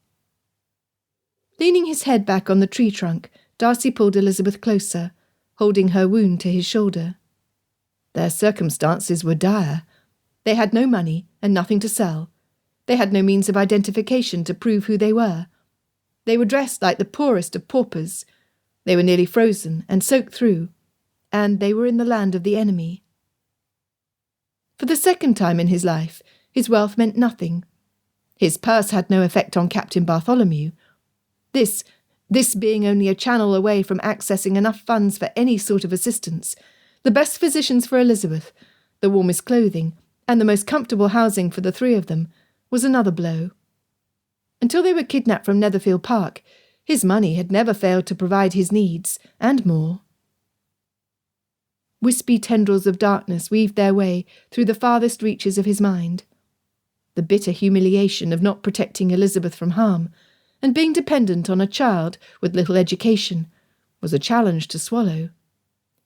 Leaning his head back on the tree trunk, Darcy pulled Elizabeth closer, holding her wound to his shoulder. Their circumstances were dire. They had no money and nothing to sell. They had no means of identification to prove who they were. They were dressed like the poorest of paupers. They were nearly frozen and soaked through, and they were in the land of the enemy. For the second time in his life, his wealth meant nothing. His purse had no effect on Captain Bartholomew. This being only a channel away from accessing enough funds for any sort of assistance, the best physicians for Elizabeth, the warmest clothing, and the most comfortable housing for the three of them, was another blow. Until they were kidnapped from Netherfield Park, his money had never failed to provide his needs, and more. Wispy tendrils of darkness weaved their way through the farthest reaches of his mind. The bitter humiliation of not protecting Elizabeth from harm, and being dependent on a child with little education, was a challenge to swallow.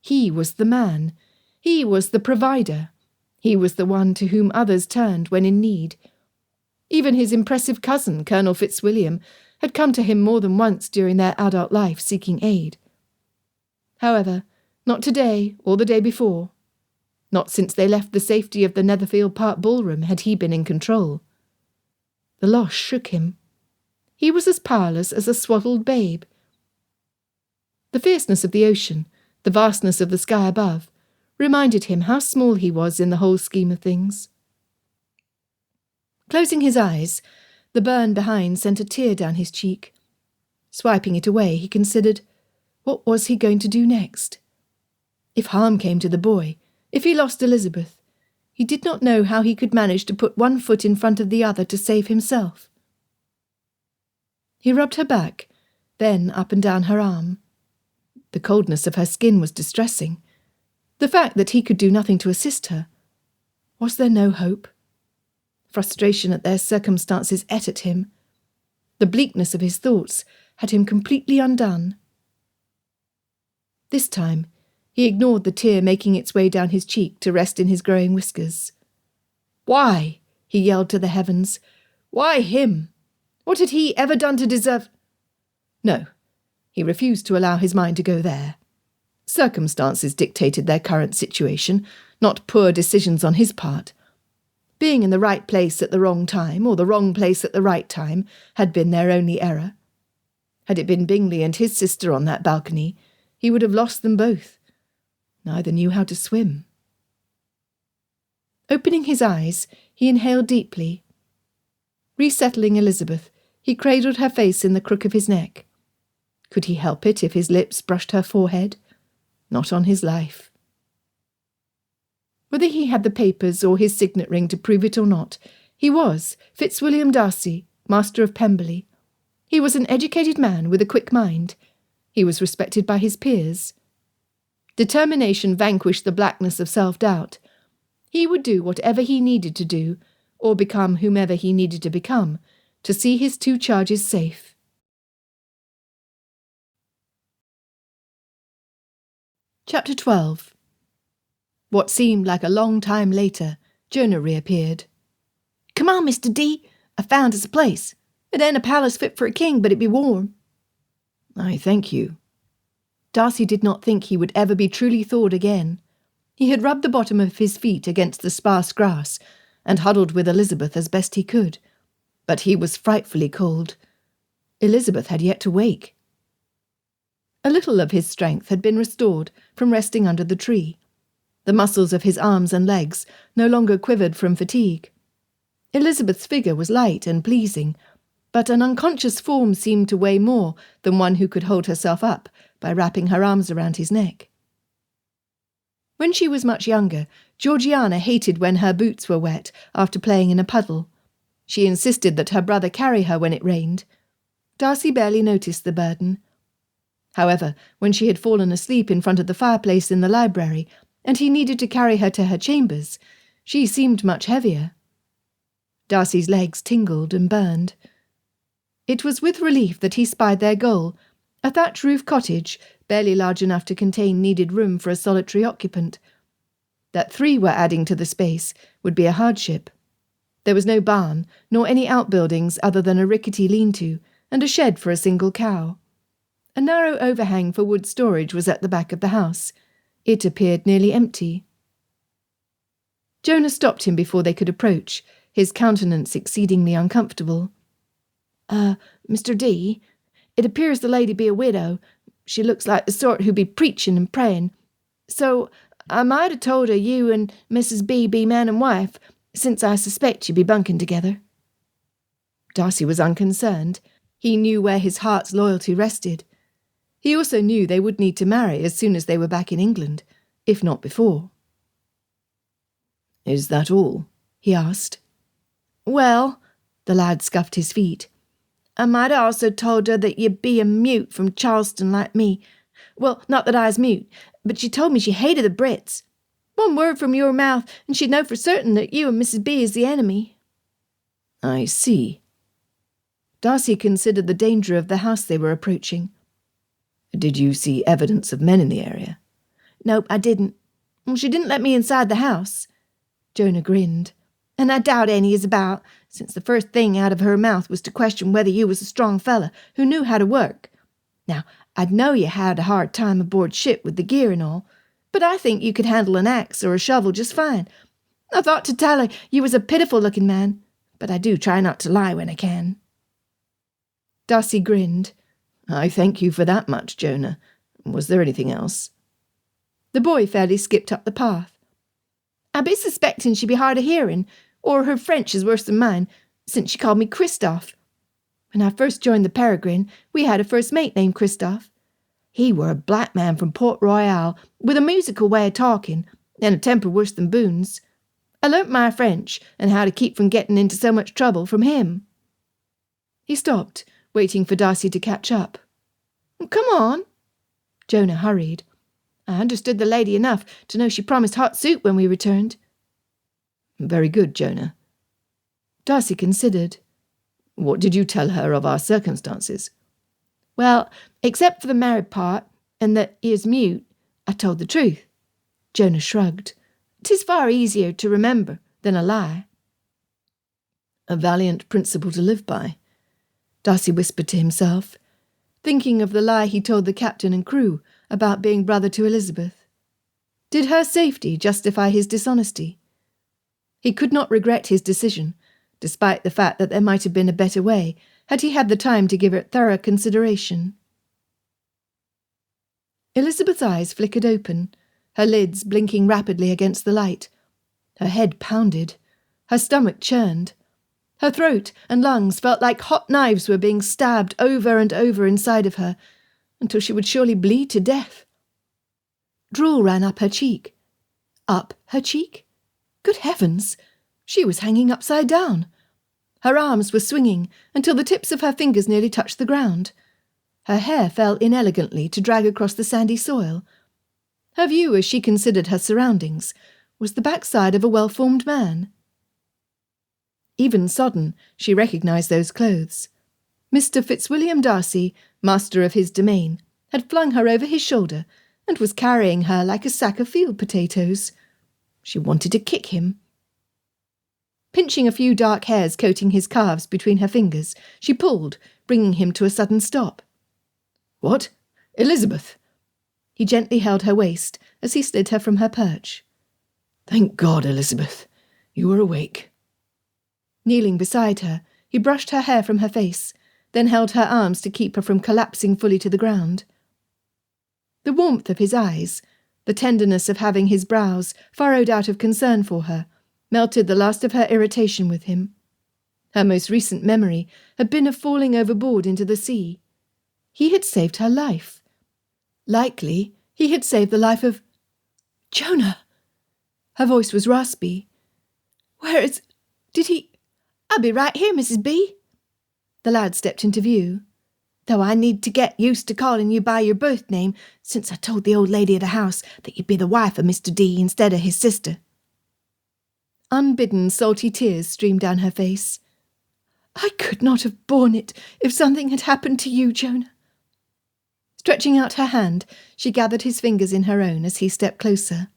He was the man. He was the provider. He was the one to whom others turned when in need. Even his impressive cousin, Colonel Fitzwilliam, had come to him more than once during their adult life seeking aid. However, not today or the day before. Not since they left the safety of the Netherfield Park ballroom had he been in control. The loss shook him. He was as powerless as a swaddled babe. The fierceness of the ocean, the vastness of the sky above, reminded him how small he was in the whole scheme of things. Closing his eyes, the burn behind sent a tear down his cheek. Swiping it away, he considered, what was he going to do next? If harm came to the boy, if he lost Elizabeth, he did not know how he could manage to put one foot in front of the other to save himself. He rubbed her back, then up and down her arm. The coldness of her skin was distressing. The fact that he could do nothing to assist her. Was there no hope? Frustration at their circumstances ate at him. The bleakness of his thoughts had him completely undone. This time, he ignored the tear making its way down his cheek to rest in his growing whiskers. Why? He yelled to the heavens. Why him? What had he ever done to deserve— No, he refused to allow his mind to go there. Circumstances dictated their current situation, not poor decisions on his part. Being in the right place at the wrong time, or the wrong place at the right time, had been their only error. Had it been Bingley and his sister on that balcony, he would have lost them both. Neither knew how to swim. Opening his eyes, he inhaled deeply. Resettling Elizabeth, he cradled her face in the crook of his neck. Could he help it if his lips brushed her forehead? Not on his life. Whether he had the papers or his signet ring to prove it or not, he was Fitzwilliam Darcy, Master of Pemberley. He was an educated man with a quick mind. He was respected by his peers. Determination vanquished the blackness of self-doubt. He would do whatever he needed to do, or become whomever he needed to become, to see his two charges safe. Chapter 12. What seemed like a long time later, Jonah reappeared. Come on, Mr. D. I found us a place. It ain't a palace fit for a king, but it be warm. I thank you. Darcy did not think he would ever be truly thawed again. He had rubbed the bottom of his feet against the sparse grass and huddled with Elizabeth as best he could, but he was frightfully cold. Elizabeth had yet to wake. A little of his strength had been restored from resting under the tree. The muscles of his arms and legs no longer quivered from fatigue. Elizabeth's figure was light and pleasing, but an unconscious form seemed to weigh more than one who could hold herself up by wrapping her arms around his neck. When she was much younger, Georgiana hated when her boots were wet after playing in a puddle. She insisted that her brother carry her when it rained. Darcy barely noticed the burden. However, when she had fallen asleep in front of the fireplace in the library, and he needed to carry her to her chambers, she seemed much heavier. Darcy's legs tingled and burned. It was with relief that he spied their goal, a thatch-roof cottage, barely large enough to contain needed room for a solitary occupant. That 3 were adding to the space would be a hardship. There was no barn, nor any outbuildings other than a rickety lean-to, and a shed for a single cow. A narrow overhang for wood storage was at the back of the house. It appeared nearly empty. Jonah stopped him before they could approach, his countenance exceedingly uncomfortable. Mr. D, it appears the lady be a widow. She looks like the sort who be preaching and praying. So I might have told her you and Mrs. B be man and wife, since I suspect you be bunking together." Darcy was unconcerned. He knew where his heart's loyalty rested. He also knew they would need to marry as soon as they were back in England, if not before. "Is that all?" he asked. "Well," the lad scuffed his feet, "I might have also told her that you be a mute from Charleston like me. Well, not that I was mute, but she told me she hated the Brits. One word from your mouth, and she'd know for certain that you and Mrs. B is the enemy." "I see." Darcy considered the danger of the house they were approaching. "Did you see evidence of men in the area?" "Nope, I didn't. She didn't let me inside the house." Jonah grinned. "And I doubt any is about, since the first thing out of her mouth was to question whether you was a strong fella who knew how to work. Now, I'd know you had a hard time aboard ship with the gear and all, but I think you could handle an axe or a shovel just fine. I thought to tell her you was a pitiful-looking man, but I do try not to lie when I can." Darcy grinned. "I thank you for that much, Jonah. Was there anything else?" The boy fairly skipped up the path. "I be suspecting she be hard of hearing, or her French is worse than mine, since she called me Christophe. When I first joined the Peregrine, we had a first mate named Christophe. He were a black man from Port Royal, with a musical way of talking, and a temper worse than Boone's. I learnt my French, and how to keep from getting into so much trouble, from him." He stopped, waiting for Darcy to catch up. "Come on." Jonah hurried. "I understood the lady enough to know she promised hot soup when we returned." "Very good, Jonah." Darcy considered. "What did you tell her of our circumstances?" "Well, except for the married part, and that he is mute, I told the truth." Jonah shrugged. "'Tis far easier to remember than a lie." "A valiant principle to live by," Darcy whispered to himself, thinking of the lie he told the captain and crew about being brother to Elizabeth. Did her safety justify his dishonesty? He could not regret his decision, despite the fact that there might have been a better way, had he had the time to give it thorough consideration. Elizabeth's eyes flickered open, her lids blinking rapidly against the light. Her head pounded, her stomach churned. Her throat and lungs felt like hot knives were being stabbed over and over inside of her, until she would surely bleed to death. Drool ran up her cheek. Up her cheek? Good heavens! She was hanging upside down. Her arms were swinging until the tips of her fingers nearly touched the ground. Her hair fell inelegantly to drag across the sandy soil. Her view, as she considered her surroundings, was the backside of a well-formed man. Even sodden, she recognised those clothes. Mr. Fitzwilliam Darcy, master of his domain, had flung her over his shoulder and was carrying her like a sack of field potatoes. She wanted to kick him. Pinching a few dark hairs coating his calves between her fingers, she pulled, bringing him to a sudden stop. "What? Elizabeth!" He gently held her waist as he slid her from her perch. "Thank God, Elizabeth, you are awake." Kneeling beside her, he brushed her hair from her face, then held her arms to keep her from collapsing fully to the ground. The warmth of his eyes, the tenderness of having his brows furrowed out of concern for her, melted the last of her irritation with him. Her most recent memory had been of falling overboard into the sea. He had saved her life. Likely, he had saved the life of... Jonah! Her voice was raspy. "Where is... Did he... I'll be right here, Mrs. B." The lad stepped into view. "Though I need to get used to calling you by your birth name, since I told the old lady of the house that you'd be the wife of Mr. D instead of his sister." Unbidden, salty tears streamed down her face. "I could not have borne it if something had happened to you, Jonah." Stretching out her hand, she gathered his fingers in her own as he stepped closer.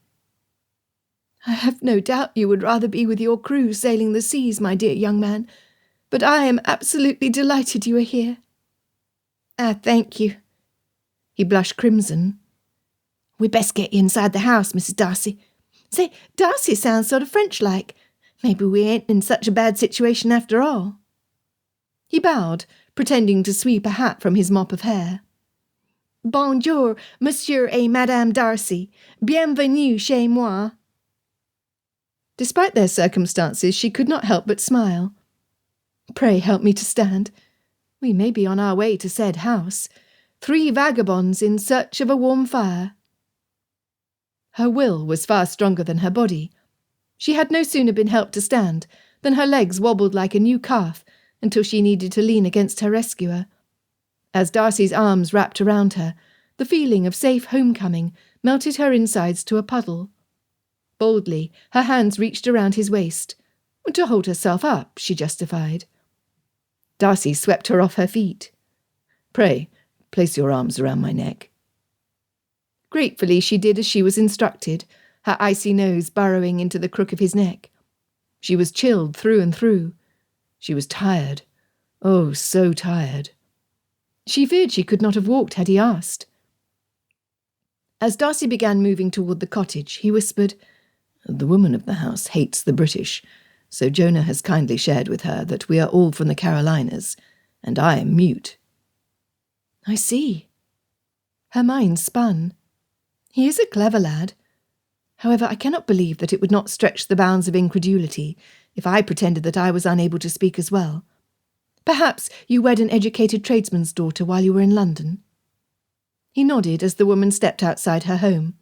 "I have no doubt you would rather be with your crew sailing the seas, my dear young man, but I am absolutely delighted you are here." Thank you." He blushed crimson. "We'd best get you inside the house, Mrs. Darcy. Say, Darcy sounds sort of French-like. Maybe we ain't in such a bad situation after all." He bowed, pretending to sweep a hat from his mop of hair. "Bonjour, Monsieur et Madame Darcy. Bienvenue chez moi." Despite their circumstances, she could not help but smile. "Pray help me to stand. We may be on our way to said house. 3 vagabonds in search of a warm fire." Her will was far stronger than her body. She had no sooner been helped to stand than her legs wobbled like a new calf until she needed to lean against her rescuer. As Darcy's arms wrapped around her, the feeling of safe homecoming melted her insides to a puddle. Boldly, her hands reached around his waist. To hold herself up, she justified. Darcy swept her off her feet. "Pray, place your arms around my neck." Gratefully she did as she was instructed, her icy nose burrowing into the crook of his neck. She was chilled through and through. She was tired. Oh, so tired. She feared she could not have walked had he asked. As Darcy began moving toward the cottage, he whispered, "The woman of the house hates the British, so Jonah has kindly shared with her that we are all from the Carolinas, and I am mute." "I see." Her mind spun. He is a clever lad. However, I cannot believe that it would not stretch the bounds of incredulity if I pretended that I was unable to speak as well. Perhaps you wed an educated tradesman's daughter while you were in London. He nodded as the woman stepped outside her home.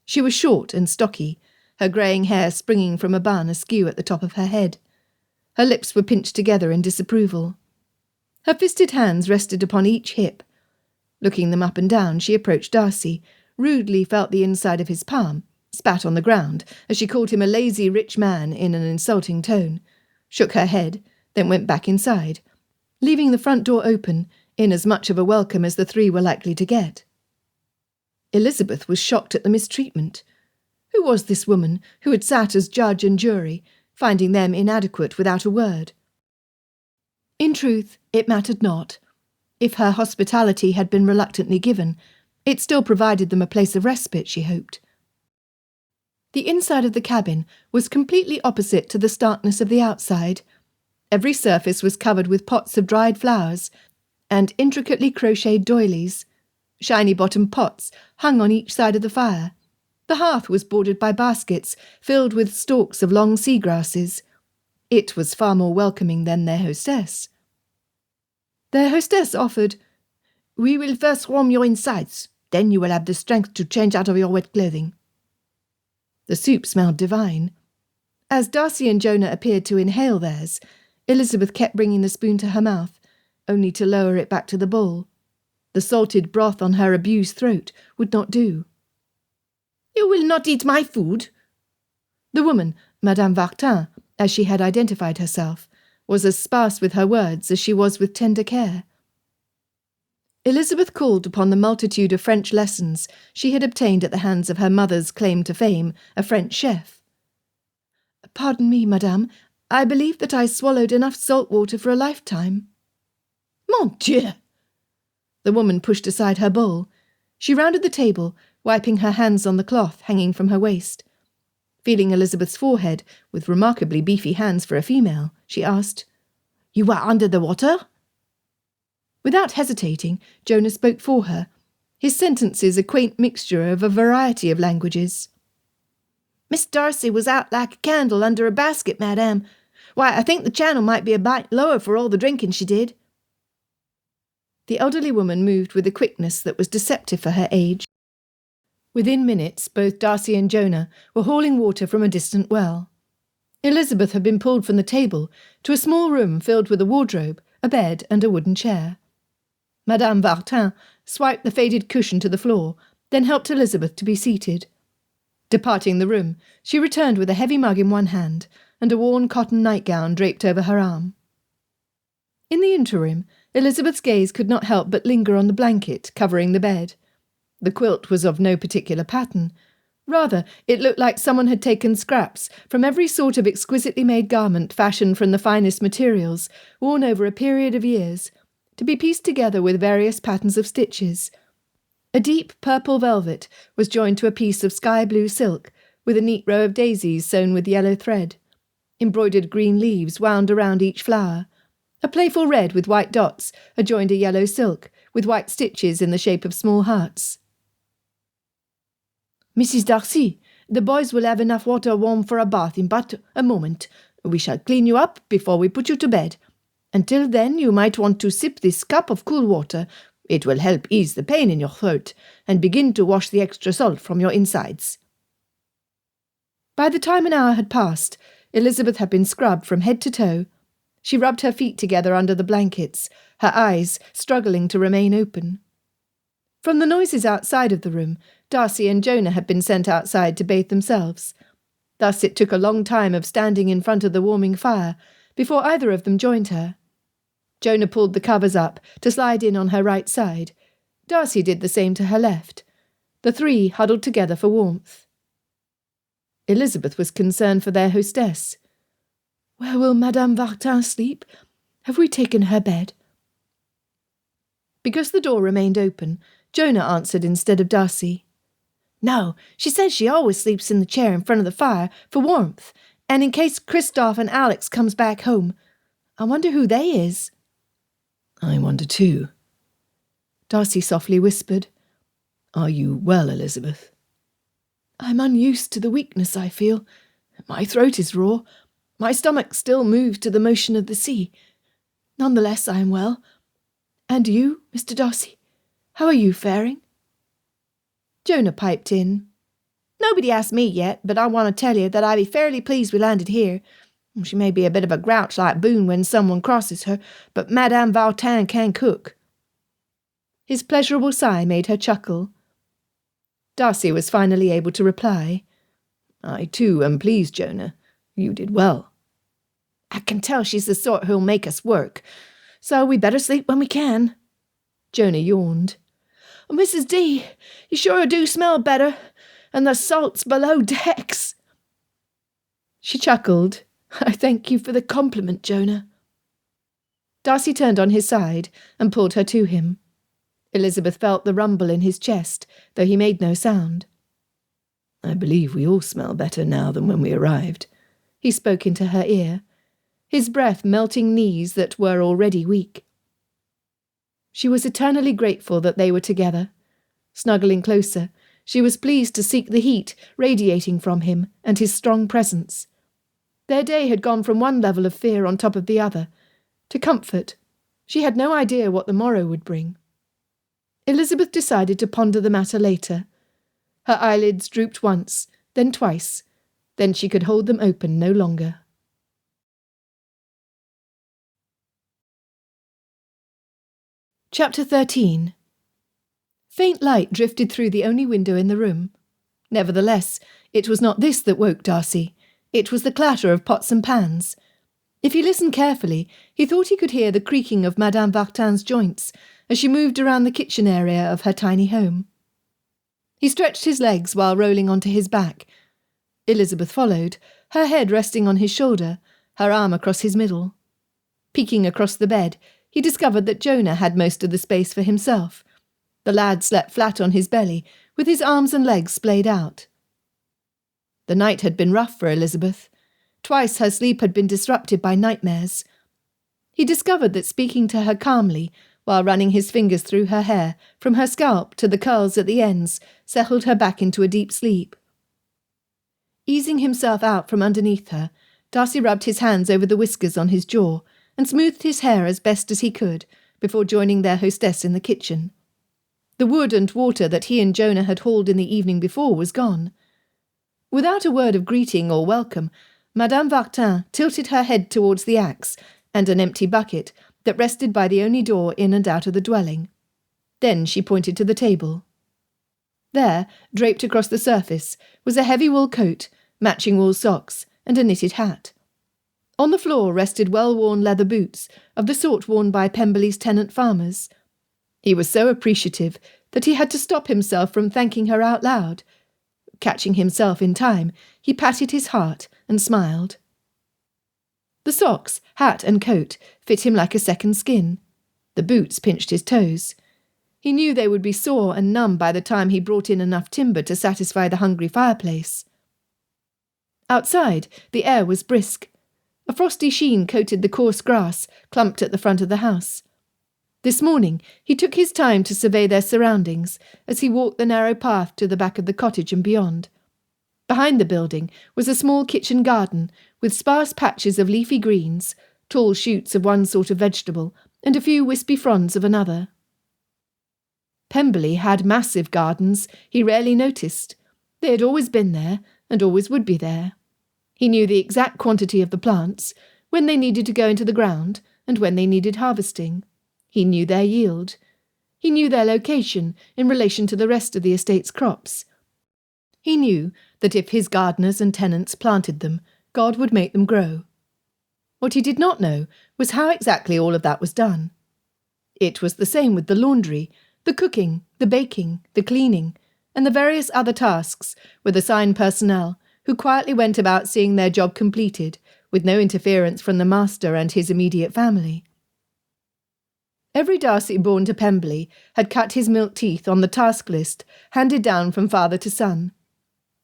She was short and stocky, her greying hair springing from a bun askew at the top of her head. Her lips were pinched together in disapproval. Her fisted hands rested upon each hip. Looking them up and down, she approached Darcy, rudely felt the inside of his palm, spat on the ground as she called him a lazy rich man in an insulting tone, shook her head, then went back inside, leaving the front door open in as much of a welcome as the 3 were likely to get. Elizabeth was shocked at the mistreatment. Who was this woman who had sat as judge and jury, finding them inadequate without a word? In truth, it mattered not. If her hospitality had been reluctantly given, it still provided them a place of respite, she hoped. The inside of the cabin was completely opposite to the starkness of the outside. Every surface was covered with pots of dried flowers and intricately crocheted doilies. Shiny-bottomed pots hung on each side of the fire. The hearth was bordered by baskets filled with stalks of long sea grasses. It was far more welcoming than their hostess. Their hostess offered, "We will first warm your insides, then you will have the strength to change out of your wet clothing." The soup smelled divine. As Darcy and Jonah appeared to inhale theirs, Elizabeth kept bringing the spoon to her mouth, only to lower it back to the bowl. The salted broth on her abused throat would not do. "You will not eat my food?" The woman, Madame Vartin, as she had identified herself, was as sparse with her words as she was with tender care. Elizabeth called upon the multitude of French lessons she had obtained at the hands of her mother's claim to fame, a French chef. "Pardon me, madame, I believe that I swallowed enough salt water for a lifetime." "Mon Dieu!" The woman pushed aside her bowl. She rounded the table, wiping her hands on the cloth hanging from her waist. Feeling Elizabeth's forehead, with remarkably beefy hands for a female, she asked, "You were under the water?" Without hesitating, Jonah spoke for her, his sentences a quaint mixture of a variety of languages. "Miss Darcy was out like a candle under a basket, madame. Why, I think the channel might be a bite lower for all the drinking she did." The elderly woman moved with a quickness that was deceptive for her age. Within minutes, both Darcy and Jonah were hauling water from a distant well. Elizabeth had been pulled from the table to a small room filled with a wardrobe, a bed, and a wooden chair. Madame Vartin swiped the faded cushion to the floor, then helped Elizabeth to be seated. Departing the room, she returned with a heavy mug in one hand and a worn cotton nightgown draped over her arm. In the interim, Elizabeth's gaze could not help but linger on the blanket covering the bed. The quilt was of no particular pattern. Rather, it looked like someone had taken scraps from every sort of exquisitely made garment fashioned from the finest materials, worn over a period of years, to be pieced together with various patterns of stitches. A deep purple velvet was joined to a piece of sky-blue silk, with a neat row of daisies sewn with yellow thread. Embroidered green leaves wound around each flower. A playful red with white dots adjoined a yellow silk, with white stitches in the shape of small hearts. "Mrs. Darcy, the boys will have enough water warm for a bath in but a moment. We shall clean you up before we put you to bed. Until then you might want to sip this cup of cool water. It will help ease the pain in your throat and begin to wash the extra salt from your insides." By the time an hour had passed, Elizabeth had been scrubbed from head to toe. She rubbed her feet together under the blankets, her eyes struggling to remain open. From the noises outside of the room, Darcy and Jonah had been sent outside to bathe themselves. Thus it took a long time of standing in front of the warming fire before either of them joined her. Jonah pulled the covers up to slide in on her right side. Darcy did the same to her left. The three huddled together for warmth. Elizabeth was concerned for their hostess. "Where will Madame Vartin sleep? Have we taken her bed?" Because the door remained open, Jonah answered instead of Darcy. "No, she says she always sleeps in the chair in front of the fire for warmth, and in case Christophe and Alex comes back home. I wonder who they is." "I wonder too," Darcy softly whispered. "Are you well, Elizabeth?" "I'm unused to the weakness I feel. My throat is raw. My stomach still moves to the motion of the sea. Nonetheless, I am well. And you, Mr. Darcy, how are you faring?" Jonah piped in. "Nobody asked me yet, but I want to tell you that I be fairly pleased we landed here. She may be a bit of a grouch like Boone when someone crosses her, but Madame Vartin can cook." His pleasurable sigh made her chuckle. Darcy was finally able to reply. "I too am pleased, Jonah. You did well." "I can tell she's the sort who'll make us work, so we better sleep when we can." Jonah yawned. "Mrs. D, you sure do smell better, and the salt's below decks." She chuckled. "I thank you for the compliment, Jonah." Darcy turned on his side and pulled her to him. Elizabeth felt the rumble in his chest, though he made no sound. "I believe we all smell better now than when we arrived." He spoke into her ear, his breath melting knees that were already weak. She was eternally grateful that they were together. Snuggling closer, she was pleased to seek the heat radiating from him and his strong presence. Their day had gone from one level of fear on top of the other to comfort. She had no idea what the morrow would bring. Elizabeth decided to ponder the matter later. Her eyelids drooped once, then twice. Then she could hold them open no longer. Chapter 13. Faint light drifted through the only window in the room. Nevertheless, it was not this that woke Darcy. It was the clatter of pots and pans. If he listened carefully, he thought he could hear the creaking of Madame Vartin's joints as she moved around the kitchen area of her tiny home. He stretched his legs while rolling onto his back. Elizabeth followed, her head resting on his shoulder, her arm across his middle. Peeking across the bed, he discovered that Jonah had most of the space for himself. The lad slept flat on his belly, with his arms and legs splayed out. The night had been rough for Elizabeth. Twice her sleep had been disrupted by nightmares. He discovered that speaking to her calmly, while running his fingers through her hair, from her scalp to the curls at the ends, settled her back into a deep sleep. Easing himself out from underneath her, Darcy rubbed his hands over the whiskers on his jaw and smoothed his hair as best as he could before joining their hostess in the kitchen. The wood and water that he and Jonah had hauled in the evening before was gone. Without a word of greeting or welcome, Madame Vartin tilted her head towards the axe and an empty bucket that rested by the only door in and out of the dwelling. Then she pointed to the table. There, draped across the surface, was a heavy wool coat, matching wool socks, and a knitted hat. On the floor rested well-worn leather boots of the sort worn by Pemberley's tenant farmers. He was so appreciative that he had to stop himself from thanking her out loud. Catching himself in time, he patted his heart and smiled. The socks, hat and coat fit him like a second skin. The boots pinched his toes. He knew they would be sore and numb by the time he brought in enough timber to satisfy the hungry fireplace. Outside, the air was brisk. A frosty sheen coated the coarse grass clumped at the front of the house. This morning he took his time to survey their surroundings as he walked the narrow path to the back of the cottage and beyond. Behind the building was a small kitchen garden with sparse patches of leafy greens, tall shoots of one sort of vegetable, and a few wispy fronds of another. Pemberley had massive gardens he rarely noticed. They had always been there, and always would be there. He knew the exact quantity of the plants, when they needed to go into the ground, and when they needed harvesting. He knew their yield. He knew their location in relation to the rest of the estate's crops. He knew that if his gardeners and tenants planted them, God would make them grow. What he did not know was how exactly all of that was done. It was the same with the laundry, the cooking, the baking, the cleaning, and the various other tasks with assigned personnel who quietly went about seeing their job completed, with no interference from the master and his immediate family. Every Darcy born to Pemberley had cut his milk teeth on the task list handed down from father to son.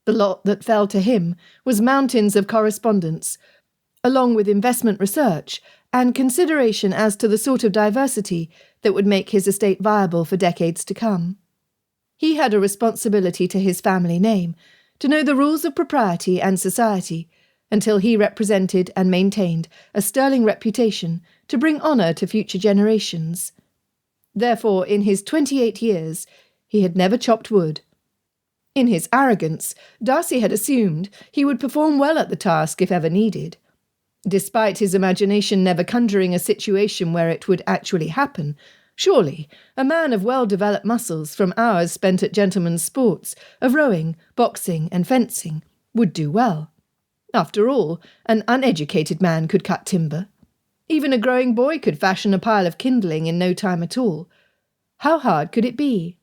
The lot that fell to him was mountains of correspondence, along with investment research and consideration as to the sort of diversity that would make his estate viable for decades to come. He had a responsibility to his family name, to know the rules of propriety and society, until he represented and maintained a sterling reputation to bring honour to future generations. Therefore, in his 28 years, he had never chopped wood. In his arrogance, Darcy had assumed he would perform well at the task if ever needed. Despite his imagination never conjuring a situation where it would actually happen, surely a man of well-developed muscles from hours spent at gentlemen's sports of rowing, boxing and fencing would do well. After all, an uneducated man could cut timber. Even a growing boy could fashion a pile of kindling in no time at all. How hard could it be?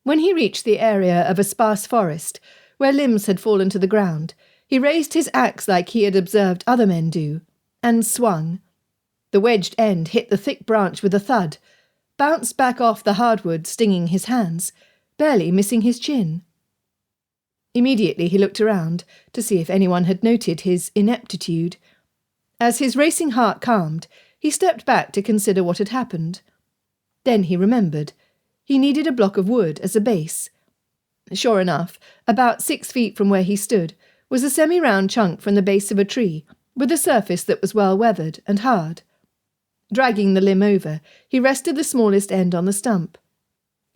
When he reached the area of a sparse forest, where limbs had fallen to the ground, he raised his axe like he had observed other men do, and swung. The wedged end hit the thick branch with a thud, bounced back off the hardwood, stinging his hands, barely missing his chin. Immediately he looked around to see if anyone had noted his ineptitude. As his racing heart calmed, he stepped back to consider what had happened. Then he remembered. He needed a block of wood as a base. Sure enough, about 6 feet from where he stood, was a semi-round chunk from the base of a tree, with a surface that was well weathered and hard. Dragging the limb over, he rested the smallest end on the stump.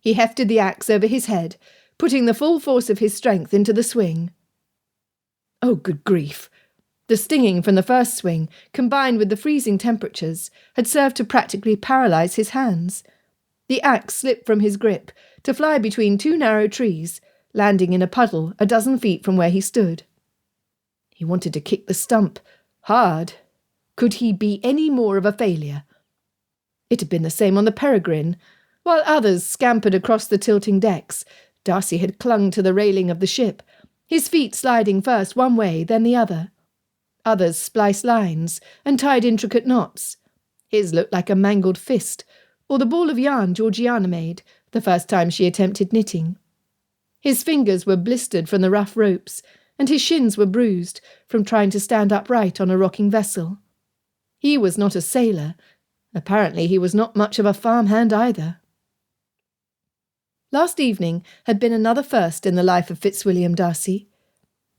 He hefted the axe over his head, putting the full force of his strength into the swing. Oh, good grief! The stinging from the first swing, combined with the freezing temperatures, had served to practically paralyse his hands. The axe slipped from his grip to fly between 2 narrow trees, landing in a puddle a dozen feet from where he stood. He wanted to kick the stump, hard. Could he be any more of a failure? It had been the same on the Peregrine. While others scampered across the tilting decks, Darcy had clung to the railing of the ship, his feet sliding first one way, then the other. Others spliced lines and tied intricate knots. His looked like a mangled fist, or the ball of yarn Georgiana made, the first time she attempted knitting. His fingers were blistered from the rough ropes, and his shins were bruised from trying to stand upright on a rocking vessel. He was not a sailor. Apparently he was not much of a farmhand either. Last evening had been another first in the life of Fitzwilliam Darcy.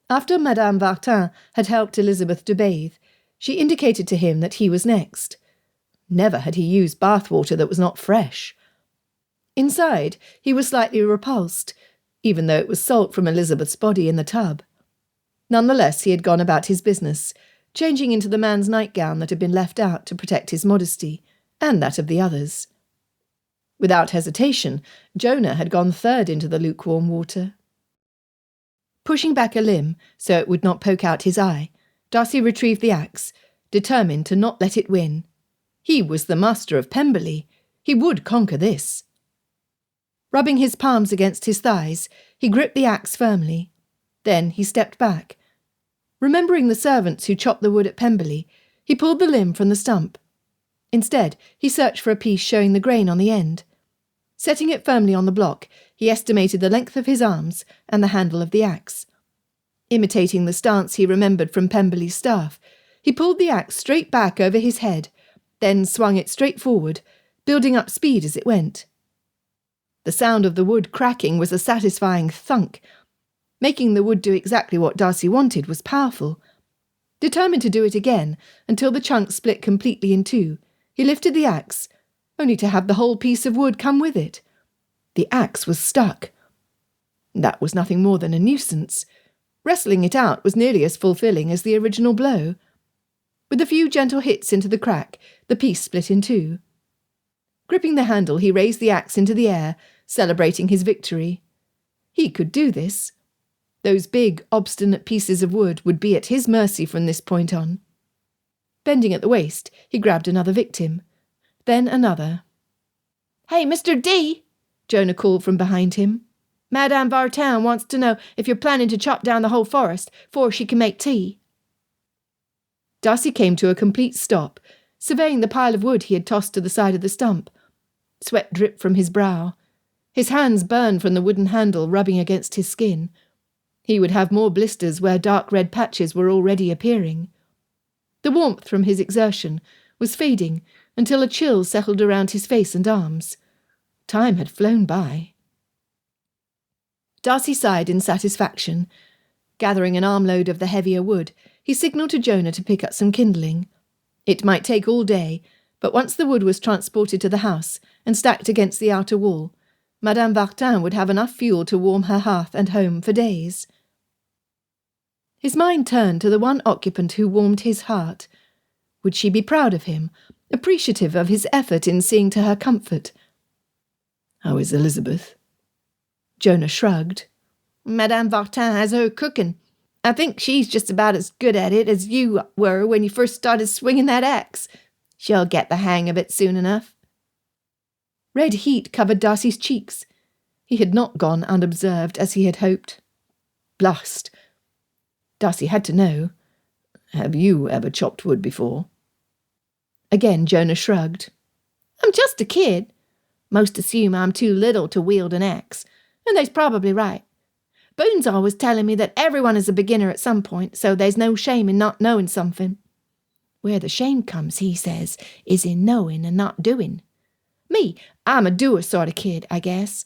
After Madame Vartin had helped Elizabeth to bathe, she indicated to him that he was next. Never had he used bath water that was not fresh. Inside, he was slightly repulsed, even though it was salt from Elizabeth's body in the tub. Nonetheless, he had gone about his business, changing into the man's nightgown that had been left out to protect his modesty, and that of the others. Without hesitation, Jonah had gone third into the lukewarm water. Pushing back a limb so it would not poke out his eye, Darcy retrieved the axe, determined to not let it win. He was the master of Pemberley. He would conquer this. Rubbing his palms against his thighs, he gripped the axe firmly. Then he stepped back. Remembering the servants who chopped the wood at Pemberley, he pulled the limb from the stump. Instead, he searched for a piece showing the grain on the end. Setting it firmly on the block, he estimated the length of his arms and the handle of the axe. Imitating the stance he remembered from Pemberley's staff, he pulled the axe straight back over his head, then swung it straight forward, building up speed as it went. The sound of the wood cracking was a satisfying thunk. Making the wood do exactly what Darcy wanted was powerful. Determined to do it again until the chunk split completely in two, he lifted the axe, only to have the whole piece of wood come with it. The axe was stuck. That was nothing more than a nuisance. Wrestling it out was nearly as fulfilling as the original blow. With a few gentle hits into the crack, the piece split in two. Gripping the handle, he raised the axe into the air, celebrating his victory. He could do this. Those big, obstinate pieces of wood would be at his mercy from this point on. Bending at the waist, he grabbed another victim. Then another. "Hey, Mr. D!" Jonah called from behind him. "Madame Vartin wants to know if you're planning to chop down the whole forest before she can make tea." Darcy came to a complete stop, surveying the pile of wood he had tossed to the side of the stump. Sweat dripped from his brow. His hands burned from the wooden handle rubbing against his skin. He would have more blisters where dark red patches were already appearing. The warmth from his exertion was fading until a chill settled around his face and arms. Time had flown by. Darcy sighed in satisfaction. Gathering an armload of the heavier wood, he signalled to Jonah to pick up some kindling. It might take all day, but once the wood was transported to the house and stacked against the outer wall, Madame Vartin would have enough fuel to warm her hearth and home for days. His mind turned to the one occupant who warmed his heart. Would she be proud of him, appreciative of his effort in seeing to her comfort? How is Elizabeth? Jonah shrugged. "Madame Vartin has her cooking. I think she's just about as good at it as you were when you first started swinging that axe. She'll get the hang of it soon enough." Red heat covered Darcy's cheeks. He had not gone unobserved as he had hoped. Blast! Darcy had to know. Have you ever chopped wood before? Again Jonah shrugged. "I'm just a kid. Most assume I'm too little to wield an axe, and they's probably right. Boone's always telling me that everyone is a beginner at some point, so there's no shame in not knowing something. Where the shame comes, he says, is in knowing and not doing. Me, I'm a doer sort of kid, I guess.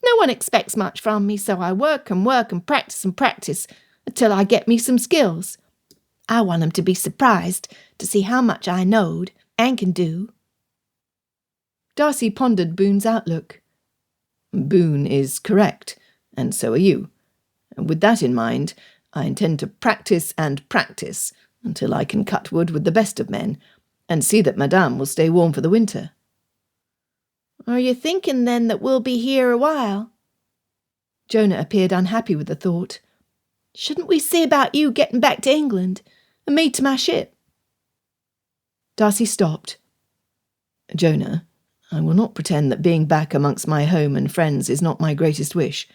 No one expects much from me, so I work and practice until I get me some skills. I want 'em to be surprised to see how much I knowed and can do." Darcy pondered Boone's outlook. Boone is correct, and so are you. With that in mind, I intend to practice until I can cut wood with the best of men, and see that Madame will stay warm for the winter. "Are you thinking, then, that we'll be here a while?" Jonah appeared unhappy with the thought. "Shouldn't we see about you getting back to England, and me to my ship?" Darcy stopped. Jonah, I will not pretend that being back amongst my home and friends is not my greatest wish.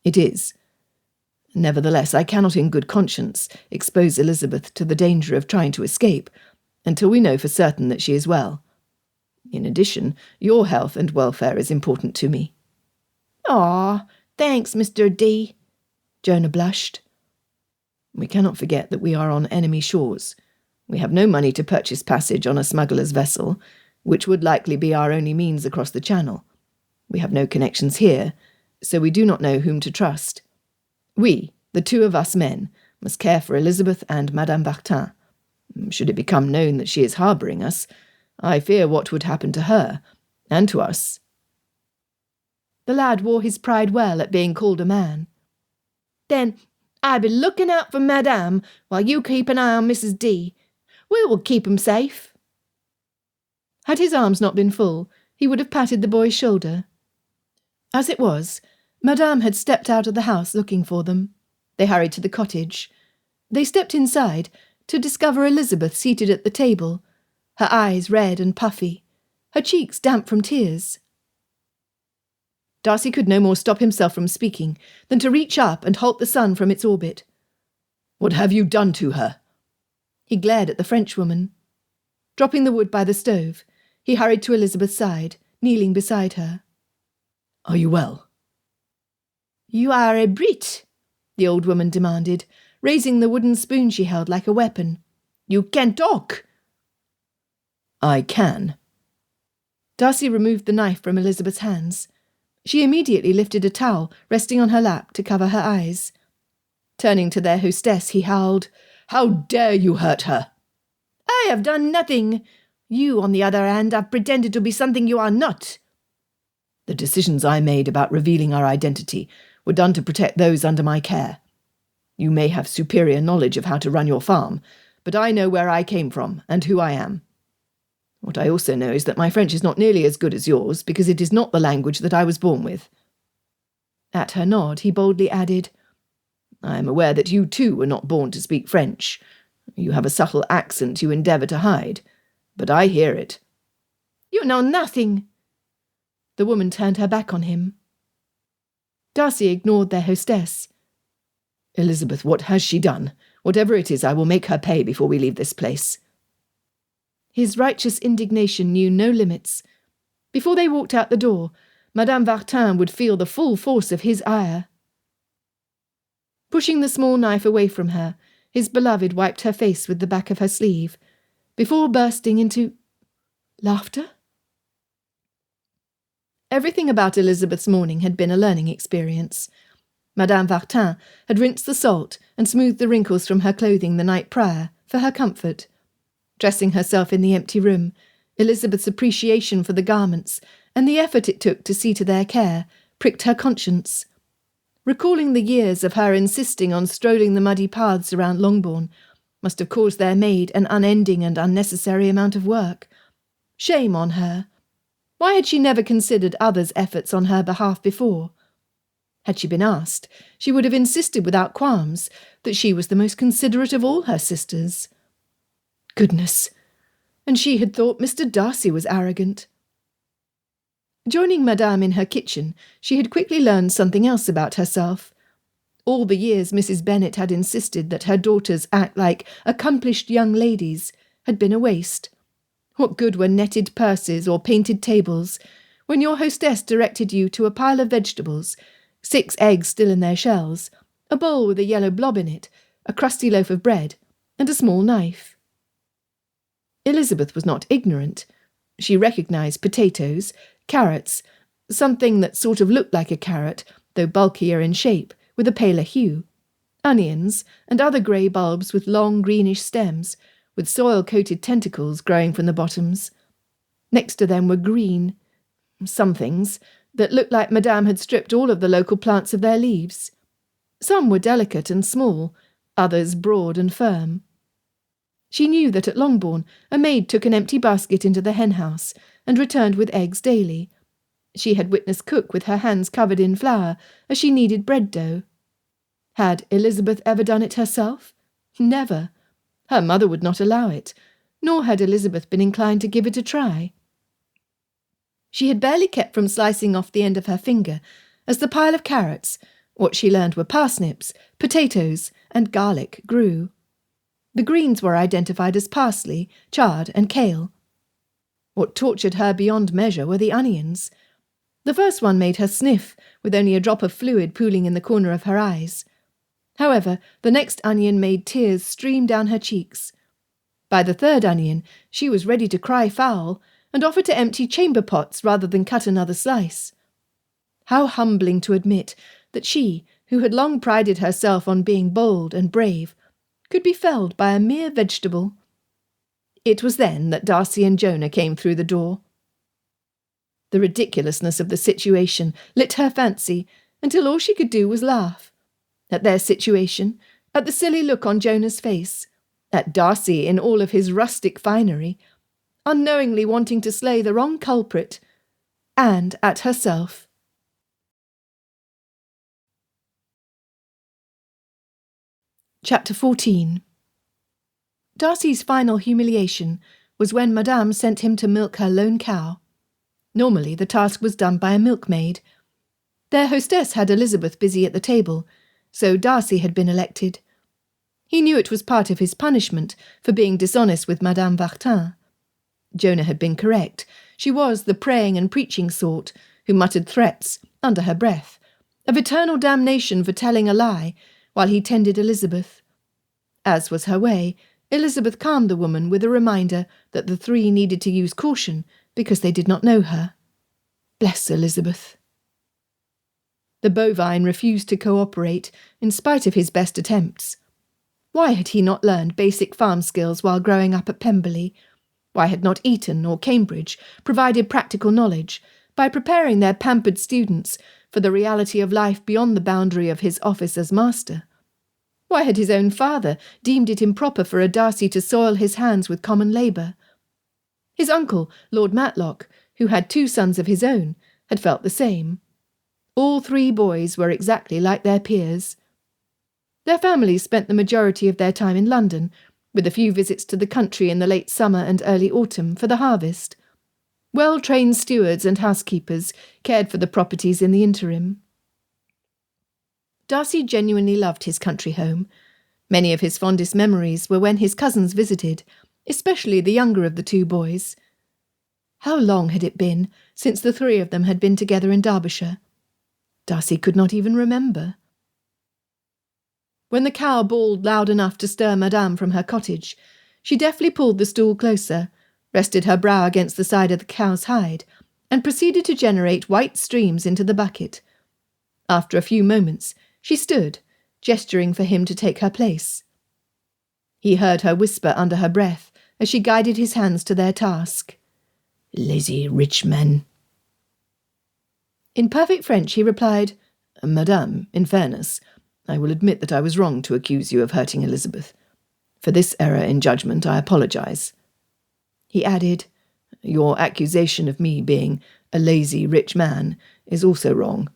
It is. Nevertheless, I cannot in good conscience expose Elizabeth to the danger of trying to escape until we know for certain that she is well. In addition, your health and welfare is important to me. "Aw, thanks, Mr. D." Jonah blushed. "We cannot forget that we are on enemy shores. We have no money to purchase passage on a smuggler's vessel, which would likely be our only means across the channel. We have no connections here, so we do not know whom to trust. We, the two of us men, must care for Elizabeth and Madame Vartin. Should it become known that she is harbouring us, I fear what would happen to her, and to us." The lad wore his pride well at being called a man. "Then I'll be looking out for Madame while you keep an eye on Mrs. D. We will keep 'em safe." Had his arms not been full, he would have patted the boy's shoulder. As it was, Madame had stepped out of the house looking for them. They hurried to the cottage. They stepped inside to discover Elizabeth seated at the table, her eyes red and puffy, her cheeks damp from tears. Darcy could no more stop himself from speaking than to reach up and halt the sun from its orbit. "What have you done to her?" He glared at the Frenchwoman. Dropping the wood by the stove, he hurried to Elizabeth's side, kneeling beside her. "Are you well?" "You are a Brit?" the old woman demanded, raising the wooden spoon she held like a weapon. "You can talk." "I can." Darcy removed the knife from Elizabeth's hands. She immediately lifted a towel resting on her lap to cover her eyes. Turning to their hostess, he howled, "How dare you hurt her?" "I have done nothing. You, on the other hand, have pretended to be something you are not." "The decisions I made about revealing our identity were done to protect those under my care. You may have superior knowledge of how to run your farm, but I know where I came from and who I am. What I also know is that my French is not nearly as good as yours, because it is not the language that I was born with." At her nod, he boldly added, "I am aware that you too were not born to speak French. You have a subtle accent you endeavour to hide, but I hear it." "You know nothing." The woman turned her back on him. Darcy ignored their hostess. "Elizabeth, what has she done? Whatever it is, I will make her pay before we leave this place." His righteous indignation knew no limits. Before they walked out the door, Madame Vartin would feel the full force of his ire. Pushing the small knife away from her, his beloved wiped her face with the back of her sleeve, before bursting into laughter. Everything about Elizabeth's morning had been a learning experience. Madame Vartin had rinsed the salt and smoothed the wrinkles from her clothing the night prior, for her comfort. Dressing herself in the empty room, Elizabeth's appreciation for the garments and the effort it took to see to their care pricked her conscience. Recalling the years of her insisting on strolling the muddy paths around Longbourn must have caused their maid an unending and unnecessary amount of work. Shame on her. Why had she never considered others' efforts on her behalf before? Had she been asked, she would have insisted without qualms that she was the most considerate of all her sisters. Goodness! And she had thought Mr. Darcy was arrogant. Joining Madame in her kitchen, she had quickly learned something else about herself. All the years Mrs. Bennet had insisted that her daughters act like accomplished young ladies had been a waste. What good were netted purses or painted tables when your hostess directed you to a pile of vegetables, 6 eggs still in their shells, a bowl with a yellow blob in it, a crusty loaf of bread, and a small knife? Elizabeth was not ignorant. She recognised potatoes, carrots, something that sort of looked like a carrot, though bulkier in shape, with a paler hue, onions, and other grey bulbs with long greenish stems, with soil-coated tentacles growing from the bottoms. Next to them were green somethings that looked like Madame had stripped all of the local plants of their leaves. Some were delicate and small, others broad and firm. She knew that at Longbourn a maid took an empty basket into the hen-house and returned with eggs daily. She had witnessed cook with her hands covered in flour as she kneaded bread dough. Had Elizabeth ever done it herself? Never. Her mother would not allow it, nor had Elizabeth been inclined to give it a try. She had barely kept from slicing off the end of her finger as the pile of carrots, what she learned were parsnips, potatoes, and garlic, grew. The greens were identified as parsley, chard, and kale. What tortured her beyond measure were the onions. The first one made her sniff, with only a drop of fluid pooling in the corner of her eyes. However, the next onion made tears stream down her cheeks. By the third onion, she was ready to cry foul, and offered to empty chamber pots rather than cut another slice. How humbling to admit that she, who had long prided herself on being bold and brave, could be felled by a mere vegetable. It was then that Darcy and Jonah came through the door. The ridiculousness of the situation lit her fancy until all she could do was laugh. At their situation, at the silly look on Jonah's face, at Darcy in all of his rustic finery, unknowingly wanting to slay the wrong culprit, and at herself. Chapter 14. Darcy's final humiliation was when Madame sent him to milk her lone cow. Normally the task was done by a milkmaid. Their hostess had Elizabeth busy at the table, so Darcy had been elected. He knew it was part of his punishment for being dishonest with Madame Vartin. Jonah had been correct. She was the praying and preaching sort, who muttered threats, under her breath, of eternal damnation for telling a lie, while he tended Elizabeth. As was her way, Elizabeth calmed the woman with a reminder that the three needed to use caution because they did not know her. Bless Elizabeth. The bovine refused to cooperate, in spite of his best attempts. Why had he not learned basic farm skills while growing up at Pemberley? Why had not Eton or Cambridge provided practical knowledge by preparing their pampered students for the reality of life beyond the boundary of his office as master? Why had his own father deemed it improper for a Darcy to soil his hands with common labour? His uncle, Lord Matlock, who had 2 sons of his own, had felt the same. All 3 boys were exactly like their peers. Their families spent the majority of their time in London, with a few visits to the country in the late summer and early autumn for the harvest. Well-trained stewards and housekeepers cared for the properties in the interim. Darcy genuinely loved his country home. Many of his fondest memories were when his cousins visited, especially the younger of the 2 boys. How long had it been since the 3 of them had been together in Derbyshire? Darcy could not even remember. When the cow bawled loud enough to stir Madame from her cottage, she deftly pulled the stool closer, rested her brow against the side of the cow's hide, and proceeded to generate white streams into the bucket. After a few moments, she stood, gesturing for him to take her place. He heard her whisper under her breath as she guided his hands to their task. "Lazy rich men." In perfect French he replied, "Madame, in fairness, I will admit that I was wrong to accuse you of hurting Elizabeth. For this error in judgment I apologise." He added, "Your accusation of me being a lazy rich man is also wrong.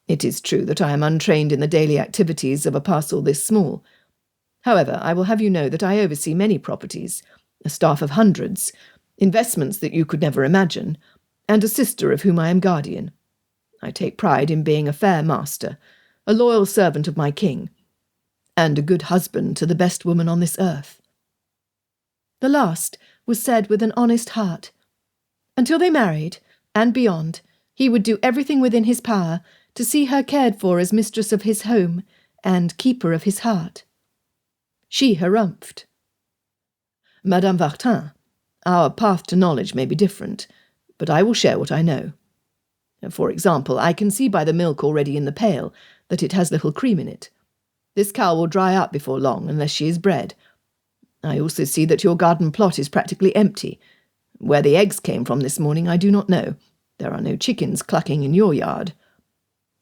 It is true that I am untrained in the daily activities of a parcel this small. However, I will have you know that I oversee many properties, a staff of hundreds, investments that you could never imagine, and a sister of whom I am guardian. I take pride in being a fair master, a loyal servant of my king, and a good husband to the best woman on this earth." The last was said with an honest heart. Until they married, and beyond, he would do everything within his power to see her cared for as mistress of his home and keeper of his heart. She harumphed. "Madame Vartin, our path to knowledge may be different, but I will share what I know. For example, I can see by the milk already in the pail that it has little cream in it. This cow will dry up before long unless she is bred. I also see that your garden plot is practically empty. Where the eggs came from this morning I do not know. There are no chickens clucking in your yard.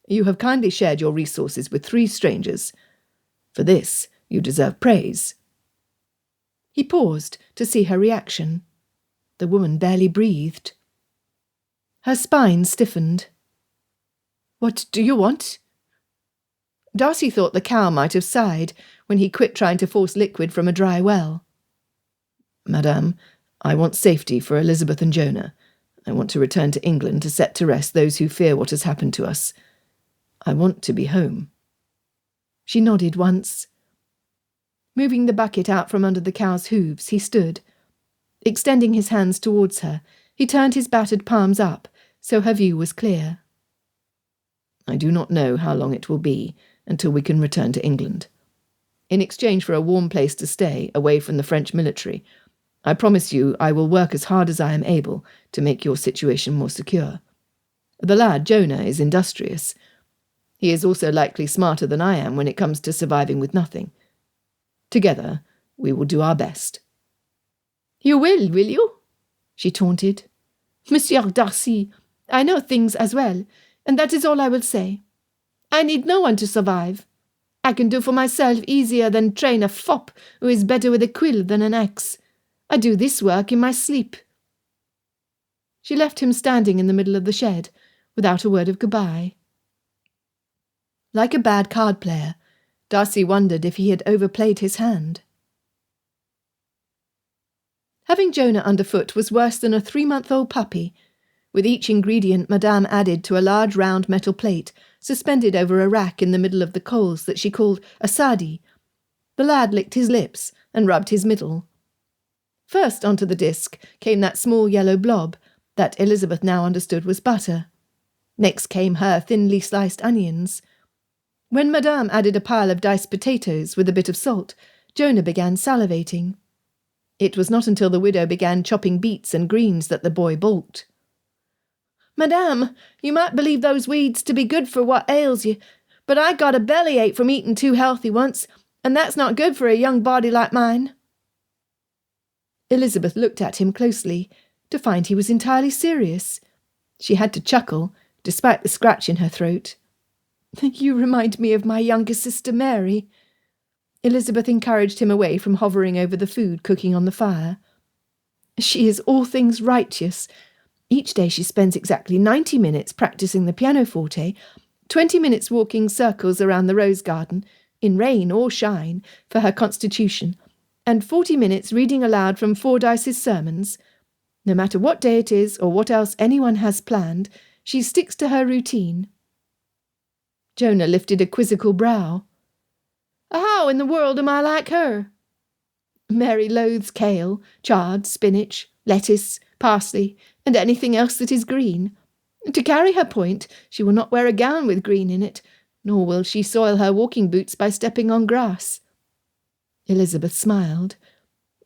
You have kindly shared your resources with 3 strangers. For this you deserve praise." He paused to see her reaction. The woman barely breathed. Her spine stiffened. "What do you want?" Darcy thought the cow might have sighed when he quit trying to force liquid from a dry well. "Madame, I want safety for Elizabeth and Jonah. I want to return to England to set to rest those who fear what has happened to us. I want to be home." She nodded once. Moving the bucket out from under the cow's hooves, he stood. Extending his hands towards her, he turned his battered palms up, so her view was clear. I do not know how long it will be until we can return to England. In exchange for a warm place to stay, away from the French military, I promise you I will work as hard as I am able to make your situation more secure. The lad, Jonah, is industrious. He is also likely smarter than I am when it comes to surviving with nothing. Together, we will do our best." "You will you?" she taunted. "Monsieur Darcy, I know things as well, and that is all I will say. I need no one to survive. I can do for myself easier than train a fop who is better with a quill than an axe. I do this work in my sleep." She left him standing in the middle of the shed, without a word of goodbye. Like a bad card player, Darcy wondered if he had overplayed his hand. Having Jonah underfoot was worse than a 3-month-old puppy. With each ingredient Madame added to a large round metal plate, suspended over a rack in the middle of the coals that she called a sardie. The lad licked his lips and rubbed his middle. First onto the disc came that small yellow blob that Elizabeth now understood was butter. Next came her thinly sliced onions. When Madame added a pile of diced potatoes with a bit of salt, Jonah began salivating. It was not until the widow began chopping beets and greens that the boy balked. "Madame, you might believe those weeds to be good for what ails you, but I got a bellyache from eating too healthy once, and that's not good for a young body like mine." Elizabeth looked at him closely, to find he was entirely serious. She had to chuckle, despite the scratch in her throat. "You remind me of my younger sister Mary." Elizabeth encouraged him away from hovering over the food cooking on the fire. "She is all things righteous. Each day she spends exactly 90 minutes practising the pianoforte, 20 minutes walking circles around the rose garden, in rain or shine, for her constitution, and 40 minutes reading aloud from Fordyce's sermons. No matter what day it is or what else anyone has planned, she sticks to her routine." Jonah lifted a quizzical brow. "How in the world am I like her?" "Mary loathes kale, chard, spinach, lettuce, parsley, and anything else that is green. To carry her point, she will not wear a gown with green in it, nor will she soil her walking boots by stepping on grass." Elizabeth smiled.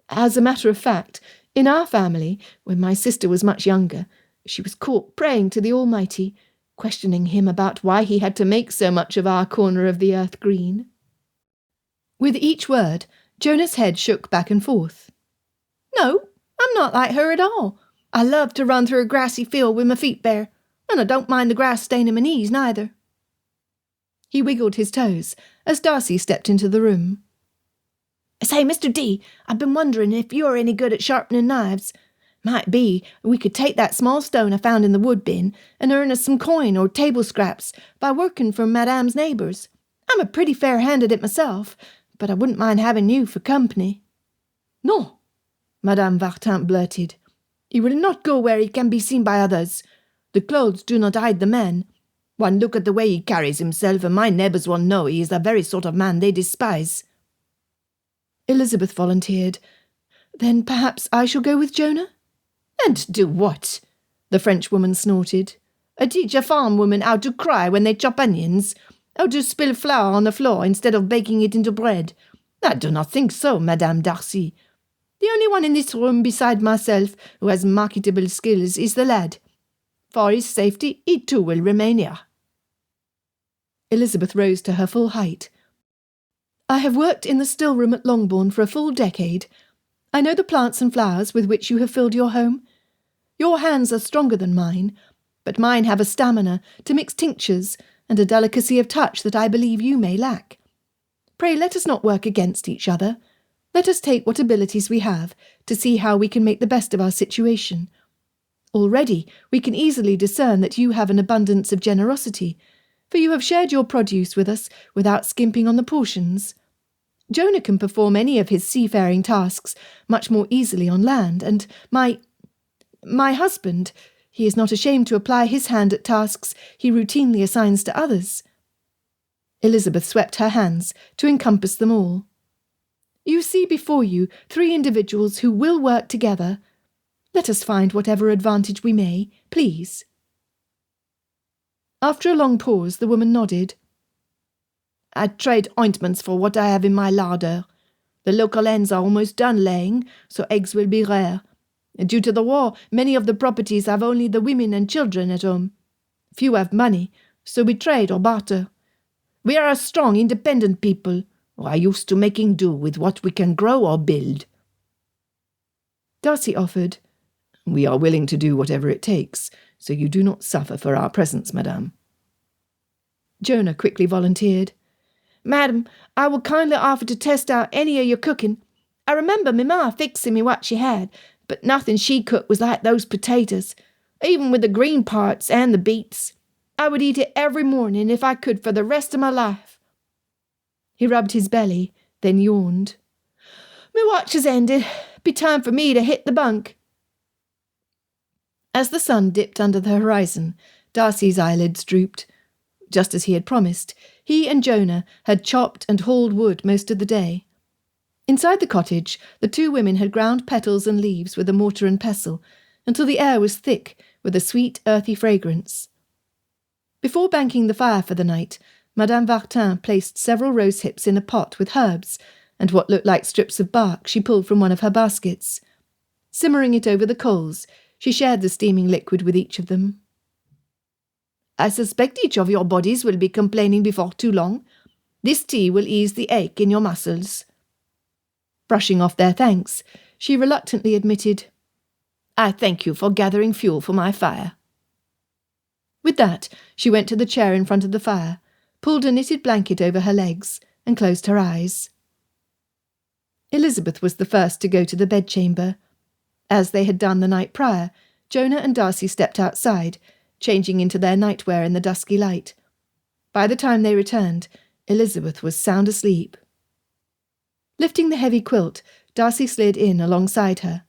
"As a matter of fact, in our family, when my sister was much younger, she was caught praying to the Almighty, questioning him about why he had to make so much of our corner of the earth green." With each word, Jonah's head shook back and forth. "No, I'm not like her at all. I love to run through a grassy field with my feet bare, and I don't mind the grass staining my knees neither." He wiggled his toes as Darcy stepped into the room. "Say, Mr. D, I've been wondering if you're any good at sharpening knives. Might be we could take that small stone I found in the wood bin and earn us some coin or table scraps by working for Madame's neighbours. I'm a pretty fair-handed at myself, but I wouldn't mind having you for company." "No," Madame Vartin blurted. "He will not go where he can be seen by others. The clothes do not hide the man. One look at the way he carries himself, and my neighbours will know he is the very sort of man they despise." Elizabeth volunteered. "Then perhaps I shall go with Jonah?" "And do what?" the Frenchwoman snorted. "Teach a farm woman how to cry when they chop onions, how to spill flour on the floor instead of baking it into bread. I do not think so, Madame Darcy. The only one in this room beside myself who has marketable skills is the lad. For his safety, he too will remain here." Elizabeth rose to her full height. "I have worked in the still room at Longbourn for a full decade. I know the plants and flowers with which you have filled your home. Your hands are stronger than mine, but mine have a stamina to mix tinctures and a delicacy of touch that I believe you may lack. Pray let us not work against each other. Let us take what abilities we have to see how we can make the best of our situation. Already we can easily discern that you have an abundance of generosity, for you have shared your produce with us without skimping on the portions. Jonah can perform any of his seafaring tasks much more easily on land, and my husband, he is not ashamed to apply his hand at tasks he routinely assigns to others." Elizabeth swept her hands to encompass them all. "You see before you 3 individuals who will work together. Let us find whatever advantage we may, please." After a long pause, the woman nodded. "I trade ointments for what I have in my larder. The local hens are almost done laying, so eggs will be rare. Due to the war, many of the properties have only the women and children at home. Few have money, so we trade or barter. We are a strong, independent people, who are used to making do with what we can grow or build." Darcy offered, "We are willing to do whatever it takes, so you do not suffer for our presence, madame." Jonah quickly volunteered. "Madam, I will kindly offer to test out any of your cooking. I remember me ma fixing me what she had, but nothing she cooked was like those potatoes, even with the green parts and the beets. I would eat it every morning if I could for the rest of my life." He rubbed his belly, then yawned. "My watch has ended. Be time for me to hit the bunk." As the sun dipped under the horizon, Darcy's eyelids drooped. Just as he had promised, he and Jonah had chopped and hauled wood most of the day. Inside the cottage, the two women had ground petals and leaves with a mortar and pestle, until the air was thick with a sweet, earthy fragrance. Before banking the fire for the night, Madame Vartin placed several rose hips in a pot with herbs and what looked like strips of bark she pulled from one of her baskets. Simmering it over the coals, she shared the steaming liquid with each of them. "I suspect each of your bodies will be complaining before too long. This tea will ease the ache in your muscles." Brushing off their thanks, she reluctantly admitted, "I thank you for gathering fuel for my fire." With that, she went to the chair in front of the fire, pulled a knitted blanket over her legs, and closed her eyes. Elizabeth was the first to go to the bedchamber. As they had done the night prior, Jonah and Darcy stepped outside, changing into their nightwear in the dusky light. By the time they returned, Elizabeth was sound asleep. Lifting the heavy quilt, Darcy slid in alongside her.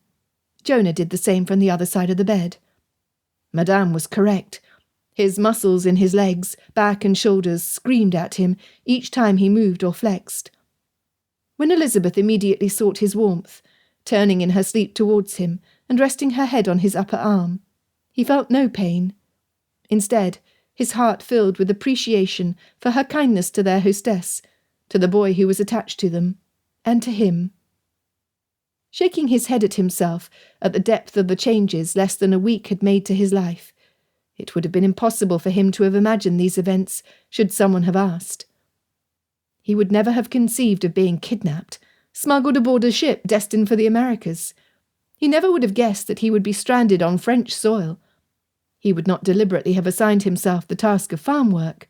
Jonah did the same from the other side of the bed. Madame was correct. His muscles in his legs, back and shoulders screamed at him each time he moved or flexed. When Elizabeth immediately sought his warmth, turning in her sleep towards him and resting her head on his upper arm, he felt no pain. Instead, his heart filled with appreciation for her kindness to their hostess, to the boy who was attached to them, and to him. Shaking his head at himself at the depth of the changes less than a week had made to his life, it would have been impossible for him to have imagined these events should someone have asked. He would never have conceived of being kidnapped, smuggled aboard a ship destined for the Americas. He never would have guessed that he would be stranded on French soil. He would not deliberately have assigned himself the task of farm work.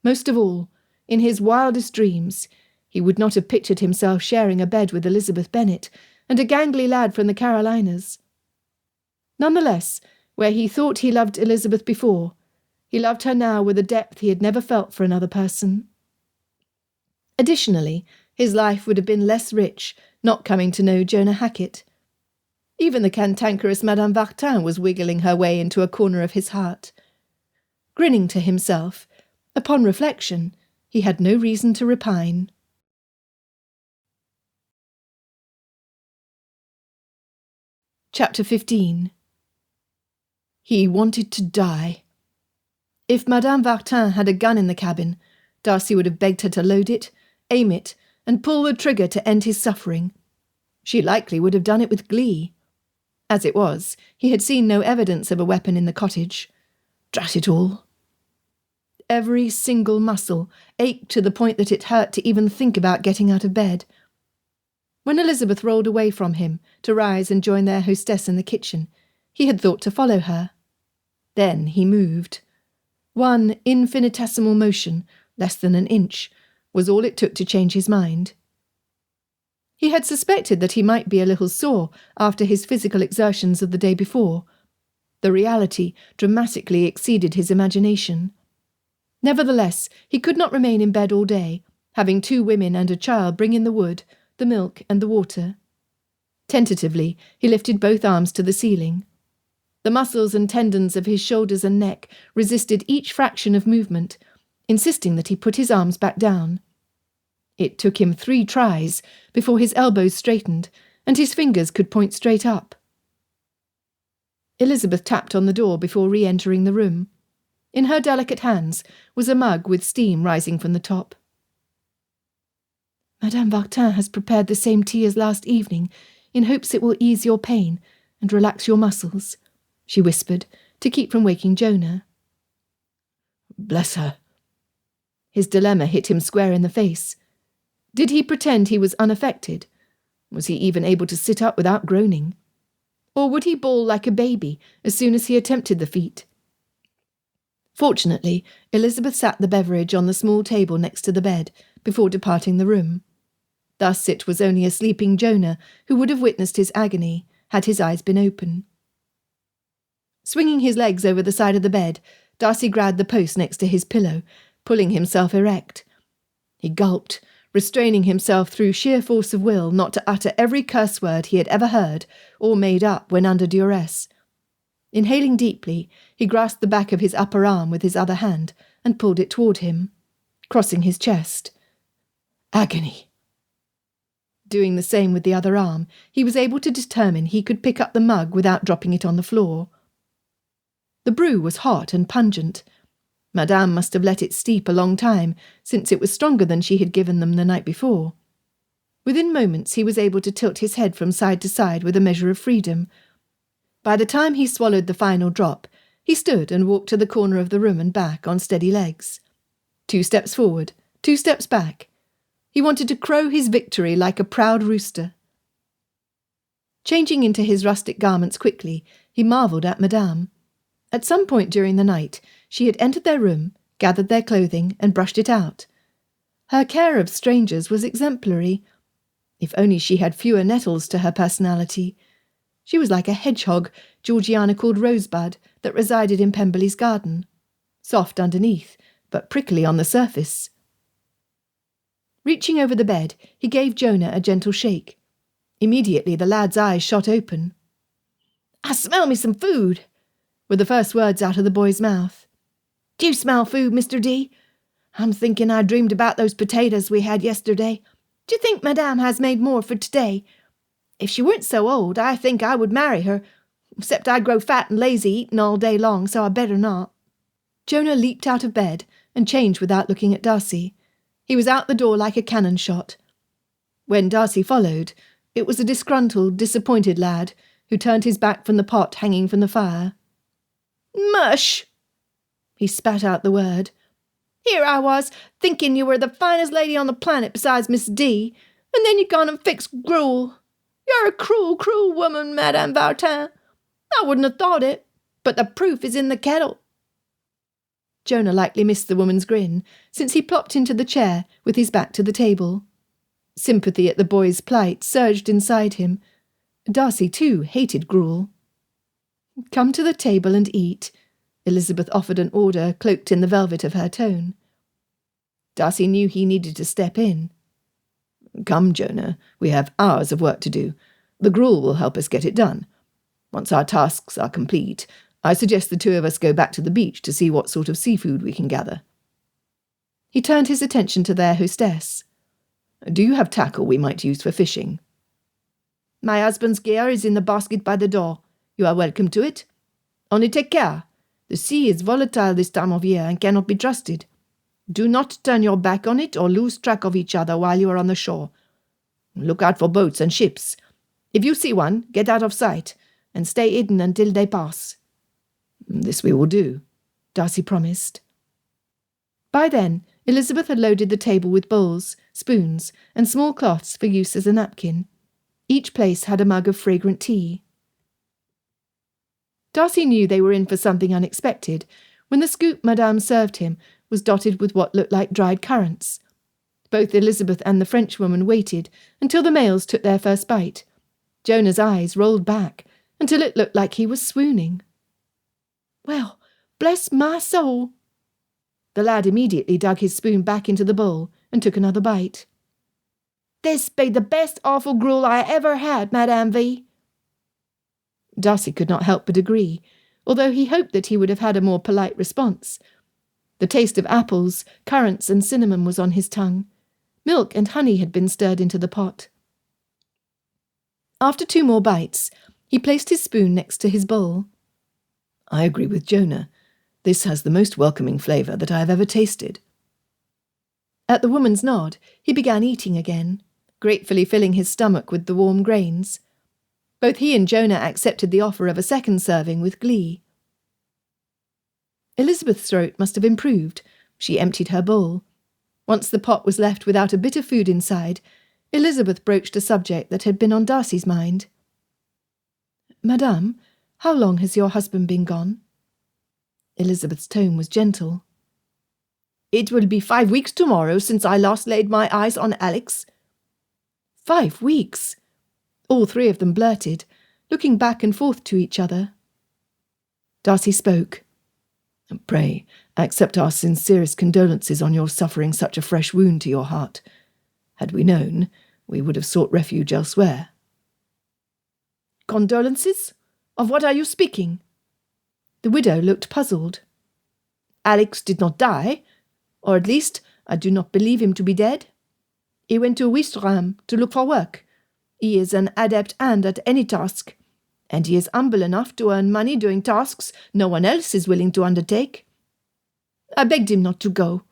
Most of all, in his wildest dreams, he would not have pictured himself sharing a bed with Elizabeth Bennet and a gangly lad from the Carolinas. Nonetheless, where he thought he loved Elizabeth before, he loved her now with a depth he had never felt for another person. Additionally, his life would have been less rich not coming to know Jonah Hackett. Even the cantankerous Madame Vartin was wiggling her way into a corner of his heart. Grinning to himself, upon reflection, he had no reason to repine. Chapter 15. He wanted to die. If Madame Vartin had a gun in the cabin, Darcy would have begged her to load it, aim it, and pull the trigger to end his suffering. She likely would have done it with glee. As it was, he had seen no evidence of a weapon in the cottage. Drat it all. Every single muscle ached to the point that it hurt to even think about getting out of bed. When Elizabeth rolled away from him to rise and join their hostess in the kitchen, he had thought to follow her. Then he moved. One infinitesimal motion, less than an inch, was all it took to change his mind. He had suspected that he might be a little sore after his physical exertions of the day before. The reality dramatically exceeded his imagination. Nevertheless, he could not remain in bed all day, having 2 women and a child bring in the wood, the milk and the water. Tentatively, he lifted both arms to the ceiling. The muscles and tendons of his shoulders and neck resisted each fraction of movement, insisting that he put his arms back down. It took him 3 tries before his elbows straightened and his fingers could point straight up. Elizabeth tapped on the door before re-entering the room. In her delicate hands was a mug with steam rising from the top. Madame Vartin has prepared the same tea as last evening, in hopes it will ease your pain and relax your muscles, she whispered, to keep from waking Jonah. Bless her. His dilemma hit him square in the face. Did he pretend he was unaffected? Was he even able to sit up without groaning? Or would he bawl like a baby as soon as he attempted the feat? Fortunately, Elizabeth sat the beverage on the small table next to the bed before departing the room. Thus it was only a sleeping Jonah who would have witnessed his agony had his eyes been open. Swinging his legs over the side of the bed, Darcy grabbed the post next to his pillow, pulling himself erect. He gulped, restraining himself through sheer force of will not to utter every curse word he had ever heard or made up when under duress. Inhaling deeply, he grasped the back of his upper arm with his other hand and pulled it toward him, crossing his chest. Agony. Doing the same with the other arm, he was able to determine he could pick up the mug without dropping it on the floor. The brew was hot and pungent. Madame must have let it steep a long time, since it was stronger than she had given them the night before. Within moments he was able to tilt his head from side to side with a measure of freedom. By the time he swallowed the final drop, he stood and walked to the corner of the room and back on steady legs. 2 steps forward, 2 steps back. He wanted to crow his victory like a proud rooster. Changing into his rustic garments quickly, he marvelled at Madame. At some point during the night, she had entered their room, gathered their clothing, and brushed it out. Her care of strangers was exemplary. If only she had fewer nettles to her personality. She was like a hedgehog Georgiana called Rosebud that resided in Pemberley's garden. Soft underneath, but prickly on the surface. Reaching over the bed, he gave Jonah a gentle shake. Immediately the lad's eyes shot open. "I smell me some food," were the first words out of the boy's mouth. "Do you smell food, Mr. D? I'm thinking I dreamed about those potatoes we had yesterday. Do you think Madame has made more for today? If she weren't so old, I think I would marry her, except I grow fat and lazy eating all day long, so I better not." Jonah leaped out of bed and changed without looking at Darcy. He was out the door like a cannon shot. When Darcy followed, it was a disgruntled, disappointed lad who turned his back from the pot hanging from the fire. "Mush!" He spat out the word. "Here I was, thinking you were the finest lady on the planet besides Miss D, and then you gone and fixed gruel. You're a cruel, cruel woman, Madame Vartin. I wouldn't have thought it, but the proof is in the kettle." Jonah likely missed the woman's grin, since he plopped into the chair with his back to the table. Sympathy at the boy's plight surged inside him. Darcy, too, hated gruel. "Come to the table and eat," Elizabeth offered an order cloaked in the velvet of her tone. Darcy knew he needed to step in. "Come, Jonah, we have hours of work to do. The gruel will help us get it done. Once our tasks are complete, I suggest the 2 of us go back to the beach to see what sort of seafood we can gather." He turned his attention to their hostess. "Do you have tackle we might use for fishing?" "My husband's gear is in the basket by the door. You are welcome to it. Only take care. The sea is volatile this time of year and cannot be trusted. Do not turn your back on it or lose track of each other while you are on the shore. Look out for boats and ships. If you see one, get out of sight, and stay hidden until they pass." "This we will do," Darcy promised. By then, Elizabeth had loaded the table with bowls, spoons, and small cloths for use as a napkin. Each place had a mug of fragrant tea. Darcy knew they were in for something unexpected when the scoop Madame served him was dotted with what looked like dried currants. Both Elizabeth and the Frenchwoman waited until the males took their first bite. Jonah's eyes rolled back until it looked like he was swooning. "Well, bless my soul!" The lad immediately dug his spoon back into the bowl and took another bite. "This be the best awful gruel I ever had, Madame V." Darcy could not help but agree, although he hoped that he would have had a more polite response. The taste of apples, currants, and cinnamon was on his tongue. Milk and honey had been stirred into the pot. After 2 more bites, he placed his spoon next to his bowl. "I agree with Jonah. This has the most welcoming flavour that I have ever tasted. At the woman's nod, he began eating again, gratefully filling his stomach with the warm grains. Both he and Jonah accepted the offer of a second serving with glee. Elizabeth's throat must have improved. She emptied her bowl. Once the pot was left without a bit of food inside, Elizabeth broached a subject that had been on Darcy's mind. "Madame, how long has your husband been gone?" Elizabeth's tone was gentle. "It will be 5 weeks tomorrow since I last laid my eyes on Alex." 5 weeks! All three of them blurted, looking back and forth to each other. Darcy spoke. "Pray, accept our sincerest condolences on your suffering such a fresh wound to your heart. Had we known, we would have sought refuge elsewhere." "Condolences? Of what are you speaking?" The widow looked puzzled. "Alex did not die, or at least I do not believe him to be dead. He went to Ouistreham to look for work. He is an adept hand at any task, and he is humble enough to earn money doing tasks no one else is willing to undertake. I begged him not to go.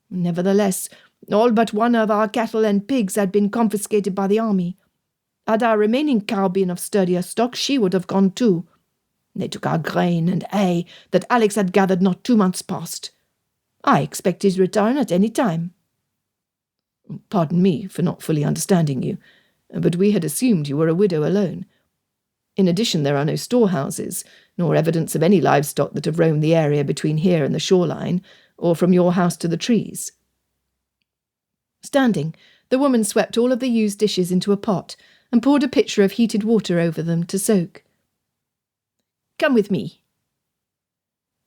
Nevertheless, all but one of our cattle and pigs had been confiscated by the army. Had our remaining cow been of sturdier stock, she would have gone too. They took our grain and hay that Alex had gathered not 2 months past. I expect his return at any time." "Pardon me for not fully understanding you, but we had assumed you were a widow alone. In addition, there are no storehouses, nor evidence of any livestock that have roamed the area between here and the shoreline, or from your house to the trees." Standing, the woman swept all of the used dishes into a pot and poured a pitcher of heated water over them to soak. "Come with me."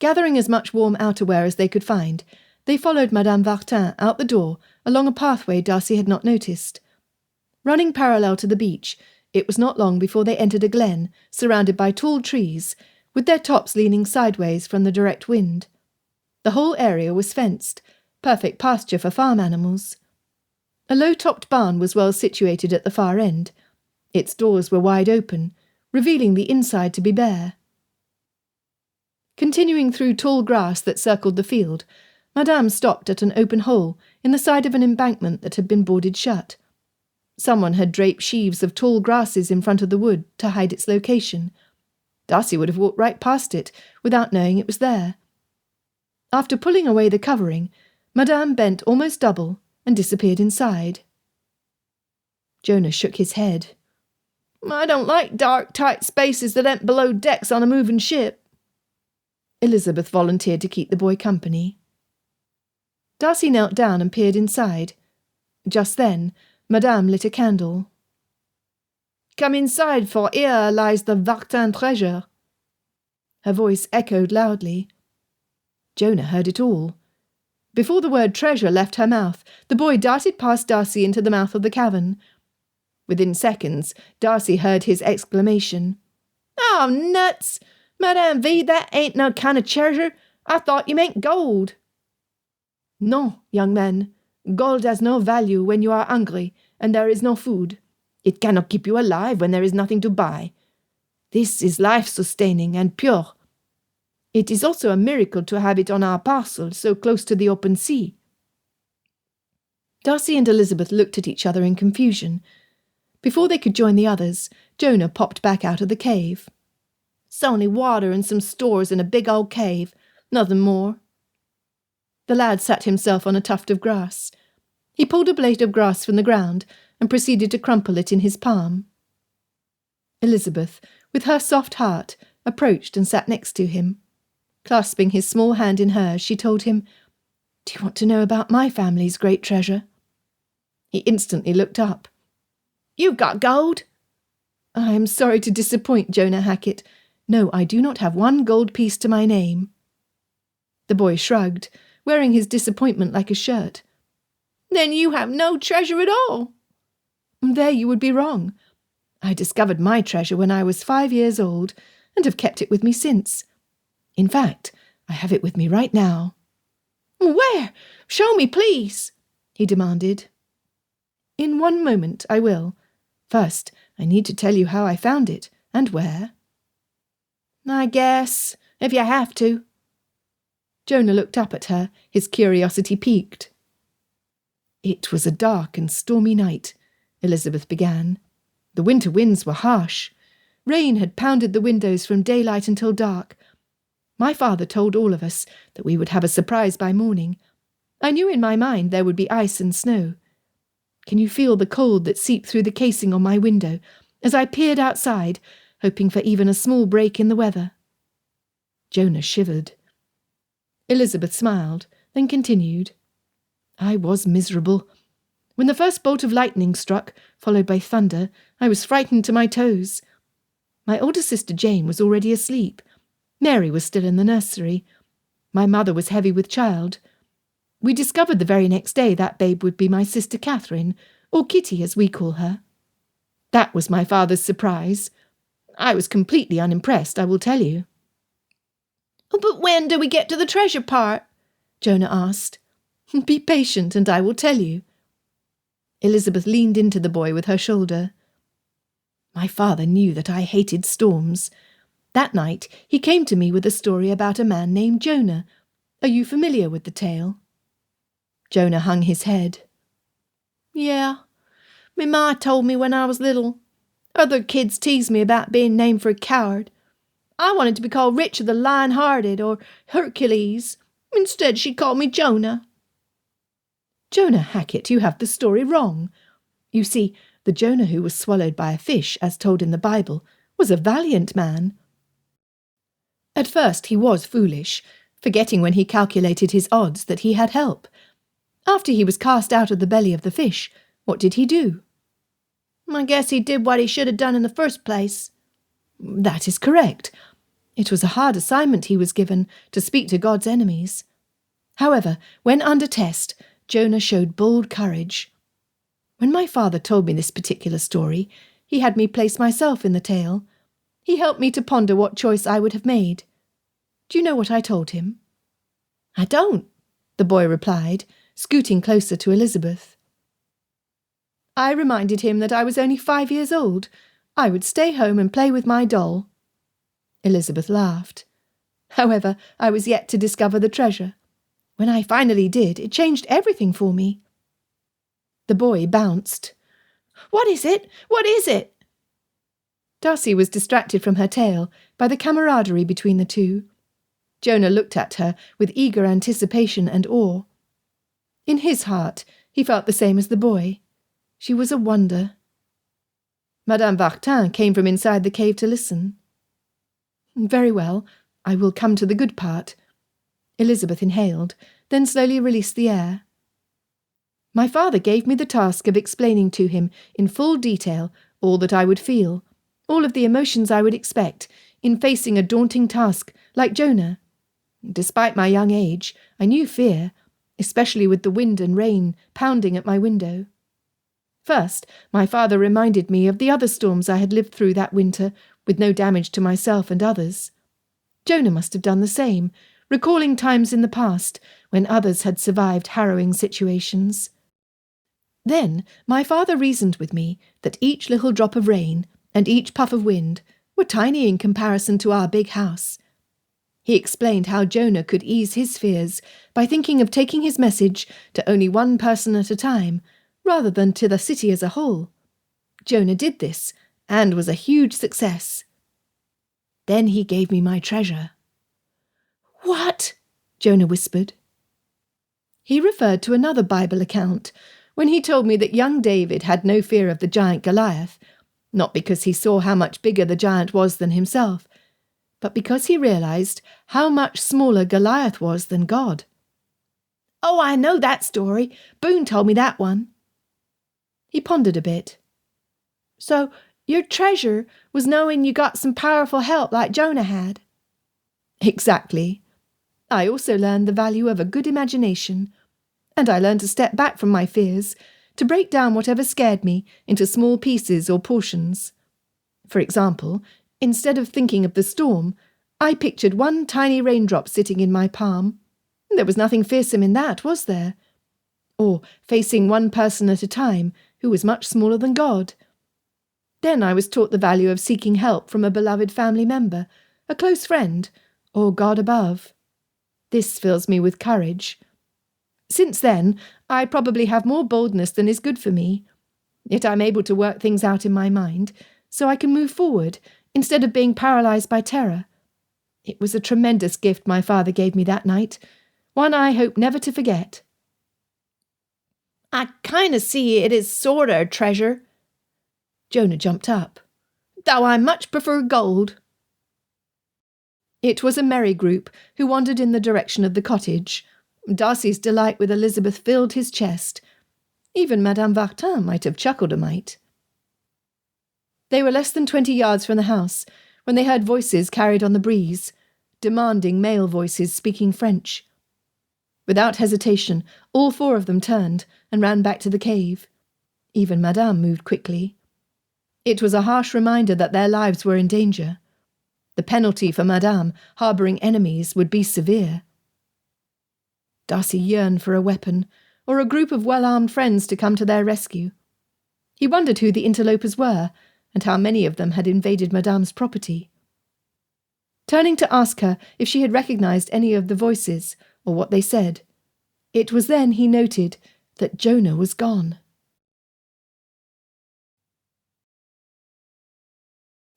Gathering as much warm outerwear as they could find, they followed Madame Vartin out the door along a pathway Darcy had not noticed. Running parallel to the beach, it was not long before they entered a glen surrounded by tall trees, with their tops leaning sideways from the direct wind. The whole area was fenced, perfect pasture for farm animals. A low-topped barn was well situated at the far end. Its doors were wide open, revealing the inside to be bare. Continuing through tall grass that circled the field, Madame stopped at an open hole in the side of an embankment that had been boarded shut. Someone had draped sheaves of tall grasses in front of the wood to hide its location. Darcy would have walked right past it without knowing it was there. After pulling away the covering, Madame bent almost double and disappeared inside. Jonah shook his head. "I don't like dark, tight spaces that ain't below decks on a moving ship." Elizabeth volunteered to keep the boy company. Darcy knelt down and peered inside. Just then, Madame lit a candle. "Come inside, for here lies the Vartin treasure." Her voice echoed loudly. Jonah heard it all. Before the word treasure left her mouth, the boy darted past Darcy into the mouth of the cavern. Within seconds, Darcy heard his exclamation. "Oh, nuts! Madame V, that ain't no kind of treasure. I thought you meant gold." "No, young man. Gold has no value when you are hungry and there is no food. It cannot keep you alive when there is nothing to buy. This is life-sustaining and pure. It is also a miracle to have it on our parcel so close to the open sea." Darcy and Elizabeth looked at each other in confusion. Before they could join the others, Jonah popped back out of the cave. "It's only water and some stores in a big old cave. Nothing more." The lad sat himself on a tuft of grass. He pulled a blade of grass from the ground and proceeded to crumple it in his palm. Elizabeth, with her soft heart, approached and sat next to him. Clasping his small hand in hers, she told him, "Do you want to know about my family's great treasure?" He instantly looked up. "You've got gold?" "I am sorry to disappoint Jonah Hackett. No, I do not have one gold piece to my name." The boy shrugged, wearing his disappointment like a shirt. "Then you have no treasure at all." "There you would be wrong. I discovered my treasure when I was 5 years old, and have kept it with me since. In fact, I have it with me right now." "Where? Show me, please," he demanded. "In one moment, I will. First, I need to tell you how I found it, and where." "I guess, if you have to." Jonah looked up at her, his curiosity piqued. "It was a dark and stormy night," Elizabeth began. "The winter winds were harsh. Rain had pounded the windows from daylight until dark. My father told all of us that we would have a surprise by morning. I knew in my mind there would be ice and snow. Can you feel the cold that seeped through the casing on my window as I peered outside, hoping for even a small break in the weather?" Jonah shivered. Elizabeth smiled, then continued. "I was miserable. When the first bolt of lightning struck, followed by thunder, I was frightened to my toes. My older sister Jane was already asleep. Mary was still in the nursery. My mother was heavy with child. We discovered the very next day that babe would be my sister Catherine, or Kitty as we call her. That was my father's surprise. I was completely unimpressed, I will tell you." "But when do we get to the treasure part?" Jonah asked. "Be patient and I will tell you." Elizabeth leaned into the boy with her shoulder. "My father knew that I hated storms. That night he came to me with a story about a man named Jonah. Are you familiar with the tale?" Jonah hung his head. "Yeah, me ma told me when I was little. Other kids teased me about being named for a coward. I wanted to be called Richard the Lion-Hearted or Hercules. Instead she called me Jonah." "Jonah Hackett, you have the story wrong. You see, the Jonah who was swallowed by a fish, as told in the Bible, was a valiant man. At first he was foolish, forgetting when he calculated his odds that he had help. After he was cast out of the belly of the fish, what did he do?" "I guess he did what he should have done in the first place." "That is correct. It was a hard assignment he was given, to speak to God's enemies. However, when under test, Jonah showed bold courage. When my father told me this particular story, he had me place myself in the tale. He helped me to ponder what choice I would have made. Do you know what I told him?" "I don't," the boy replied, scooting closer to Elizabeth. "I reminded him that I was only 5 years old. I would stay home and play with my doll." Elizabeth laughed. "However, I was yet to discover the treasure. When I finally did, it changed everything for me." The boy bounced. "What is it? What is it?" Darcy was distracted from her tale by the camaraderie between the two. Jonah looked at her with eager anticipation and awe. In his heart, he felt the same as the boy. She was a wonder. Madame Vartin came from inside the cave to listen. "Very well, I will come to the good part." Elizabeth inhaled, then slowly released the air. "My father gave me the task of explaining to him in full detail all that I would feel, all of the emotions I would expect, in facing a daunting task like Jonah. Despite my young age, I knew fear, especially with the wind and rain pounding at my window. First, my father reminded me of the other storms I had lived through that winter, with no damage to myself and others. Jonah must have done the same, recalling times in the past when others had survived harrowing situations. Then my father reasoned with me that each little drop of rain and each puff of wind were tiny in comparison to our big house. He explained how Jonah could ease his fears by thinking of taking his message to only one person at a time, rather than to the city as a whole. Jonah did this, and was a huge success. Then he gave me my treasure." "What?" Jonah whispered. He referred to another Bible account, when he told me that young David had no fear of the giant Goliath, not because he saw how much bigger the giant was than himself, but because he realized how much smaller Goliath was than God. "Oh, I know that story. Boone told me that one." He pondered a bit. "So your treasure was knowing you got some powerful help like Jonah had?" "Exactly. I also learned the value of a good imagination, and I learned to step back from my fears, to break down whatever scared me into small pieces or portions. For example, instead of thinking of the storm, I pictured one tiny raindrop sitting in my palm. There was nothing fearsome in that, was there? Or facing one person at a time who was much smaller than God. Then I was taught the value of seeking help from a beloved family member, a close friend, or God above. This fills me with courage. Since then, I probably have more boldness than is good for me. Yet I'm able to work things out in my mind, so I can move forward, instead of being paralysed by terror. It was a tremendous gift my father gave me that night, one I hope never to forget. I kind of see it is sorter a treasure. Jonah jumped up. Though I much prefer gold. It was a merry group who wandered in the direction of the cottage. Darcy's delight with Elizabeth filled his chest. Even Madame Vartin might have chuckled a mite. They were less than 20 yards from the house when they heard voices carried on the breeze, demanding male voices speaking French. Without hesitation, all 4 of them turned and ran back to the cave. Even Madame moved quickly. It was a harsh reminder that their lives were in danger. The penalty for Madame harbouring enemies would be severe. Darcy yearned for a weapon, or a group of well-armed friends to come to their rescue. He wondered who the interlopers were, and how many of them had invaded Madame's property. Turning to ask her if she had recognised any of the voices, or what they said, it was then he noted that Jonah was gone.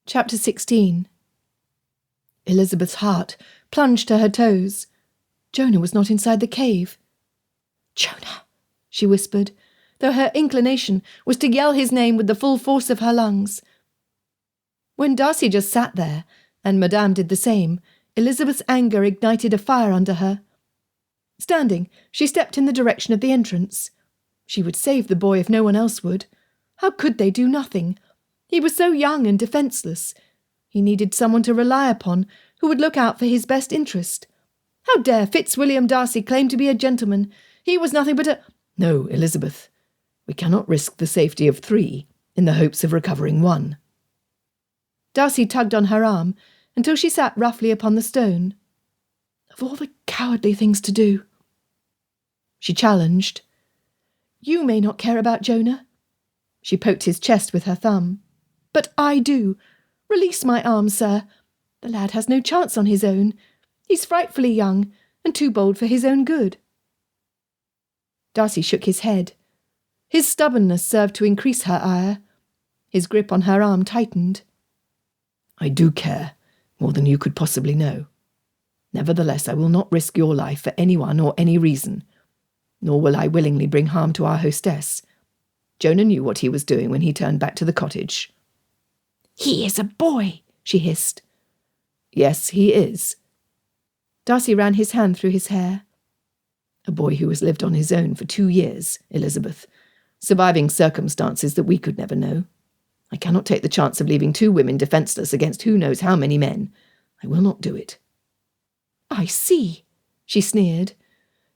Chapter 16. Elizabeth's heart plunged to her toes. Jonah was not inside the cave. "Jonah," she whispered, though her inclination was to yell his name with the full force of her lungs. When Darcy just sat there, and Madame did the same, Elizabeth's anger ignited a fire under her. Standing, she stepped in the direction of the entrance. She would save the boy if no one else would. How could they do nothing? He was so young and defenceless. He needed someone to rely upon who would look out for his best interest. How dare Fitzwilliam Darcy claim to be a gentleman? He was nothing but a— "No, Elizabeth. We cannot risk the safety of 3 in the hopes of recovering 1. Darcy tugged on her arm until she sat roughly upon the stone. "Of all the cowardly things to do," she challenged. "You may not care about Jonah." She poked his chest with her thumb. "But I do. Release my arm, sir. The lad has no chance on his own. He's frightfully young, and too bold for his own good." Darcy shook his head. His stubbornness served to increase her ire. His grip on her arm tightened. "I do care, more than you could possibly know. Nevertheless, I will not risk your life for anyone or any reason, nor will I willingly bring harm to our hostess. Jonah knew what he was doing when he turned back to the cottage." "He is a boy," she hissed. "Yes, he is." Darcy ran his hand through his hair. "A boy who has lived on his own for 2 years, Elizabeth, surviving circumstances that we could never know. I cannot take the chance of leaving 2 women defenceless against who knows how many men. I will not do it." "I see," she sneered.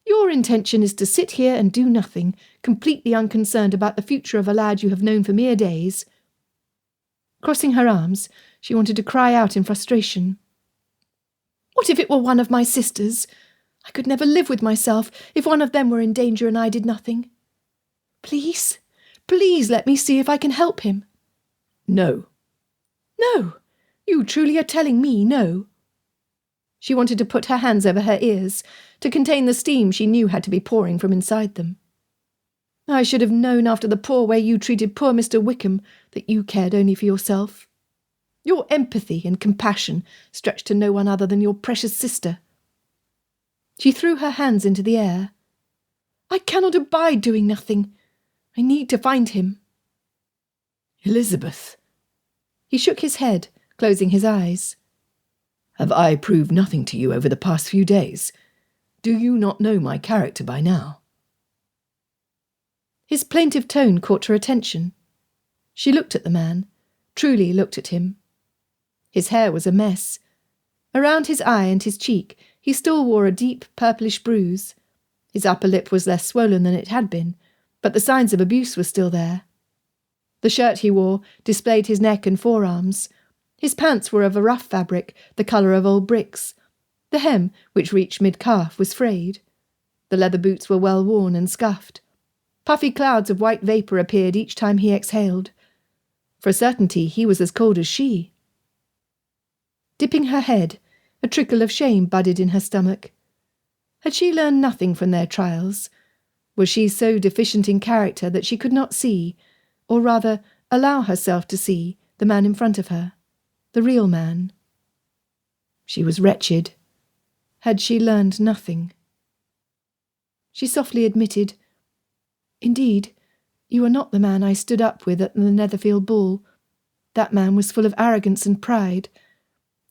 "Your intention is to sit here and do nothing, completely unconcerned about the future of a lad you have known for mere days." Crossing her arms, she wanted to cry out in frustration. "What if it were one of my sisters? I could never live with myself if one of them were in danger and I did nothing. Please, please let me see if I can help him." "No." "No? You truly are telling me no?" She wanted to put her hands over her ears, to contain the steam she knew had to be pouring from inside them. "I should have known after the poor way you treated poor Mr. Wickham that you cared only for yourself. Your empathy and compassion stretched to no one other than your precious sister." She threw her hands into the air. "I cannot abide doing nothing. I need to find him." "Elizabeth." He shook his head, closing his eyes. "Have I proved nothing to you over the past few days? Do you not know my character by now?" His plaintive tone caught her attention. She looked at the man, truly looked at him. His hair was a mess. Around his eye and his cheek he still wore a deep purplish bruise. His upper lip was less swollen than it had been, but the signs of abuse were still there. The shirt he wore displayed his neck and forearms. His pants were of a rough fabric, the colour of old bricks. The hem, which reached mid-calf, was frayed. The leather boots were well worn and scuffed. Puffy clouds of white vapour appeared each time he exhaled. For a certainty he was as cold as she. Dipping her head, a trickle of shame budded in her stomach. Had she learned nothing from their trials? Was she so deficient in character that she could not see, or rather allow herself to see, the man in front of her, the real man? She was wretched. Had she learned nothing? She softly admitted, "Indeed, you are not the man I stood up with at the Netherfield ball. That man was full of arrogance and pride.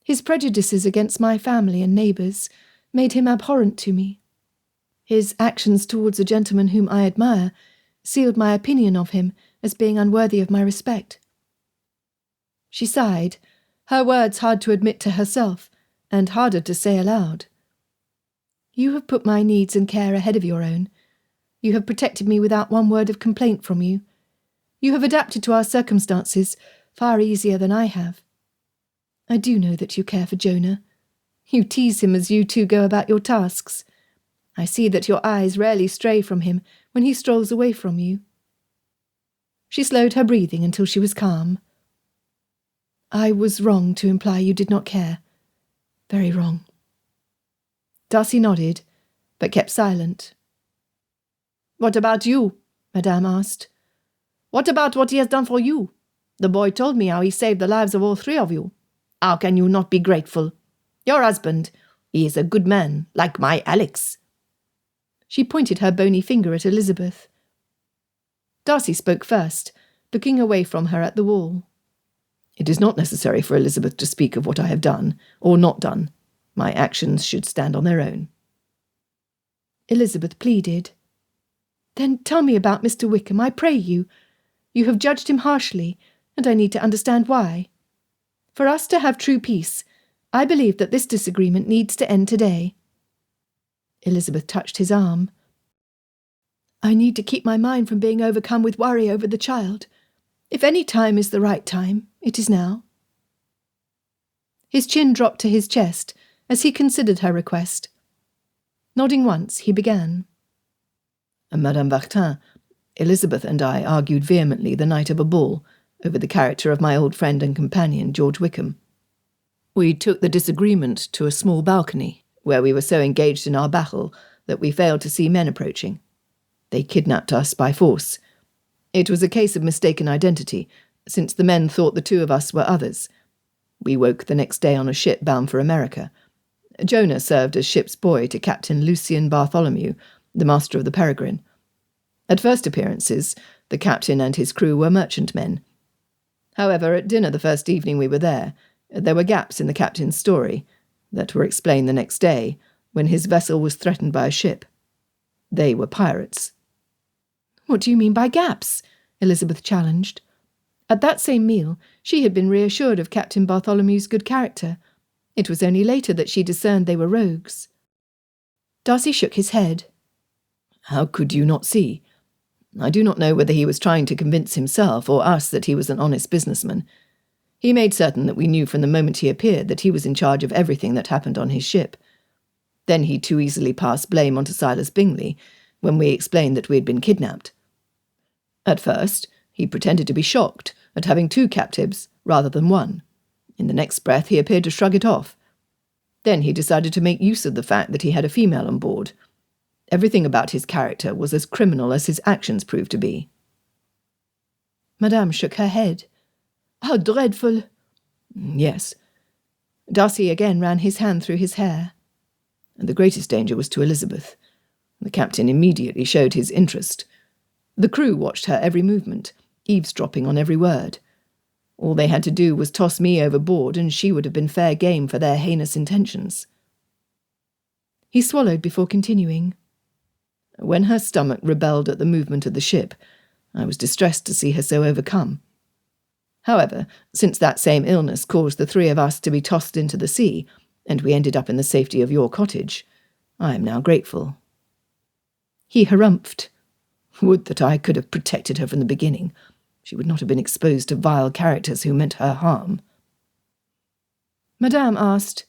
His prejudices against my family and neighbours made him abhorrent to me. His actions towards a gentleman whom I admire sealed my opinion of him as being unworthy of my respect." She sighed, her words hard to admit to herself, and harder to say aloud. "You have put my needs and care ahead of your own. You have protected me without one word of complaint from you. You have adapted to our circumstances far easier than I have. I do know that you care for Jonah. You tease him as you two go about your tasks. I see that your eyes rarely stray from him when he strolls away from you." She slowed her breathing until she was calm. "I was wrong to imply you did not care. Very wrong." Darcy nodded, but kept silent. "What about you?" Madame asked. "What about what he has done for you? The boy told me how he saved the lives of all three of you. How can you not be grateful? Your husband, he is a good man, like my Alex." She pointed her bony finger at Elizabeth. Darcy spoke first, looking away from her at the wall. "It is not necessary for Elizabeth to speak of what I have done, or not done. My actions should stand on their own." Elizabeth pleaded. "Then tell me about Mr. Wickham, I pray you. You have judged him harshly, and I need to understand why. For us to have true peace, I believe that this disagreement needs to end today." Elizabeth touched his arm. "I need to keep my mind from being overcome with worry over the child. If any time is the right time, it is now." His chin dropped to his chest as he considered her request. Nodding once, he began. "Madame Vartin, Elizabeth and I argued vehemently the night of a ball over the character of my old friend and companion, George Wickham. We took the disagreement to a small balcony, where we were so engaged in our battle that we failed to see men approaching. They kidnapped us by force. It was a case of mistaken identity, since the men thought the two of us were others. We woke the next day on a ship bound for America. Jonah served as ship's boy to Captain Lucian Bartholomew, the master of the Peregrine. At first appearances, the captain and his crew were merchantmen. However, at dinner the first evening we were there were gaps in the captain's story that were explained the next day, when his vessel was threatened by a ship. They were pirates." "What do you mean by gaps?" Elizabeth challenged. At that same meal, she had been reassured of Captain Bartholomew's good character. It was only later that she discerned they were rogues. Darcy shook his head. "How could you not see? I do not know whether he was trying to convince himself or us that he was an honest businessman. He made certain that we knew from the moment he appeared that he was in charge of everything that happened on his ship. Then he too easily passed blame onto Silas Bingley when we explained that we had been kidnapped. At first, he pretended to be shocked at having two captives rather than one. In the next breath, he appeared to shrug it off. Then he decided to make use of the fact that he had a female on board. Everything about his character was as criminal as his actions proved to be." Madame shook her head. "How dreadful!" "Yes." Darcy again ran his hand through his hair. "The greatest danger was to Elizabeth. The captain immediately showed his interest. The crew watched her every movement, eavesdropping on every word. All they had to do was toss me overboard, and she would have been fair game for their heinous intentions." He swallowed before continuing. "When her stomach rebelled at the movement of the ship, I was distressed to see her so overcome. However, since that same illness caused the three of us to be tossed into the sea, and we ended up in the safety of your cottage, I am now grateful." He harumphed. "Would that I could have protected her from the beginning. She would not have been exposed to vile characters who meant her harm." Madame asked,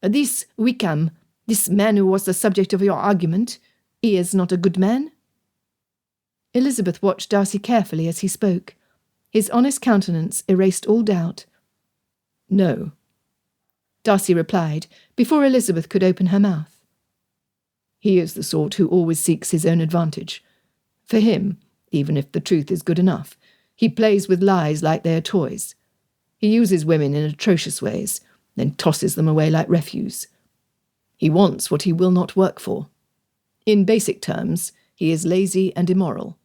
"This Wickham, this man who was the subject of your argument, he is not a good man?" Elizabeth watched Darcy carefully as he spoke. His honest countenance erased all doubt. "No," Darcy replied, before Elizabeth could open her mouth. He is the sort who always seeks his own advantage. For him, even if the truth is good enough, he plays with lies like they are toys. He uses women in atrocious ways, then tosses them away like refuse. He wants what he will not work for. In basic terms, he is lazy and immoral.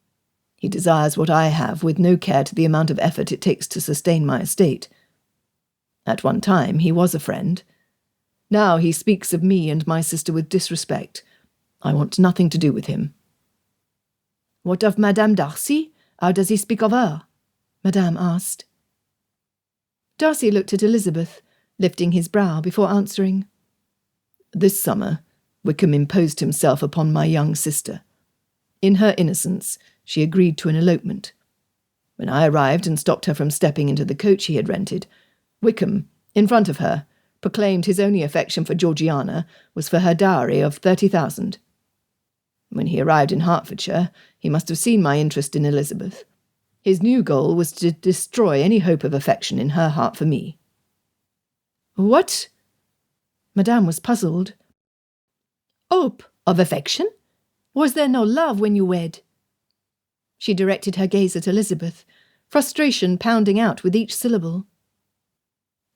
He desires what I have with no care to the amount of effort it takes to sustain my estate. At one time he was a friend. Now he speaks of me and my sister with disrespect. I want nothing to do with him. What of Madame Darcy? How does he speak of her? Madame asked. Darcy looked at Elizabeth, lifting his brow before answering. This summer, Wickham imposed himself upon my young sister. In her innocence, she agreed to an elopement. When I arrived and stopped her from stepping into the coach he had rented, Wickham, in front of her, proclaimed his only affection for Georgiana was for her dowry of 30,000. When he arrived in Hertfordshire, he must have seen my interest in Elizabeth. His new goal was to destroy any hope of affection in her heart for me. What? Madame was puzzled. Hope of affection? Was there no love when you wed? She directed her gaze at Elizabeth, frustration pounding out with each syllable.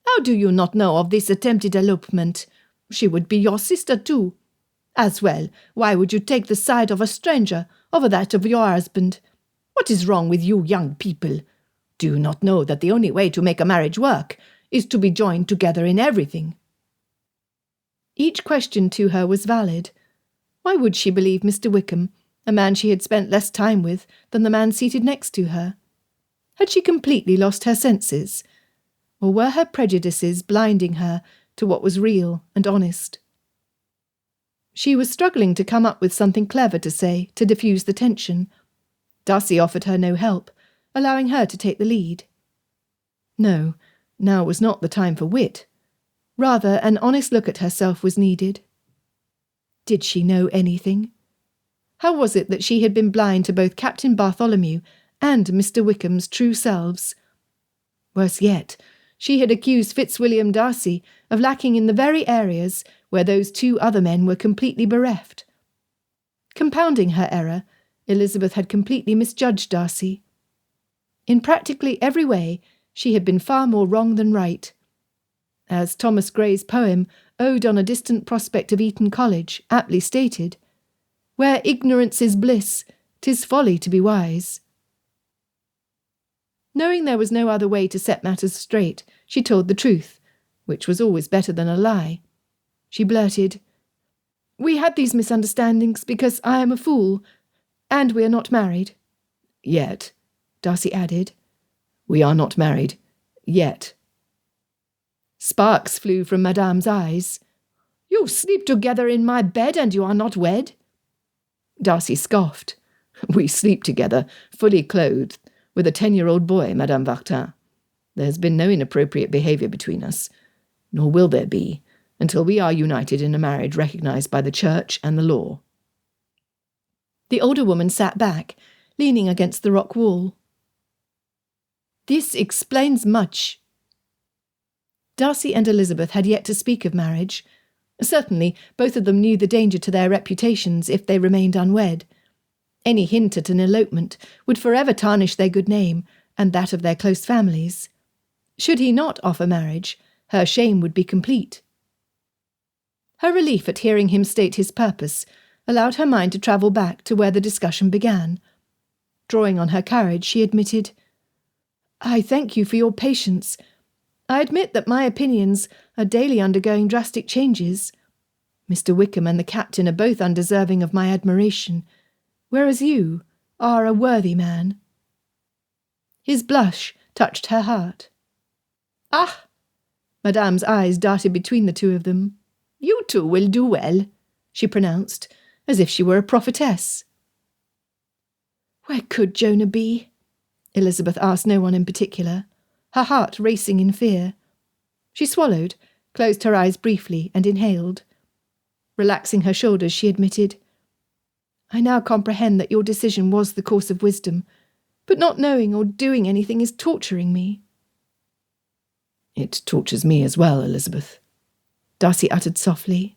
How do you not know of this attempted elopement? She would be your sister too. As well, why would you take the side of a stranger over that of your husband? What is wrong with you young people? Do you not know that the only way to make a marriage work is to be joined together in everything? Each question to her was valid. Why would she believe Mr. Wickham, a man she had spent less time with than the man seated next to her? Had she completely lost her senses? Or were her prejudices blinding her to what was real and honest? She was struggling to come up with something clever to say to diffuse the tension. Darcy offered her no help, allowing her to take the lead. No, now was not the time for wit. Rather, an honest look at herself was needed. Did she know anything? How was it that she had been blind to both Captain Bartholomew and Mr. Wickham's true selves? Worse yet, she had accused Fitzwilliam Darcy of lacking in the very areas where those two other men were completely bereft. Compounding her error, Elizabeth had completely misjudged Darcy. In practically every way, she had been far more wrong than right. As Thomas Gray's poem, Ode on a Distant Prospect of Eton College, aptly stated, "Where ignorance is bliss, 'tis folly to be wise." Knowing there was no other way to set matters straight, she told the truth, which was always better than a lie. She blurted, "We had these misunderstandings because I am a fool, and we are not married." Yet, Darcy added. We are not married. Yet. Sparks flew from Madame's eyes. "You sleep together in my bed and you are not wed?" Darcy scoffed. We sleep together, fully clothed, with a 10-year-old boy, Madame Vartin. There has been no inappropriate behaviour between us, nor will there be, until we are united in a marriage recognised by the Church and the law. The older woman sat back, leaning against the rock wall. "This explains much." Darcy and Elizabeth had yet to speak of marriage. Certainly, both of them knew the danger to their reputations if they remained unwed. Any hint at an elopement would forever tarnish their good name and that of their close families. Should he not offer marriage, her shame would be complete. Her relief at hearing him state his purpose allowed her mind to travel back to where the discussion began. Drawing on her courage, she admitted, "I thank you for your patience. I admit that my opinions are daily undergoing drastic changes. Mr. Wickham and the captain are both undeserving of my admiration, whereas you are a worthy man." His blush touched her heart. "Ah!" Madame's eyes darted between the two of them. "You two will do well," she pronounced, as if she were a prophetess. Where could Jonah be? Elizabeth asked no one in particular, her heart racing in fear. She swallowed, closed her eyes briefly, and inhaled. Relaxing her shoulders, she admitted, "I now comprehend that your decision was the course of wisdom, but not knowing or doing anything is torturing me." "It tortures me as well, Elizabeth," Darcy uttered softly.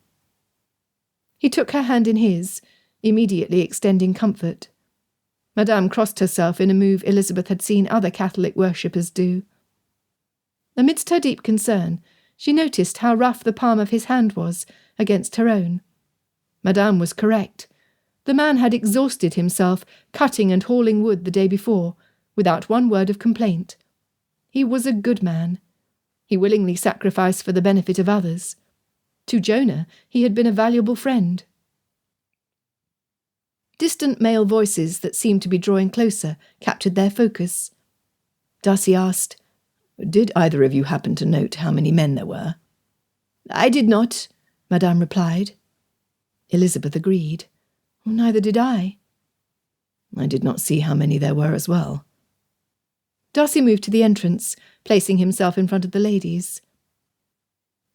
He took her hand in his, immediately extending comfort. Madame crossed herself in a move Elizabeth had seen other Catholic worshippers do. Amidst her deep concern, she noticed how rough the palm of his hand was against her own. Madame was correct. The man had exhausted himself cutting and hauling wood the day before, without one word of complaint. He was a good man. He willingly sacrificed for the benefit of others. To Jonah, he had been a valuable friend. Distant male voices that seemed to be drawing closer captured their focus. Darcy asked, "Did either of you happen to note how many men there were?" "I did not," Madame replied. Elizabeth agreed. "Neither did I." "I did not see how many there were as well." Darcy moved to the entrance, placing himself in front of the ladies.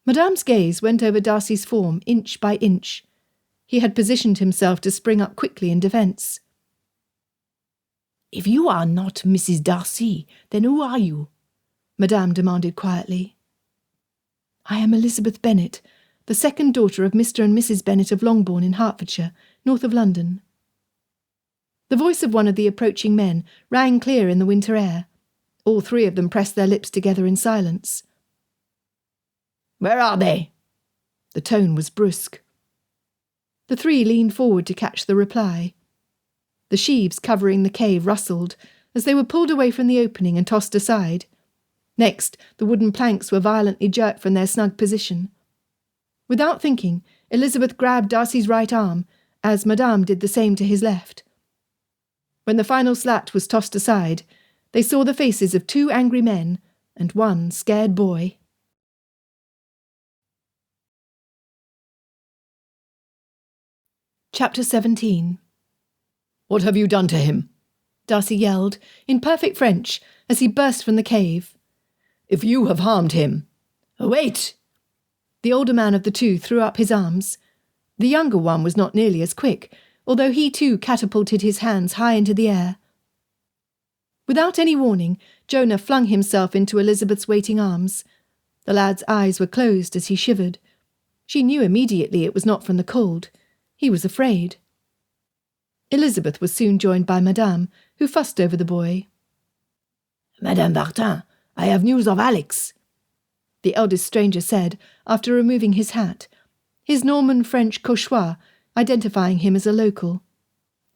Madame's gaze went over Darcy's form inch by inch. He had positioned himself to spring up quickly in defence. "If you are not Mrs. Darcy, then who are you?" Madame demanded quietly. "I am Elizabeth Bennet, the second daughter of Mr. and Mrs. Bennet of Longbourn in Hertfordshire, north of London." The voice of one of the approaching men rang clear in the winter air. All three of them pressed their lips together in silence. "Where are they?" The tone was brusque. The three leaned forward to catch the reply. The sheaves covering the cave rustled as they were pulled away from the opening and tossed aside. Next, the wooden planks were violently jerked from their snug position. Without thinking, Elizabeth grabbed Darcy's right arm, as Madame did the same to his left. When the final slat was tossed aside, they saw the faces of 2 angry men and 1 scared boy. Chapter 17. "What have you done to him?" Darcy yelled, in perfect French, as he burst from the cave. "If you have harmed him—" "Wait!" The older man of the 2 threw up his arms. The younger one was not nearly as quick, although he too catapulted his hands high into the air. Without any warning, Jonah flung himself into Elizabeth's waiting arms. The lad's eyes were closed as he shivered. She knew immediately it was not from the cold. He was afraid. Elizabeth was soon joined by Madame, who fussed over the boy. "Madame Martin, I have news of Alex," the eldest stranger said, after removing his hat, his Norman French cauchois identifying him as a local.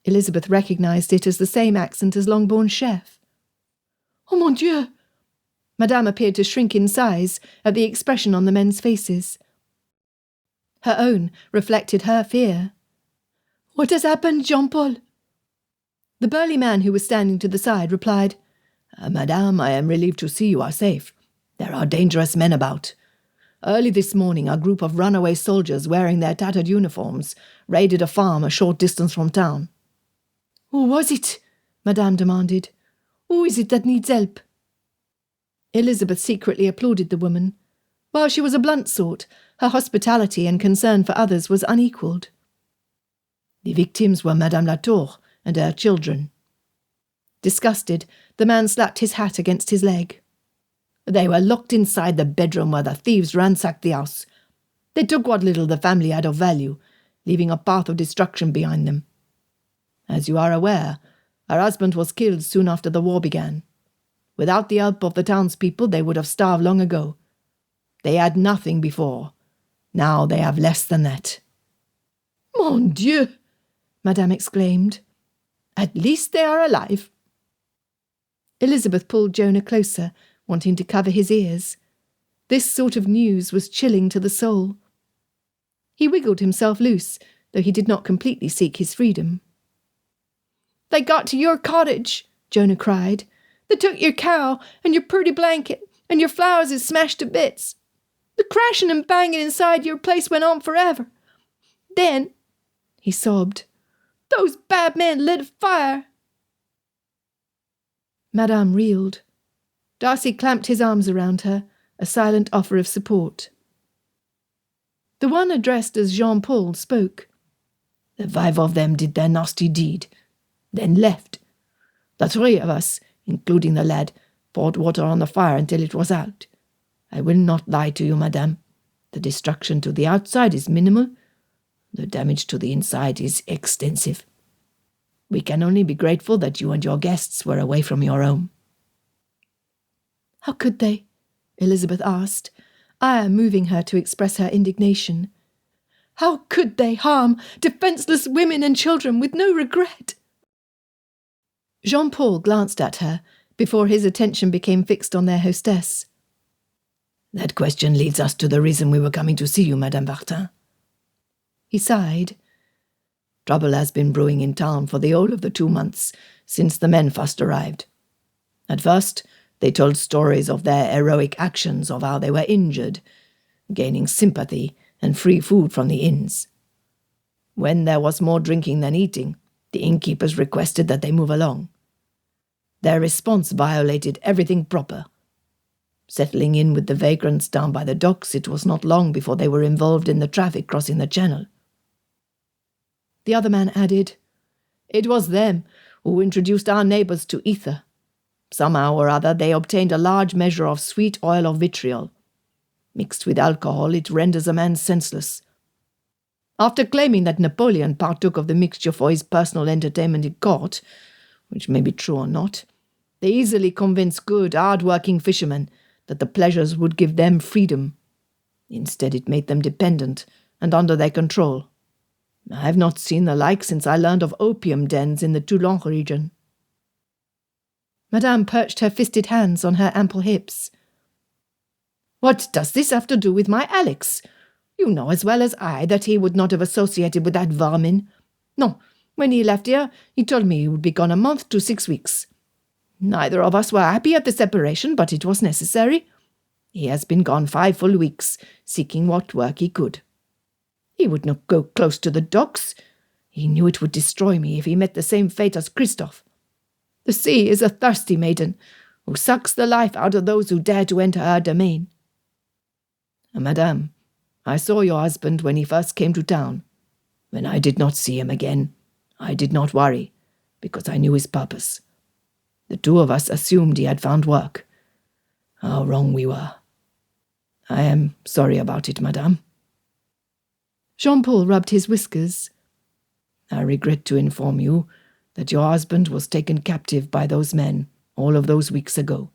Elizabeth recognised it as the same accent as Longbourn's chef. "Oh, mon Dieu!" Madame appeared to shrink in size at the expression on the men's faces. Her own reflected her fear. "What has happened, Jean-Paul?" The burly man who was standing to the side replied, "Madame, I am relieved to see you are safe. There are dangerous men about. Early this morning, a group of runaway soldiers wearing their tattered uniforms raided a farm a short distance from town." "Who was it?" Madame demanded. "Who is it that needs help?" Elizabeth secretly applauded the woman. While she was a blunt sort, her hospitality and concern for others was unequalled. "The victims were Madame Latour and her children." Disgusted, the man slapped his hat against his leg. "They were locked inside the bedroom where the thieves ransacked the house. They took what little the family had of value, leaving a path of destruction behind them. As you are aware, her husband was killed soon after the war began. Without the help of the townspeople, they would have starved long ago. They had nothing before. Now they have less than that." "Mon Dieu!" Madame exclaimed. "At least they are alive." Elizabeth pulled Jonah closer, wanting to cover his ears. This sort of news was chilling to the soul. He wiggled himself loose, though he did not completely seek his freedom. "They got to your cottage," Jonah cried. "They took your cow and your pretty blanket, and your flowers is smashed to bits. The crashing and banging inside your place went on forever. Then," he sobbed, "those bad men lit a fire." Madame reeled. Darcy clamped his arms around her, a silent offer of support. The one addressed as Jean-Paul spoke. "The 5 of them did their nasty deed, then left. The 3 of us, including the lad, poured water on the fire until it was out. I will not lie to you, madame. The destruction to the outside is minimal. The damage to the inside is extensive. We can only be grateful that you and your guests were away from your home." "How could they?" Elizabeth asked, ire moving her to express her indignation. "How could they harm defenceless women and children with no regret?" Jean-Paul glanced at her before his attention became fixed on their hostess. "That question leads us to the reason we were coming to see you, Madame Vartin." He sighed. "Trouble has been brewing in town for the whole of the 2 months since the men first arrived. At first, they told stories of their heroic actions, of how they were injured, gaining sympathy and free food from the inns. When there was more drinking than eating, the innkeepers requested that they move along. Their response violated everything proper. Settling in with the vagrants down by the docks, it was not long before they were involved in the traffic crossing the channel." The other man added, "It was them who introduced our neighbours to ether. Somehow or other they obtained a large measure of sweet oil of vitriol. Mixed with alcohol, it renders a man senseless. After claiming that Napoleon partook of the mixture for his personal entertainment in court, which may be true or not, they easily convinced good, hard-working fishermen that the pleasures would give them freedom. Instead, it made them dependent and under their control. I have not seen the like since I learned of opium dens in the Toulon region." Madame perched her fisted hands on her ample hips. "What does this have to do with my Alex? You know as well as I that he would not have associated with that vermin. No, when he left here, he told me he would be gone a month to 6 weeks. Neither of us were happy at the separation, but it was necessary. He has been gone 5 full weeks, seeking what work he could. He would not go close to the docks. He knew it would destroy me if he met the same fate as Christophe. The sea is a thirsty maiden, who sucks the life out of those who dare to enter her domain." "Madame, I saw your husband when he first came to town. When I did not see him again, I did not worry, because I knew his purpose. The 2 of us assumed he had found work. How wrong we were. I am sorry about it, madame." Jean-Paul rubbed his whiskers. "I regret to inform you that your husband was taken captive by those men all of those weeks ago.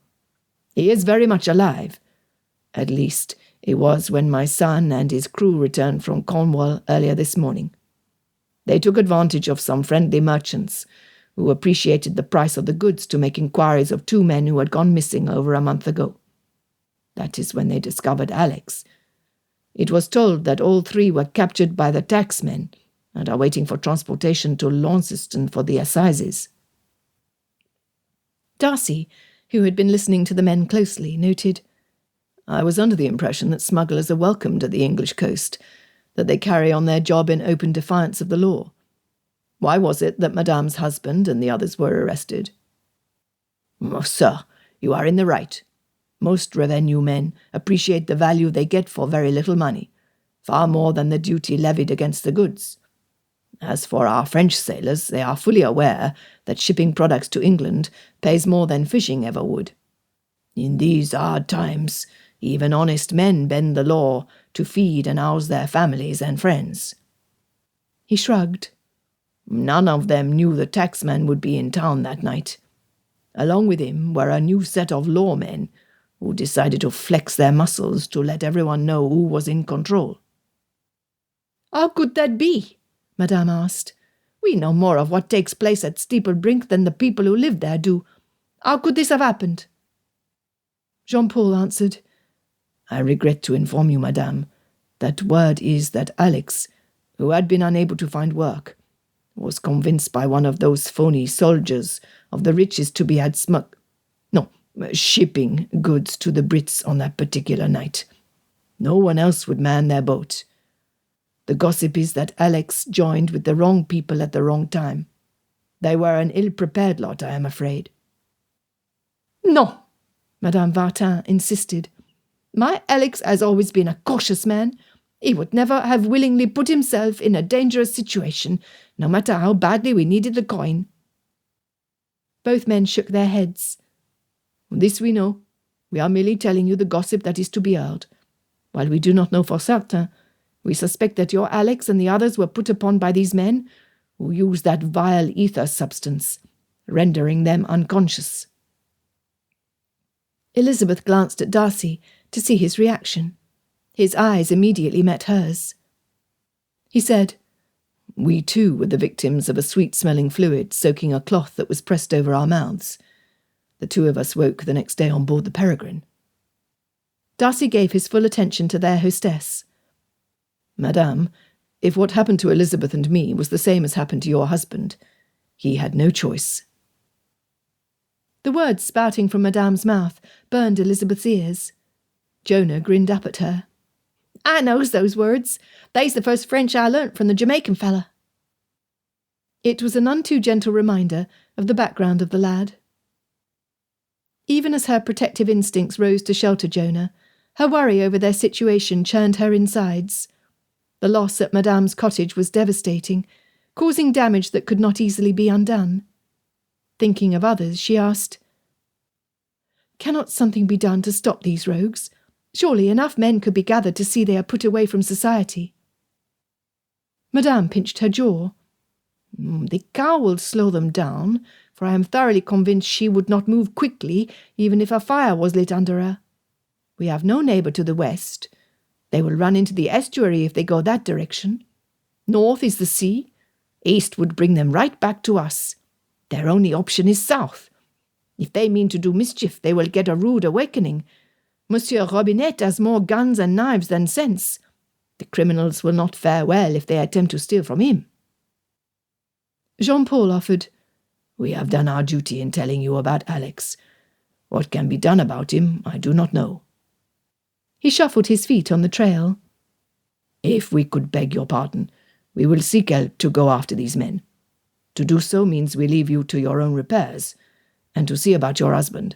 He is very much alive. At least, he was when my son and his crew returned from Cornwall earlier this morning. They took advantage of some friendly merchants who appreciated the price of the goods to make inquiries of 2 men who had gone missing over a month ago. That is when they discovered Alex. It was told that all 3 were captured by the taxmen and are waiting for transportation to Launceston for the assizes." Darcy, who had been listening to the men closely, noted, "I was under the impression that smugglers are welcomed at the English coast, that they carry on their job in open defiance of the law. Why was it that Madame's husband and the others were arrested?" Oh, sir, you are in the right. Most revenue men appreciate the value they get for very little money, far more than the duty levied against the goods. As for our French sailors, they are fully aware that shipping products to England pays more than fishing ever would. In these hard times, even honest men bend the law to feed and house their families and friends." He shrugged. "None of them knew the taxman would be in town that night. Along with him were a new set of lawmen who decided to flex their muscles to let everyone know who was in control." "How could that be?" Madame asked. "We know more of what takes place at Steeple Brink than the people who live there do. How could this have happened?" Jean-Paul answered, "I regret to inform you, madame, that word is that Alex, who had been unable to find work, was convinced by one of those phony soldiers of the riches to be had shipping goods to the Brits on that particular night. No one else would man their boat. The gossip is that Alex joined with the wrong people at the wrong time. They were an ill-prepared lot, I am afraid." "No," Madame Vartin insisted. "My Alex has always been a cautious man. He would never have willingly put himself in a dangerous situation, no matter how badly we needed the coin." Both men shook their heads. "This we know. We are merely telling you the gossip that is to be heard. While we do not know for certain, We suspect that your Alex and the others were put upon by these men, who used that vile ether substance, rendering them unconscious." Elizabeth glanced at Darcy to see his reaction. His eyes immediately met hers. He said, "We too were the victims of a sweet-smelling fluid soaking a cloth that was pressed over our mouths. The two of us woke the next day on board the Peregrine." Darcy gave his full attention to their hostess. "Madame, if what happened to Elizabeth and me was the same as happened to your husband, he had no choice." The words spouting from Madame's mouth burned Elizabeth's ears. Jonah grinned up at her. "I knows those words. They's the first French I learnt from the Jamaican fella." It was a none too gentle reminder of the background of the lad. Even as her protective instincts rose to shelter Jonah, her worry over their situation churned her insides. The loss at Madame's cottage was devastating, causing damage that could not easily be undone. Thinking of others, she asked, "Cannot something be done to stop these rogues? Surely enough men could be gathered to see they are put away from society." Madame pinched her jaw. "The cow will slow them down, for I am thoroughly convinced she would not move quickly even if a fire was lit under her. We have no neighbour to the west. They will run into the estuary if they go that direction. North is the sea. East would bring them right back to us. Their only option is south. If they mean to do mischief, they will get a rude awakening. Monsieur Robinet has more guns and knives than sense. The criminals will not fare well if they attempt to steal from him." Jean-Paul offered, "We have done our duty in telling you about Alex. What can be done about him, I do not know." He shuffled his feet on the trail. "If we could beg your pardon, we will seek help to go after these men. To do so means we leave you to your own repairs, and to see about your husband."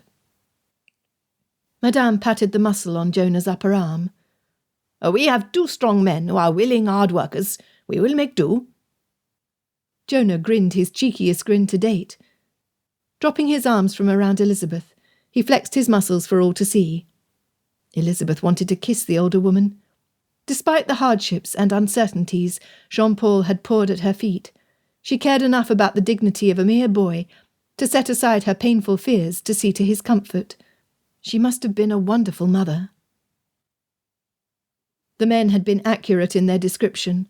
Madame patted the muscle on Jonah's upper arm. "We have 2 strong men who are willing hard workers. We will make do." Jonah grinned his cheekiest grin to date. Dropping his arms from around Elizabeth, he flexed his muscles for all to see. Elizabeth wanted to kiss the older woman. Despite the hardships and uncertainties Jean-Paul had poured at her feet, she cared enough about the dignity of a mere boy to set aside her painful fears to see to his comfort. She must have been a wonderful mother. The men had been accurate in their description.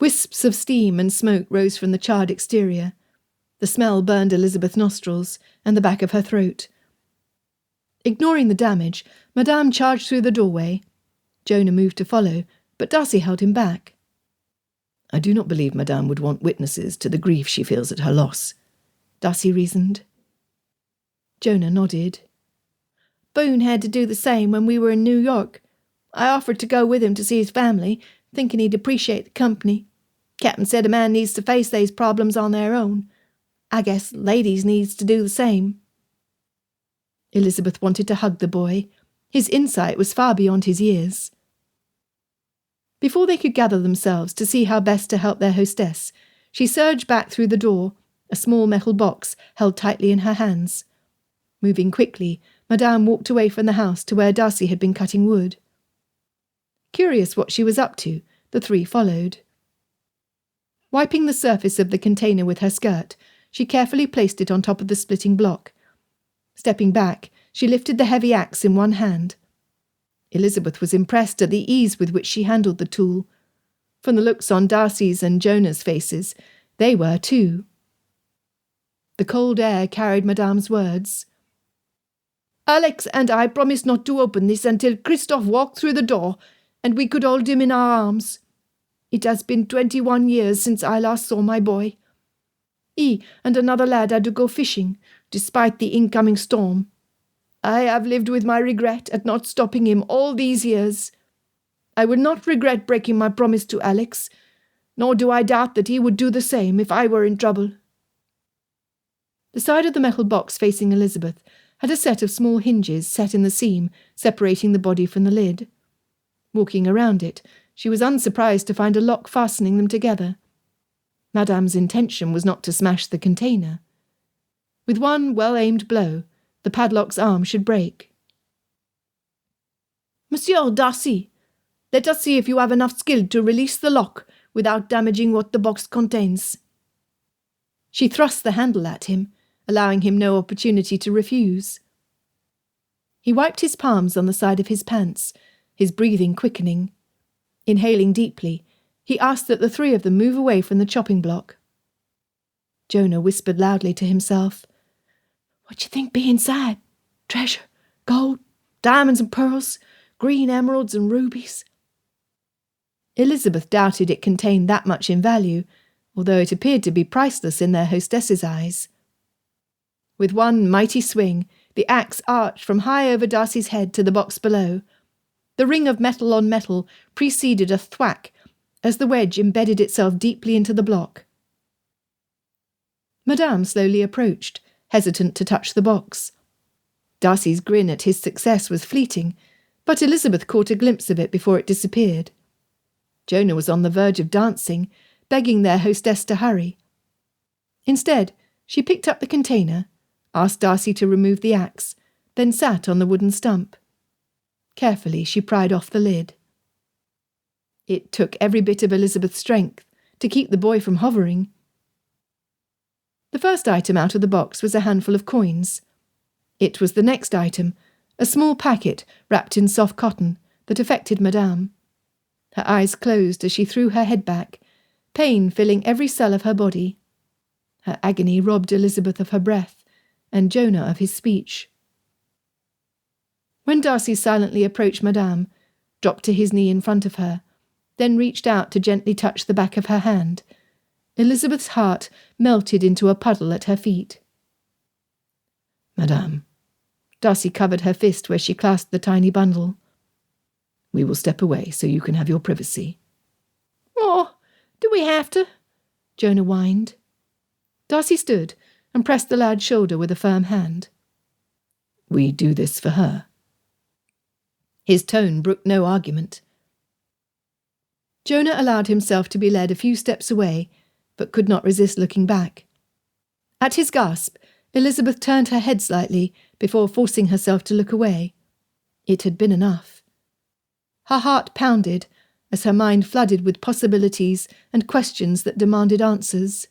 Wisps of steam and smoke rose from the charred exterior. The smell burned Elizabeth's nostrils and the back of her throat. Ignoring the damage, Madame charged through the doorway. Jonah moved to follow, but Darcy held him back. "I do not believe Madame would want witnesses to the grief she feels at her loss," Darcy reasoned. Jonah nodded. "Boone had to do the same when we were in New York. I offered to go with him to see his family, thinking he'd appreciate the company. Captain said a man needs to face these problems on their own. I guess ladies needs to do the same." Elizabeth wanted to hug the boy. His insight was far beyond his years. Before they could gather themselves to see how best to help their hostess, she surged back through the door, a small metal box held tightly in her hands. Moving quickly, Madame walked away from the house to where Darcy had been cutting wood. Curious what she was up to, the 3 followed. Wiping the surface of the container with her skirt, she carefully placed it on top of the splitting block. Stepping back, she lifted the heavy axe in one hand. Elizabeth was impressed at the ease with which she handled the tool. From the looks on Darcy's and Jonah's faces, they were too. The cold air carried Madame's words. "Alex and I promised not to open this until Christophe walked through the door, and we could hold him in our arms. It has been 21 years since I last saw my boy. He and another lad had to go fishing, despite the incoming storm. I have lived with my regret at not stopping him all these years. I would not regret breaking my promise to Alex, nor do I doubt that he would do the same if I were in trouble." The side of the metal box facing Elizabeth had a set of small hinges set in the seam, separating the body from the lid. Walking around it, she was unsurprised to find a lock fastening them together. Madame's intention was not to smash the container. With one well-aimed blow, the padlock's arm should break. "Monsieur Darcy," Let us see if you have enough skill to release the lock without damaging what the box contains." She thrust the handle at him, allowing him no opportunity to refuse. He wiped his palms on the side of his pants, his breathing quickening. Inhaling deeply, he asked that the three of them move away from the chopping block. Jonah whispered loudly to himself, "What do you think be inside? Treasure, gold, diamonds and pearls, green emeralds and rubies?" Elizabeth doubted it contained that much in value, although it appeared to be priceless in their hostess's eyes. With one mighty swing, the axe arched from high over Darcy's head to the box below. The ring of metal on metal preceded a thwack as the wedge embedded itself deeply into the block. Madame slowly approached, hesitant to touch the box. Darcy's grin at his success was fleeting, but Elizabeth caught a glimpse of it before it disappeared. Jonah was on the verge of dancing, begging their hostess to hurry. Instead, she picked up the container, asked Darcy to remove the axe, then sat on the wooden stump. Carefully, she pried off the lid. It took every bit of Elizabeth's strength to keep the boy from hovering. The first item out of the box was a handful of coins. It was the next item, a small packet wrapped in soft cotton that affected Madame. Her eyes closed as she threw her head back, pain filling every cell of her body. Her agony robbed Elizabeth of her breath, and Jonah of his speech. When Darcy silently approached Madame, dropped to his knee in front of her, then reached out to gently touch the back of her hand, Elizabeth's heart melted into a puddle at her feet. "Madame," Darcy covered her fist where she clasped the tiny bundle. "We will step away so you can have your privacy." "Oh, do we have to?" Jonah whined. Darcy stood and pressed the lad's shoulder with a firm hand. "We do this for her." His tone brooked no argument. Jonah allowed himself to be led a few steps away, but could not resist looking back. At his gasp, Elizabeth turned her head slightly before forcing herself to look away. It had been enough. Her heart pounded as her mind flooded with possibilities and questions that demanded answers.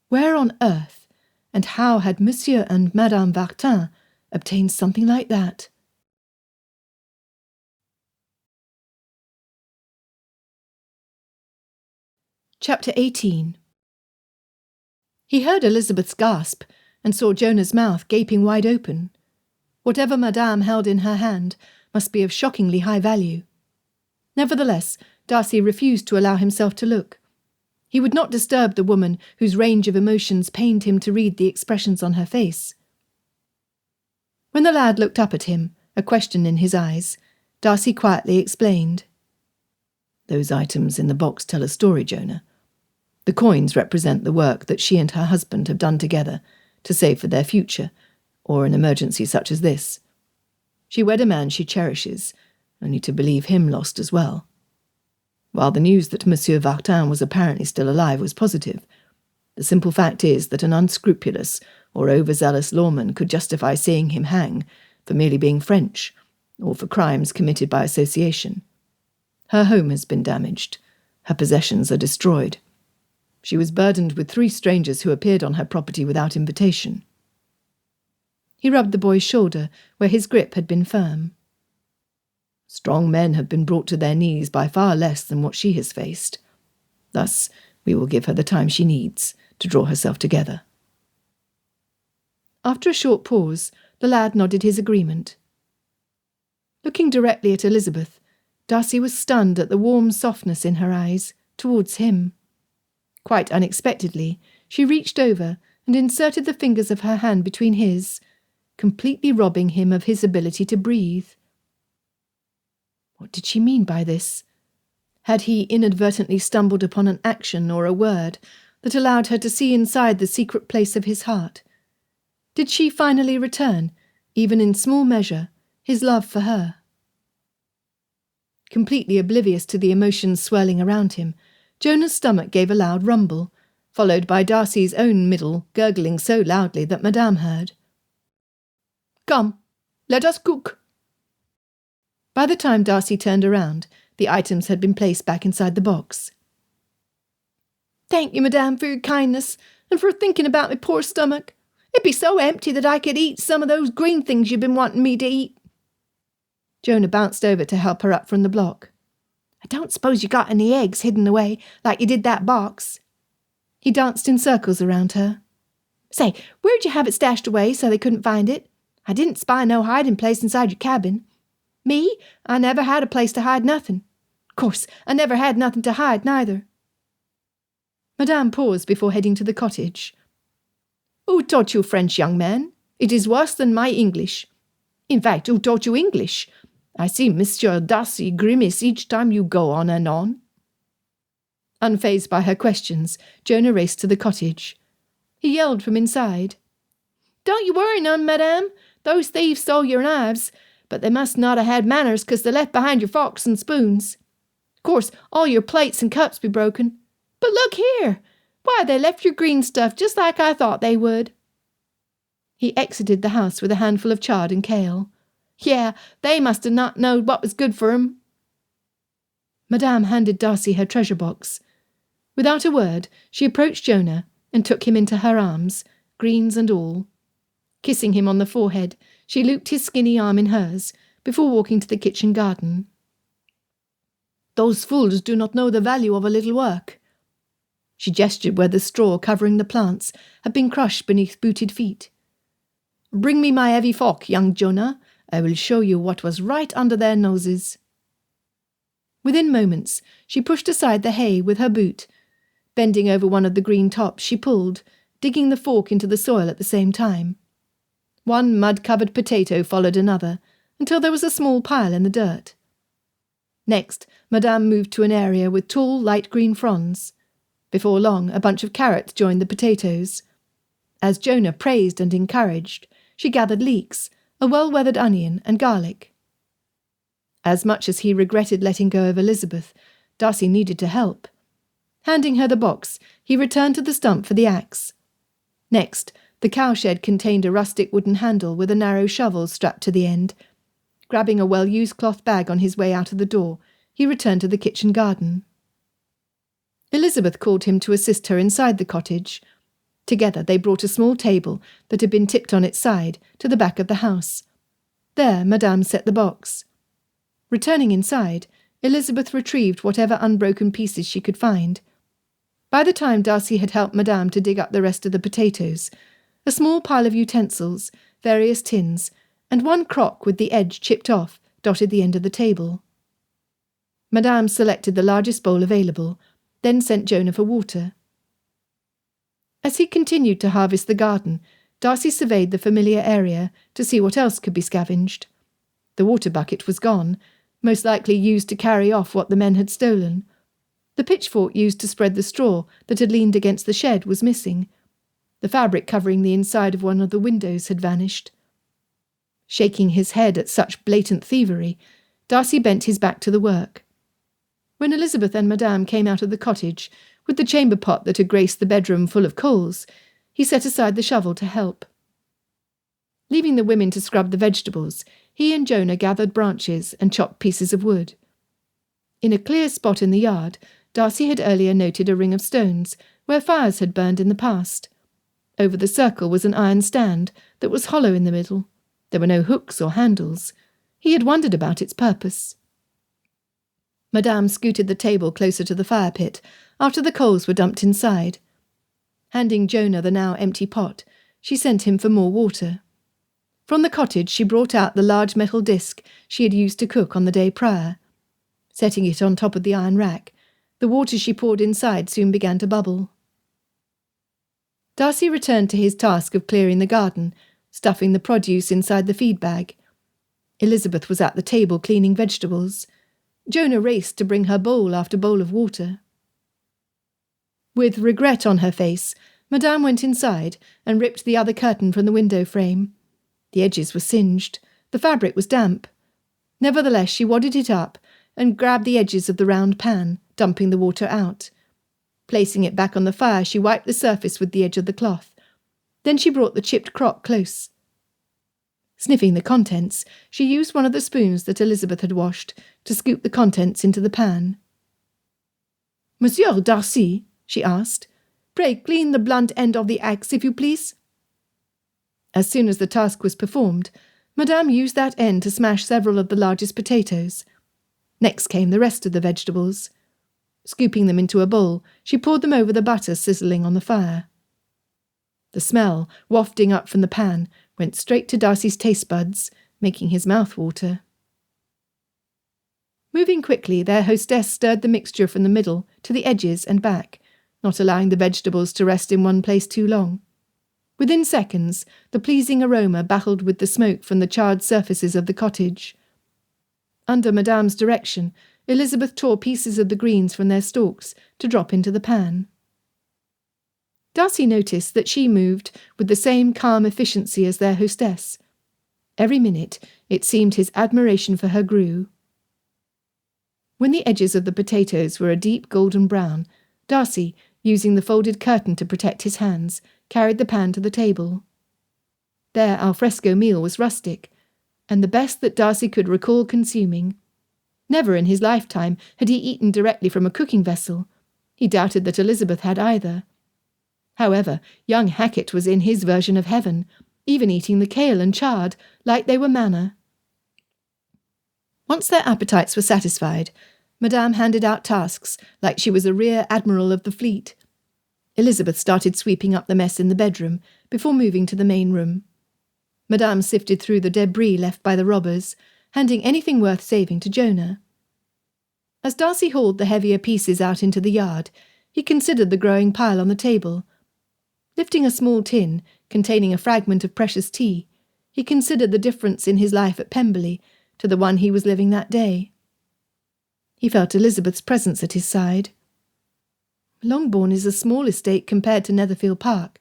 Where on earth, and how had Monsieur and Madame Vartin obtained something like that? Chapter 18. He heard Elizabeth's gasp and saw Jonah's mouth gaping wide open. Whatever Madame held in her hand must be of shockingly high value. Nevertheless, Darcy refused to allow himself to look. He would not disturb the woman whose range of emotions pained him to read the expressions on her face. When the lad looked up at him, a question in his eyes, Darcy quietly explained. "Those items in the box tell a story, Jonah. The coins represent the work that she and her husband have done together to save for their future, or an emergency such as this. She wed a man she cherishes, only to believe him lost as well. While the news that Monsieur Vartin was apparently still alive was positive, the simple fact is that an unscrupulous or overzealous lawman could justify seeing him hang for merely being French, or for crimes committed by association. Her home has been damaged. Her possessions are destroyed. She was burdened with 3 strangers who appeared on her property without invitation." He rubbed the boy's shoulder, where his grip had been firm. "Strong men have been brought to their knees by far less than what she has faced. Thus, we will give her the time she needs to draw herself together." After a short pause, the lad nodded his agreement. Looking directly at Elizabeth, Darcy was stunned at the warm softness in her eyes, towards him. Quite unexpectedly, she reached over and inserted the fingers of her hand between his, completely robbing him of his ability to breathe. What did she mean by this? Had he inadvertently stumbled upon an action or a word that allowed her to see inside the secret place of his heart? Did she finally return, even in small measure, his love for her? Completely oblivious to the emotions swirling around him, Jonah's stomach gave a loud rumble, followed by Darcy's own middle gurgling so loudly that Madame heard. "Come, let us cook." By the time Darcy turned around, The items had been placed back inside the box. "Thank you, madame, for your kindness, and for thinking about my poor stomach. It'd be so empty that I could eat some of those green things you've been wanting me to eat." Jonah bounced over to help her up from the block. "I don't suppose you got any eggs hidden away like you did that box?" He danced in circles around her. "Say, where'd you have it stashed away so they couldn't find it? I didn't spy no hiding place inside your cabin. Me, I never had a place to hide nothing. Of course, I never had nothing to hide, neither." Madame paused before heading to the cottage. "Who taught you French, young man? It is worse than my English. In fact, who taught you English? I see Monsieur Darcy grimace each time you go on and on." Unfazed by her questions, Jonah raced to the cottage. He yelled from inside. "Don't you worry none, madame. Those thieves stole your knives, but they must not have had manners 'cause they left behind your forks and spoons. Of course, all your plates and cups be broken. But look here! Why, they left your green stuff just like I thought they would." He exited the house with a handful of chard and kale. "Yeah, they must have not known what was good for 'em." Madame handed Darcy her treasure box. Without a word, she approached Jonah and took him into her arms, greens and all. Kissing him on the forehead, she looped his skinny arm in hers before walking to the kitchen garden. "Those fools do not know the value of a little work." She gestured where the straw covering the plants had been crushed beneath booted feet. "Bring me my heavy fork, young Jonah. I will show you what was right under their noses." Within moments, she pushed aside the hay with her boot. Bending over one of the green tops, she pulled, digging the fork into the soil at the same time. One mud-covered potato followed another, until there was a small pile in the dirt. Next, Madame moved to an area with tall, light green fronds. Before long, a bunch of carrots joined the potatoes. As Jonah praised and encouraged, she gathered leeks, a well-weathered onion, and garlic. As much as he regretted letting go of Elizabeth, Darcy needed to help. Handing her the box, he returned to the stump for the axe. Next, the cowshed contained a rustic wooden handle with a narrow shovel strapped to the end. Grabbing a well-used cloth bag on his way out of the door, he returned to the kitchen garden. Elizabeth called him to assist her inside the cottage. Together they brought a small table that had been tipped on its side to the back of the house. There Madame set the box. Returning inside, Elizabeth retrieved whatever unbroken pieces she could find. By the time Darcy had helped Madame to dig up the rest of the potatoes, a small pile of utensils, various tins, and one crock with the edge chipped off dotted the end of the table. Madame selected the largest bowl available, then sent Jonah for water. As he continued to harvest the garden, Darcy surveyed the familiar area to see what else could be scavenged. The water bucket was gone, most likely used to carry off what the men had stolen. The pitchfork used to spread the straw that had leaned against the shed was missing. The fabric covering the inside of one of the windows had vanished. Shaking his head at such blatant thievery, Darcy bent his back to the work. When Elizabeth and Madame came out of the cottage, with the chamber pot that had graced the bedroom full of coals, he set aside the shovel to help. Leaving the women to scrub the vegetables, he and Jonah gathered branches and chopped pieces of wood. In a clear spot in the yard, Darcy had earlier noted a ring of stones where fires had burned in the past. Over the circle was an iron stand that was hollow in the middle. There were no hooks or handles. He had wondered about its purpose. Madame scooted the table closer to the fire pit after the coals were dumped inside. Handing Jonah the now empty pot, she sent him for more water. From the cottage she brought out the large metal disc she had used to cook on the day prior. Setting it on top of the iron rack, the water she poured inside soon began to bubble. Darcy returned to his task of clearing the garden, stuffing the produce inside the feed bag. Elizabeth was at the table cleaning vegetables. Jonah raced to bring her bowl after bowl of water. With regret on her face, Madame went inside and ripped the other curtain from the window frame. The edges were singed. The fabric was damp. Nevertheless, she wadded it up and grabbed the edges of the round pan, dumping the water out. Placing it back on the fire, she wiped the surface with the edge of the cloth. Then she brought the chipped crock close. Sniffing the contents, she used one of the spoons that Elizabeth had washed to scoop the contents into the pan. "Monsieur Darcy," she asked, "pray clean the blunt end of the axe, if you please." As soon as the task was performed, Madame used that end to smash several of the largest potatoes. Next came the rest of the vegetables. Scooping them into a bowl, she poured them over the butter sizzling on the fire. The smell, wafting up from the pan, went straight to Darcy's taste buds, making his mouth water. Moving quickly, their hostess stirred the mixture from the middle to the edges and back, not allowing the vegetables to rest in one place too long. Within seconds, the pleasing aroma battled with the smoke from the charred surfaces of the cottage. Under Madame's direction, Elizabeth tore pieces of the greens from their stalks to drop into the pan. Darcy noticed that she moved with the same calm efficiency as their hostess. Every minute, it seemed his admiration for her grew. When the edges of the potatoes were a deep golden brown, Darcy, using the folded curtain to protect his hands, carried the pan to the table. Their alfresco meal was rustic, and the best that Darcy could recall consuming. Never in his lifetime had he eaten directly from a cooking vessel. He doubted that Elizabeth had either. However, young Hackett was in his version of heaven, even eating the kale and chard like they were manna. Once their appetites were satisfied, Madame handed out tasks like she was a rear admiral of the fleet. Elizabeth started sweeping up the mess in the bedroom before moving to the main room. Madame sifted through the debris left by the robbers, handing anything worth saving to Jonah. As Darcy hauled the heavier pieces out into the yard, he considered the growing pile on the table. Lifting a small tin containing a fragment of precious tea, he considered the difference in his life at Pemberley to the one he was living that day. He felt Elizabeth's presence at his side. Longbourn is a small estate compared to Netherfield Park.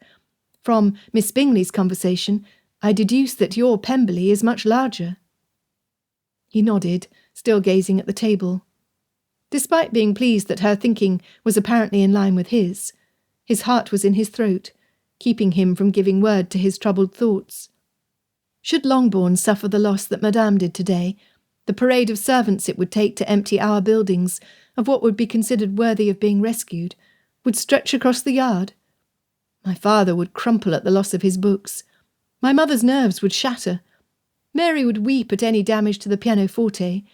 From Miss Bingley's conversation, I deduce that your Pemberley is much larger. He nodded, still gazing at the table. Despite being pleased that her thinking was apparently in line with his heart was in his throat, keeping him from giving word to his troubled thoughts. Should Longbourn suffer the loss that Madame did today, the parade of servants it would take to empty our buildings of what would be considered worthy of being rescued would stretch across the yard. My father would crumple at the loss of his books. My mother's nerves would shatter. Mary would weep at any damage to the pianoforte.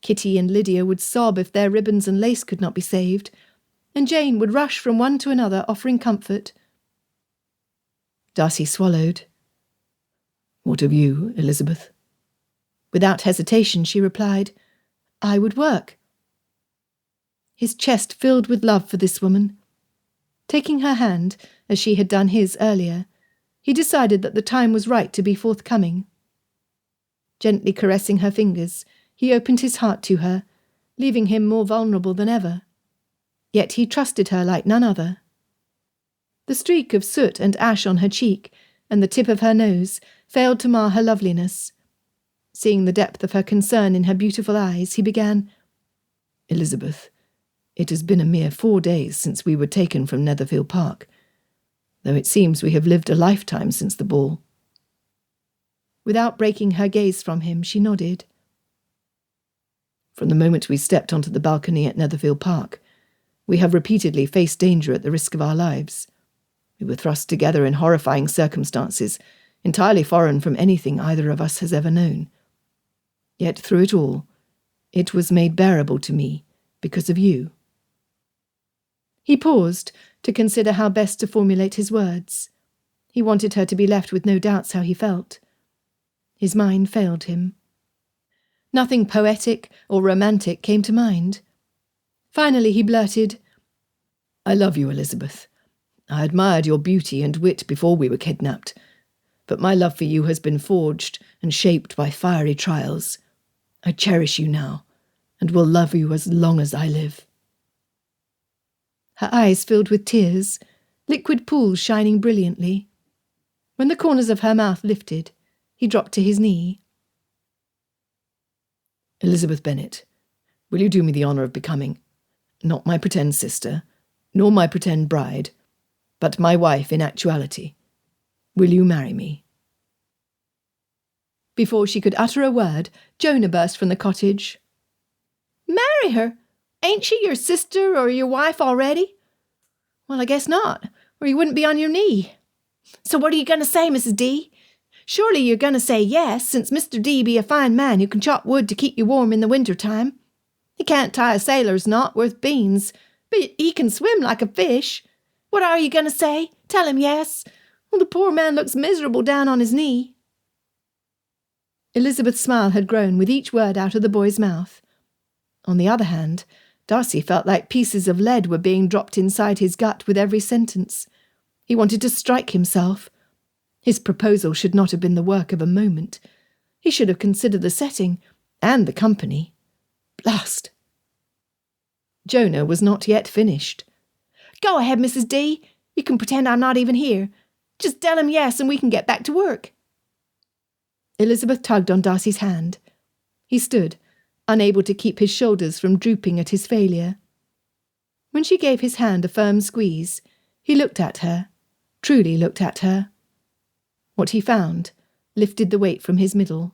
Kitty and Lydia would sob if their ribbons and lace could not be saved, and Jane would rush from one to another offering comfort. Darcy swallowed. "What of you, Elizabeth?" Without hesitation she replied, "I would work." His chest filled with love for this woman. Taking her hand, as she had done his earlier, he decided that the time was right to be forthcoming. Gently caressing her fingers, he opened his heart to her, leaving him more vulnerable than ever. Yet he trusted her like none other. The streak of soot and ash on her cheek and the tip of her nose failed to mar her loveliness. Seeing the depth of her concern in her beautiful eyes, he began, "Elizabeth, it has been a mere 4 days since we were taken from Netherfield Park, though it seems we have lived a lifetime since the ball." Without breaking her gaze from him, she nodded. "From the moment we stepped onto the balcony at Netherfield Park, we have repeatedly faced danger at the risk of our lives. We were thrust together in horrifying circumstances, entirely foreign from anything either of us has ever known. Yet through it all, it was made bearable to me because of you." He paused to consider how best to formulate his words. He wanted her to be left with no doubts how he felt. His mind failed him. Nothing poetic or romantic came to mind. Finally he blurted, "I love you, Elizabeth. I admired your beauty and wit before we were kidnapped, but my love for you has been forged and shaped by fiery trials. I cherish you now, and will love you as long as I live." Her eyes filled with tears, liquid pools shining brilliantly. When the corners of her mouth lifted, he dropped to his knee. "Elizabeth Bennet, will you do me the honour of becoming, not my pretend sister, nor my pretend bride, but my wife in actuality? Will you marry me?" Before she could utter a word, Jonah burst from the cottage. Marry her? Ain't she your sister or your wife already? Well, I guess not, or you wouldn't be on your knee. So what are you going to say, Mrs. D? Surely you're going to say yes, since Mr. D be a fine man who can chop wood to keep you warm in the winter time. He can't tie a sailor's knot worth beans, but he can swim like a fish. What are you going to say? Tell him yes. Well, the poor man looks miserable down on his knee. Elizabeth's smile had grown with each word out of the boy's mouth. On the other hand, Darcy felt like pieces of lead were being dropped inside his gut with every sentence. He wanted to strike himself. His proposal should not have been the work of a moment. He should have considered the setting and the company. Blast! Jonah was not yet finished. Go ahead, Mrs. D. You can pretend I'm not even here. Just tell him yes and we can get back to work. Elizabeth tugged on Darcy's hand. He stood, unable to keep his shoulders from drooping at his failure. When she gave his hand a firm squeeze, he looked at her, truly looked at her. What he found lifted the weight from his middle.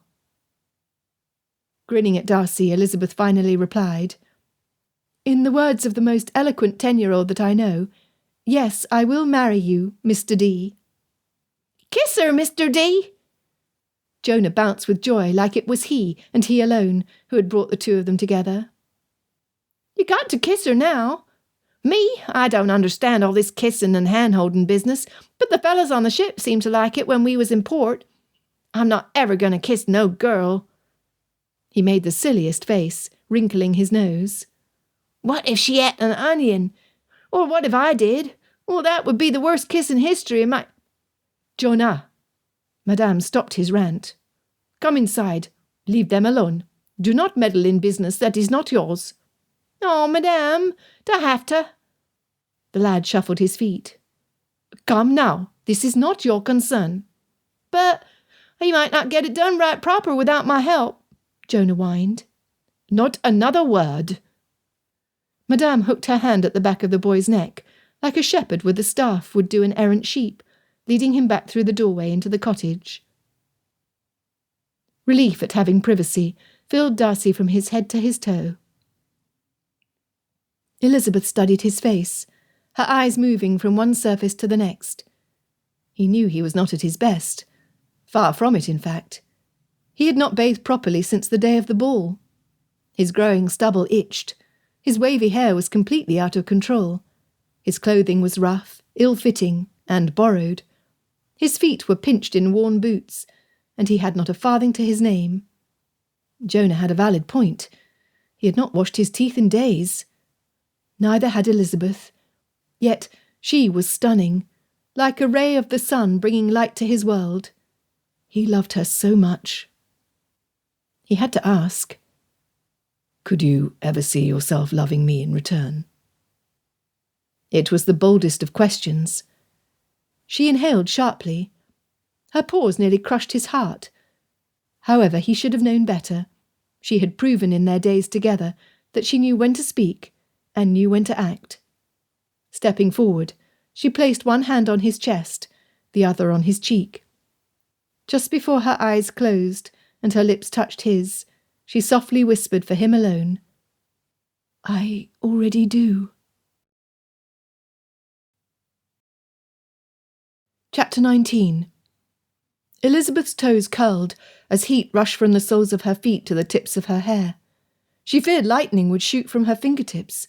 Grinning at Darcy, Elizabeth finally replied, "In the words of the most eloquent 10-year-old that I know, yes, I will marry you, Mr. D." Kiss her, Mr. D. Jonah bounced with joy like it was he, and he alone, who had brought the two of them together. You got to kiss her now. Me, I don't understand all this kissing and hand-holding business, but the fellas on the ship seemed to like it when we was in port. I'm not ever going to kiss no girl. He made the silliest face, wrinkling his nose. What if she ate an onion? Or what if I did? Well, that would be the worst kiss in history, and my... Jonah! Madame stopped his rant. Come inside. Leave them alone. Do not meddle in business that is not yours. Oh, Madame, do I have to? The lad shuffled his feet. Come now, this is not your concern. But you might not get it done right proper without my help, Jonah whined. Not another word. Madame hooked her hand at the back of the boy's neck, like a shepherd with a staff would do an errant sheep, leading him back through the doorway into the cottage. Relief at having privacy filled Darcy from his head to his toe. Elizabeth studied his face, her eyes moving from one surface to the next. He knew he was not at his best. Far from it, in fact. He had not bathed properly since the day of the ball. His growing stubble itched. His wavy hair was completely out of control. His clothing was rough, ill-fitting, and borrowed. His feet were pinched in worn boots, and he had not a farthing to his name. Jonah had a valid point. He had not washed his teeth in days. Neither had Elizabeth. Yet she was stunning, like a ray of the sun bringing light to his world. He loved her so much. He had to ask, "Could you ever see yourself loving me in return?" It was the boldest of questions. She inhaled sharply. Her pause nearly crushed his heart. However, he should have known better. She had proven in their days together that she knew when to speak and knew when to act. Stepping forward, she placed one hand on his chest, the other on his cheek. Just before her eyes closed and her lips touched his, she softly whispered for him alone, "I already do." Chapter 19. Elizabeth's toes curled as heat rushed from the soles of her feet to the tips of her hair. She feared lightning would shoot from her fingertips.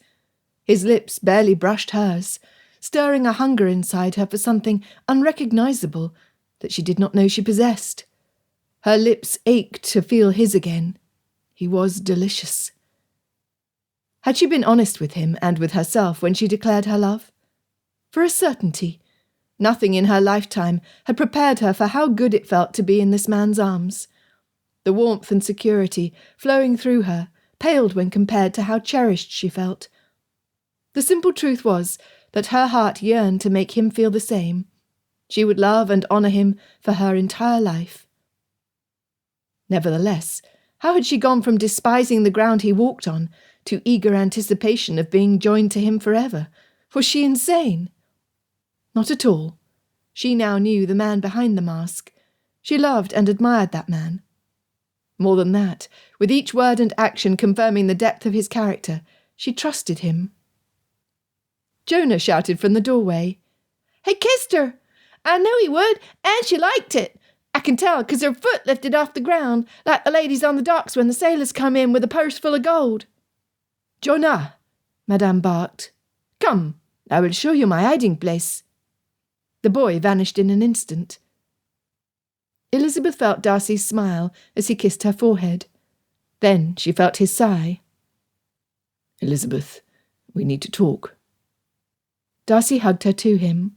His lips barely brushed hers, stirring a hunger inside her for something unrecognizable that she did not know she possessed. Her lips ached to feel his again. He was delicious. Had she been honest with him and with herself when she declared her love? For a certainty, nothing in her lifetime had prepared her for how good it felt to be in this man's arms. The warmth and security flowing through her paled when compared to how cherished she felt. The simple truth was that her heart yearned to make him feel the same. She would love and honour him for her entire life. Nevertheless, how had she gone from despising the ground he walked on to eager anticipation of being joined to him forever? Was she insane? Not at all. She now knew the man behind the mask. She loved and admired that man. More than that, with each word and action confirming the depth of his character, she trusted him. Jonah shouted from the doorway, "He kissed her! I knew he would, and she liked it. I can tell, 'cause her foot lifted off the ground, like the ladies on the docks when the sailors come in with a purse full of gold." "Jonah," Madame barked. "Come, I will show you my hiding place." The boy vanished in an instant. Elizabeth felt Darcy's smile as he kissed her forehead. Then she felt his sigh. "Elizabeth, we need to talk." Darcy hugged her to him.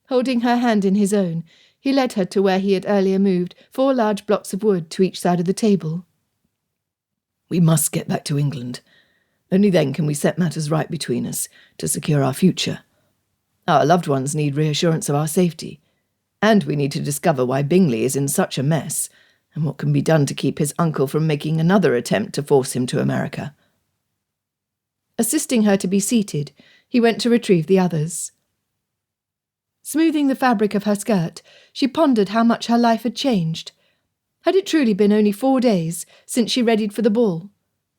Holding her hand in his own, he led her to where he had earlier moved 4 large blocks of wood to each side of the table. "We must get back to England. Only then can we set matters right between us to secure our future. Our loved ones need reassurance of our safety, and we need to discover why Bingley is in such a mess, and what can be done to keep his uncle from making another attempt to force him to America." Assisting her to be seated, he went to retrieve the others. Smoothing the fabric of her skirt, she pondered how much her life had changed. Had it truly been only 4 days since she readied for the ball?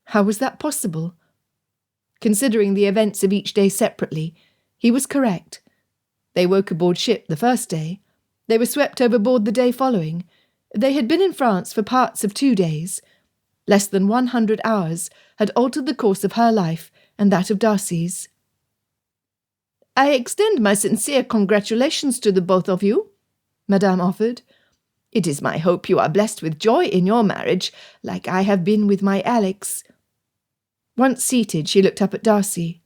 How was that possible? Considering the events of each day separately, he was correct. They woke aboard ship the first day. They were swept overboard the day following. They had been in France for parts of 2 days. Less than 100 hours had altered the course of her life and that of Darcy's. "I extend my sincere congratulations to the both of you," Madame offered. "It is my hope you are blessed with joy in your marriage, like I have been with my Alex." Once seated, she looked up at Darcy.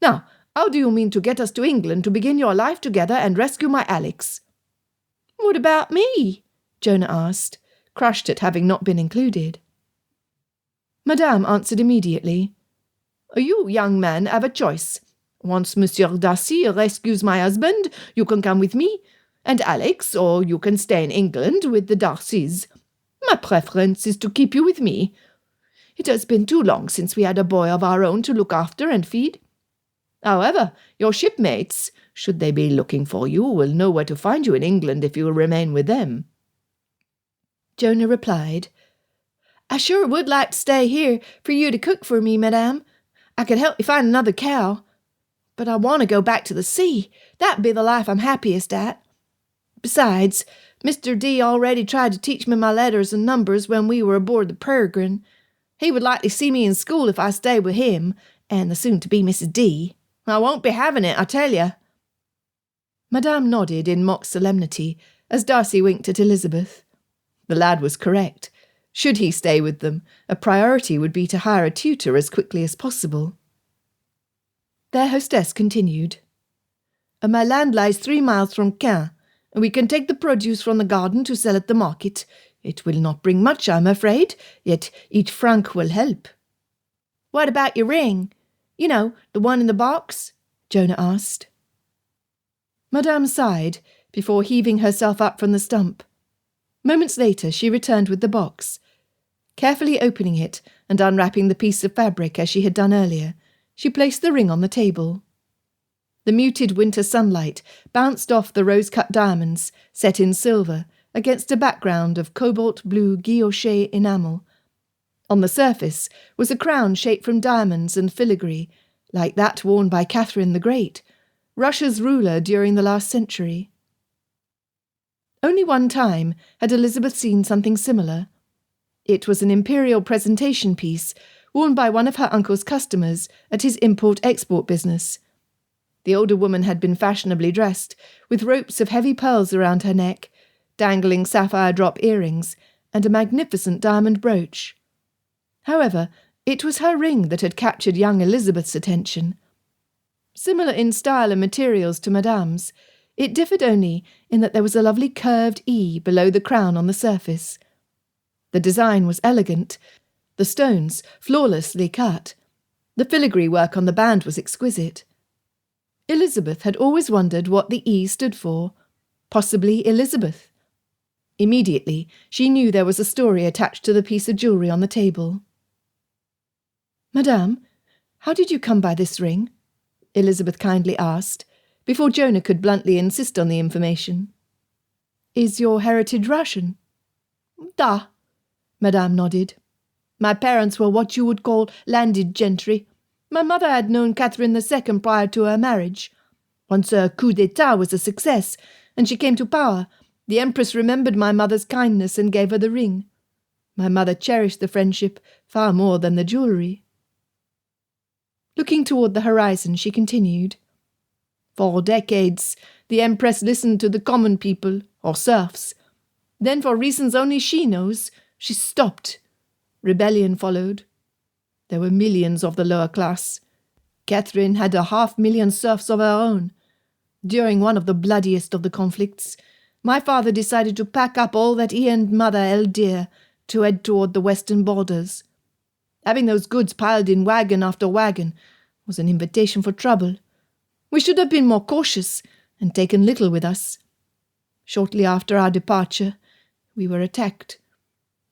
"Now, how do you mean to get us to England to begin your life together and rescue my Alex?" "What about me?" Jonah asked, crushed at having not been included. Madame answered immediately. "You, young man, have a choice. Once Monsieur Darcy rescues my husband, you can come with me, and Alex, or you can stay in England with the Darcys. My preference is to keep you with me. It has been too long since we had a boy of our own to look after and feed. However, your shipmates, should they be looking for you, will know where to find you in England if you will remain with them." Jonah replied, "I sure would like to stay here for you to cook for me, Madame. I could help you find another cow. But I want to go back to the sea. That'd be the life I'm happiest at. Besides, Mr. D already tried to teach me my letters and numbers when we were aboard the Peregrine. He would likely see me in school if I stayed with him, and the soon-to-be Mrs. D. I won't be having it, I tell you." Madame nodded in mock solemnity as Darcy winked at Elizabeth. The lad was correct. Should he stay with them, a priority would be to hire a tutor as quickly as possible. Their hostess continued. "My land lies 3 miles from Caen. We can take the produce from the garden to sell at the market. It will not bring much, I'm afraid, yet each franc will help." "What about your ring? You know, the one in the box?" Jonah asked. Madame sighed before heaving herself up from the stump. Moments later she returned with the box. Carefully opening it and unwrapping the piece of fabric as she had done earlier, she placed the ring on the table. The muted winter sunlight bounced off the rose-cut diamonds, set in silver, against a background of cobalt-blue guilloche enamel. On the surface was a crown shaped from diamonds and filigree, like that worn by Catherine the Great, Russia's ruler during the last century. Only one time had Elizabeth seen something similar. It was an imperial presentation piece worn by one of her uncle's customers at his import-export business. The older woman had been fashionably dressed, with ropes of heavy pearls around her neck, dangling sapphire drop earrings, and a magnificent diamond brooch. However, it was her ring that had captured young Elizabeth's attention. Similar in style and materials to Madame's, it differed only in that there was a lovely curved E below the crown on the surface. The design was elegant, the stones flawlessly cut. The filigree work on the band was exquisite. Elizabeth had always wondered what the E stood for. Possibly Elizabeth. Immediately, she knew there was a story attached to the piece of jewellery on the table. "Madame, how did you come by this ring?" Elizabeth kindly asked, before Jonah could bluntly insist on the information. "Is your heritage Russian?" "Da," Madame nodded. My parents were what you would call landed gentry. My mother had known Catherine II prior to her marriage. Once her coup d'etat was a success, and she came to power, the Empress remembered my mother's kindness and gave her the ring. My mother cherished the friendship far more than the jewellery. Looking toward the horizon, she continued. For decades, the Empress listened to the common people, or serfs. Then, for reasons only she knows, she stopped. Rebellion followed. There were millions of the lower class. Catherine had 500,000 serfs of her own. During one of the bloodiest of the conflicts, my father decided to pack up all that he and mother held dear to head toward the western borders. Having those goods piled in wagon after wagon was an invitation for trouble. We should have been more cautious and taken little with us. Shortly after our departure, we were attacked.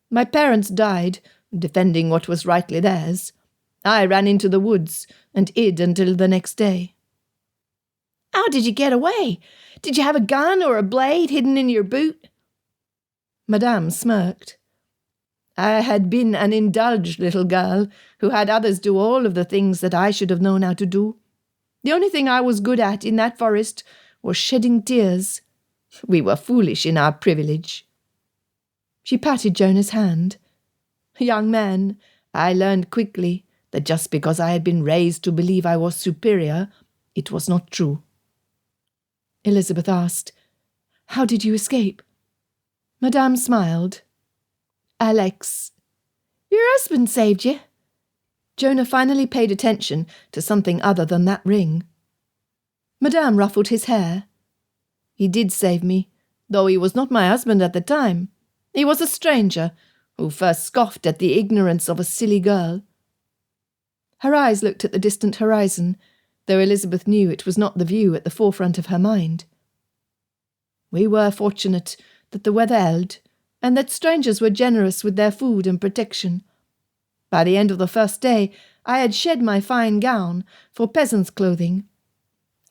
My parents died, defending what was rightly theirs. I ran into the woods and hid until the next day. How did you get away? Did you have a gun or a blade hidden in your boot? Madame smirked. I had been an indulged little girl who had others do all of the things that I should have known how to do. The only thing I was good at in that forest was shedding tears. We were foolish in our privilege. She patted Jonah's hand. Young man, I learned quickly that just because I had been raised to believe I was superior, it was not true. Elizabeth asked, How did you escape? Madame smiled. Alex. Your husband saved you. Jonah finally paid attention to something other than that ring. Madame ruffled his hair. He did save me, though he was not my husband at the time. He was a stranger, who first scoffed at the ignorance of a silly girl. Her eyes looked at the distant horizon, though Elizabeth knew it was not the view at the forefront of her mind. We were fortunate that the weather held, and that strangers were generous with their food and protection. By the end of the first day, I had shed my fine gown for peasant's clothing.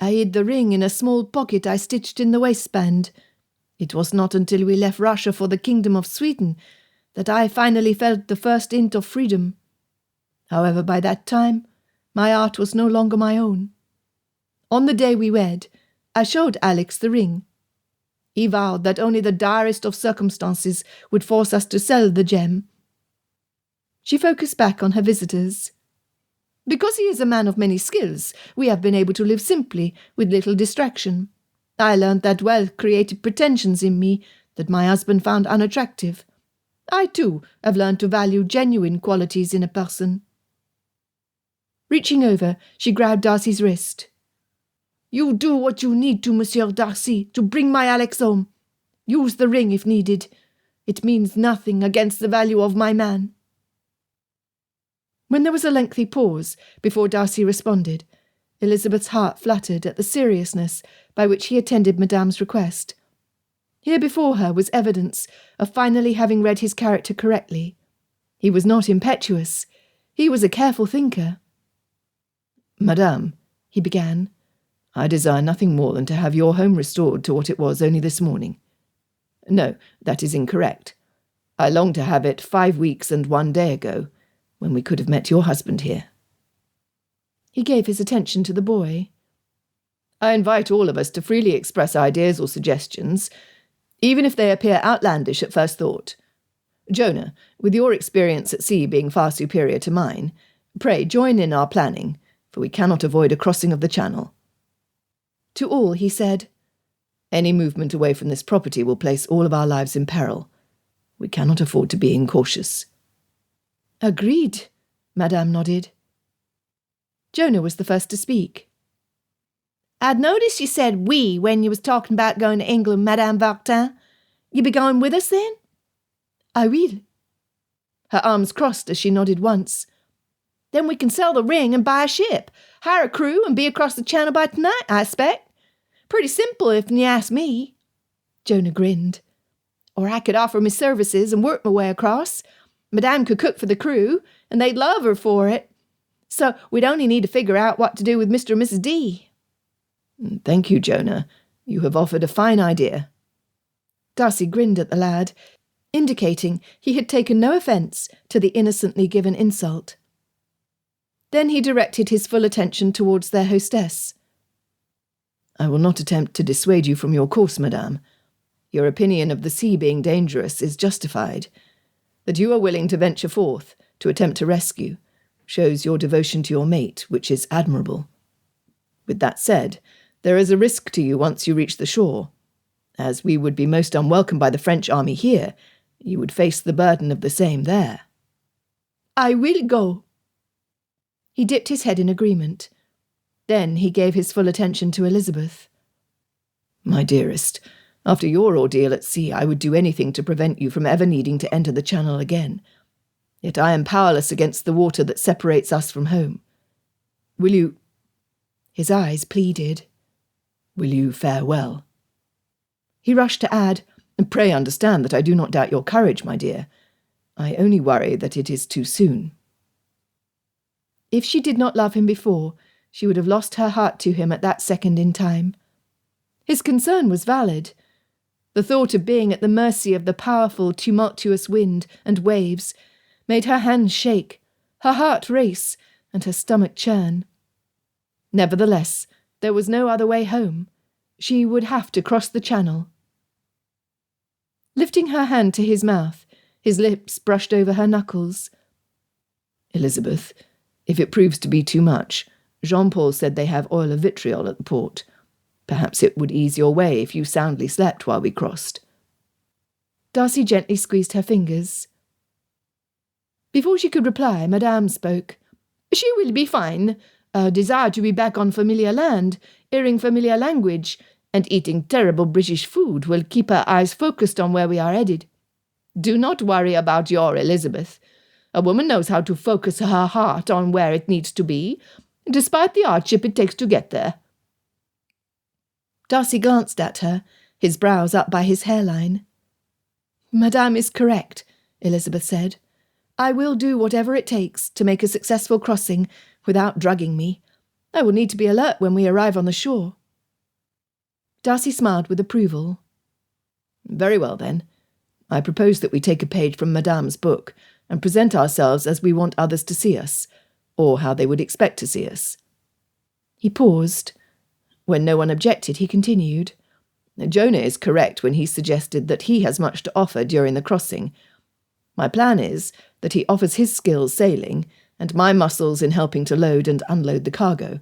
I hid the ring in a small pocket I stitched in the waistband. It was not until we left Russia for the Kingdom of Sweden that I finally felt the first hint of freedom. However, by that time, my art was no longer my own. On the day we wed, I showed Alex the ring. He vowed that only the direst of circumstances would force us to sell the gem. She focused back on her visitors. Because he is a man of many skills, we have been able to live simply, with little distraction. I learned that wealth created pretensions in me that my husband found unattractive. I, too, have learned to value genuine qualities in a person. Reaching over, she grabbed Darcy's wrist. You do what you need to, Monsieur Darcy, to bring my Alex home. Use the ring if needed. It means nothing against the value of my man. When there was a lengthy pause before Darcy responded, Elizabeth's heart fluttered at the seriousness by which he attended Madame's request. Here before her was evidence of finally having read his character correctly. He was not impetuous. He was a careful thinker. Madame, he began, I desire nothing more than to have your home restored to what it was only this morning. No, that is incorrect. I long to have it 5 weeks and 1 day ago, when we could have met your husband here. He gave his attention to the boy. I invite all of us to freely express ideas or suggestions, even if they appear outlandish at first thought. Jonah, with your experience at sea being far superior to mine, pray join in our planning, for we cannot avoid a crossing of the Channel. To all he said, Any movement away from this property will place all of our lives in peril. We cannot afford to be incautious. Agreed, Madame nodded. Jonah was the first to speak. I'd noticed you said we when you was talking about going to England, Madame Vartin. You be going with us then? I will. Her arms crossed as she nodded once. Then we can sell the ring and buy a ship, hire a crew and be across the Channel by tonight, I expect. Pretty simple if you ask me. Jonah grinned. Or I could offer my services and work my way across. Madame could cook for the crew, and they'd love her for it. So we'd only need to figure out what to do with Mr. and Mrs. D. Thank you, Jonah. You have offered a fine idea. Darcy grinned at the lad. indicating he had taken no offence to the innocently given insult. Then he directed his full attention towards their hostess. "I will not attempt to dissuade you from your course, madame. Your opinion of the sea being dangerous is justified. That you are willing to venture forth, to attempt a rescue, shows your devotion to your mate, which is admirable. With that said, there is a risk to you once you reach the shore. As we would be most unwelcome by the French army here, you would face the burden of the same there." "I will go." He dipped his head in agreement. Then he gave his full attention to Elizabeth. "My dearest, after your ordeal at sea, I would do anything to prevent you from ever needing to enter the Channel again. Yet I am powerless against the water that separates us from home. Will you—" His eyes pleaded. "Will you fare well?" He rushed to add, "And pray understand that I do not doubt your courage, my dear. I only worry that it is too soon." If she did not love him before, she would have lost her heart to him at that second in time. His concern was valid. The thought of being at the mercy of the powerful, tumultuous wind and waves made her hands shake, her heart race, and her stomach churn. Nevertheless, there was no other way home. She would have to cross the Channel. Lifting her hand to his mouth, his lips brushed over her knuckles. "Elizabeth, if it proves to be too much, Jean-Paul said they have oil of vitriol at the port. Perhaps it would ease your way if you soundly slept while we crossed." Darcy gently squeezed her fingers. Before she could reply, Madame spoke. "She will be fine. A desire to be back on familiar land, hearing familiar language, and eating terrible British food will keep her eyes focused on where we are headed. Do not worry about your Elizabeth. A woman knows how to focus her heart on where it needs to be, despite the hardship it takes to get there." Darcy glanced at her, his brows up by his hairline. "Madame is correct," Elizabeth said. "I will do whatever it takes to make a successful crossing without drugging me. I will need to be alert when we arrive on the shore." Darcy smiled with approval. "Very well, then. I propose that we take a page from Madame's book and present ourselves as we want others to see us, or how they would expect to see us." He paused. When no one objected, he continued. "Jonah is correct when he suggested that he has much to offer during the crossing. My plan is that he offers his skills sailing and my muscles in helping to load and unload the cargo.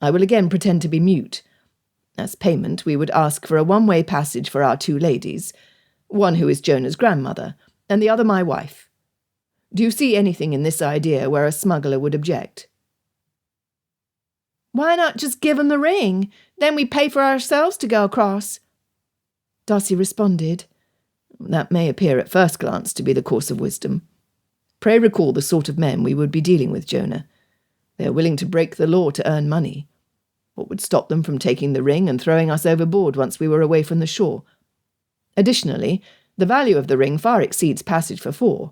I will again pretend to be mute. As payment, we would ask for a one-way passage for our two ladies, one who is Jonah's grandmother, and the other my wife. Do you see anything in this idea where a smuggler would object?" "Why not just give him the ring? Then we pay for ourselves to go across." Darcy responded. "That may appear at first glance to be the course of wisdom. Pray recall the sort of men we would be dealing with, Jonah. They are willing to break the law to earn money. What would stop them from taking the ring and throwing us overboard once we were away from the shore? Additionally, the value of the ring far exceeds passage for 4.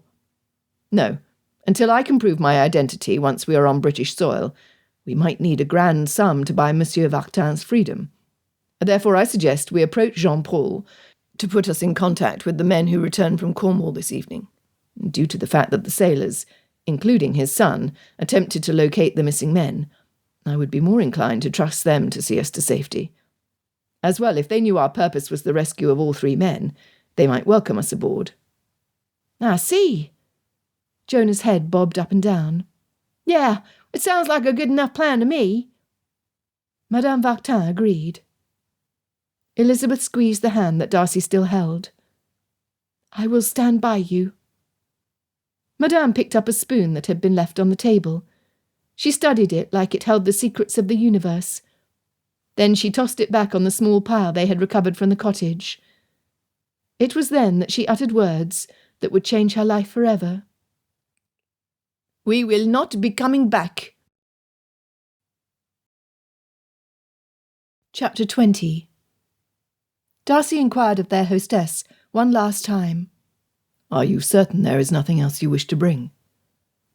No, until I can prove my identity once we are on British soil, we might need a grand sum to buy Monsieur Vartin's freedom. Therefore I suggest we approach Jean-Paul to put us in contact with the men who returned from Cornwall this evening. Due to the fact that the sailors, including his son, attempted to locate the missing men, I would be more inclined to trust them to see us to safety. As well, if they knew our purpose was the rescue of all 3 men, they might welcome us aboard." "I see." Jonah's head bobbed up and down. "Yeah, it sounds like a good enough plan to me." Madame Vartin agreed. Elizabeth squeezed the hand that Darcy still held. "I will stand by you." Madame picked up a spoon that had been left on the table. She studied it like it held the secrets of the universe. Then she tossed it back on the small pile they had recovered from the cottage. It was then that she uttered words that would change her life forever. "We will not be coming back." Chapter 20. Darcy inquired of their hostess one last time. "Are you certain there is nothing else you wish to bring?"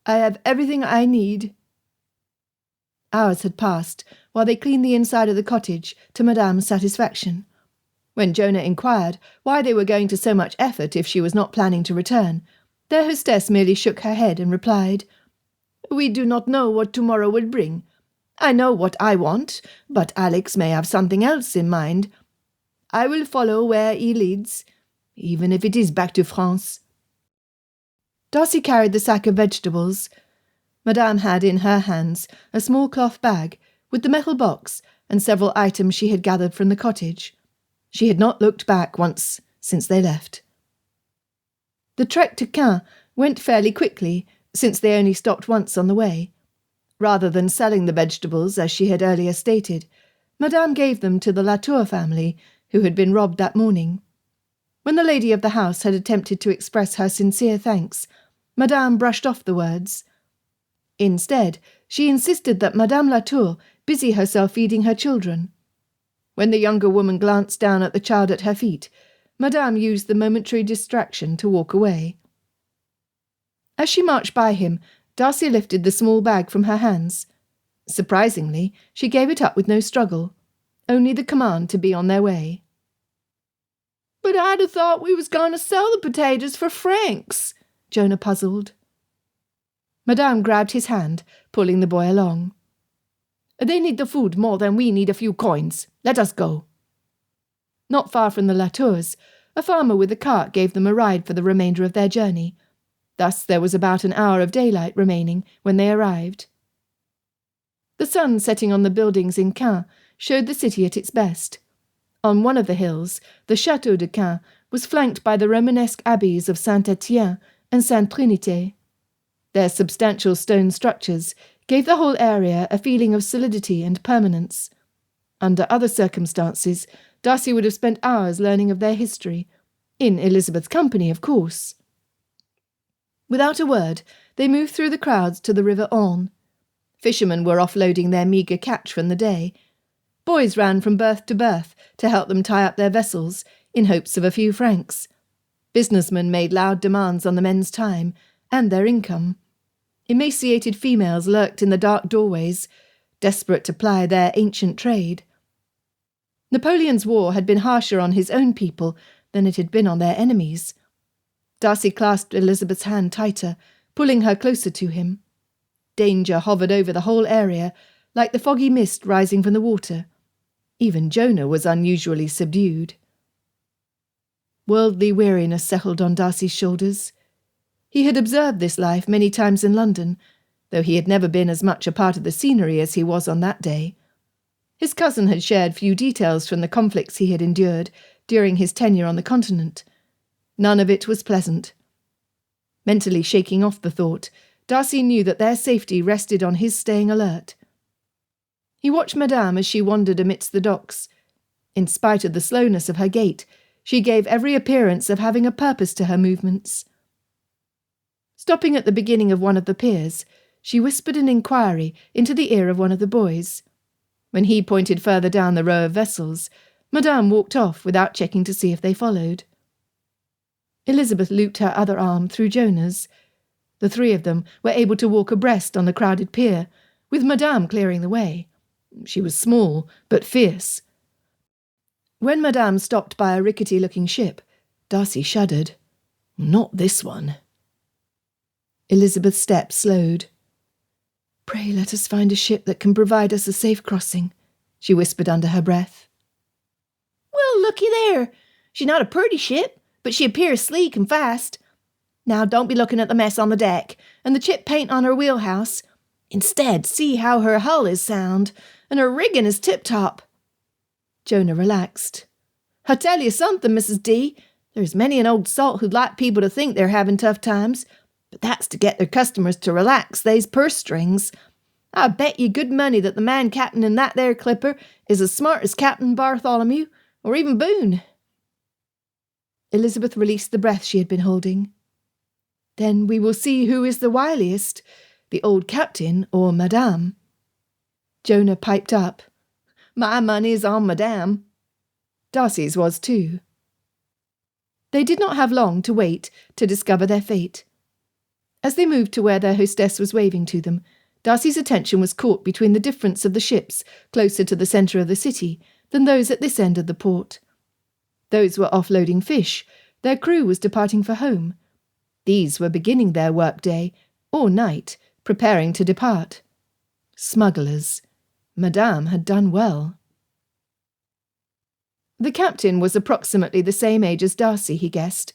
"I have everything I need." Hours had passed while they cleaned the inside of the cottage to Madame's satisfaction. When Jonah inquired why they were going to so much effort if she was not planning to return, their hostess merely shook her head and replied, "We do not know what tomorrow will bring. I know what I want, but Alex may have something else in mind. I will follow where he leads, even if it is back to France." Darcy carried the sack of vegetables. Madame had in her hands a small cloth bag with the metal box and several items she had gathered from the cottage. She had not looked back once since they left. The trek to Caen went fairly quickly, since they only stopped once on the way. Rather than selling the vegetables, as she had earlier stated, Madame gave them to the Latour family, who had been robbed that morning. When the lady of the house had attempted to express her sincere thanks, Madame brushed off the words. Instead, she insisted that Madame Latour busy herself feeding her children. When the younger woman glanced down at the child at her feet, Madame used the momentary distraction to walk away. As she marched by him, Darcy lifted the small bag from her hands. Surprisingly, she gave it up with no struggle, only the command to be on their way. "But I'd have thought we was going to sell the potatoes for francs," Jonah puzzled. Madame grabbed his hand, pulling the boy along. "They need the food more than we need a few coins. Let us go." Not far from the Latours, a farmer with a cart gave them a ride for the remainder of their journey. Thus there was about an hour of daylight remaining when they arrived. The sun setting on the buildings in Caen showed the city at its best. On one of the hills, the Château de Caen was flanked by the Romanesque abbeys of Saint-Étienne and Sainte-Trinité. Their substantial stone structures gave the whole area a feeling of solidity and permanence. Under other circumstances, Darcy would have spent hours learning of their history, in Elizabeth's company, of course. Without a word, they moved through the crowds to the River Orne. Fishermen were offloading their meagre catch from the day. Boys ran from berth to berth to help them tie up their vessels, in hopes of a few francs. Businessmen made loud demands on the men's time and their income. Emaciated females lurked in the dark doorways, desperate to ply their ancient trade. Napoleon's war had been harsher on his own people than it had been on their enemies. Darcy clasped Elizabeth's hand tighter, pulling her closer to him. Danger hovered over the whole area, like the foggy mist rising from the water. Even Jonah was unusually subdued. Worldly weariness settled on Darcy's shoulders. He had observed this life many times in London, though he had never been as much a part of the scenery as he was on that day. His cousin had shared few details from the conflicts he had endured during his tenure on the continent. None of it was pleasant. Mentally shaking off the thought, Darcy knew that their safety rested on his staying alert. He watched Madame as she wandered amidst the docks. In spite of the slowness of her gait, she gave every appearance of having a purpose to her movements. Stopping at the beginning of one of the piers, she whispered an inquiry into the ear of one of the boys. When he pointed further down the row of vessels, Madame walked off without checking to see if they followed. Elizabeth looped her other arm through Jonah's. The three of them were able to walk abreast on the crowded pier, with Madame clearing the way. She was small, but fierce. When Madame stopped by a rickety-looking ship, Darcy shuddered. Not this one. Elizabeth's step slowed. "Pray let us find a ship that can provide us a safe crossing," she whispered under her breath. "Well, looky there. She's not a pretty ship, but she appears sleek and fast. Now don't be looking at the mess on the deck, and the chip paint on her wheelhouse. Instead, see how her hull is sound, and her rigging is tip-top." Jonah relaxed. "I tell you something, Mrs. D. There's many an old salt who'd like people to think they're having tough times, but that's to get their customers to relax they's purse strings. I bet you good money that the man captain in that there clipper is as smart as Captain Bartholomew, or even Boone." Elizabeth released the breath she had been holding. "Then we will see who is the wiliest, the old captain or Madame." Jonah piped up. "My money's on Madame." Darcy's was too. They did not have long to wait to discover their fate. As they moved to where their hostess was waving to them, Darcy's attention was caught between the difference of the ships closer to the centre of the city than those at this end of the port. Those were offloading fish. Their crew was departing for home. These were beginning their work-day, or night, preparing to depart. Smugglers. Madame had done well. The captain was approximately the same age as Darcy, he guessed.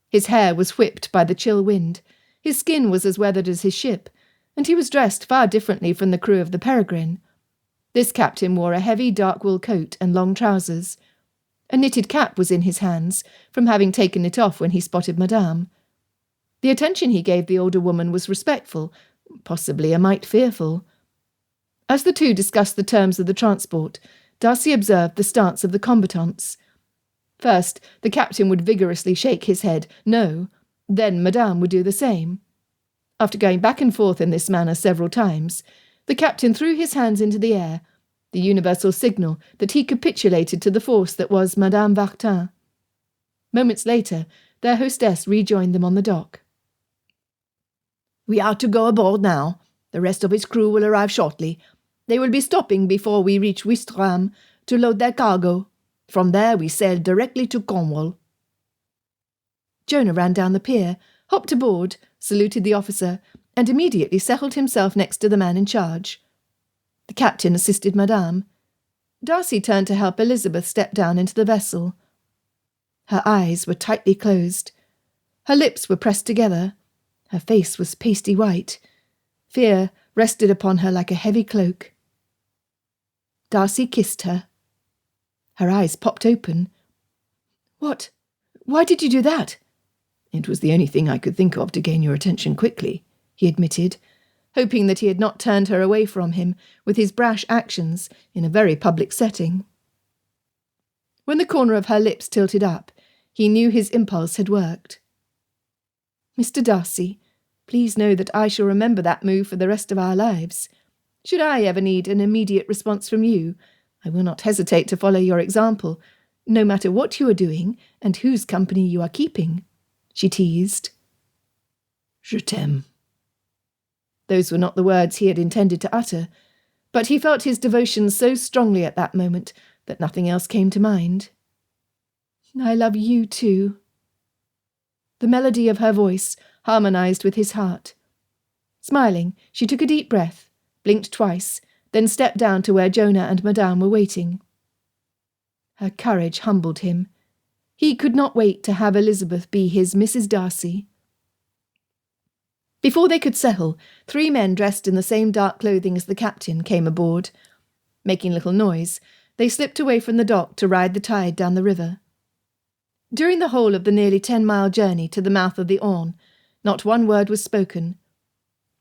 His hair was whipped by the chill wind, his skin was as weathered as his ship, and he was dressed far differently from the crew of the Peregrine. This captain wore a heavy dark wool coat and long trousers. A knitted cap was in his hands, from having taken it off when he spotted Madame. The attention he gave the older woman was respectful, possibly a mite fearful. As the two discussed the terms of the transport, Darcy observed the stance of the combatants. First, the captain would vigorously shake his head, no, then Madame would do the same. After going back and forth in this manner several times, the captain threw his hands into the air, the universal signal that he capitulated to the force that was Madame Vartin. Moments later, their hostess rejoined them on the dock. "We are to go aboard now. The rest of his crew will arrive shortly. They will be stopping before we reach Ouistreham to load their cargo. From there we sail directly to Cornwall." Jonah ran down the pier, hopped aboard, saluted the officer, and immediately settled himself next to the man in charge. The captain assisted Madame. Darcy turned to help Elizabeth step down into the vessel. Her eyes were tightly closed. Her lips were pressed together. Her face was pasty white. Fear rested upon her like a heavy cloak. Darcy kissed her. Her eyes popped open. "What? Why did you do that?" "It was the only thing I could think of to gain your attention quickly," he admitted, hoping that he had not turned her away from him with his brash actions in a very public setting. When the corner of her lips tilted up, he knew his impulse had worked. "Mr. Darcy, please know that I shall remember that move for the rest of our lives. Should I ever need an immediate response from you, I will not hesitate to follow your example, no matter what you are doing and whose company you are keeping," she teased. "Je t'aime." Those were not the words he had intended to utter, but he felt his devotion so strongly at that moment that nothing else came to mind. "I love you too." The melody of her voice harmonized with his heart. Smiling, she took a deep breath, blinked twice, then stepped down to where Jonah and Madame were waiting. Her courage humbled him. He could not wait to have Elizabeth be his Mrs. Darcy. Before they could settle, 3 men dressed in the same dark clothing as the captain came aboard. Making little noise, they slipped away from the dock to ride the tide down the river. During the whole of the nearly 10-mile journey to the mouth of the Orne, not one word was spoken.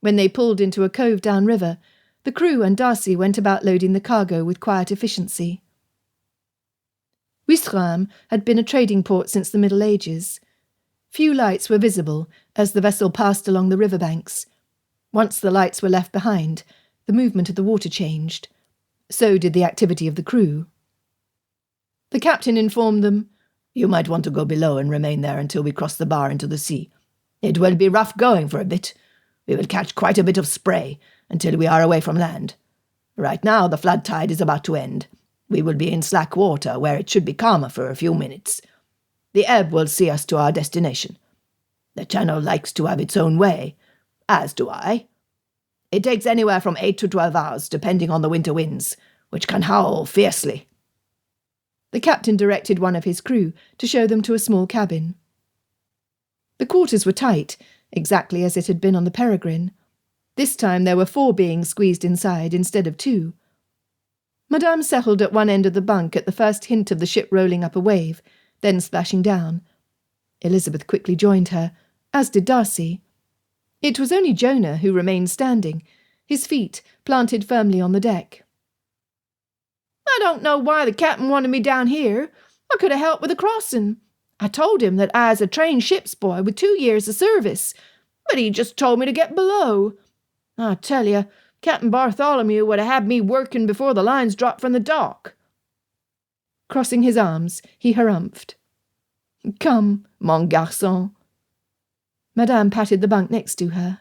When they pulled into a cove downriver, the crew and Darcy went about loading the cargo with quiet efficiency. Ouistreham had been a trading port since the Middle Ages. Few lights were visible as the vessel passed along the river banks. Once the lights were left behind, the movement of the water changed. So did the activity of the crew. The captain informed them, "You might want to go below and remain there until we cross the bar into the sea. It will be rough going for a bit. We will catch quite a bit of spray until we are away from land. Right now the flood tide is about to end. We will be in slack water where it should be calmer for a few minutes. The ebb will see us to our destination. The channel likes to have its own way, as do I. It takes anywhere from 8 to 12 hours, depending on the winter winds, which can howl fiercely." The captain directed one of his crew to show them to a small cabin. The quarters were tight, exactly as it had been on the Peregrine. This time there were 4 beings squeezed inside instead of 2. Madame settled at one end of the bunk at the first hint of the ship rolling up a wave, then splashing down. Elizabeth quickly joined her, as did Darcy. It was only Jonah who remained standing, his feet planted firmly on the deck. "I don't know why the captain wanted me down here. I could have helped with the crossing. I told him that I was a trained ship's boy with 2 years of service, but he just told me to get below. I tell you, Captain Bartholomew would have had me working before the lines dropped from the dock." Crossing his arms, he harumphed. "Come, mon garçon." Madame patted the bunk next to her.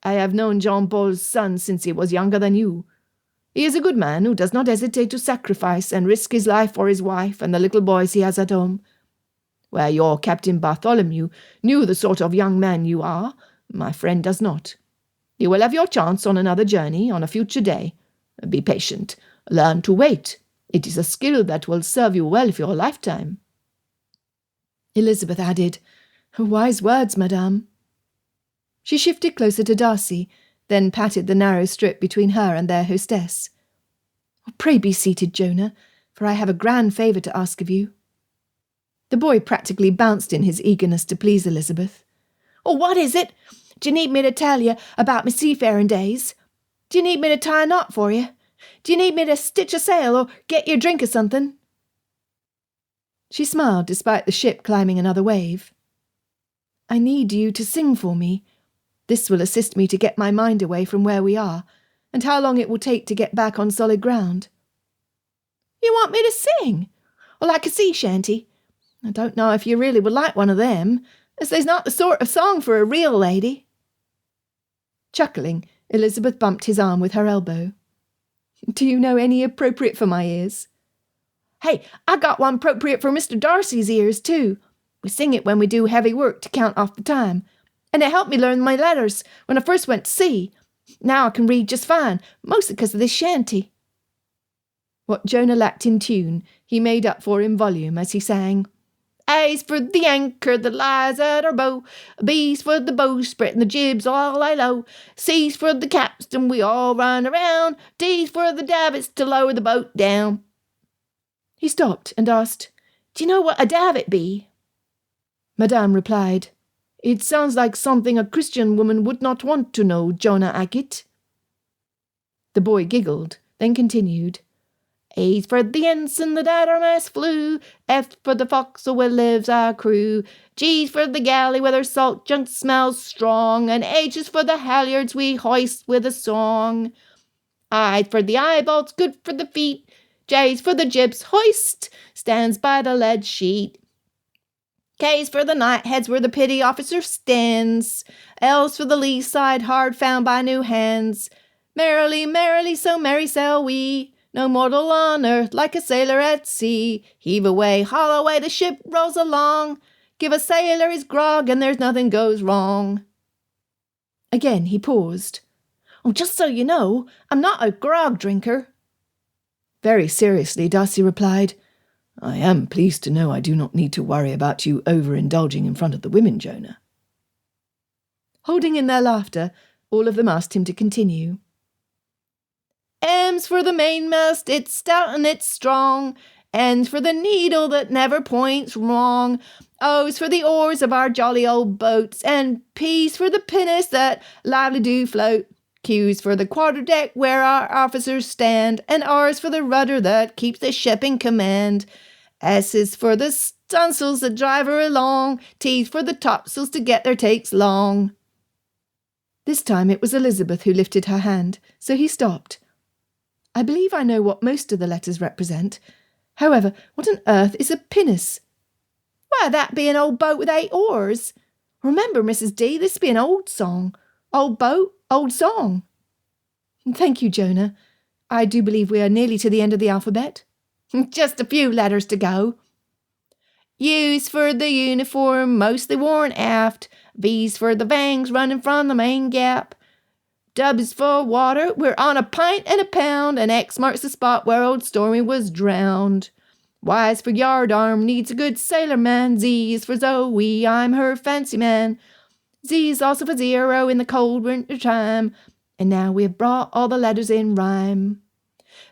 "I have known Jean Paul's son since he was younger than you. He is a good man who does not hesitate to sacrifice and risk his life for his wife and the little boys he has at home. Where your Captain Bartholomew knew the sort of young man you are, my friend does not. You will have your chance on another journey, on a future day. Be patient. Learn to wait. It is a skill that will serve you well for your lifetime." Elizabeth added, "Wise words, madame." She shifted closer to Darcy, then patted the narrow strip between her and their hostess. "Pray be seated, Jonah, for I have a grand favour to ask of you." The boy practically bounced in his eagerness to please Elizabeth. "Oh, what is it? Do you need me to tell you about my seafaring days? Do you need me to tie a knot for you? Do you need me to stitch a sail or get you a drink or something?" She smiled despite the ship climbing another wave. "I need you to sing for me. This will assist me to get my mind away from where we are, and how long it will take to get back on solid ground." "You want me to sing? Or like a sea shanty? I don't know if you really would like one of them, as there's not the sort of song for a real lady." Chuckling, Elizabeth bumped his arm with her elbow. "Do you know any appropriate for my ears?" "Hey, I got one appropriate for Mr. Darcy's ears, too. We sing it when we do heavy work to count off the time, and it helped me learn my letters when I first went to sea. Now I can read just fine, mostly because of this shanty." What Jonah lacked in tune, he made up for in volume as he sang, "A's for the anchor that lies at our bow, B's for the bowsprit and the jibs all lie low, C's for the capstan we all run around, D's for the davits to lower the boat down." He stopped and asked, "Do you know what a davit be?" Madame replied, "It sounds like something a Christian woman would not want to know, Jonah Hackett." The boy giggled, then continued, "A's for the ensign that at our mast flew, F for the forecastle where lives our crew, G's for the galley where their salt junk smells strong, and H is for the halyards we hoist with a song. I's for the eyebolts good for the feet, J's for the jibs hoist, stands by the lead sheet. K's for the night heads where the petty officer stands, L's for the lee side hard found by new hands. Merrily, merrily, so merry sail we, no mortal on earth like a sailor at sea. Heave away, haul away, the ship rolls along, give a sailor his grog and there's nothing goes wrong." Again he paused. "Oh, just so you know, I'm not a grog drinker." Very seriously, Darcy replied, "I am pleased to know I do not need to worry about you overindulging in front of the women, Jonah." Holding in their laughter, all of them asked him to continue. "M's for the mainmast, it's stout and it's strong, N's for the needle that never points wrong, O's for the oars of our jolly old boats, and P's for the pinnace that lively do float. Q's for the quarterdeck where our officers stand, and R's for the rudder that keeps the ship in command. S is for the stunsails that drive her along, T's for the topsails to get their takes long." This time it was Elizabeth who lifted her hand, so he stopped. "I believe I know what most of the letters represent. However, what on earth is a pinnace?" "Why, that be an old boat with 8 oars. Remember, Mrs. D, this be an old song. Old boat, old song." "Thank you, Jonah. I do believe we are nearly to the end of the alphabet." "Just a few letters to go. U's for the uniform, mostly worn aft, V's for the vangs running from the main gap, W's for water, we're on a pint and a pound, and X marks the spot where old Stormy was drowned. Y's for yardarm, needs a good sailor man, Z is for Zoe, I'm her fancy man, Z's also for zero in the cold winter time, and now we have brought all the letters in rhyme.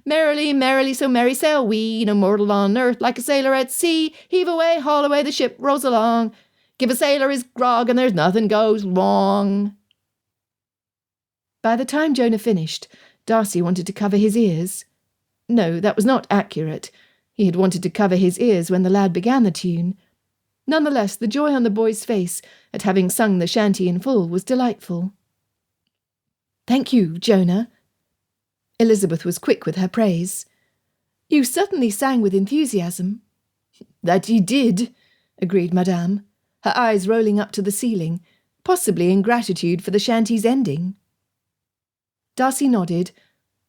Merrily, merrily, so merry sail we, no mortal on earth like a sailor at sea. Heave away, haul away, the ship rolls along. Give a sailor his grog and there's nothing goes wrong." By the time Jonah finished, Darcy wanted to cover his ears. No, that was not accurate. He had wanted to cover his ears when the lad began the tune. Nonetheless, the joy on the boy's face at having sung the shanty in full was delightful. "Thank you, Jonah." Elizabeth was quick with her praise. "You certainly sang with enthusiasm." "That ye did," agreed Madame, her eyes rolling up to the ceiling, possibly in gratitude for the shanty's ending. Darcy nodded,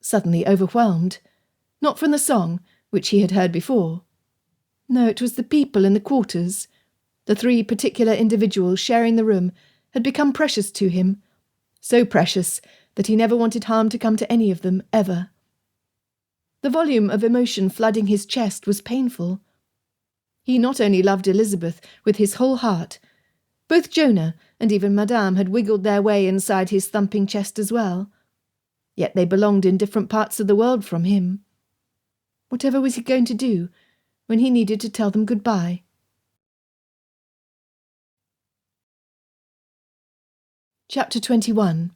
suddenly overwhelmed. Not from the song, which he had heard before. No, it was the people in the quarters. The 3 particular individuals sharing the room had become precious to him, so precious that he never wanted harm to come to any of them, ever. The volume of emotion flooding his chest was painful. He not only loved Elizabeth with his whole heart, both Jonah and even Madame had wiggled their way inside his thumping chest as well. Yet they belonged in different parts of the world from him. Whatever was he going to do when he needed to tell them goodbye? Chapter 21.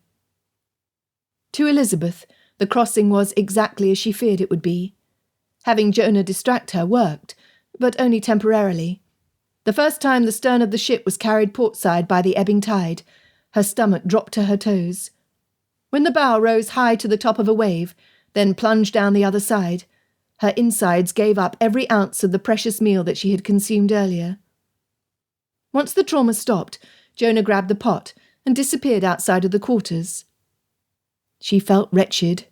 To Elizabeth, the crossing was exactly as she feared it would be. Having Jonah distract her worked, but only temporarily. The first time the stern of the ship was carried portside by the ebbing tide, her stomach dropped to her toes. When the bow rose high to the top of a wave, then plunged down the other side, her insides gave up every ounce of the precious meal that she had consumed earlier. Once the trauma stopped, Jonah grabbed the pot and disappeared outside of the quarters. She felt wretched.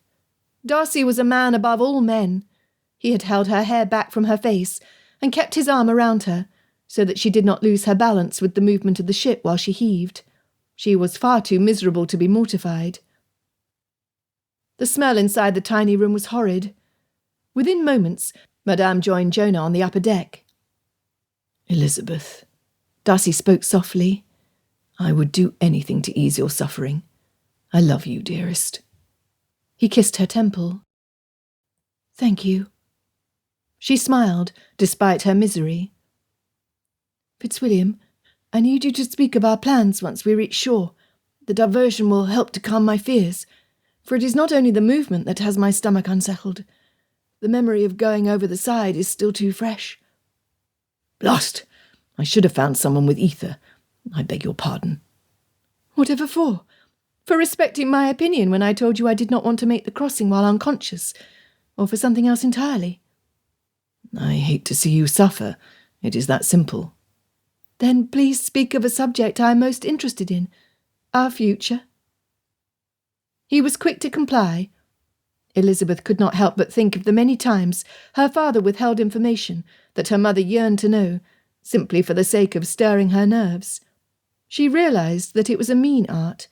Darcy was a man above all men. He had held her hair back from her face and kept his arm around her, so that she did not lose her balance with the movement of the ship while she heaved. She was far too miserable to be mortified. The smell inside the tiny room was horrid. Within moments, Madame joined Jonah on the upper deck. Elizabeth, Darcy spoke softly. I would do anything to ease your suffering. I love you, dearest. He kissed her temple. Thank you. She smiled, despite her misery. Fitzwilliam, I need you to speak of our plans once we reach shore. The diversion will help to calm my fears, for it is not only the movement that has my stomach unsettled. The memory of going over the side is still too fresh. Blast! I should have found someone with ether. I beg your pardon. Whatever for? For respecting my opinion when I told you I did not want to make the crossing while unconscious, or for something else entirely? I hate to see you suffer. It is that simple. Then please speak of a subject I am most interested in, our future. He was quick to comply. Elizabeth could not help but think of the many times her father withheld information that her mother yearned to know, simply for the sake of stirring her nerves. She realised that it was a mean art.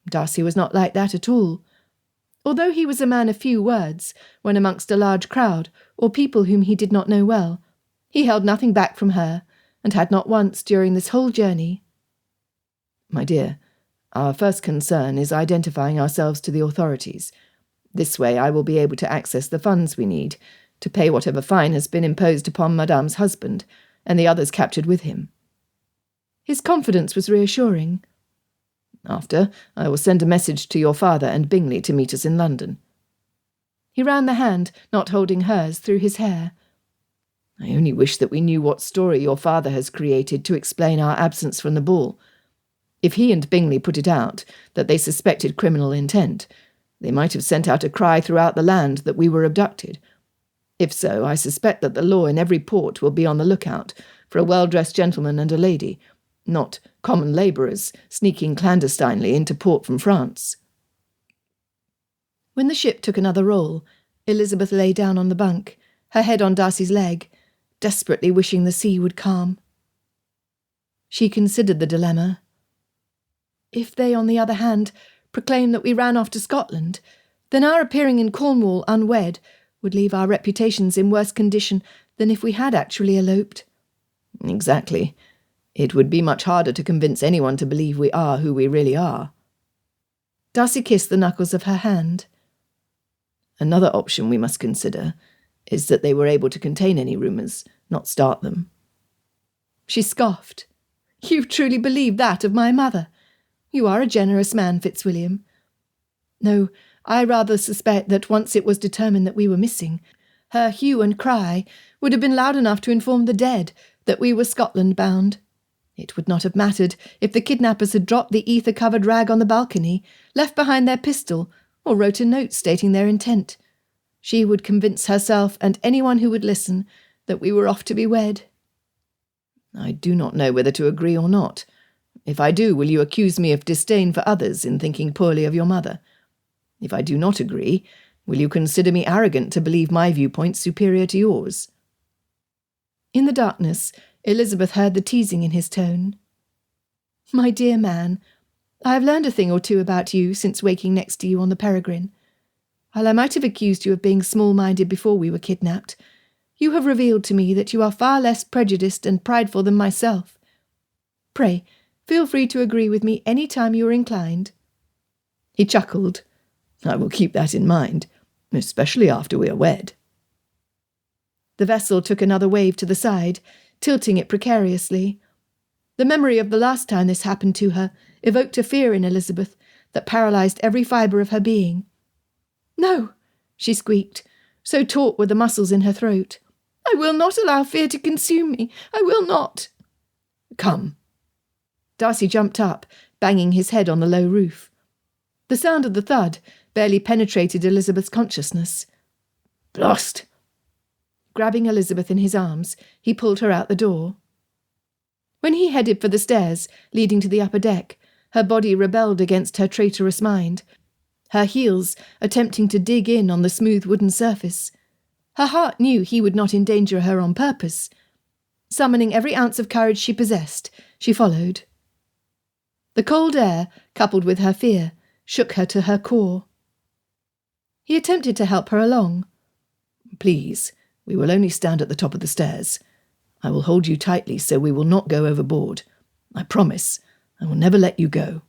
Darcy was not like that at all. Although he was a man of few words, when amongst a large crowd, or people whom he did not know well, he held nothing back from her, and had not once during this whole journey. My dear, our first concern is identifying ourselves to the authorities. This way I will be able to access the funds we need to pay whatever fine has been imposed upon Madame's husband and the others captured with him. His confidence was reassuring. After, I will send a message to your father and Bingley to meet us in London. He ran the hand, not holding hers, through his hair. I only wish that we knew what story your father has created to explain our absence from the ball. If he and Bingley put it out that they suspected criminal intent, they might have sent out a cry throughout the land that we were abducted. If so, I suspect that the law in every port will be on the lookout for a well-dressed gentleman and a lady, not common labourers sneaking clandestinely into port from France. When the ship took another roll, Elizabeth lay down on the bunk, her head on Darcy's leg, desperately wishing the sea would calm. She considered the dilemma. If they, on the other hand, proclaimed that we ran off to Scotland, then our appearing in Cornwall unwed would leave our reputations in worse condition than if we had actually eloped. Exactly. It would be much harder to convince anyone to believe we are who we really are. Darcy kissed the knuckles of her hand. Another option we must consider is that they were able to contain any rumours, not start them. She scoffed. You truly believe that of my mother? You are a generous man, Fitzwilliam. No, I rather suspect that once it was determined that we were missing, her hue and cry would have been loud enough to inform the dead that we were Scotland-bound. It would not have mattered if the kidnappers had dropped the ether-covered rag on the balcony, left behind their pistol, or wrote a note stating their intent. She would convince herself and anyone who would listen that we were off to be wed. I do not know whether to agree or not. If I do, will you accuse me of disdain for others in thinking poorly of your mother? If I do not agree, Will you consider me arrogant to believe my viewpoint superior to yours?" In the darkness, Elizabeth heard the teasing in his tone. "My dear man, I have learned a thing or two about you since waking next to you on the Peregrine. While I might have accused you of being small-minded before we were kidnapped, you have revealed to me that you are far less prejudiced and prideful than myself. Pray, feel free to agree with me any time you are inclined." He chuckled. "I will keep that in mind, especially after we are wed." The vessel took another wave to the side, tilting it precariously. The memory of the last time this happened to her evoked a fear in Elizabeth that paralysed every fibre of her being. "No," she squeaked, so taut were the muscles in her throat. "I will not allow fear to consume me. I will not." "Come." Darcy jumped up, banging his head on the low roof. The sound of the thud barely penetrated Elizabeth's consciousness. "Blast!" Grabbing Elizabeth in his arms, he pulled her out the door. When he headed for the stairs leading to the upper deck, her body rebelled against her traitorous mind, her heels attempting to dig in on the smooth wooden surface. Her heart knew he would not endanger her on purpose. Summoning every ounce of courage she possessed, she followed. The cold air, coupled with her fear, shook her to her core. He attempted to help her along. "Please, we will only stand at the top of the stairs. I will hold you tightly so we will not go overboard. I promise. I will never let you go."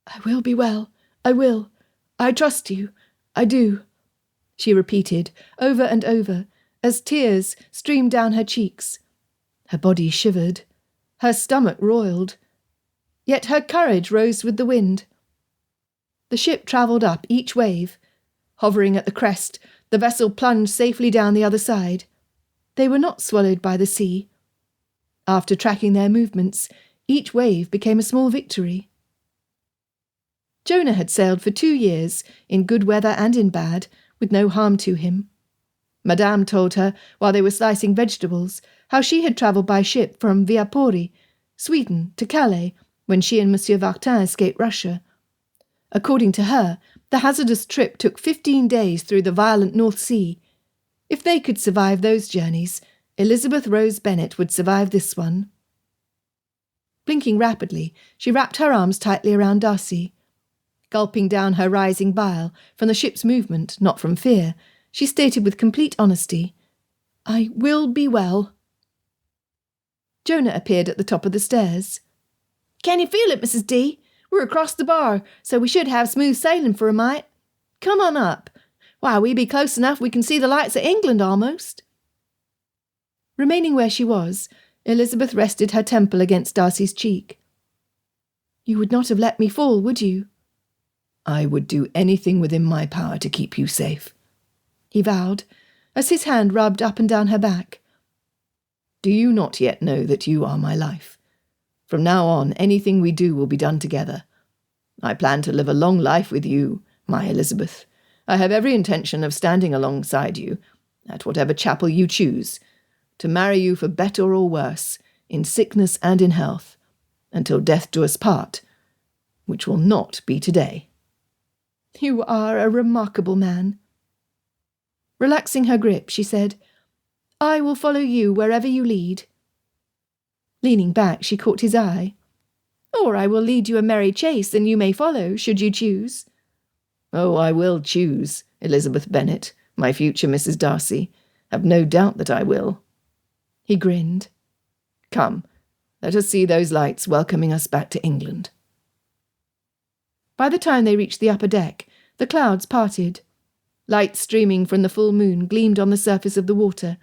"I will be well. I will. I trust you. I do," she repeated over and over, as tears streamed down her cheeks. Her body shivered. Her stomach roiled. Yet her courage rose with the wind. The ship travelled up each wave. Hovering at the crest, the vessel plunged safely down the other side. They were not swallowed by the sea. After tracking their movements, each wave became a small victory. Jonah had sailed for 2 years, in good weather and in bad, with no harm to him. Madame told her, while they were slicing vegetables, how she had travelled by ship from Viapuri, Sweden, to Calais, when she and Monsieur Vartin escaped Russia. According to her, the hazardous trip took 15 days through the violent North Sea. If they could survive those journeys, Elizabeth Rose Bennet would survive this one. Blinking rapidly, she wrapped her arms tightly around Darcy. Gulping down her rising bile, from the ship's movement, not from fear, she stated with complete honesty, "I will be well." Jonah appeared at the top of the stairs. "Can you feel it, Mrs. D? We're across the bar, so we should have smooth sailing for a mite. Come on up. Why, we be close enough we can see the lights of England almost." Remaining where she was, Elizabeth rested her temple against Darcy's cheek. "You would not have let me fall, would you?" "I would do anything within my power to keep you safe," he vowed, as his hand rubbed up and down her back. "Do you not yet know that you are my life? From now on, anything we do will be done together. I plan to live a long life with you, my Elizabeth. I have every intention of standing alongside you, at whatever chapel you choose, to marry you for better or worse, in sickness and in health, until death do us part, which will not be today." "You are a remarkable man." Relaxing her grip, she said, "I will follow you wherever you lead." Leaning back, she caught his eye. "Or I will lead you a merry chase, and you may follow, should you choose." "Oh, I will choose, Elizabeth Bennet, my future Mrs. Darcy. Have no doubt that I will." He grinned. "Come, let us see those lights welcoming us back to England." By the time they reached the upper deck, the clouds parted. Light streaming from the full moon gleamed on the surface of the water.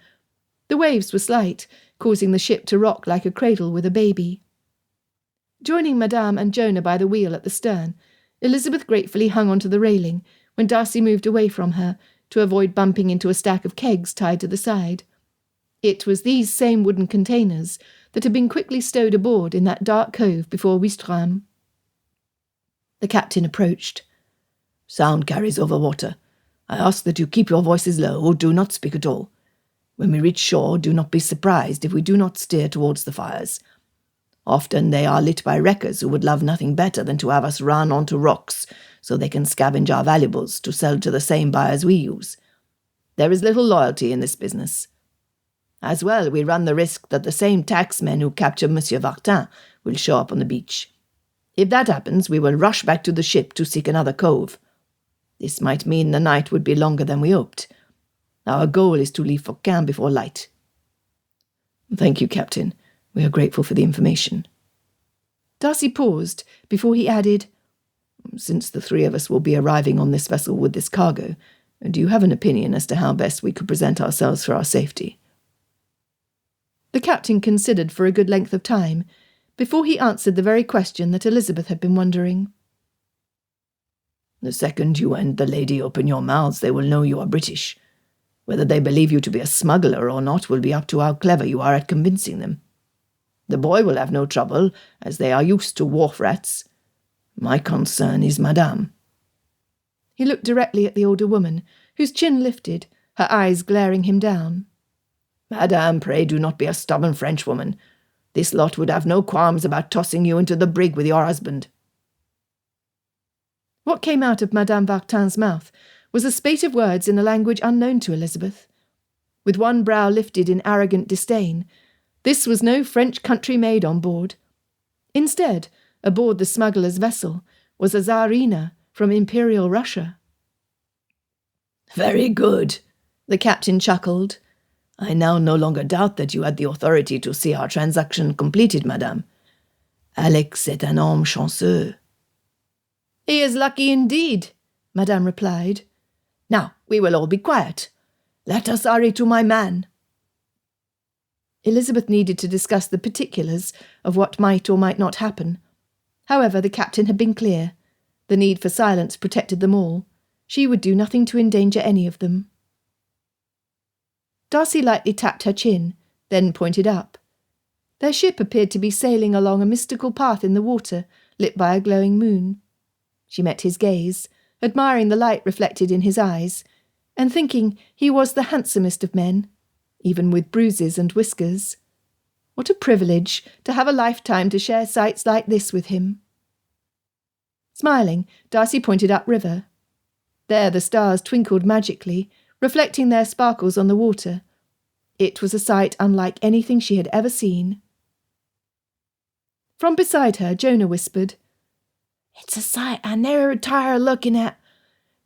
The waves were slight, causing the ship to rock like a cradle with a baby. Joining Madame and Jonah by the wheel at the stern, Elizabeth gratefully hung onto the railing when Darcy moved away from her to avoid bumping into a stack of kegs tied to the side. It was these same wooden containers that had been quickly stowed aboard in that dark cove before Ouistreham. The captain approached. "Sound carries over water. I ask that you keep your voices low or do not speak at all. When we reach shore, do not be surprised if we do not steer towards the fires. Often they are lit by wreckers who would love nothing better than to have us run onto rocks, so they can scavenge our valuables to sell to the same buyers we use. There is little loyalty in this business. As well, we run the risk that the same tacksmen who capture Monsieur Vartin will show up on the beach. If that happens, we will rush back to the ship to seek another cove. This might mean the night would be longer than we hoped. Our goal is to leave for Caen before light. Thank you, Captain. We are grateful for the information. Darcy paused before he added, Since the three of us will be arriving on this vessel with this cargo, do you have an opinion as to how best we could present ourselves for our safety? The captain considered for a good length of time before he answered the very question that Elizabeth had been wondering. The second you and the lady open your mouths, they will know you are British. Whether they believe you to be a smuggler or not will be up to how clever you are at convincing them. The boy will have no trouble, as they are used to wharf rats. My concern is Madame. He looked directly at the older woman, whose chin lifted, her eyes glaring him down. Madame, pray do not be a stubborn Frenchwoman. This lot would have no qualms about tossing you into the brig with your husband. What came out of Madame Vartin's mouth was a spate of words in a language unknown to Elizabeth. With one brow lifted in arrogant disdain, this was no French country maid on board. Instead, aboard the smuggler's vessel, was a Tsarina from Imperial Russia. Very good, the captain chuckled. I now no longer doubt that you had the authority to see our transaction completed, madame. Alex est un homme chanceux. He is lucky indeed, madame replied. Now, we will all be quiet. Let us hurry to my man. Elizabeth needed to discuss the particulars of what might or might not happen. However, the captain had been clear. The need for silence protected them all. She would do nothing to endanger any of them. Darcy lightly tapped her chin, then pointed up. Their ship appeared to be sailing along a mystical path in the water, lit by a glowing moon. She met his gaze, admiring the light reflected in his eyes, and thinking he was the handsomest of men, even with bruises and whiskers. What a privilege to have a lifetime to share sights like this with him. Smiling, Darcy pointed upriver. There the stars twinkled magically, reflecting their sparkles on the water. It was a sight unlike anything she had ever seen. From beside her, Jonah whispered, It's a sight I never tire looking at.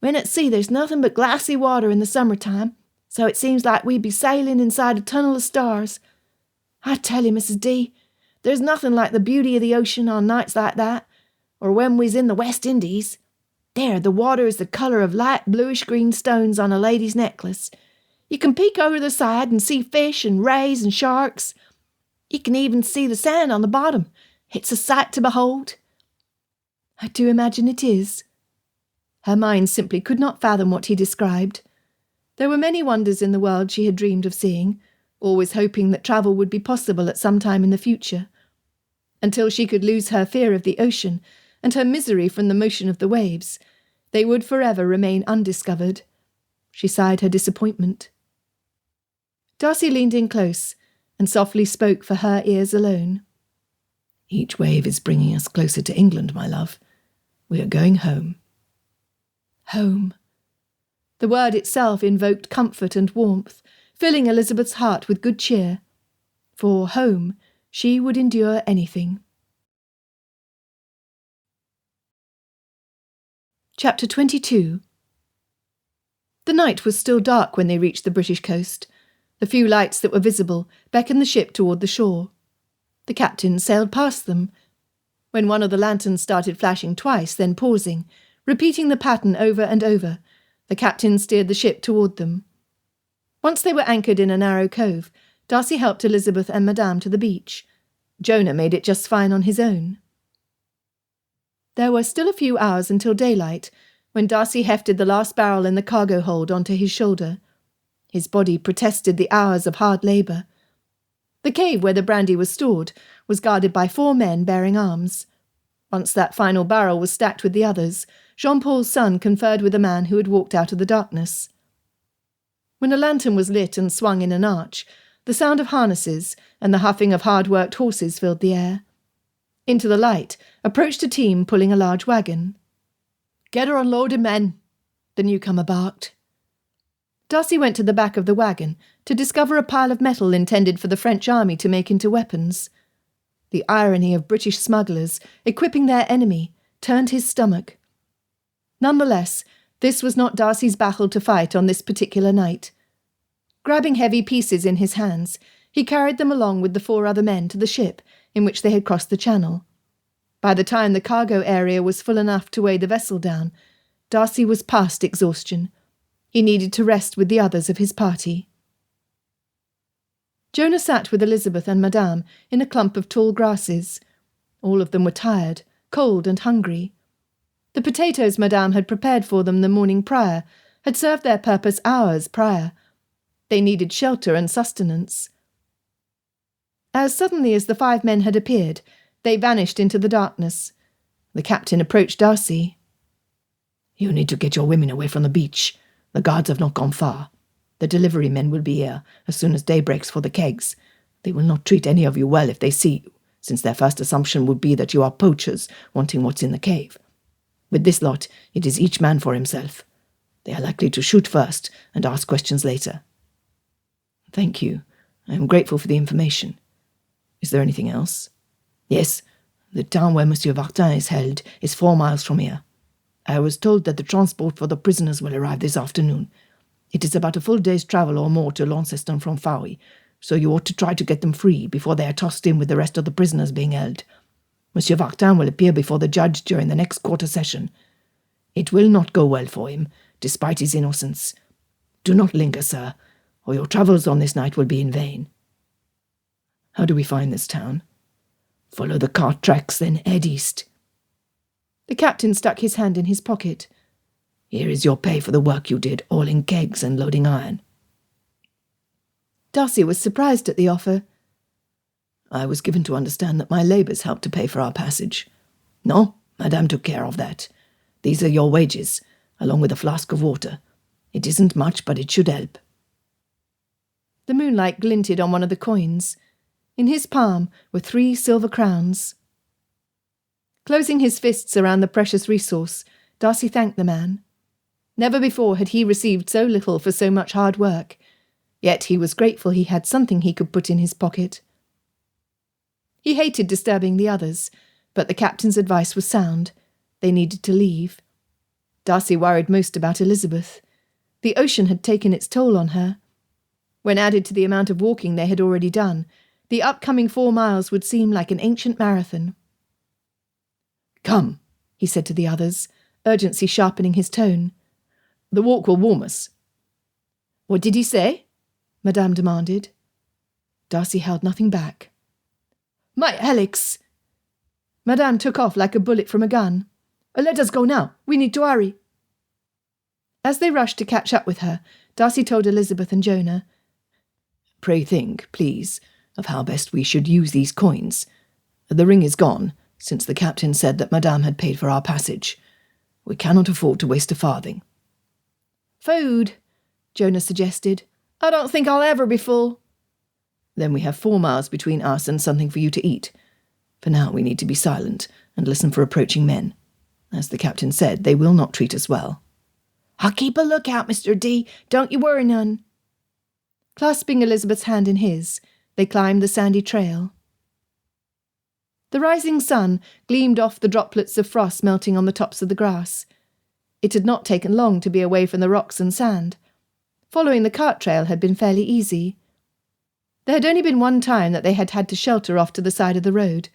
When at sea there's nothing but glassy water in the summertime, so it seems like we'd be sailing inside a tunnel of stars. I tell you, Mrs. D, there's nothing like the beauty of the ocean on nights like that, or when we's in the West Indies. There, the water is the colour of light bluish-green stones on a lady's necklace. You can peek over the side and see fish and rays and sharks. You can even see the sand on the bottom. It's a sight to behold. I do imagine it is. Her mind simply could not fathom what he described. There were many wonders in the world she had dreamed of seeing, always hoping that travel would be possible at some time in the future. Until she could lose her fear of the ocean and her misery from the motion of the waves, they would forever remain undiscovered. She sighed her disappointment. Darcy leaned in close and softly spoke for her ears alone. Each wave is bringing us closer to England, my love. We are going home. Home. The word itself invoked comfort and warmth, filling Elizabeth's heart with good cheer. For home, she would endure anything. Chapter 22. The night was still dark when they reached the British coast. The few lights that were visible beckoned the ship toward the shore. The captain sailed past them, when one of the lanterns started flashing twice, then pausing, repeating the pattern over and over. The captain steered the ship toward them. Once they were anchored in a narrow cove, Darcy helped Elizabeth and Madame to the beach. Jonah made it just fine on his own. There were still a few hours until daylight, when Darcy hefted the last barrel in the cargo hold onto his shoulder. His body protested the hours of hard labour. The cave where the brandy was stored was guarded by 4 men bearing arms. Once that final barrel was stacked with the others, Jean-Paul's son conferred with a man who had walked out of the darkness. When a lantern was lit and swung in an arch, the sound of harnesses and the huffing of hard-worked horses filled the air. Into the light approached a team pulling a large wagon. Get her unloaded, men, the newcomer barked. Darcy went to the back of the wagon to discover a pile of metal intended for the French army to make into weapons. The irony of British smugglers equipping their enemy turned his stomach. Nonetheless, this was not Darcy's battle to fight on this particular night. Grabbing heavy pieces in his hands, he carried them along with the 4 other men to the ship in which they had crossed the channel. By the time the cargo area was full enough to weigh the vessel down, Darcy was past exhaustion. He needed to rest with the others of his party. Jonah sat with Elizabeth and Madame in a clump of tall grasses. All of them were tired, cold and hungry. The potatoes Madame had prepared for them the morning prior had served their purpose hours prior. They needed shelter and sustenance. As suddenly as the 5 men had appeared, they vanished into the darkness. The captain approached Darcy. You need to get your women away from the beach. The guards have not gone far. The delivery men will be here as soon as day breaks for the kegs. They will not treat any of you well if they see you, since their first assumption would be that you are poachers wanting what's in the cave. With this lot, it is each man for himself. They are likely to shoot first and ask questions later. Thank you. I am grateful for the information. Is there anything else? Yes, the town where Monsieur Vartin is held is 4 miles from here. I was told that the transport for the prisoners will arrive this afternoon. It is about a full day's travel or more to Launceston from Fowey, so you ought to try to get them free before they are tossed in with the rest of the prisoners being held. Monsieur Vartin will appear before the judge during the next quarter session. It will not go well for him, despite his innocence. Do not linger, sir, or your travels on this night will be in vain. How do we find this town? Follow the cart tracks, then head east. The captain stuck his hand in his pocket. Here is your pay for the work you did, hauling kegs and loading iron. Darcy was surprised at the offer. I was given to understand that my labours helped to pay for our passage. No, Madame took care of that. These are your wages, along with a flask of water. It isn't much, but it should help. The moonlight glinted on one of the coins. In his palm were 3 silver crowns. Closing his fists around the precious resource, Darcy thanked the man. Never before had he received so little for so much hard work, yet he was grateful he had something he could put in his pocket. He hated disturbing the others, but the captain's advice was sound. They needed to leave. Darcy worried most about Elizabeth. The ocean had taken its toll on her. When added to the amount of walking they had already done, the upcoming 4 miles would seem like an ancient marathon. Come, he said to the others, urgency sharpening his tone. The walk will warm us. What did he say? Madame demanded. Darcy held nothing back. My helix! Madame took off like a bullet from a gun. Let us go now. We need to hurry. As they rushed to catch up with her, Darcy told Elizabeth and Jonah. Pray think, please, of how best we should use these coins. The ring is gone, since the captain said that Madame had paid for our passage. We cannot afford to waste a farthing. Food, Jonah suggested. I don't think I'll ever be full. Then we have 4 miles between us and something for you to eat. For now we need to be silent and listen for approaching men. As the captain said, they will not treat us well. I'll keep a lookout, Mr. D. Don't you worry none. Clasping Elizabeth's hand in his, they climbed the sandy trail. The rising sun gleamed off the droplets of frost melting on the tops of the grass. It had not taken long to be away from the rocks and sand. Following the cart trail had been fairly easy. There had only been one time that they had had to shelter off to the side of the road.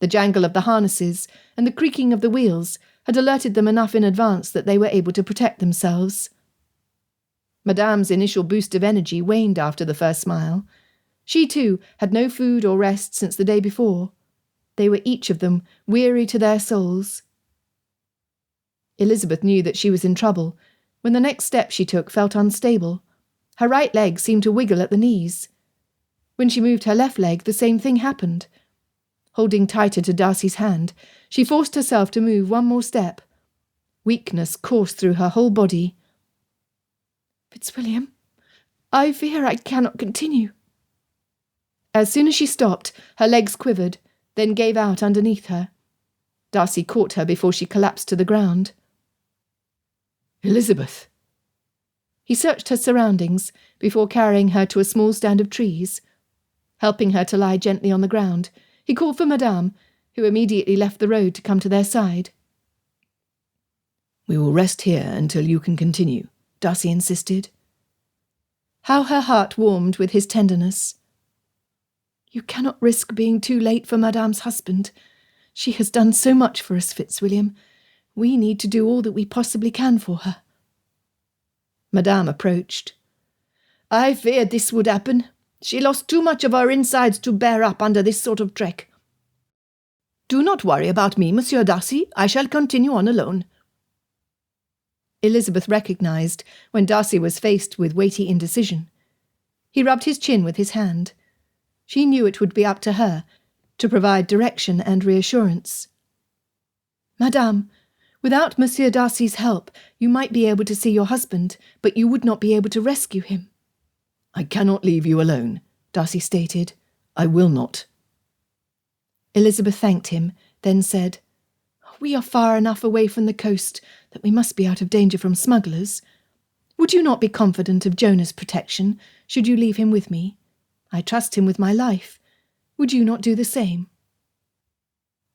The jangle of the harnesses and the creaking of the wheels had alerted them enough in advance that they were able to protect themselves. Madame's initial boost of energy waned after the first mile. She, too, had no food or rest since the day before. They were each of them weary to their souls. Elizabeth knew that she was in trouble when the next step she took felt unstable. Her right leg seemed to wiggle at the knees. When she moved her left leg, the same thing happened. Holding tighter to Darcy's hand, she forced herself to move one more step. Weakness coursed through her whole body. Fitzwilliam, I fear I cannot continue. As soon as she stopped, her legs quivered, then gave out underneath her. Darcy caught her before she collapsed to the ground. Elizabeth! He searched her surroundings before carrying her to a small stand of trees. Helping her to lie gently on the ground, he called for Madame, who immediately left the road to come to their side. We will rest here until you can continue, Darcy insisted. How her heart warmed with his tenderness. You cannot risk being too late for Madame's husband. She has done so much for us, Fitzwilliam. We need to do all that we possibly can for her. Madame approached. I feared this would happen. She lost too much of her insides to bear up under this sort of trek. Do not worry about me, Monsieur Darcy. I shall continue on alone. Elizabeth recognised when Darcy was faced with weighty indecision. He rubbed his chin with his hand. She knew it would be up to her to provide direction and reassurance. Madame, without Monsieur Darcy's help, you might be able to see your husband, but you would not be able to rescue him. I cannot leave you alone, Darcy stated. I will not. Elizabeth thanked him, then said, We are far enough away from the coast that we must be out of danger from smugglers. Would you not be confident of Jonah's protection, should you leave him with me? I trust him with my life. Would you not do the same?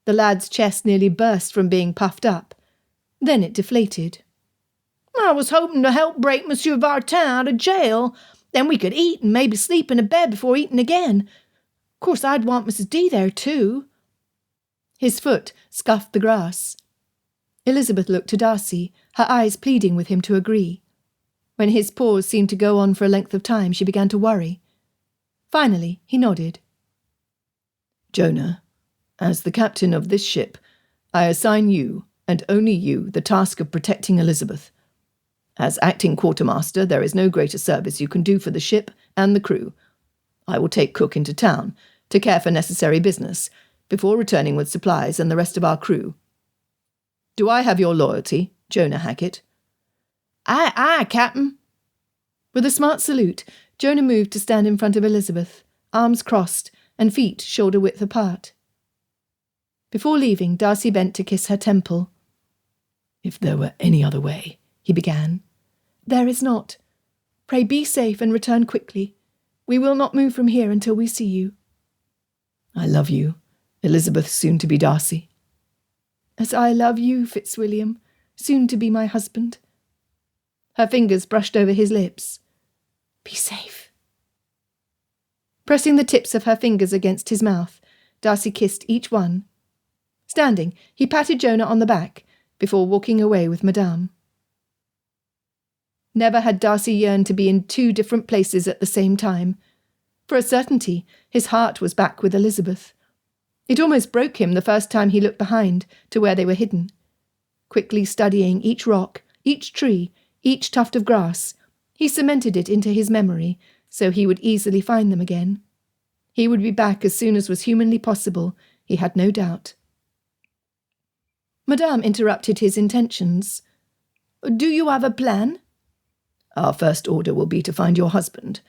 The lad's chest nearly burst from being puffed up. Then it deflated. I was hoping to help break Monsieur Vartin out of jail. Then we could eat and maybe sleep in a bed before eating again. Of course, I'd want Mrs. D there too. His foot scuffed the grass. Elizabeth looked to Darcy, her eyes pleading with him to agree. When his pause seemed to go on for a length of time, she began to worry. Finally, he nodded. Jonah, as the captain of this ship, I assign you, and only you, the task of protecting Elizabeth. As acting quartermaster, there is no greater service you can do for the ship and the crew. I will take Cook into town to care for necessary business, before returning with supplies and the rest of our crew. Do I have your loyalty, Jonah Hackett? Aye, aye, Captain. With a smart salute, Jonah moved to stand in front of Elizabeth, arms crossed and feet shoulder-width apart. Before leaving, Darcy bent to kiss her temple. If there were any other way, he began. There is not. Pray be safe and return quickly. We will not move from here until we see you. I love you, Elizabeth, soon to be Darcy. As I love you, Fitzwilliam, soon to be my husband. Her fingers brushed over his lips. Be safe. Pressing the tips of her fingers against his mouth, Darcy kissed each one. Standing, he patted Jonah on the back before walking away with Madame. Never had Darcy yearned to be in two different places at the same time. For a certainty, his heart was back with Elizabeth. It almost broke him the first time he looked behind to where they were hidden. Quickly studying each rock, each tree, each tuft of grass, he cemented it into his memory so he would easily find them again. He would be back as soon as was humanly possible, he had no doubt. Madame interrupted his intentions. Do you have a plan? Our first order will be to find your husband.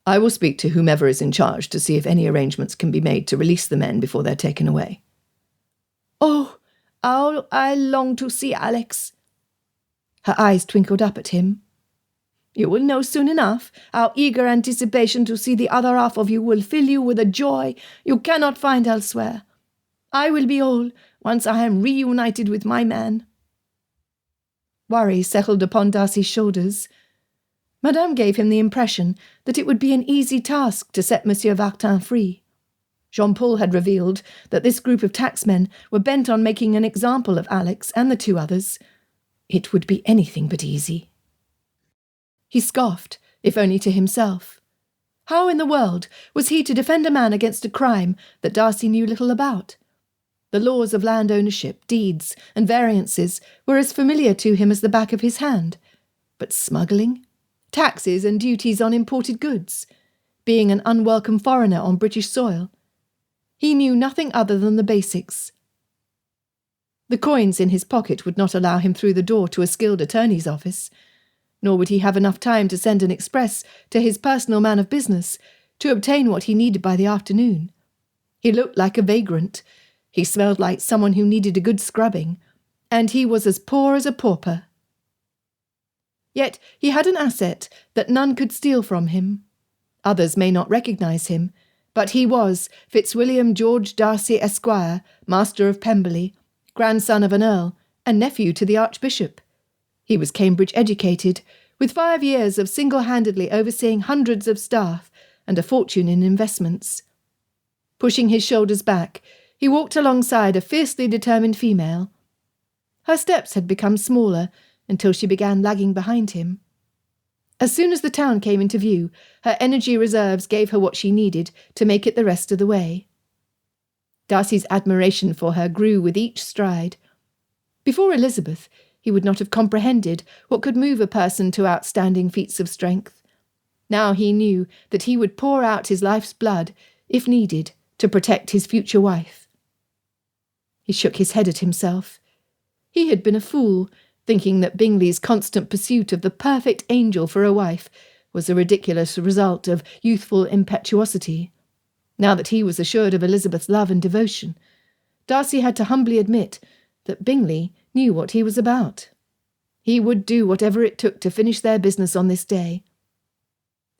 I will speak to whomever is in charge to see if any arrangements can be made to release the men before they're taken away. Oh, how I long to see Alex. Her eyes twinkled up at him. You will know soon enough. Our eager anticipation to see the other half of you will fill you with a joy you cannot find elsewhere. I will be all once I am reunited with my man. Worry settled upon Darcy's shoulders. Madame gave him the impression that it would be an easy task to set Monsieur Vartin free. Jean-Paul had revealed that this group of tacksmen were bent on making an example of Alex and the two others. It would be anything but easy. He scoffed, if only to himself. How in the world was he to defend a man against a crime that Darcy knew little about? The laws of land ownership, deeds, and variances were as familiar to him as the back of his hand. But smuggling? Taxes and duties on imported goods? Being an unwelcome foreigner on British soil? He knew nothing other than the basics. The coins in his pocket would not allow him through the door to a skilled attorney's office, nor would he have enough time to send an express to his personal man of business to obtain what he needed by the afternoon. He looked like a vagrant. He smelled like someone who needed a good scrubbing, and he was as poor as a pauper. Yet he had an asset that none could steal from him. Others may not recognise him, but he was Fitzwilliam George Darcy, Esquire, Master of Pemberley, grandson of an earl, and nephew to the Archbishop. He was Cambridge educated, with 5 years of single-handedly overseeing hundreds of staff and a fortune in investments. Pushing his shoulders back, he walked alongside a fiercely determined female. Her steps had become smaller until she began lagging behind him. As soon as the town came into view, her energy reserves gave her what she needed to make it the rest of the way. Darcy's admiration for her grew with each stride. Before Elizabeth, he would not have comprehended what could move a person to outstanding feats of strength. Now he knew that he would pour out his life's blood, if needed, to protect his future wife. He shook his head at himself. He had been a fool, thinking that Bingley's constant pursuit of the perfect angel for a wife was a ridiculous result of youthful impetuosity. Now that he was assured of Elizabeth's love and devotion, Darcy had to humbly admit that Bingley knew what he was about. He would do whatever it took to finish their business on this day.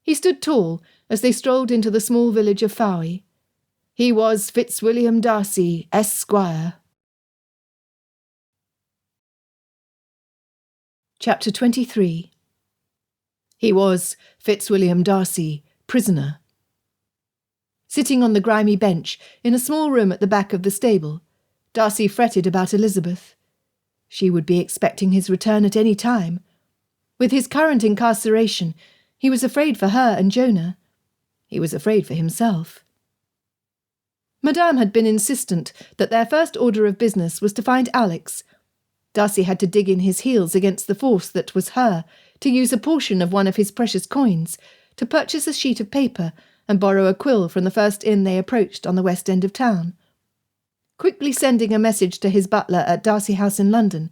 He stood tall as they strolled into the small village of Fowey. He was Fitzwilliam Darcy, Esquire. Chapter 23. He was Fitzwilliam Darcy, prisoner. Sitting on the grimy bench in a small room at the back of the stable, Darcy fretted about Elizabeth. She would be expecting his return at any time. With his current incarceration, he was afraid for her and Jonah. He was afraid for himself. Madame had been insistent that their first order of business was to find Alex. Darcy had to dig in his heels against the force that was her, to use a portion of one of his precious coins, to purchase a sheet of paper and borrow a quill from the first inn they approached on the west end of town. Quickly sending a message to his butler at Darcy House in London,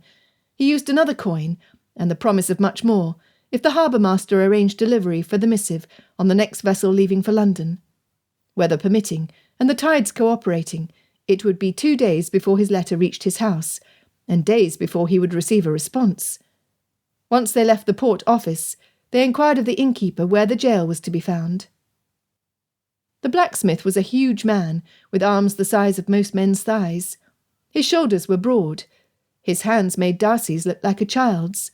he used another coin, and the promise of much more, if the harbour-master arranged delivery for the missive on the next vessel leaving for London. Weather permitting, and the tides cooperating, it would be 2 days before his letter reached his house, and days before he would receive a response. Once they left the port office, they inquired of the innkeeper where the jail was to be found. The blacksmith was a huge man, with arms the size of most men's thighs. His shoulders were broad. His hands made Darcy's look like a child's.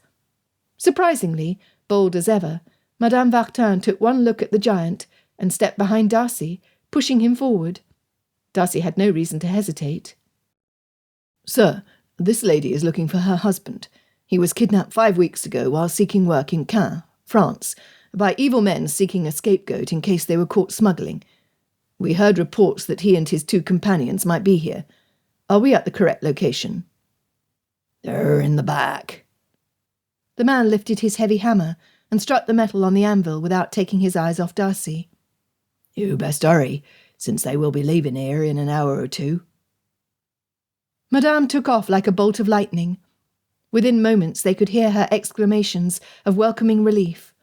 Surprisingly, bold as ever, Madame Vartin took one look at the giant and stepped behind Darcy, pushing him forward. Darcy had no reason to hesitate. "Sir, this lady is looking for her husband. He was kidnapped 5 weeks ago while seeking work in Caen, France, by evil men seeking a scapegoat in case they were caught smuggling. We heard reports that he and his 2 companions might be here. Are we at the correct location?" "They're in the back." The man lifted his heavy hammer and struck the metal on the anvil without taking his eyes off Darcy. "You best hurry, since they will be leaving here in an hour or 2. Madame took off like a bolt of lightning. Within moments they could hear her exclamations of welcoming relief.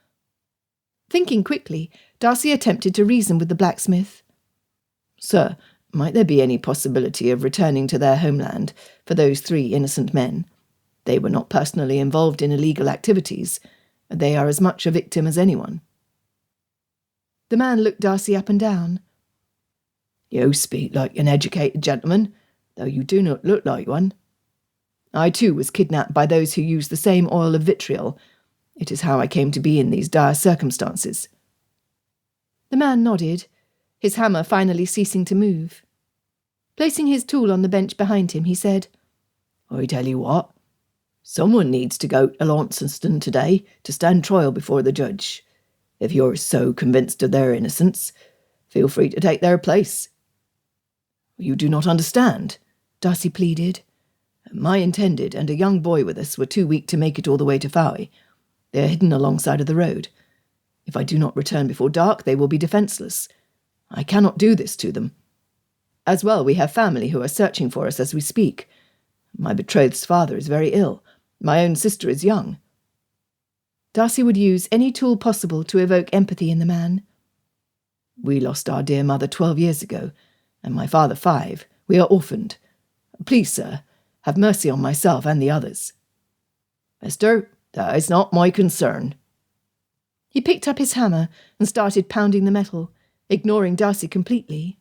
Thinking quickly, Darcy attempted to reason with the blacksmith. "Sir, might there be any possibility of returning to their homeland for those 3 innocent men? They were not personally involved in illegal activities. They are as much a victim as anyone." The man looked Darcy up and down. "You speak like an educated gentleman, though you do not look like one." "I too was kidnapped by those who use the same oil of vitriol. It is how I came to be in these dire circumstances." The man nodded, his hammer finally ceasing to move. Placing his tool on the bench behind him, he said, "I tell you what, someone needs to go to Launceston today to stand trial before the judge. If you're so convinced of their innocence, feel free to take their place." "You do not understand," Darcy pleaded. "My intended and a young boy with us were too weak to make it all the way to Fowey. They are hidden alongside of the road. If I do not return before dark, they will be defenceless. I cannot do this to them. As well, we have family who are searching for us as we speak. My betrothed's father is very ill. My own sister is young." Darcy would use any tool possible to evoke empathy in the man. "We lost our dear mother 12 years ago, and my father 5. We are orphaned. Please, sir, have mercy on myself and the others." "Mister, That is not my concern. He picked up his hammer and started pounding the metal, ignoring Darcy completely.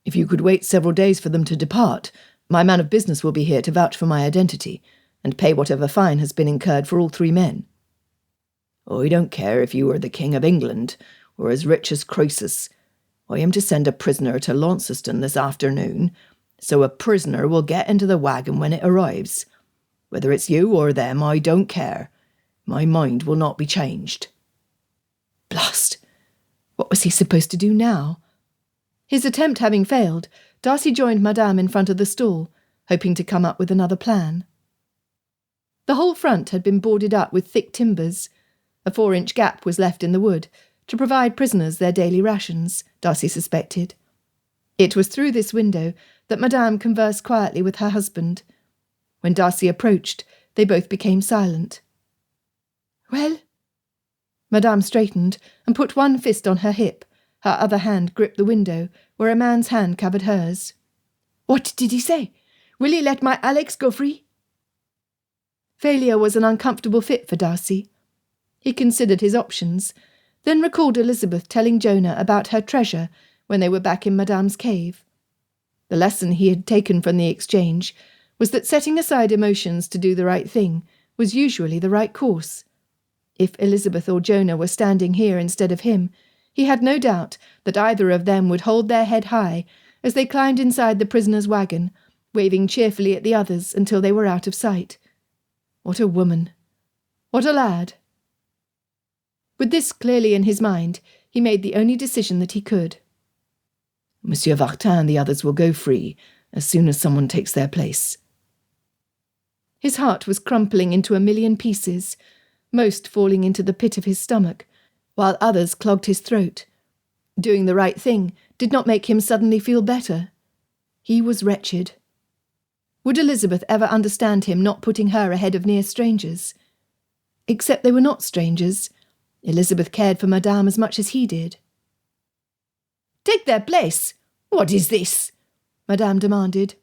If you could wait several days for them to depart, my man of business will be here to vouch for my identity and pay whatever fine has been incurred for all 3 men. I don't care if you are the King of England or as rich as Croesus. I am to send a prisoner to Launceston this afternoon, so a prisoner will get into the wagon when it arrives. Whether it's you or them, I don't care. My mind will not be changed. Blast! What was he supposed to do now? His attempt having failed, Darcy joined Madame in front of the stall, hoping to come up with another plan. The whole front had been boarded up with thick timbers. A 4-inch gap was left in the wood to provide prisoners their daily rations, Darcy suspected. It was through this window that Madame conversed quietly with her husband. When Darcy approached, they both became silent. "Well?" Madame straightened and put one fist on her hip. Her other hand gripped the window, where a man's hand covered hers. "What did he say? Will he let my Alex go free?" Failure was an uncomfortable fit for Darcy. He considered his options, then recalled Elizabeth telling Jonah about her treasure when they were back in Madame's cave. The lesson he had taken from the exchange was that setting aside emotions to do the right thing was usually the right course. If Elizabeth or Jonah were standing here instead of him, he had no doubt that either of them would hold their head high as they climbed inside the prisoner's wagon, waving cheerfully at the others until they were out of sight. What a woman! What a lad! With this clearly in his mind, he made the only decision that he could. Monsieur Vartin and the others will go free as soon as someone takes their place. His heart was crumpling into a million pieces, most falling into the pit of his stomach, while others clogged his throat. Doing the right thing did not make him suddenly feel better. He was wretched. Would Elizabeth ever understand him not putting her ahead of near strangers? Except they were not strangers. Elizabeth cared for Madame as much as he did. "Take their place! What is this?" Madame demanded.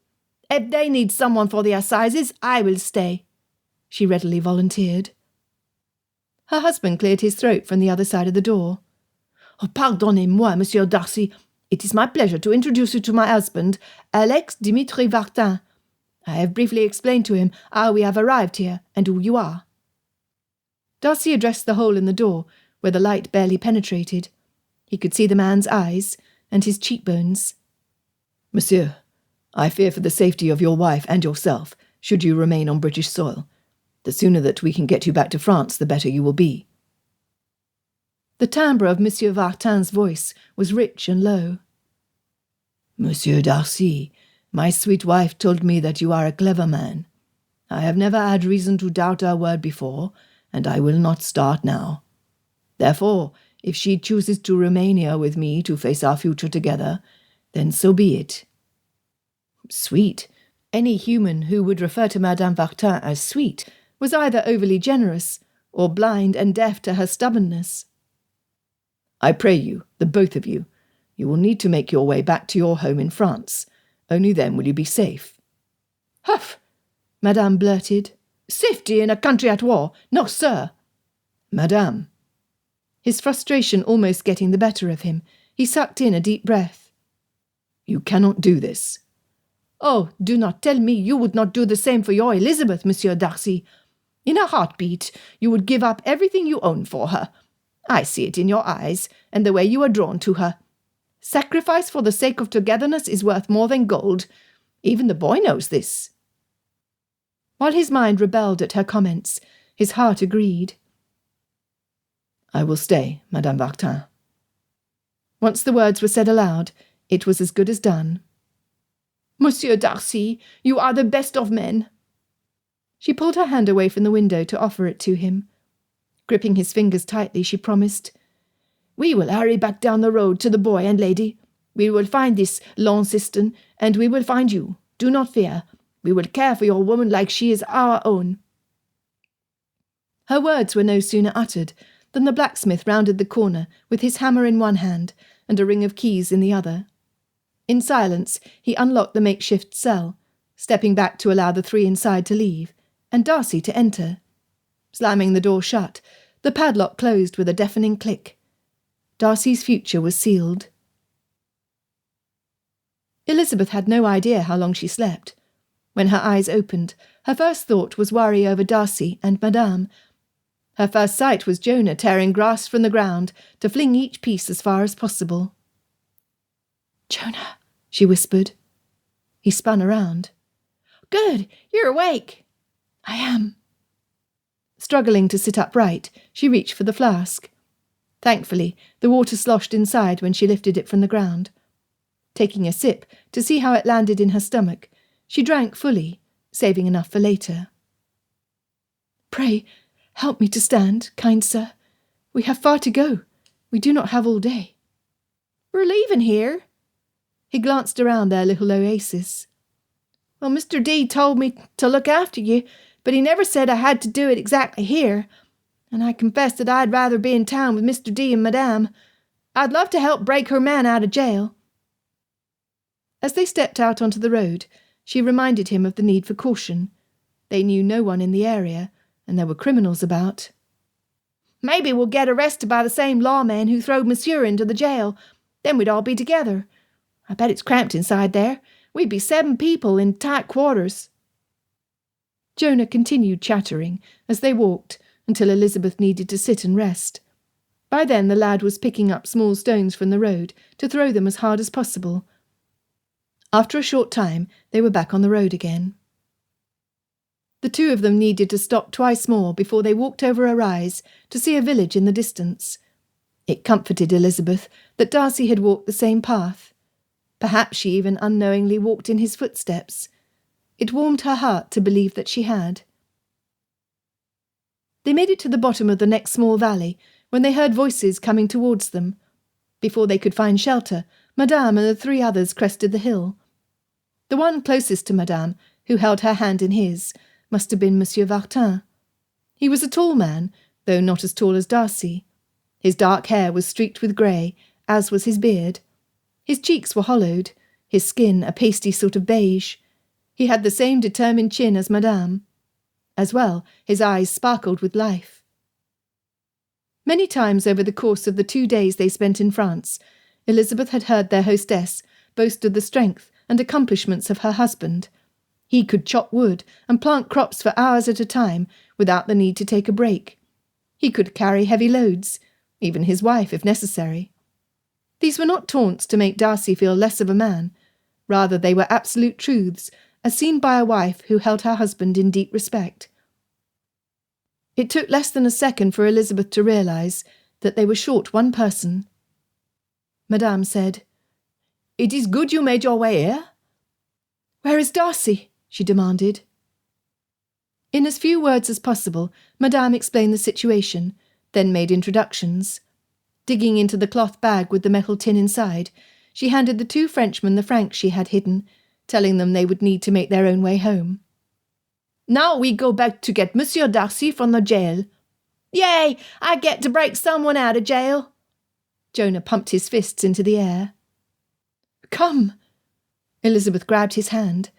"If they need someone for the assizes, I will stay," she readily volunteered. Her husband cleared his throat from the other side of the door. "Oh, pardonnez-moi, Monsieur Darcy. It is my pleasure to introduce you to my husband, Alex Dimitri Vartin. I have briefly explained to him how we have arrived here and who you are." Darcy addressed the hole in the door, where the light barely penetrated. He could see the man's eyes and his cheekbones. Monsieur, I fear for the safety of your wife and yourself, should you remain on British soil. The sooner that we can get you back to France, the better you will be. The timbre of Monsieur Vartin's voice was rich and low. Monsieur Darcy, my sweet wife told me that you are a clever man. I have never had reason to doubt her word before, and I will not start now. Therefore, if she chooses to remain here with me to face our future together, then so be it. Sweet. Any human who would refer to Madame Vartin as sweet was either overly generous or blind and deaf to her stubbornness. I pray you, the both of you, you will need to make your way back to your home in France. Only then will you be safe. "Huff!" Madame blurted. "Safety in a country at war? No, sir." Madame. His frustration almost getting the better of him, he sucked in a deep breath. You cannot do this. "Oh, do not tell me you would not do the same for your Elizabeth, Monsieur Darcy. In a heartbeat, you would give up everything you own for her. I see it in your eyes and the way you are drawn to her. Sacrifice for the sake of togetherness is worth more than gold. Even the boy knows this." While his mind rebelled at her comments, his heart agreed. I will stay, Madame Vartin. Once the words were said aloud, it was as good as done. "Monsieur Darcy, you are the best of men." She pulled her hand away from the window to offer it to him. Gripping his fingers tightly, she promised, "We will hurry back down the road to the boy and lady. We will find this Launceston, and we will find you. Do not fear. We will care for your woman like she is our own." Her words were no sooner uttered than the blacksmith rounded the corner with his hammer in one hand and a ring of keys in the other. In silence, he unlocked the makeshift cell, stepping back to allow the three inside to leave, and Darcy to enter. Slamming the door shut, the padlock closed with a deafening click. Darcy's future was sealed. Elizabeth had no idea how long she slept. When her eyes opened, her first thought was worry over Darcy and Madame. Her first sight was Jonah tearing grass from the ground to fling each piece as far as possible. "Jonah," she whispered. He spun around. "Good, you're awake." "I am." Struggling to sit upright, she reached for the flask. Thankfully, the water sloshed inside when she lifted it from the ground. Taking a sip to see how it landed in her stomach, she drank fully, saving enough for later. "Pray, help me to stand, kind sir. We have far to go. We do not have all day." "We're leaving here." He glanced around their little oasis. "Well, Mr. D told me to look after you, but he never said I had to do it exactly here. And I confess that I'd rather be in town with Mr. D and Madame. I'd love to help break her man out of jail." As they stepped out onto the road, she reminded him of the need for caution. They knew no one in the area, and there were criminals about. "Maybe we'll get arrested by the same lawman who throwed Monsieur into the jail. Then we'd all be together. I bet it's cramped inside there. We'd be 7 people in tight quarters." Jonah continued chattering as they walked until Elizabeth needed to sit and rest. By then the lad was picking up small stones from the road to throw them as hard as possible. After a short time, they were back on the road again. The two of them needed to stop twice more before they walked over a rise to see a village in the distance. It comforted Elizabeth that Darcy had walked the same path. Perhaps she even unknowingly walked in his footsteps. It warmed her heart to believe that she had. They made it to the bottom of the next small valley when they heard voices coming towards them. Before they could find shelter, Madame and the 3 others crested the hill. The one closest to Madame, who held her hand in his, must have been Monsieur Vartin. He was a tall man, though not as tall as Darcy. His dark hair was streaked with grey, as was his beard. His cheeks were hollowed, his skin a pasty sort of beige. He had the same determined chin as Madame. As well, his eyes sparkled with life. Many times over the course of the 2 days they spent in France, Elizabeth had heard their hostess boast of the strength and accomplishments of her husband. He could chop wood and plant crops for hours at a time without the need to take a break. He could carry heavy loads, even his wife if necessary. These were not taunts to make Darcy feel less of a man. Rather, they were absolute truths, as seen by a wife who held her husband in deep respect. It took less than a second for Elizabeth to realise that they were short one person. Madame said, "It is good you made your way here." "Where is Darcy?" she demanded. In as few words as possible, Madame explained the situation, then made introductions. Digging into the cloth bag with the metal tin inside, she handed the 2 Frenchmen the francs she had hidden, telling them they would need to make their own way home. "Now we go back to get Monsieur Darcy from the jail." "Yay! I get to break someone out of jail." Jonah pumped his fists into the air. "Come!" Elizabeth grabbed his hand.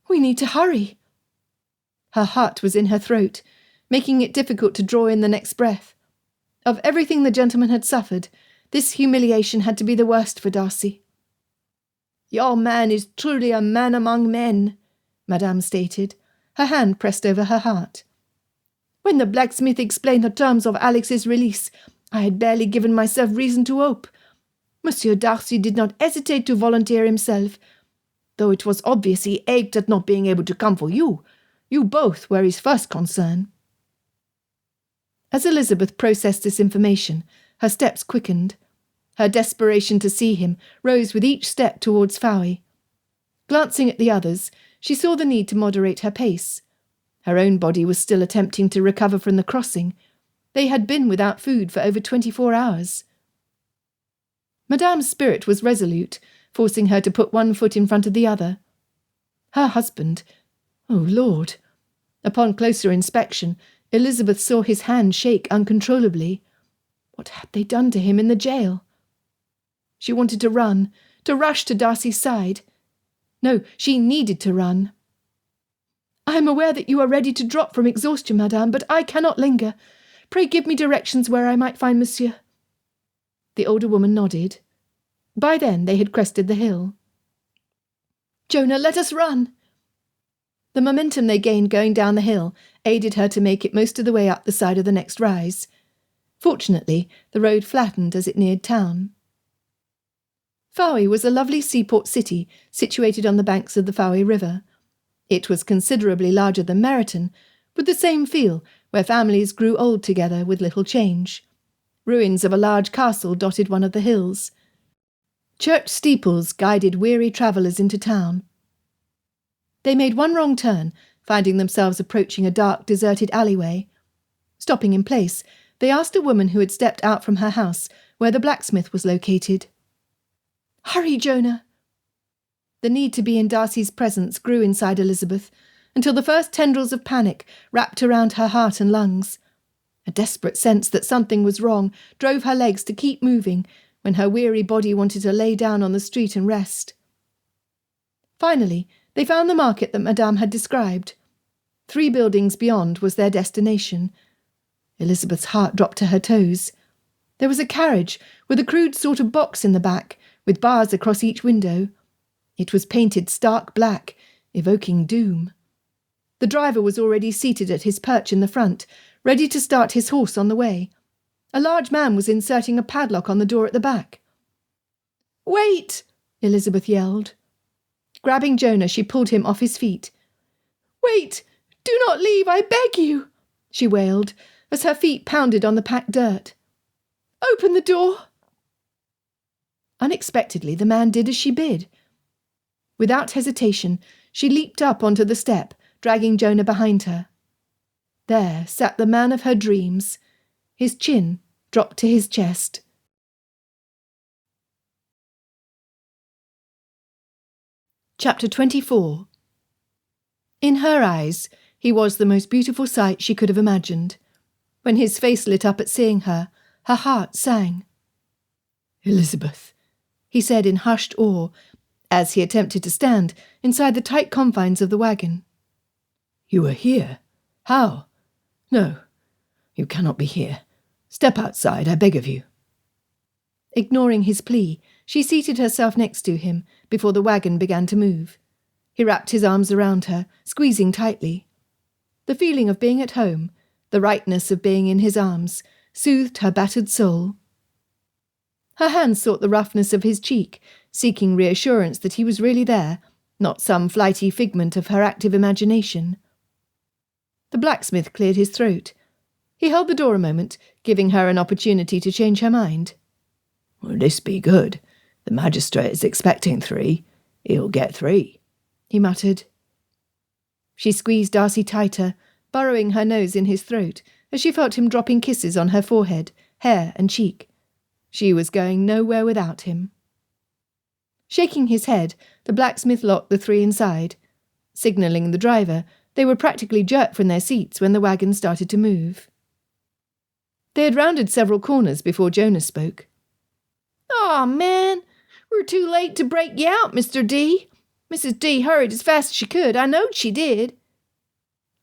"We need to hurry." Her heart was in her throat, making it difficult to draw in the next breath. Of everything the gentleman had suffered, this humiliation had to be the worst for Darcy. "Your man is truly a man among men," Madame stated, her hand pressed over her heart. "When the blacksmith explained the terms of Alex's release, I had barely given myself reason to hope. Monsieur Darcy did not hesitate to volunteer himself. Though it was obvious he ached at not being able to come for you. You both were his first concern." As Elizabeth processed this information, her steps quickened. Her desperation to see him rose with each step towards Fowey. Glancing at the others, she saw the need to moderate her pace. Her own body was still attempting to recover from the crossing. They had been without food for over 24 hours. Madame's spirit was resolute, forcing her to put one foot in front of the other. Her husband. Oh, Lord! Upon closer inspection, Elizabeth saw his hand shake uncontrollably. What had they done to him in the jail? She wanted to run, to rush to Darcy's side. No, she needed to run. I am aware that you are ready to drop from exhaustion, madame, but I cannot linger. Pray give me directions where I might find monsieur. The older woman nodded. By then they had crested the hill. Jonah, let us run! The momentum they gained going down the hill aided her to make it most of the way up the side of the next rise. Fortunately, the road flattened as it neared town. Fowey was a lovely seaport city situated on the banks of the Fowey River. It was considerably larger than Meryton, with the same feel, where families grew old together with little change. Ruins of a large castle dotted one of the hills. Church steeples guided weary travellers into town. They made one wrong turn, finding themselves approaching a dark, deserted alleyway. Stopping in place, they asked a woman who had stepped out from her house where the blacksmith was located. "Hurry, Jonah!" The need to be in Darcy's presence grew inside Elizabeth, until the first tendrils of panic wrapped around her heart and lungs. A desperate sense that something was wrong drove her legs to keep moving when her weary body wanted to lay down on the street and rest. Finally, they found the market that Madame had described. 3 buildings beyond was their destination. Elizabeth's heart dropped to her toes. There was a carriage with a crude sort of box in the back, with bars across each window. It was painted stark black, evoking doom. The driver was already seated at his perch in the front, ready to start his horse on the way. A large man was inserting a padlock on the door at the back. "Wait!" Elizabeth yelled. Grabbing Jonah, she pulled him off his feet. "Wait! Do not leave, I beg you!" she wailed, as her feet pounded on the packed dirt. "Open the door!" Unexpectedly, the man did as she bid. Without hesitation, she leaped up onto the step, dragging Jonah behind her. There sat the man of her dreams. His chin dropped to his chest. Chapter 24. In her eyes, he was the most beautiful sight she could have imagined. When his face lit up at seeing her, her heart sang. "Elizabeth," he said in hushed awe, as he attempted to stand inside the tight confines of the wagon. "You are here? How? No, you cannot be here. Step outside, I beg of you." Ignoring his plea, she seated herself next to him before the wagon began to move. He wrapped his arms around her, squeezing tightly. The feeling of being at home, the rightness of being in his arms, soothed her battered soul. Her hands sought the roughness of his cheek, seeking reassurance that he was really there, not some flighty figment of her active imagination. The blacksmith cleared his throat. He held the door a moment, giving her an opportunity to change her mind. "Will this be good? The magistrate is expecting 3. He'll get 3, he muttered. She squeezed Darcy tighter, burrowing her nose in his throat as she felt him dropping kisses on her forehead, hair and cheek. She was going nowhere without him. Shaking his head, the blacksmith locked the 3 inside. Signalling the driver, they were practically jerked from their seats when the wagon started to move. They had rounded several corners before Jonah spoke. "Aw, man, we're too late to break you out, Mr. D. Mrs. D hurried as fast as she could. I knowed she did."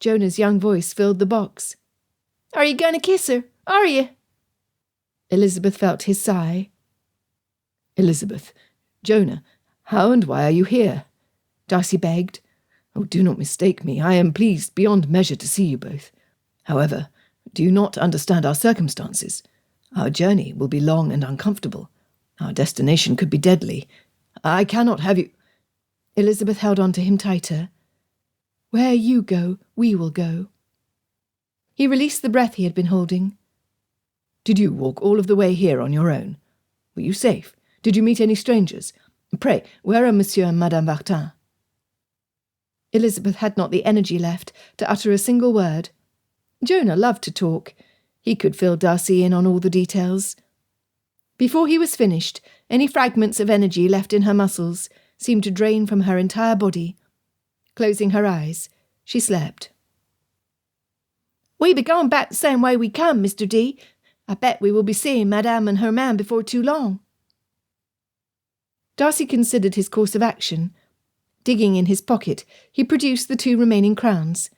Jonah's young voice filled the box. "Are you going to kiss her? Are you?" Elizabeth felt his sigh. "Elizabeth, Jonah, how and why are you here?" Darcy begged. "Oh, do not mistake me. I am pleased beyond measure to see you both. However, do you not understand our circumstances? Our journey will be long and uncomfortable. Our destination could be deadly. I cannot have you—" Elizabeth held on to him tighter. "Where you go, we will go." He released the breath he had been holding. "Did you walk all of the way here on your own? Were you safe? Did you meet any strangers? Pray, where are Monsieur and Madame Vartin?" Elizabeth had not the energy left to utter a single word. Jonah loved to talk. He could fill Darcy in on all the details. Before he was finished, any fragments of energy left in her muscles seemed to drain from her entire body. Closing her eyes, she slept. "We be going back the same way we come, Mr. D. I bet we will be seeing Madame and her man before too long." Darcy considered his course of action. Digging in his pocket, he produced the 2 remaining crowns.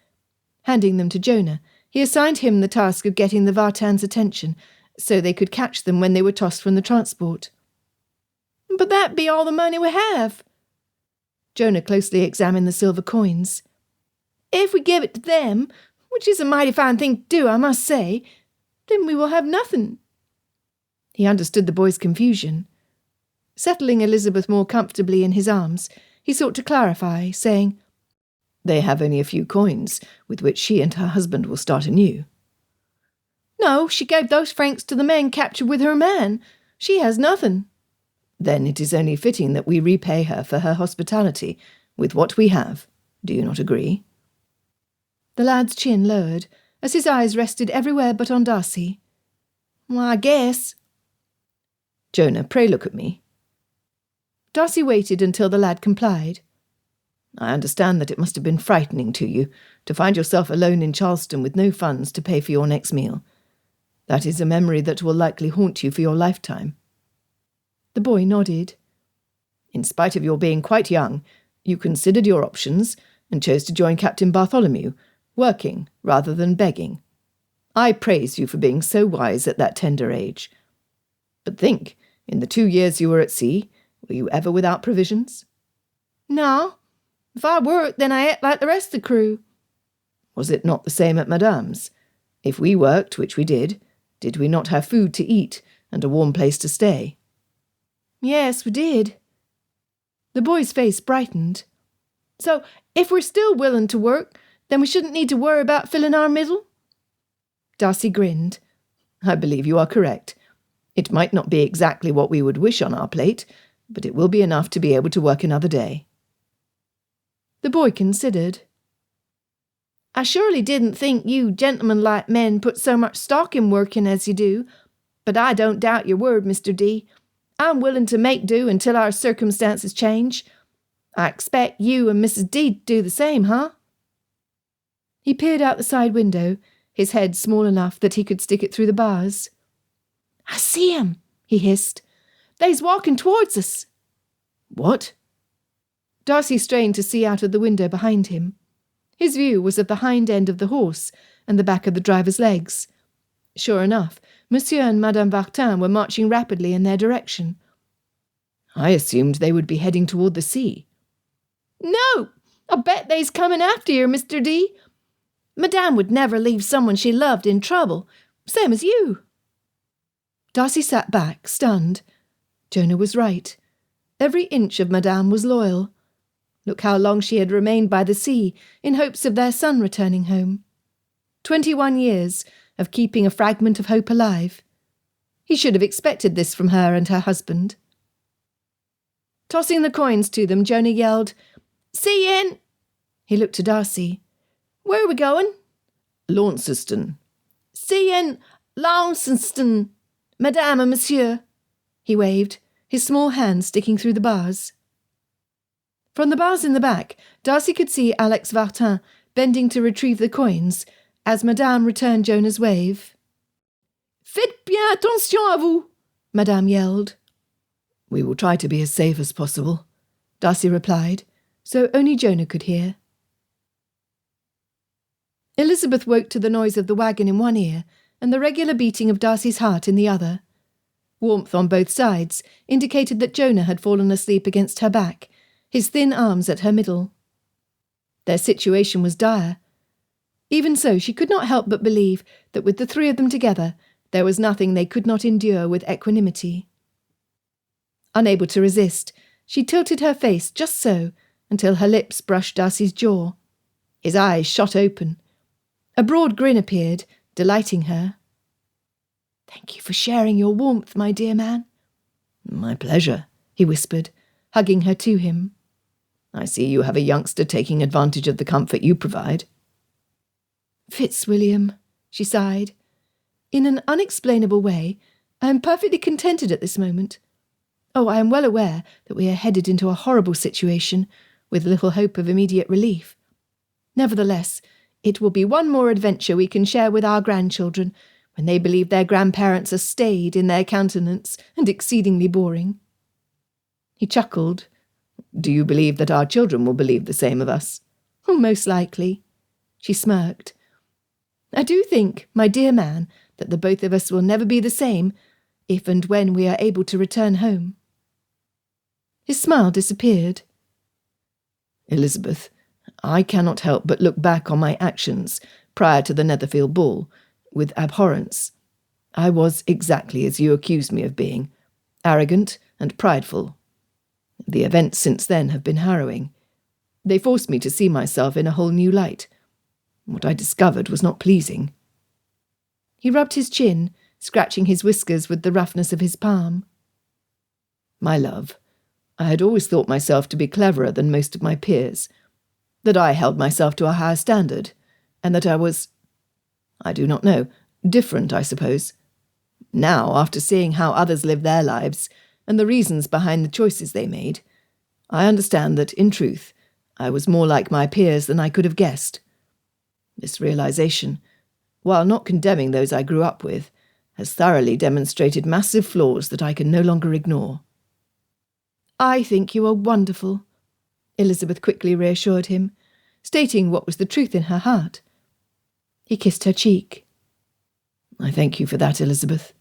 Handing them to Jonah, he assigned him the task of getting the Vartans' attention, so they could catch them when they were tossed from the transport. But that be all the money we have. Jonah closely examined the silver coins. If we give it to them, which is a mighty fine thing to do, I must say, then we will have nothing. He understood the boy's confusion. Settling Elizabeth more comfortably in his arms, he sought to clarify, saying, They have only a few coins, with which she and her husband will start anew. No, she gave those francs to the man captured with her man. She has nothing. Then it is only fitting that we repay her for her hospitality with what we have. Do you not agree? The lad's chin lowered, as his eyes rested everywhere but on Darcy. Well, I guess. Jonah, pray look at me. Darcy waited until the lad complied. I understand that it must have been frightening to you to find yourself alone in Charleston with no funds to pay for your next meal. That is a memory that will likely haunt you for your lifetime. The boy nodded. In spite of your being quite young, you considered your options and chose to join Captain Bartholomew, working rather than begging. I praise you for being so wise at that tender age. But think, in the 2 years you were at sea, were you ever without provisions? No. If I worked, then I ate like the rest of the crew. Was it not the same at Madame's? If we worked, which we did we not have food to eat and a warm place to stay? Yes, we did. The boy's face brightened. So, if we're still willing to work, then we shouldn't need to worry about filling our middle? Darcy grinned. I believe you are correct. It might not be exactly what we would wish on our plate, but it will be enough to be able to work another day. The boy considered. I surely didn't think you gentlemen-like men put so much stock in working as you do, but I don't doubt your word, Mr. D. I'm willing to make do until our circumstances change. I expect you and Mrs. D to do the same, huh? He peered out the side window, his head small enough that he could stick it through the bars. I see 'em, he hissed. They's walking towards us. What? Darcy strained to see out of the window behind him. His view was of the hind end of the horse and the back of the driver's legs. Sure enough, Monsieur and Madame Vartin were marching rapidly in their direction. I assumed they would be heading toward the sea. No, I bet they's coming after you, Mr. D. Madame would never leave someone she loved in trouble, same as you. Darcy sat back, stunned. Jonah was right. Every inch of Madame was loyal. Look how long she had remained by the sea, in hopes of their son returning home. 21 years of keeping a fragment of hope alive. He should have expected this from her and her husband. Tossing the coins to them, Jonah yelled, "See you in!" He looked to Darcy. Where are we going? Launceston. See you in Launceston, Madame and Monsieur. He waved, his small hand sticking through the bars. From the bars in the back, Darcy could see Alex Vartin bending to retrieve the coins, as Madame returned Jonah's wave. Faites bien attention à vous, Madame yelled. We will try to be as safe as possible, Darcy replied, so only Jonah could hear. Elizabeth woke to the noise of the wagon in one ear and the regular beating of Darcy's heart in the other. Warmth on both sides indicated that Jonah had fallen asleep against her back, his thin arms at her middle. Their situation was dire. Even so, she could not help but believe that with the 3 of them together, there was nothing they could not endure with equanimity. Unable to resist, she tilted her face just so until her lips brushed Darcy's jaw. His eyes shot open. A broad grin appeared, delighting her. "Thank you for sharing your warmth, my dear man." "My pleasure," he whispered, hugging her to him. "I see you have a youngster taking advantage of the comfort you provide." "Fitzwilliam," she sighed. "In an unexplainable way, I am perfectly contented at this moment. Oh, I am well aware that we are headed into a horrible situation, with little hope of immediate relief. Nevertheless, it will be one more adventure we can share with our grandchildren, when they believe their grandparents are staid in their countenance and exceedingly boring." He chuckled. Do you believe that our children will believe the same of us? Oh, most likely. She smirked. I do think, my dear man, that the both of us will never be the same, if and when we are able to return home. His smile disappeared. Elizabeth, I cannot help but look back on my actions prior to the Netherfield ball with abhorrence. I was exactly as you accused me of being, arrogant and prideful. The events since then have been harrowing. They forced me to see myself in a whole new light. What I discovered was not pleasing. He rubbed his chin, scratching his whiskers with the roughness of his palm. My love, I had always thought myself to be cleverer than most of my peers, that I held myself to a higher standard, and that I was, I do not know, different, I suppose. Now, after seeing how others live their lives, and the reasons behind the choices they made, I understand that, in truth, I was more like my peers than I could have guessed. This realization, while not condemning those I grew up with, has thoroughly demonstrated massive flaws that I can no longer ignore. I think you are wonderful, Elizabeth quickly reassured him, stating what was the truth in her heart. He kissed her cheek. I thank you for that, Elizabeth.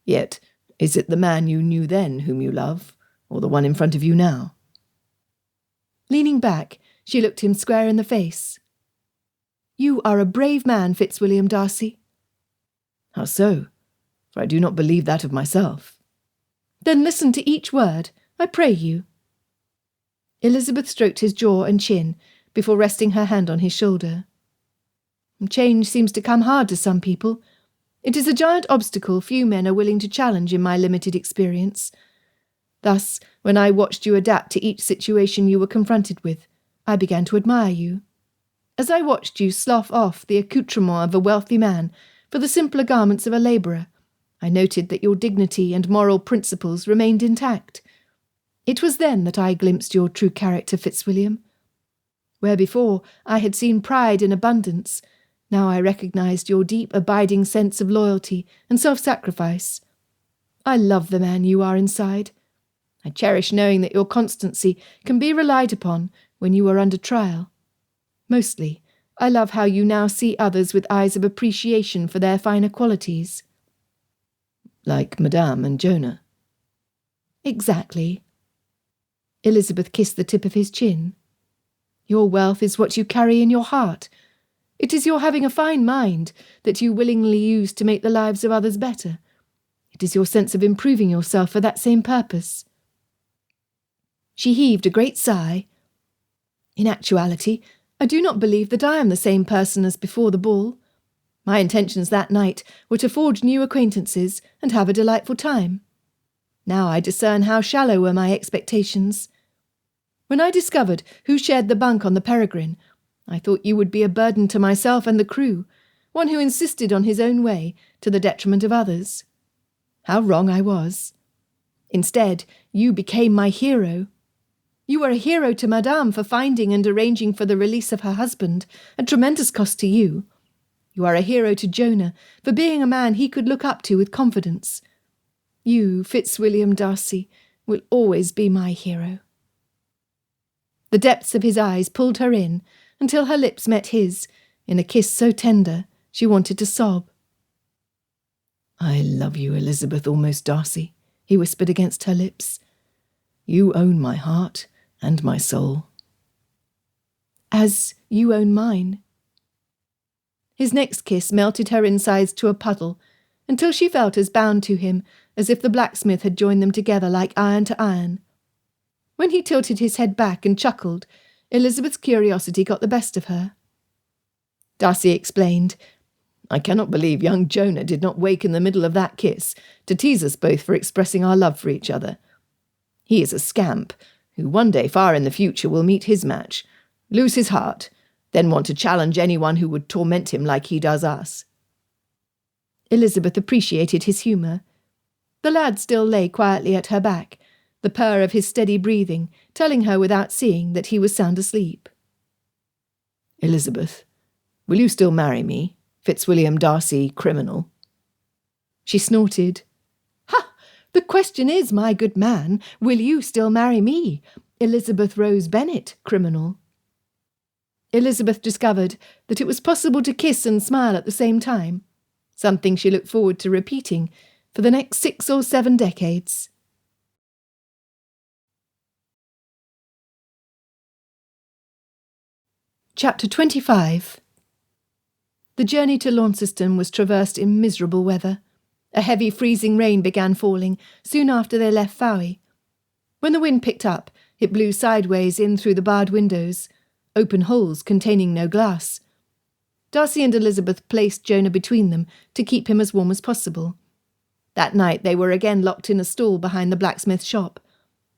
Yet, is it the man you knew then whom you love, or the one in front of you now? Leaning back, she looked him square in the face. You are a brave man, Fitzwilliam Darcy. How so? For I do not believe that of myself. Then listen to each word, I pray you. Elizabeth stroked his jaw and chin before resting her hand on his shoulder. Change seems to come hard to some people. It is a giant obstacle few men are willing to challenge in my limited experience. Thus, when I watched you adapt to each situation you were confronted with, I began to admire you. As I watched you slough off the accoutrement of a wealthy man for the simpler garments of a labourer, I noted that your dignity and moral principles remained intact. It was then that I glimpsed your true character, Fitzwilliam. Where before I had seen pride in abundance, now I recognised your deep, abiding sense of loyalty and self-sacrifice. I love the man you are inside. I cherish knowing that your constancy can be relied upon when you are under trial. Mostly, I love how you now see others with eyes of appreciation for their finer qualities. Like Madame and Jonah. Exactly. Elizabeth kissed the tip of his chin. Your wealth is what you carry in your heart. It is your having a fine mind that you willingly use to make the lives of others better. It is your sense of improving yourself for that same purpose. She heaved a great sigh. In actuality, I do not believe that I am the same person as before the ball. My intentions that night were to forge new acquaintances and have a delightful time. Now I discern how shallow were my expectations. When I discovered who shared the bunk on the Peregrine, I thought you would be a burden to myself and the crew, one who insisted on his own way to the detriment of others. How wrong I was. Instead, you became my hero. You were a hero to Madame for finding and arranging for the release of her husband, at tremendous cost to you. You are a hero to Jonah for being a man he could look up to with confidence. You, Fitzwilliam Darcy, will always be my hero. The depths of his eyes pulled her in until her lips met his, in a kiss so tender she wanted to sob. I love you, Elizabeth Almost Darcy, he whispered against her lips. You own my heart and my soul. As you own mine. His next kiss melted her insides to a puddle, until she felt as bound to him as if the blacksmith had joined them together like iron to iron. When he tilted his head back and chuckled, Elizabeth's curiosity got the best of her. Darcy explained, I cannot believe young Jonah did not wake in the middle of that kiss to tease us both for expressing our love for each other. He is a scamp, who one day far in the future will meet his match, lose his heart, then want to challenge anyone who would torment him like he does us. Elizabeth appreciated his humour. The lad still lay quietly at her back, the purr of his steady breathing telling her without seeing that he was sound asleep. Elizabeth, will you still marry me, Fitzwilliam Darcy, criminal? She snorted. Ha! The question is, my good man, will you still marry me? Elizabeth Rose Bennet criminal. Elizabeth discovered that it was possible to kiss and smile at the same time, something she looked forward to repeating for the next 6 or 7 decades. Chapter 25. The journey to Launceston was traversed in miserable weather. A heavy freezing rain began falling soon after they left Fowey. When the wind picked up, it blew sideways in through the barred windows, open holes containing no glass. Darcy and Elizabeth placed Jonah between them to keep him as warm as possible. That night they were again locked in a stall behind the blacksmith's shop.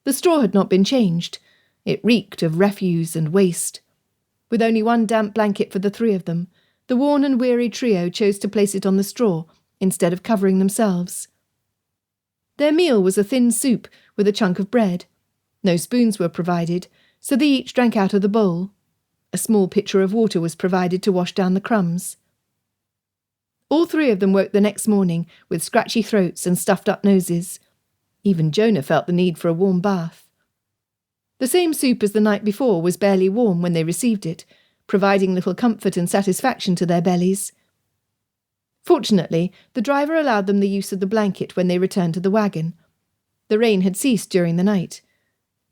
The straw had not been changed. It reeked of refuse and waste. With only one damp blanket for the 3 of them, the worn and weary trio chose to place it on the straw instead of covering themselves. Their meal was a thin soup with a chunk of bread. No spoons were provided, so they each drank out of the bowl. A small pitcher of water was provided to wash down the crumbs. All 3 of them woke the next morning with scratchy throats and stuffed-up noses. Even Jonah felt the need for a warm bath. The same soup as the night before was barely warm when they received it, providing little comfort and satisfaction to their bellies. Fortunately, the driver allowed them the use of the blanket when they returned to the wagon. The rain had ceased during the night.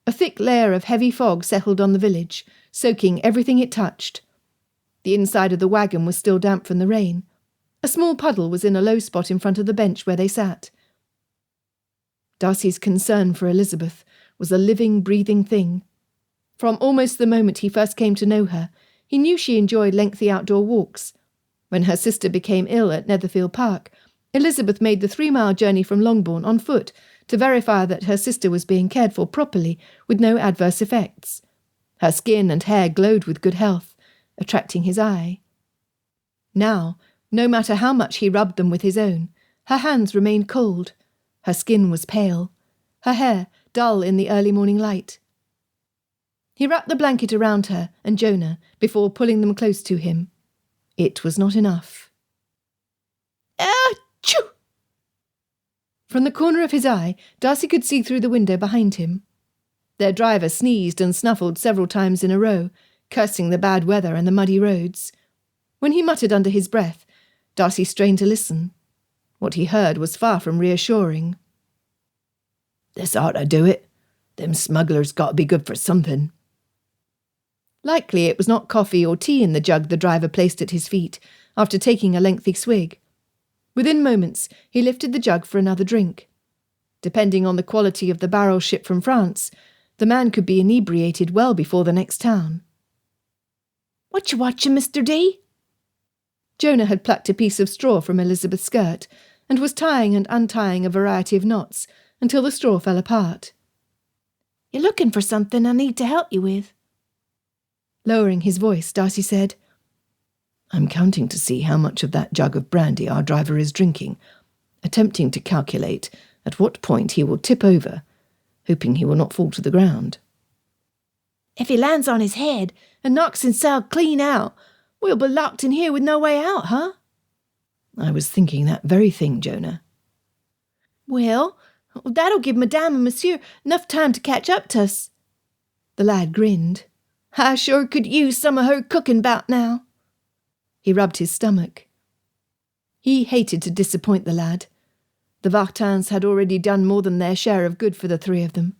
A thick layer of heavy fog settled on the village, soaking everything it touched. The inside of the wagon was still damp from the rain. A small puddle was in a low spot in front of the bench where they sat. Darcy's concern for Elizabeth was a living, breathing thing. From almost the moment he first came to know her, he knew she enjoyed lengthy outdoor walks. When her sister became ill at Netherfield Park, Elizabeth made the 3-mile journey from Longbourn on foot to verify that her sister was being cared for properly with no adverse effects. Her skin and hair glowed with good health, attracting his eye. Now, no matter how much he rubbed them with his own, her hands remained cold. Her skin was pale, her hair dull in the early morning light. He wrapped the blanket around her and Jonah before pulling them close to him. It was not enough. Achoo! From the corner of his eye, Darcy could see through the window behind him. Their driver sneezed and snuffled several times in a row, cursing the bad weather and the muddy roads. When he muttered under his breath, Darcy strained to listen. What he heard was far from reassuring. "This ought to do it. Them smugglers got to be good for something." Likely it was not coffee or tea in the jug the driver placed at his feet, after taking a lengthy swig. Within moments, he lifted the jug for another drink. Depending on the quality of the barrel shipped from France, the man could be inebriated well before the next town. "What you watching, Mr. D?" Jonah had plucked a piece of straw from Elizabeth's skirt and was tying and untying a variety of knots until the straw fell apart. "You're looking for something I need to help you with." Lowering his voice, Darcy said, "I'm counting to see how much of that jug of brandy our driver is drinking, attempting to calculate at what point he will tip over, hoping he will not fall to the ground." "If he lands on his head and knocks himself clean out, we'll be locked in here with no way out, huh?" "I was thinking that very thing, Jonah." "Well, that'll give Madame and Monsieur enough time to catch up to us." The lad grinned. "I sure could use some of her cooking 'bout now." He rubbed his stomach. He hated to disappoint the lad. The Vartins had already done more than their share of good for the 3 of them.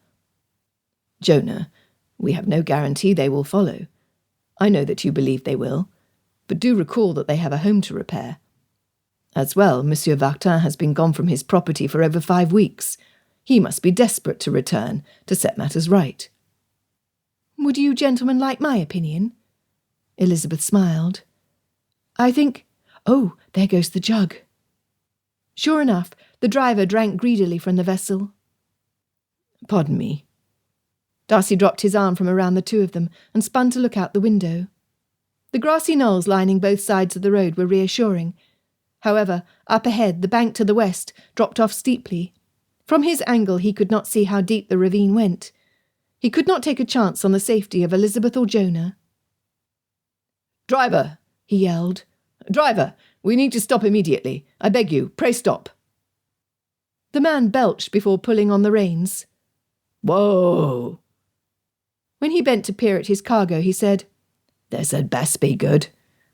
"Jonah, we have no guarantee they will follow. I know that you believe they will, but do recall that they have a home to repair. As well, Monsieur Vartin has been gone from his property for over 5 weeks. He must be desperate to return to set matters right." "Would you gentlemen like my opinion?" Elizabeth smiled. "I think— Oh, there goes the jug." Sure enough, the driver drank greedily from the vessel. "Pardon me." Darcy dropped his arm from around the 2 of them and spun to look out the window. The grassy knolls lining both sides of the road were reassuring. However, up ahead, the bank to the west dropped off steeply. From his angle he could not see how deep the ravine went. He could not take a chance on the safety of Elizabeth or Jonah. "Driver!" he yelled. "Driver! We need to stop immediately. I beg you, pray stop." The man belched before pulling on the reins. "Whoa!" When he bent to peer at his cargo, he said, "This had best be good.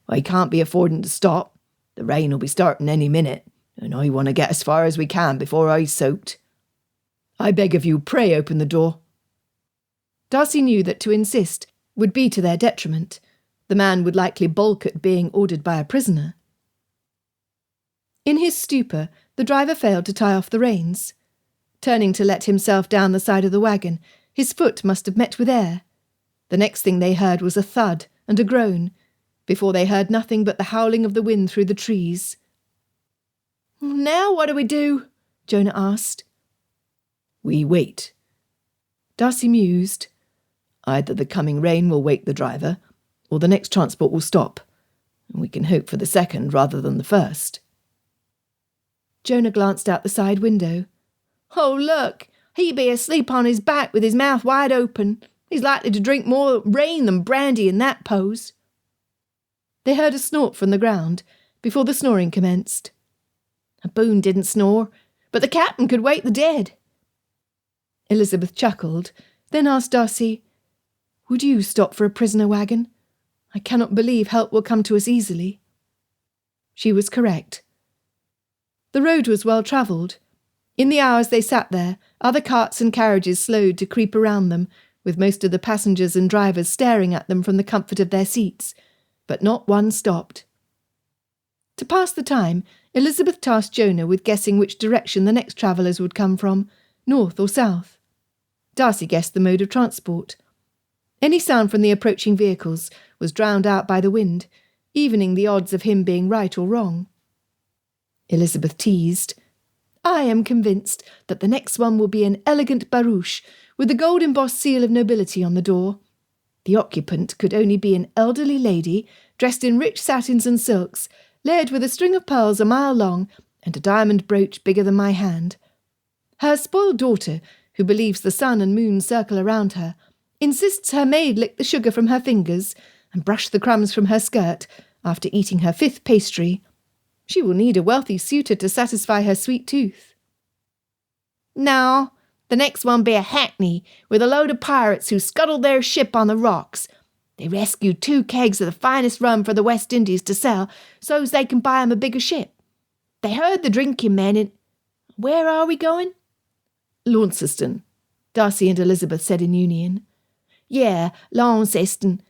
I can't be affording to stop. The rain will be starting any minute, and I want to get as far as we can before I's soaked. I beg of you, pray open the door." Darcy knew that to insist would be to their detriment. The man would likely balk at being ordered by a prisoner. In his stupor, the driver failed to tie off the reins. Turning to let himself down the side of the wagon, his foot must have met with air. The next thing they heard was a thud and a groan. Before they heard nothing but the howling of the wind through the trees. "Now what do we do?" Jonah asked. "We wait." Darcy mused. Either the coming rain will wake the driver, or the next transport will stop. We can hope for the second rather than the first. Jonah glanced out the side window. "Oh, look! He be asleep on his back with his mouth wide open. He's likely to drink more rain than brandy in that pose." They heard a snort from the ground before the snoring commenced. "A Boone didn't snore, but the captain could wake the dead." Elizabeth chuckled, then asked Darcy, "Would you stop for a prisoner wagon? I cannot believe help will come to us easily." She was correct. The road was well travelled. In the hours they sat there, other carts and carriages slowed to creep around them, with most of the passengers and drivers staring at them from the comfort of their seats, but not one stopped. To pass the time, Elizabeth tasked Jonah with guessing which direction the next travellers would come from, north or south. Darcy guessed the mode of transport. Any sound from the approaching vehicles was drowned out by the wind, evening the odds of him being right or wrong. Elizabeth teased, "I am convinced that the next one will be an elegant barouche with the gold-embossed seal of nobility on the door. The occupant could only be an elderly lady, dressed in rich satins and silks, layered with a string of pearls a mile long and a diamond brooch bigger than my hand. Her spoiled daughter, who believes the sun and moon circle around her, insists her maid lick the sugar from her fingers and brush the crumbs from her skirt after eating her 5th pastry. She will need a wealthy suitor to satisfy her sweet tooth." "No, the next one be a hackney with a load of pirates who scuttled their ship on the rocks. They rescued 2 kegs of the finest rum for the West Indies to sell, so's they can buy 'em a bigger ship. They heard the drinking men in... Where are we going?" "Launceston," Darcy and Elizabeth said in union. "Yeah, Launceston,"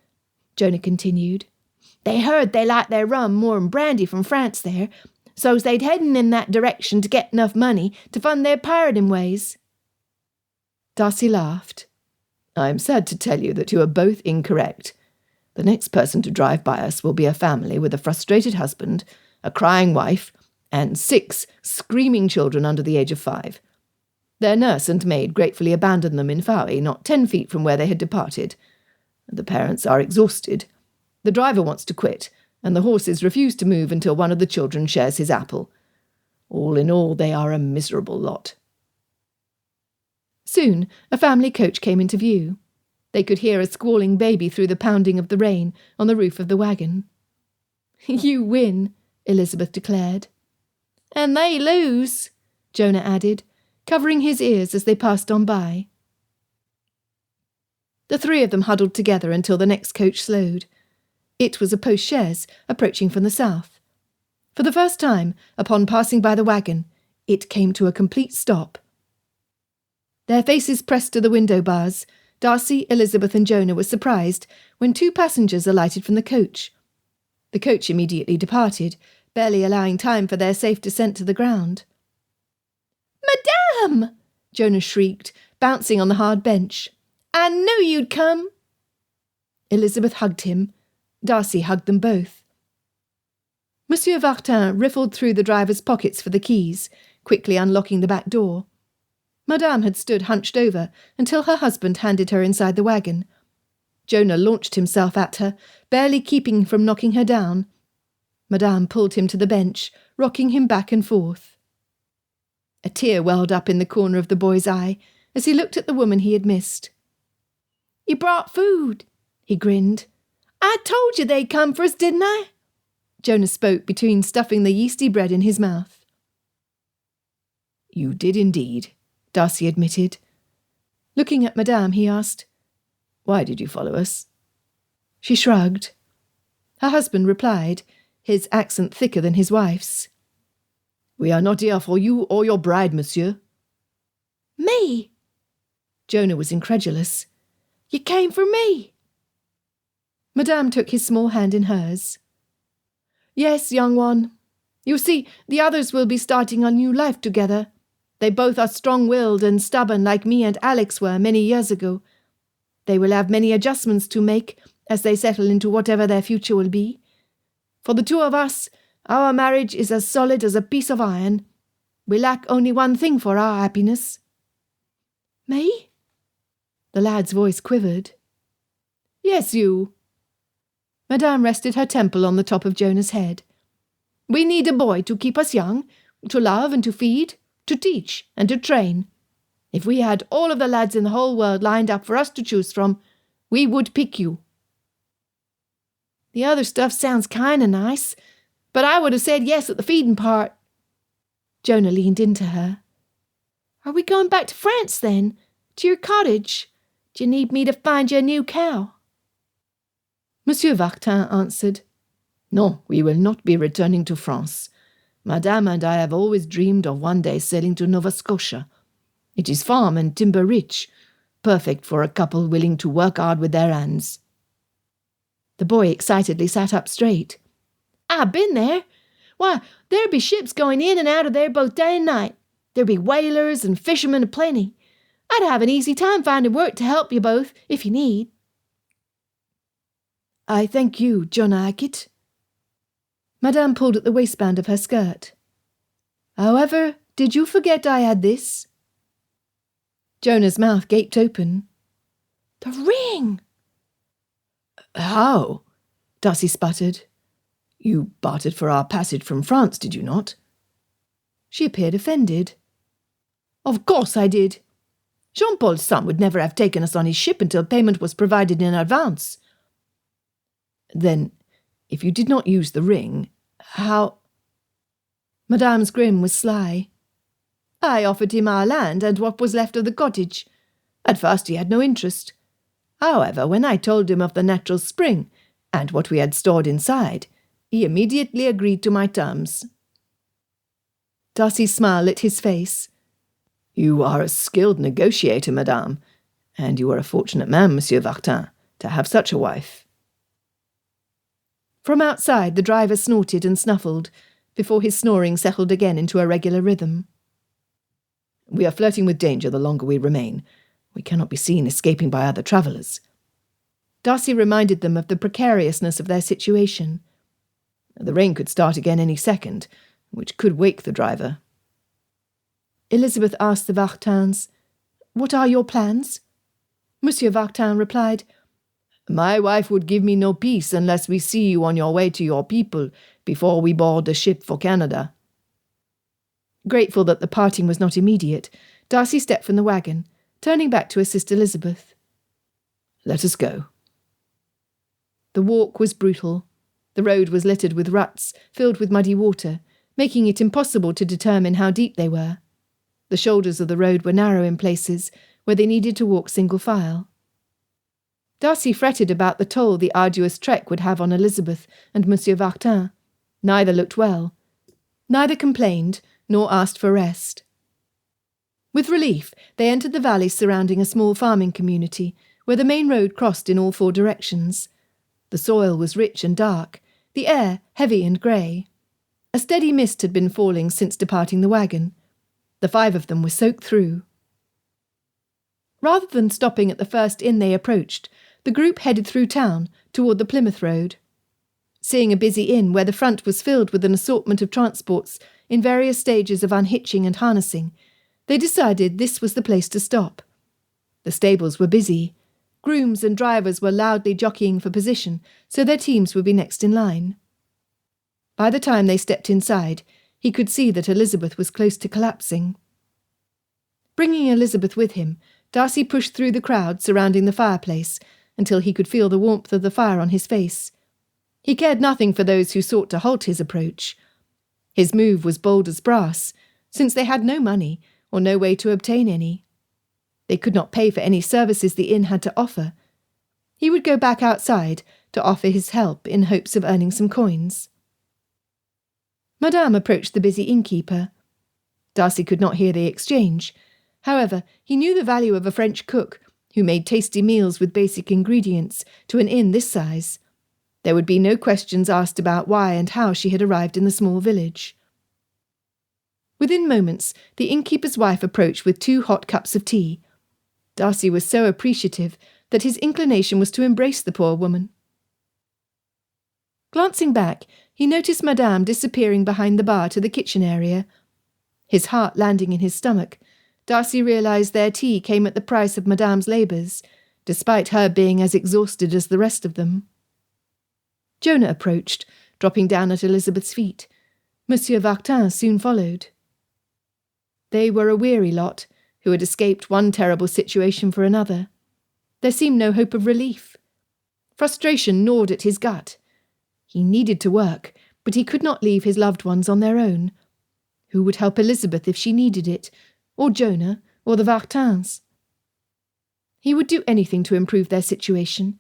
Jonah continued. "They heard they liked their rum more'n brandy from France there, so's they'd headin' in that direction to get enough money to fund their pirating ways." Darcy laughed. "I am sad to tell you that you are both incorrect. The next person to drive by us will be a family with a frustrated husband, a crying wife, and 6 screaming children under the age of 5. Their nurse and maid gratefully abandoned them in Fowey, not 10 feet from where they had departed. The parents are exhausted. The driver wants to quit, and the horses refuse to move until one of the children shares his apple. All in all, they are a miserable lot." Soon a family coach came into view. They could hear a squalling baby through the pounding of the rain on the roof of the wagon. "You win," Elizabeth declared. "And they lose," Jonah added, covering his ears as they passed on by. The 3 of them huddled together until the next coach slowed. It was a post-chaise approaching from the south. For the first time, upon passing by the wagon, it came to a complete stop. Their faces pressed to the window bars, Darcy, Elizabeth and Jonah were surprised when 2 passengers alighted from the coach. The coach immediately departed, barely allowing time for their safe descent to the ground. "Madame!" Jonah shrieked, bouncing on the hard bench. "I knew you'd come!" Elizabeth hugged him. Darcy hugged them both. Monsieur Vartin riffled through the driver's pockets for the keys, quickly unlocking the back door. Madame had stood hunched over until her husband handed her inside the wagon. Jonah launched himself at her, barely keeping from knocking her down. Madame pulled him to the bench, rocking him back and forth. A tear welled up in the corner of the boy's eye as he looked at the woman he had missed. "You brought food," he grinned. "I told you they'd come for us, didn't I?" Jonah spoke between stuffing the yeasty bread in his mouth. "You did indeed," Darcy admitted. Looking at Madame, he asked, Why did you follow us?" She shrugged. Her husband replied, his accent thicker than his wife's. "We are not here for you or your bride, monsieur." Me? Jonah was incredulous. You came for me? Madame took his small hand in hers. "Yes, young one. You see, the others will be starting a new life together. They both are strong-willed and stubborn like me and Alex were many years ago. They will have many adjustments to make as they settle into whatever their future will be. For the two of us, our marriage is as solid as a piece of iron. We lack only one thing for our happiness." Me? The lad's voice quivered. "Yes, you." Madame rested her temple on the top of Jonah's head. "We need a boy to keep us young, to love and to feed, to teach and to train. If we had all of the lads in the whole world lined up for us to choose from, we would pick you." The other stuff sounds kind of nice, but I would have said yes at the feeding part. Jonah leaned into her. Are we going back to France then? To your cottage? Do you need me to find you a new cow? Monsieur Vartin answered. "No, we will not be returning to France. Madame and I have always dreamed of one day sailing to Nova Scotia. It is farm and timber rich, perfect for a couple willing to work hard with their hands." The boy excitedly sat up straight. "I've been there. Why, there'd be ships going in and out of there both day and night. There'd be whalers and fishermen aplenty. I'd have an easy time finding work to help you both, if you need." "I thank you, Jonah Hackett." Madame pulled at the waistband of her skirt. "However, did you forget I had this?" Jonah's mouth gaped open. "The ring!" "How?" Darcy sputtered. "You bartered for our passage from France, did you not?" She appeared offended. "Of course I did. Jean-Paul's son would never have taken us on his ship until payment was provided in advance." "Then, if you did not use the ring, how—" Madame's grin was sly. "I offered him our land and what was left of the cottage. At first he had no interest. However, when I told him of the natural spring and what we had stored inside, he immediately agreed to my terms." Darcy's smile lit his face. "You are a skilled negotiator, madame, and you are a fortunate man, Monsieur Vartin, to have such a wife." From outside, the driver snorted and snuffled, before his snoring settled again into a regular rhythm. "We are flirting with danger the longer we remain. We cannot be seen escaping by other travellers." Darcy reminded them of the precariousness of their situation. "The rain could start again any second, which could wake the driver." Elizabeth asked the Vartins, "What are your plans?" Monsieur Vartin replied, "My wife would give me no peace unless we see you on your way to your people before we board the ship for Canada." Grateful that the parting was not immediate, Darcy stepped from the wagon, turning back to assist Elizabeth. "Let us go." The walk was brutal. The road was littered with ruts, filled with muddy water, making it impossible to determine how deep they were. The shoulders of the road were narrow in places, where they needed to walk single file. Darcy fretted about the toll the arduous trek would have on Elizabeth and Monsieur Vartin. Neither looked well. Neither complained, nor asked for rest. With relief, they entered the valley surrounding a small farming community, where the main road crossed in all four directions. The soil was rich and dark, the air heavy and grey. A steady mist had been falling since departing the wagon. The five of them were soaked through. Rather than stopping at the first inn they approached, the group headed through town, toward the Plymouth Road. Seeing a busy inn where the front was filled with an assortment of transports in various stages of unhitching and harnessing, they decided this was the place to stop. The stables were busy. Grooms and drivers were loudly jockeying for position, so their teams would be next in line. By the time they stepped inside, he could see that Elizabeth was close to collapsing. Bringing Elizabeth with him, Darcy pushed through the crowd surrounding the fireplace until he could feel the warmth of the fire on his face. He cared nothing for those who sought to halt his approach. His move was bold as brass, since they had no money or no way to obtain any. They could not pay for any services the inn had to offer. He would go back outside to offer his help in hopes of earning some coins. Madame approached the busy innkeeper. Darcy could not hear the exchange. However, he knew the value of a French cook who made tasty meals with basic ingredients to an inn this size. There would be no questions asked about why and how she had arrived in the small village. Within moments, the innkeeper's wife approached with 2 hot cups of tea. Darcy was so appreciative that his inclination was to embrace the poor woman. Glancing back, he noticed Madame disappearing behind the bar to the kitchen area. His heart landing in his stomach, Darcy realised their tea came at the price of Madame's labours, despite her being as exhausted as the rest of them. Jonah approached, dropping down at Elizabeth's feet. Monsieur Vartin soon followed. They were a weary lot, who had escaped one terrible situation for another. There seemed no hope of relief. Frustration gnawed at his gut. He needed to work, but he could not leave his loved ones on their own. Who would help Elizabeth if she needed it? Or Jonah, or the Vartins? He would do anything to improve their situation.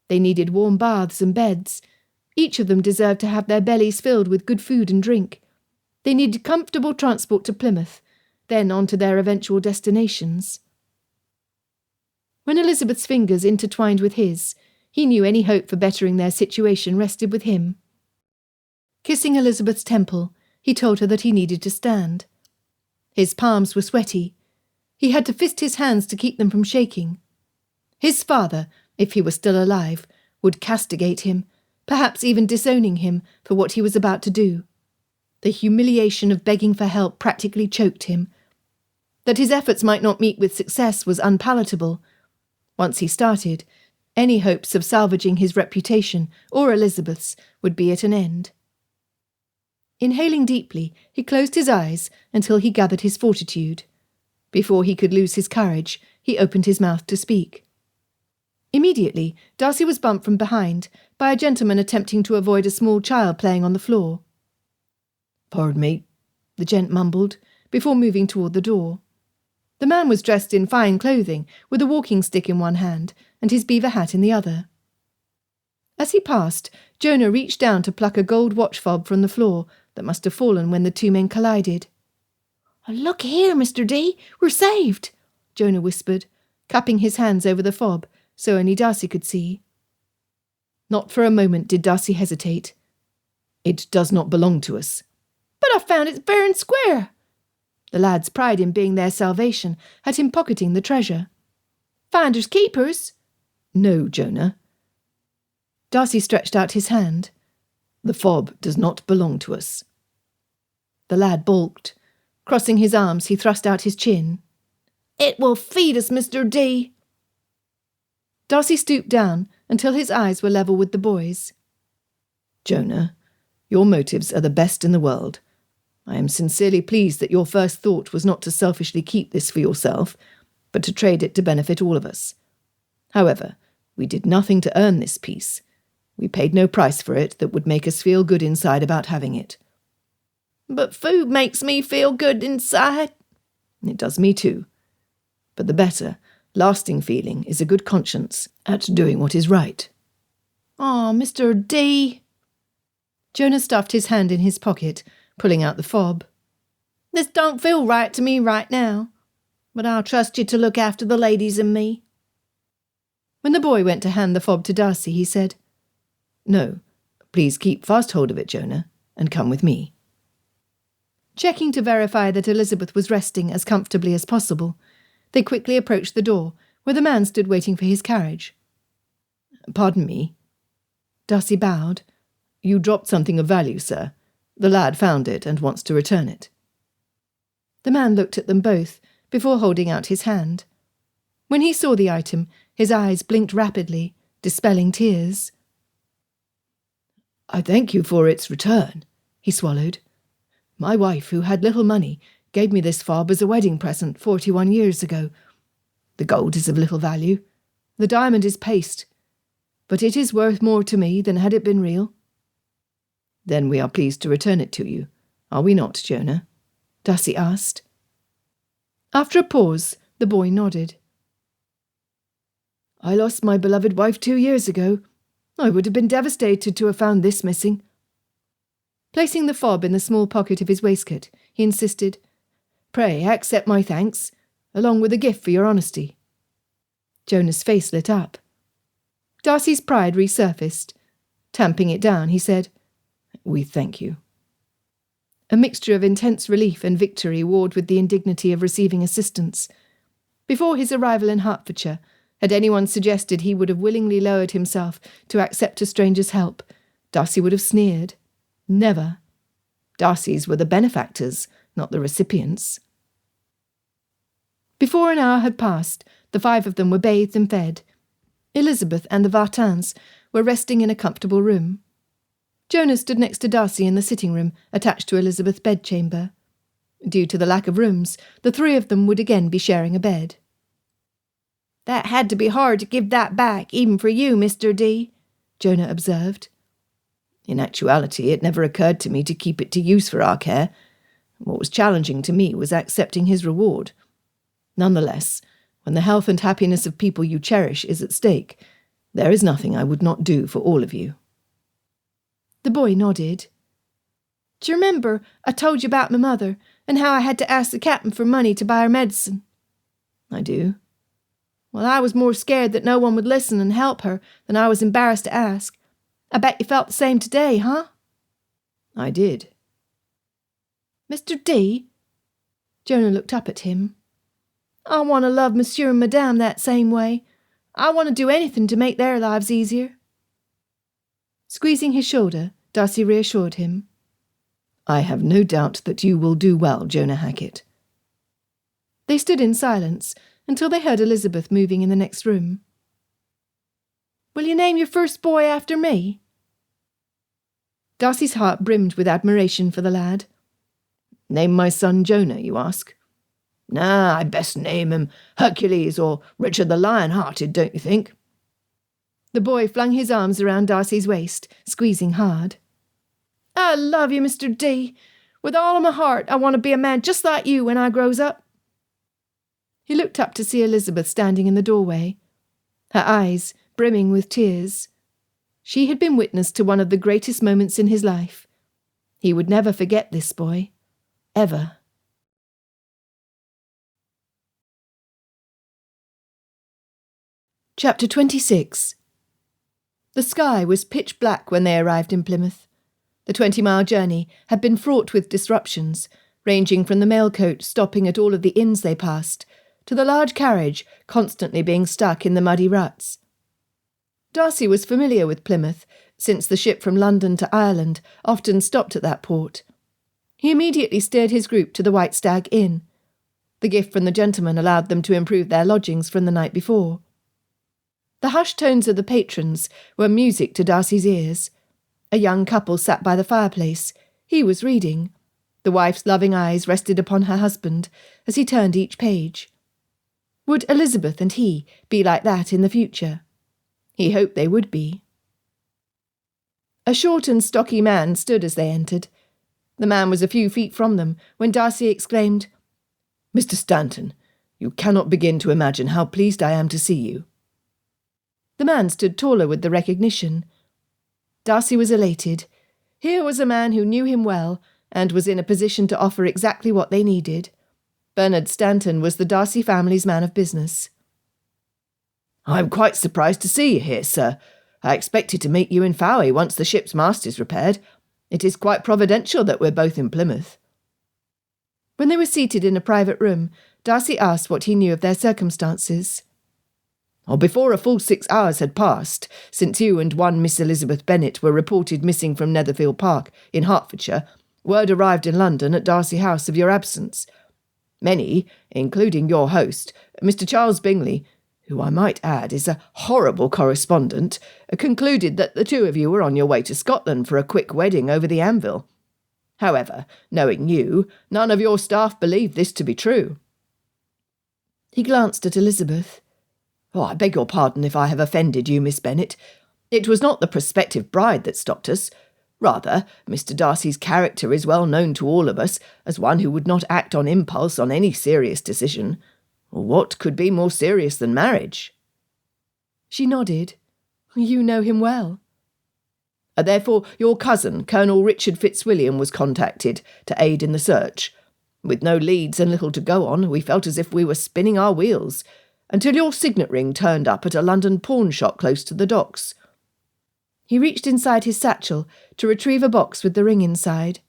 They needed warm baths and beds. Each of them deserved to have their bellies filled with good food and drink. They needed comfortable transport to Plymouth, then on to their eventual destinations. When Elizabeth's fingers intertwined with his, he knew any hope for bettering their situation rested with him. Kissing Elizabeth's temple, he told her that he needed to stand. His palms were sweaty. He had to fist his hands to keep them from shaking. His father, if he were still alive, would castigate him, perhaps even disowning him for what he was about to do. The humiliation of begging for help practically choked him. That his efforts might not meet with success was unpalatable. Once he started, any hopes of salvaging his reputation, or Elizabeth's, would be at an end. Inhaling deeply, he closed his eyes until he gathered his fortitude. Before he could lose his courage, he opened his mouth to speak. Immediately, Darcy was bumped from behind by a gentleman attempting to avoid a small child playing on the floor. "Pardon me," the gent mumbled, before moving toward the door. The man was dressed in fine clothing, with a walking stick in one hand and his beaver hat in the other. As he passed, Jonah reached down to pluck a gold watch fob from the floor that must have fallen when the 2 men collided. "Look here, Mr. D, we're saved," Jonah whispered, cupping his hands over the fob so only Darcy could see. Not for a moment did Darcy hesitate. "It does not belong to us." "But I found it fair and square." The lad's pride in being their salvation had him pocketing the treasure. "Finders keepers." "No, Jonah." Darcy stretched out his hand. "The fob does not belong to us." The lad balked. Crossing his arms, he thrust out his chin. "It will feed us, Mr. D." Darcy stooped down until his eyes were level with the boy's. "Jonah, your motives are the best in the world. I am sincerely pleased that your first thought was not to selfishly keep this for yourself, but to trade it to benefit all of us. However, we did nothing to earn this peace. We paid no price for it that would make us feel good inside about having it." "But food makes me feel good inside." "It does me too. But the better, lasting feeling is a good conscience at doing what is right." "Oh, Mr. D." Jonah stuffed his hand in his pocket, pulling out the fob. "This don't feel right to me right now, but I'll trust you to look after the ladies and me." When the boy went to hand the fob to Darcy, he said, "No, please keep fast hold of it, Jonah, and come with me." Checking to verify that Elizabeth was resting as comfortably as possible, they quickly approached the door, where the man stood waiting for his carriage. "Pardon me." Darcy bowed. "You dropped something of value, sir. The lad found it and wants to return it." The man looked at them both before holding out his hand. When he saw the item, his eyes blinked rapidly, dispelling tears. "I thank you for its return," he swallowed. "My wife, who had little money, gave me this fob as a wedding present 41 years ago. The gold is of little value. The diamond is paste. But it is worth more to me than had it been real." "Then we are pleased to return it to you, are we not, Jonah?" Darcy asked. After a pause, the boy nodded. I lost my beloved wife 2 years ago. I would have been devastated to have found this missing." Placing the fob in the small pocket of his waistcoat, he insisted, "Pray accept my thanks, along with a gift for your honesty." Jonah's face lit up. Darcy's pride resurfaced. Tamping it down, he said, "We thank you." A mixture of intense relief and victory warred with the indignity of receiving assistance. Before his arrival in Hertfordshire, had anyone suggested he would have willingly lowered himself to accept a stranger's help, Darcy would have sneered. Never. Darcys were the benefactors, not the recipients. Before an hour had passed, the 5 of them were bathed and fed. Elizabeth and the Vartins were resting in a comfortable room. Jonah stood next to Darcy in the sitting-room attached to Elizabeth's bedchamber. Due to the lack of rooms, the 3 of them would again be sharing a bed. "That had to be hard to give that back, even for you, Mr. D," Jonah observed. In actuality, it never occurred to me to keep it to use for our care. What was challenging to me was accepting his reward. Nonetheless, when the health and happiness of people you cherish is at stake, there is nothing I would not do for all of you. The boy nodded. "Do you remember I told you about my mother, and how I had to ask the captain for money to buy her medicine?" I do. Well, I was more scared that no one would listen and help her than I was embarrassed to ask. I bet you felt the same today, huh? I did. "Mr. D?" Jonah looked up at him. "I want to love Monsieur and Madame that same way. I want to do anything to make their lives easier." Squeezing his shoulder, Darcy reassured him. "I have no doubt that you will do well, Jonah Hackett." They stood in silence until they heard Elizabeth moving in the next room. "Will you name your first boy after me?" Darcy's heart brimmed with admiration for the lad. "Name my son Jonah, you ask? Nah, I best name him Hercules or Richard the Lion-Hearted, don't you think?" The boy flung his arms around Darcy's waist, squeezing hard. "I love you, Mr. D. With all of my heart, I want to be a man just like you when I grows up." He looked up to see Elizabeth standing in the doorway, her eyes brimming with tears. She had been witness to one of the greatest moments in his life. He would never forget this boy. Ever. Chapter 26. The sky was pitch black when they arrived in Plymouth. The 20-mile journey had been fraught with disruptions, ranging from the mail coach stopping at all of the inns they passed, to the large carriage constantly being stuck in the muddy ruts. Darcy was familiar with Plymouth, since the ship from London to Ireland often stopped at that port. He immediately steered his group to the White Stag Inn. The gift from the gentleman allowed them to improve their lodgings from the night before. The hushed tones of the patrons were music to Darcy's ears. A young couple sat by the fireplace. He was reading. The wife's loving eyes rested upon her husband as he turned each page. Would Elizabeth and he be like that in the future? He hoped they would be. A short and stocky man stood as they entered. The man was a few feet from them when Darcy exclaimed, "Mr. Stanton, you cannot begin to imagine how pleased I am to see you." The man stood taller with the recognition. Darcy was elated. Here was a man who knew him well and was in a position to offer exactly what they needed. Bernard Stanton was the Darcy family's man of business. "I am quite surprised to see you here, sir. I expected to meet you in Fowey once the ship's mast is repaired. It is quite providential that we're both in Plymouth." When they were seated in a private room, Darcy asked what he knew of their circumstances. "Before a full 6 hours had passed, since you and one Miss Elizabeth Bennet were reported missing from Netherfield Park in Hertfordshire, word arrived in London at Darcy House of your absence. Many, including your host, Mr. Charles Bingley, who I might add is a horrible correspondent, concluded that the 2 of you were on your way to Scotland for a quick wedding over the anvil. However, knowing you, none of your staff believed this to be true." He glanced at Elizabeth. "I beg your pardon if I have offended you, Miss Bennet. It was not the prospective bride that stopped us. Rather, Mr. Darcy's character is well known to all of us as one who would not act on impulse on any serious decision. What could be more serious than marriage?" She nodded. You know him well. Therefore, your cousin, Colonel Richard Fitzwilliam, was contacted to aid in the search. With no leads and little to go on, we felt as if we were spinning our wheels, until your signet ring turned up at a London pawn shop close to the docks. He reached inside his satchel to retrieve a box with the ring inside.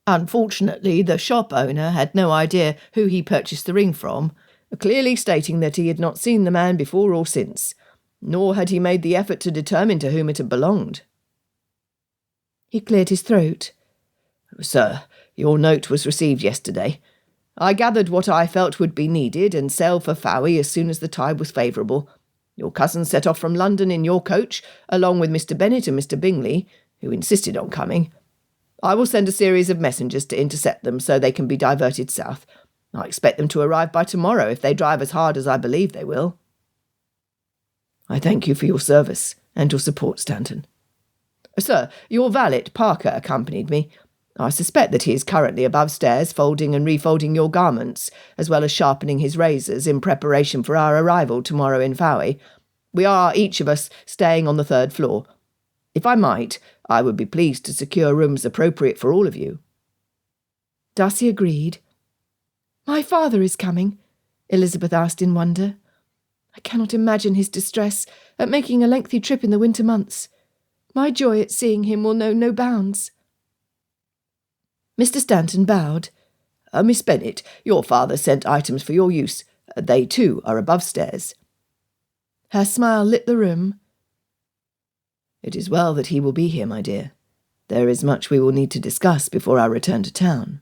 Unfortunately, the shop owner had no idea who he purchased the ring from, clearly stating that he had not seen the man before or since, nor had he made the effort to determine to whom it had belonged. He cleared his throat. Sir, your note was received yesterday. I gathered what I felt would be needed and sailed for Fowey as soon as the tide was favourable. Your cousin set off from London in your coach, along with Mr. Bennet and Mr. Bingley, who insisted on coming. I will send a series of messengers to intercept them so they can be diverted south. I expect them to arrive by tomorrow if they drive as hard as I believe they will. I thank you for your service and your support, Stanton. Sir, your valet, Parker, accompanied me. I suspect that he is currently above stairs folding and refolding your garments, as well as sharpening his razors in preparation for our arrival tomorrow in Fowey. We are, each of us, staying on the 3rd floor. If I might, I would be pleased to secure rooms appropriate for all of you. Darcy agreed. My father is coming, Elizabeth asked in wonder. I cannot imagine his distress at making a lengthy trip in the winter months. My joy at seeing him will know no bounds. Mr. Stanton bowed. Miss Bennet, your father sent items for your use. They, too, are above stairs. Her smile lit the room. It is well that he will be here, my dear. There is much we will need to discuss before our return to town.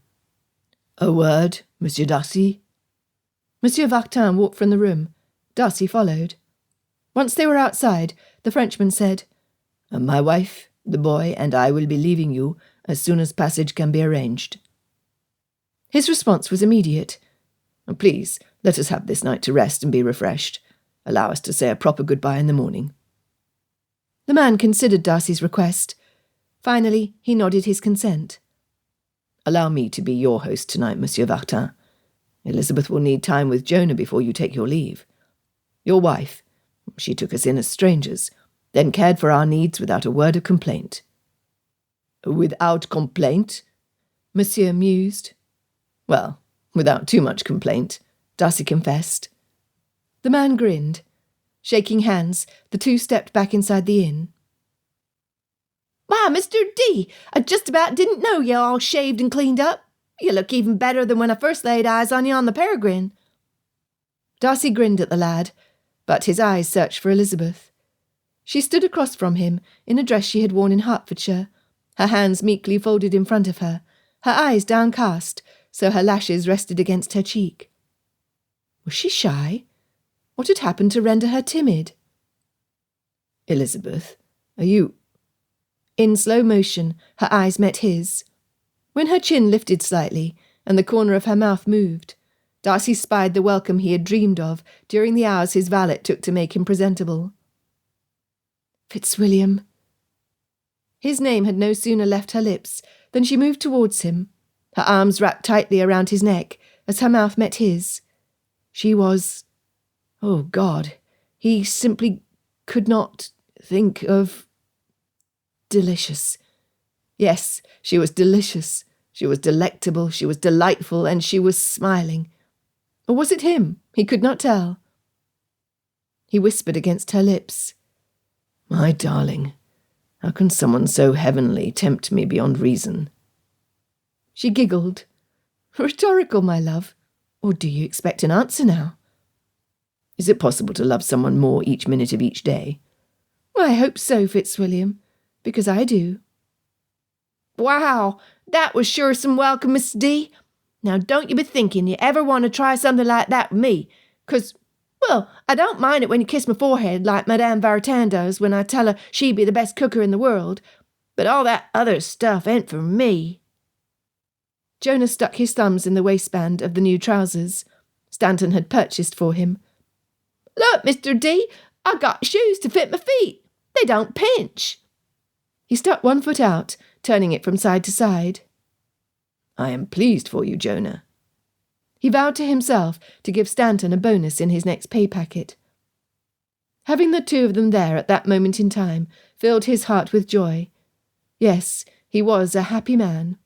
A word, Monsieur Darcy? Monsieur Vartin walked from the room. Darcy followed. Once they were outside, the Frenchman said, My wife, the boy, and I will be leaving you as soon as passage can be arranged. His response was immediate. Please, let us have this night to rest and be refreshed. Allow us to say a proper goodbye in the morning. The man considered Darcy's request. Finally, he nodded his consent. Allow me to be your host tonight, Monsieur Vartin. Elizabeth will need time with Jonah before you take your leave. Your wife, she took us in as strangers, then cared for our needs without a word of complaint. Without complaint? Monsieur mused. Well, without too much complaint, Darcy confessed. The man grinned. Shaking hands, the two stepped back inside the inn. Why, Mr. D, I just about didn't know you all shaved and cleaned up. You look even better than when I first laid eyes on you on the Peregrine. Darcy grinned at the lad, but his eyes searched for Elizabeth. She stood across from him in a dress she had worn in Hertfordshire, her hands meekly folded in front of her, her eyes downcast, so her lashes rested against her cheek. Was she shy? What had happened to render her timid? Elizabeth, are you... In slow motion, her eyes met his. When her chin lifted slightly, and the corner of her mouth moved, Darcy spied the welcome he had dreamed of during the hours his valet took to make him presentable. Fitzwilliam. His name had no sooner left her lips than she moved towards him, her arms wrapped tightly around his neck as her mouth met his. She was... Oh, God, he simply could not think of... Delicious. Yes, she was delicious. She was delectable, she was delightful, and she was smiling. Or was it him? He could not tell. He whispered against her lips. My darling, how can someone so heavenly tempt me beyond reason? She giggled. Rhetorical, my love. Or do you expect an answer now? Is it possible to love someone more each minute of each day? I hope so, Fitzwilliam, because I do. Wow, that was sure some welcome, Miss D. Now don't you be thinking you ever want to try something like that with me, 'cause, well, I don't mind it when you kiss my forehead like Madame Vartin does when I tell her she'd be the best cooker in the world, but all that other stuff ain't for me. Jonah stuck his thumbs in the waistband of the new trousers Stanton had purchased for him. Look, Mr. D, I got shoes to fit my feet. They don't pinch. He stuck one foot out, turning it from side to side. I am pleased for you, Jonah. He vowed to himself to give Stanton a bonus in his next pay packet. Having the two of them there at that moment in time filled his heart with joy. Yes, he was a happy man.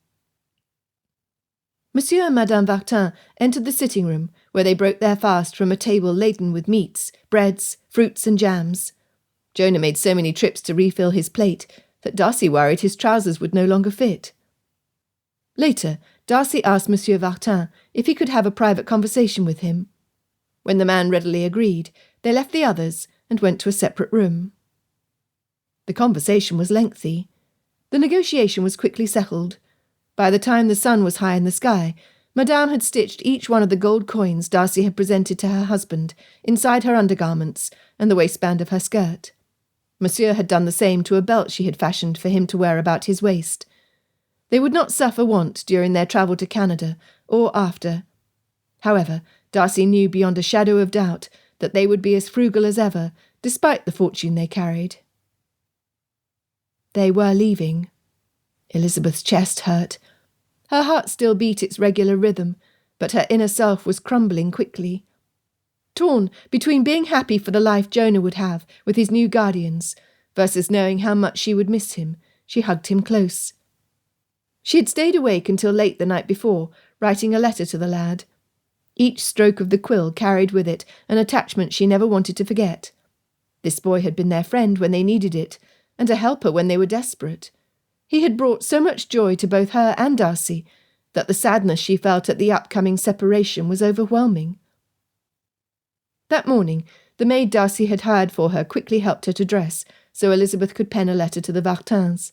Monsieur and Madame Vartin entered the sitting-room, where they broke their fast from a table laden with meats, breads, fruits and jams. Jonah made so many trips to refill his plate that Darcy worried his trousers would no longer fit. Later, Darcy asked Monsieur Vartin if he could have a private conversation with him. When the man readily agreed, they left the others and went to a separate room. The conversation was lengthy. The negotiation was quickly settled. By the time the sun was high in the sky, Madame had stitched each one of the gold coins Darcy had presented to her husband inside her undergarments and the waistband of her skirt. Monsieur had done the same to a belt she had fashioned for him to wear about his waist. They would not suffer want during their travel to Canada, or after. However, Darcy knew beyond a shadow of doubt that they would be as frugal as ever, despite the fortune they carried. They were leaving. Elizabeth's chest hurt. Her heart still beat its regular rhythm, but her inner self was crumbling quickly. Torn between being happy for the life Jonah would have with his new guardians versus knowing how much she would miss him, she hugged him close. She had stayed awake until late the night before, writing a letter to the lad. Each stroke of the quill carried with it an attachment she never wanted to forget. This boy had been their friend when they needed it, and a helper when they were desperate. He had brought so much joy to both her and Darcy that the sadness she felt at the upcoming separation was overwhelming. That morning, the maid Darcy had hired for her quickly helped her to dress, so Elizabeth could pen a letter to the Vartins.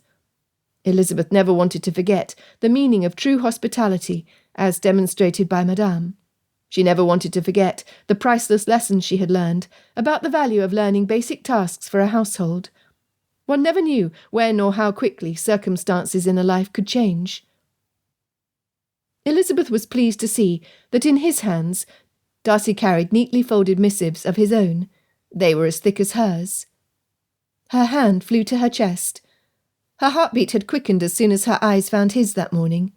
Elizabeth never wanted to forget the meaning of true hospitality, as demonstrated by Madame. She never wanted to forget the priceless lessons she had learned about the value of learning basic tasks for a household. One never knew when or how quickly circumstances in a life could change. Elizabeth was pleased to see that in his hands Darcy carried neatly folded missives of his own. They were as thick as hers. Her hand flew to her chest. Her heartbeat had quickened as soon as her eyes found his that morning.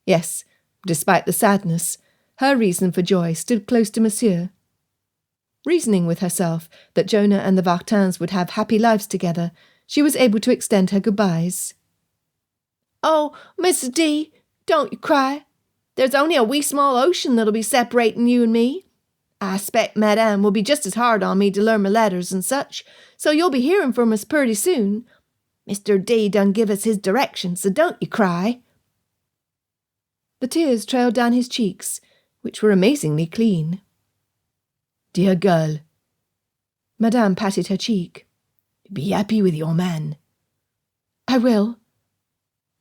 Yes, despite the sadness, her reason for joy stood close to Monsieur. Reasoning with herself that Jonah and the Vartins would have happy lives together, she was able to extend her goodbyes. "Oh, Mrs. D, don't you cry. There's only a wee small ocean that'll be separating you and me. I expect Madame will be just as hard on me to learn my letters and such, so you'll be hearing from us pretty soon. Mr. D done give us his directions, so don't you cry." The tears trailed down his cheeks, which were amazingly clean. "Dear girl," Madame patted her cheek. "be happy with your man." "I will."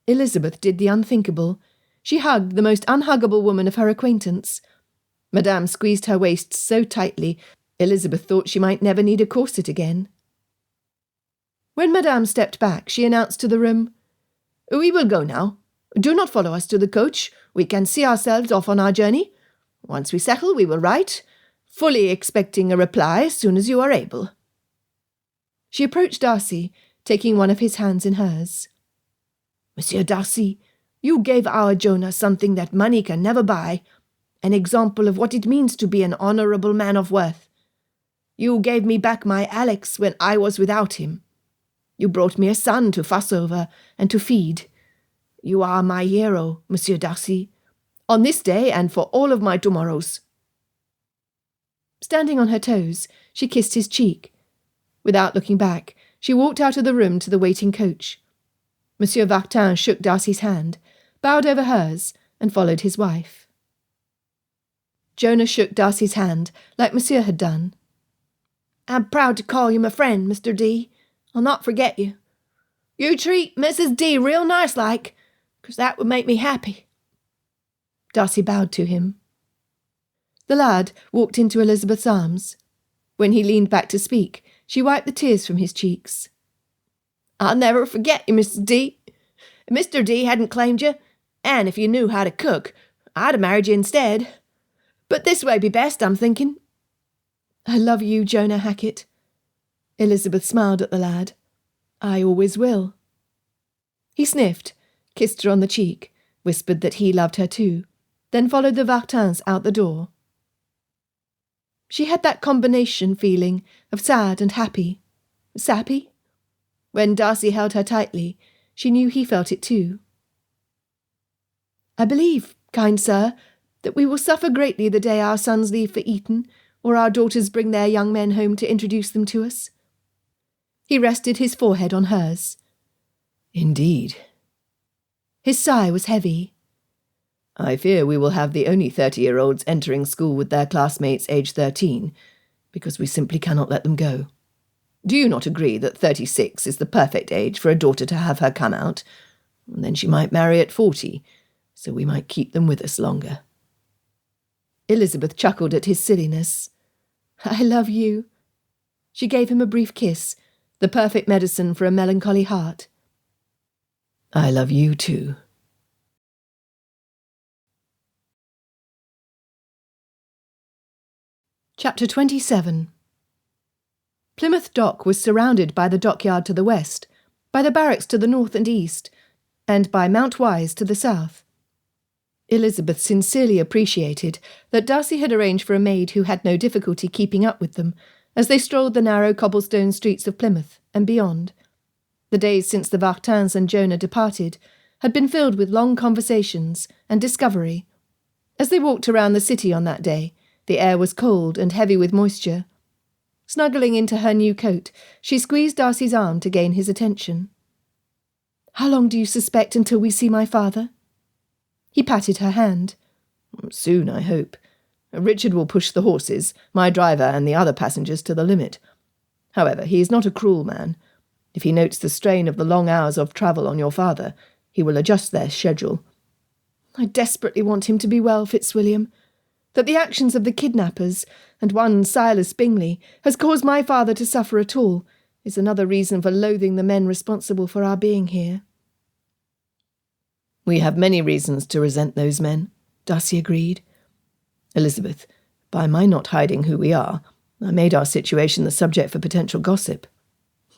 Elizabeth did the unthinkable. She hugged the most unhuggable woman of her acquaintance. Madame squeezed her waist so tightly, Elizabeth thought she might never need a corset again. When Madame stepped back, she announced to the room, "We will go now. Do not follow us to the coach. We can see ourselves off on our journey. Once we settle, we will write, fully expecting a reply as soon as you are able." She approached Darcy, taking one of his hands in hers. "Monsieur Darcy, you gave our Jonah something that money can never buy, an example of what it means to be an honourable man of worth. You gave me back my Alex when I was without him. You brought me a son to fuss over and to feed. You are my hero, Monsieur Darcy, on this day and for all of my tomorrows." Standing on her toes, she kissed his cheek. Without looking back, she walked out of the room to the waiting coach. Monsieur Vartin shook Darcy's hand, bowed over hers, and followed his wife. Jonah shook Darcy's hand, like Monsieur had done. "I'm proud to call you my friend, Mr. D. I'll not forget you. You treat Mrs. D real nice like, 'cause that would make me happy." Darcy bowed to him. The lad walked into Elizabeth's arms. When he leaned back to speak, she wiped the tears from his cheeks. "I'll never forget you, Mrs. D. If Mr. D hadn't claimed you, and if you knew how to cook, I'd have married you instead. But this way be best, I'm thinking." "I love you, Jonah Hackett." Elizabeth smiled at the lad. "I always will." He sniffed, kissed her on the cheek, whispered that he loved her too, then followed the Vartins out the door. She had that combination feeling of sad and happy. Sappy? When Darcy held her tightly, she knew he felt it too. I believe, kind sir, that we will suffer greatly the day our sons leave for Eton, or our daughters bring their young men home to introduce them to us. He rested his forehead on hers. Indeed. His sigh was heavy. I fear we will have the only 30-year-olds entering school with their classmates aged 13, because we simply cannot let them go. Do you not agree that 36 is the perfect age for a daughter to have her come out? And then she might marry at 40, so we might keep them with us longer. Elizabeth chuckled at his silliness. I love you. She gave him a brief kiss, the perfect medicine for a melancholy heart. I love you too. Chapter 27. Plymouth Dock was surrounded by the dockyard to the west, by the barracks to the north and east, and by Mount Wise to the south. Elizabeth sincerely appreciated that Darcy had arranged for a maid who had no difficulty keeping up with them as they strolled the narrow cobblestone streets of Plymouth and beyond. The days since the Vartins and Jonah departed had been filled with long conversations and discovery. As they walked around the city on that day, the air was cold and heavy with moisture. Snuggling into her new coat, she squeezed Darcy's arm to gain his attention. How long do you suspect until we see my father? He patted her hand. Soon, I hope. Richard will push the horses, my driver and the other passengers to the limit. However, he is not a cruel man. If he notes the strain of the long hours of travel on your father, he will adjust their schedule. I desperately want him to be well, Fitzwilliam. That the actions of the kidnappers, and one Silas Bingley, has caused my father to suffer at all, is another reason for loathing the men responsible for our being here. We have many reasons to resent those men, Darcy agreed. Elizabeth, by my not hiding who we are, I made our situation the subject for potential gossip.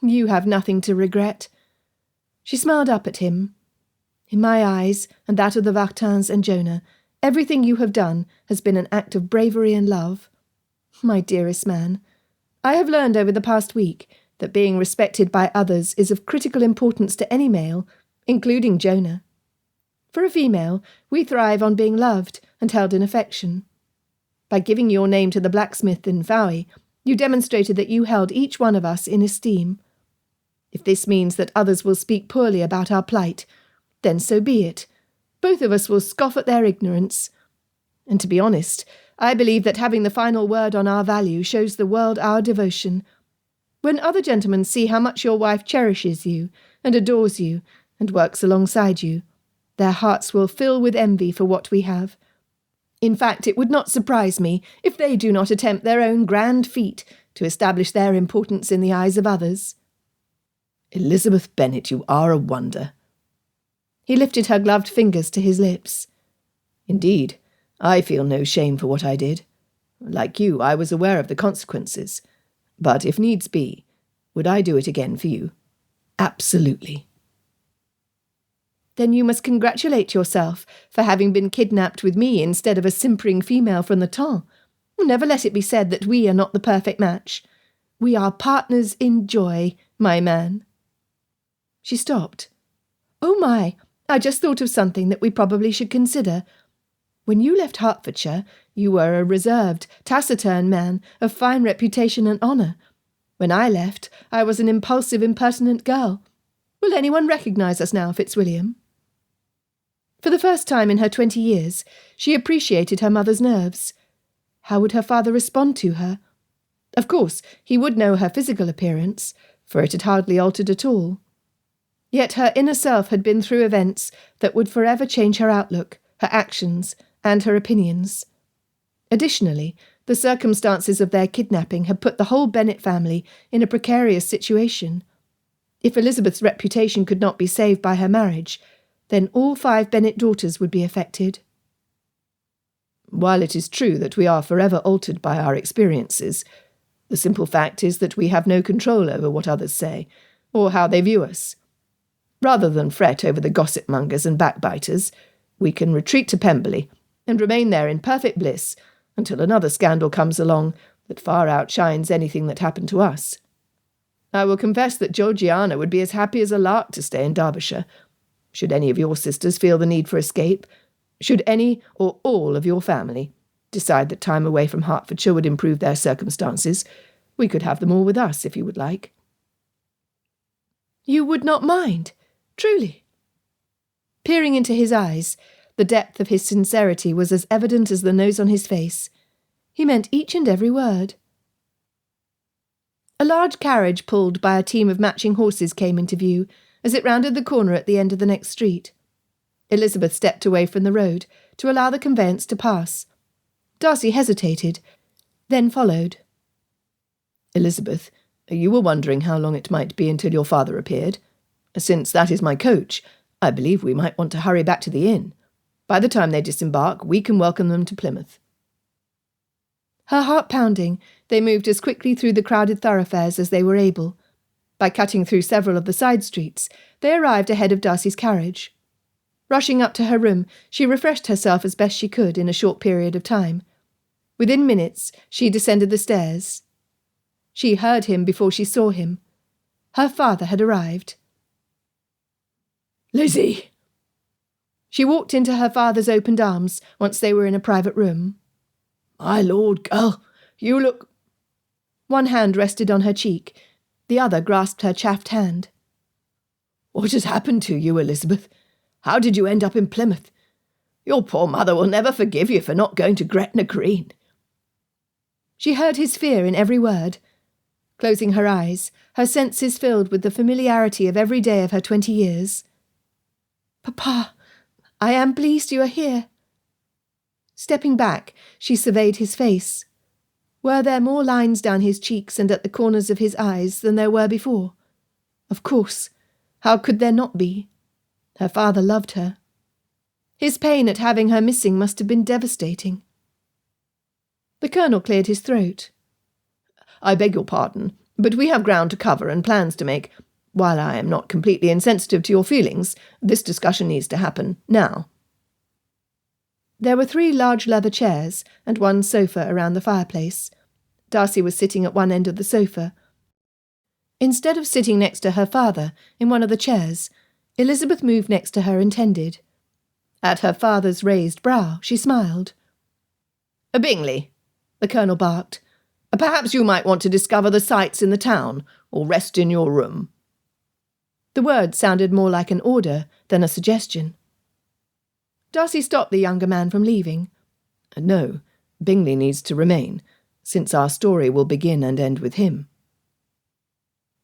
You have nothing to regret. She smiled up at him. In my eyes, and that of the Vartins and Jonah, everything you have done has been an act of bravery and love. My dearest man, I have learned over the past week that being respected by others is of critical importance to any male, including Jonah. For a female, we thrive on being loved and held in affection. By giving your name to the blacksmith in Fowey, you demonstrated that you held each one of us in esteem. If this means that others will speak poorly about our plight, then so be it. Both of us will scoff at their ignorance. And to be honest, I believe that having the final word on our value shows the world our devotion. When other gentlemen see how much your wife cherishes you and adores you and works alongside you, their hearts will fill with envy for what we have. In fact, it would not surprise me if they do not attempt their own grand feat to establish their importance in the eyes of others. Elizabeth Bennet, you are a wonder. He lifted her gloved fingers to his lips. Indeed, I feel no shame for what I did. Like you, I was aware of the consequences. But if needs be, would I do it again for you? Absolutely. Then you must congratulate yourself for having been kidnapped with me instead of a simpering female from the temps. Never let it be said that we are not the perfect match. We are partners in joy, my man. She stopped. Oh my, I just thought of something that we probably should consider. When you left Hertfordshire, you were a reserved, taciturn man of fine reputation and honour. When I left, I was an impulsive, impertinent girl. Will anyone recognise us now, Fitzwilliam? For the first time in her 20 years, she appreciated her mother's nerves. How would her father respond to her? Of course, he would know her physical appearance, for it had hardly altered at all. Yet her inner self had been through events that would forever change her outlook, her actions, and her opinions. Additionally, the circumstances of their kidnapping had put the whole Bennet family in a precarious situation. If Elizabeth's reputation could not be saved by her marriage, then all 5 Bennet daughters would be affected. While it is true that we are forever altered by our experiences, the simple fact is that we have no control over what others say, or how they view us. Rather than fret over the gossip-mongers and backbiters, we can retreat to Pemberley and remain there in perfect bliss until another scandal comes along that far outshines anything that happened to us. I will confess that Georgiana would be as happy as a lark to stay in Derbyshire. Should any of your sisters feel the need for escape, should any or all of your family decide that time away from Hertfordshire would improve their circumstances, we could have them all with us, if you would like." "You would not mind, truly?" Peering into his eyes, the depth of his sincerity was as evident as the nose on his face. He meant each and every word. A large carriage pulled by a team of matching horses came into view as it rounded the corner at the end of the next street. Elizabeth stepped away from the road to allow the conveyance to pass. Darcy hesitated, then followed. "Elizabeth, you were wondering how long it might be until your father appeared. Since that is my coach, I believe we might want to hurry back to the inn. By the time they disembark, we can welcome them to Plymouth." Her heart pounding, they moved as quickly through the crowded thoroughfares as they were able. By cutting through several of the side streets, they arrived ahead of Darcy's carriage. Rushing up to her room, she refreshed herself as best she could in a short period of time. Within minutes, she descended the stairs. She heard him before she saw him. Her father had arrived. "Lizzie!" She walked into her father's opened arms once they were in a private room. "My lord, girl, you look—" One hand rested on her cheek, the other grasped her chafed hand. "What has happened to you, Elizabeth? How did you end up in Plymouth? Your poor mother will never forgive you for not going to Gretna Green." She heard his fear in every word. Closing her eyes, her senses filled with the familiarity of every day of her 20 years. "Papa, I am pleased you are here." Stepping back, she surveyed his face. Were there more lines down his cheeks and at the corners of his eyes than there were before? Of course. How could there not be? Her father loved her. His pain at having her missing must have been devastating. The Colonel cleared his throat. "I beg your pardon, but we have ground to cover and plans to make. While I am not completely insensitive to your feelings, this discussion needs to happen now." There were 3 large leather chairs and 1 sofa around the fireplace. Darcy was sitting at one end of the sofa. Instead of sitting next to her father in one of the chairs, Elizabeth moved next to her intended. At her father's raised brow, she smiled. "Bingley," the Colonel barked, "perhaps you might want to discover the sights in the town, or rest in your room." The word sounded more like an order than a suggestion. Darcy stopped the younger man from leaving. "No, Bingley needs to remain, since our story will begin and end with him."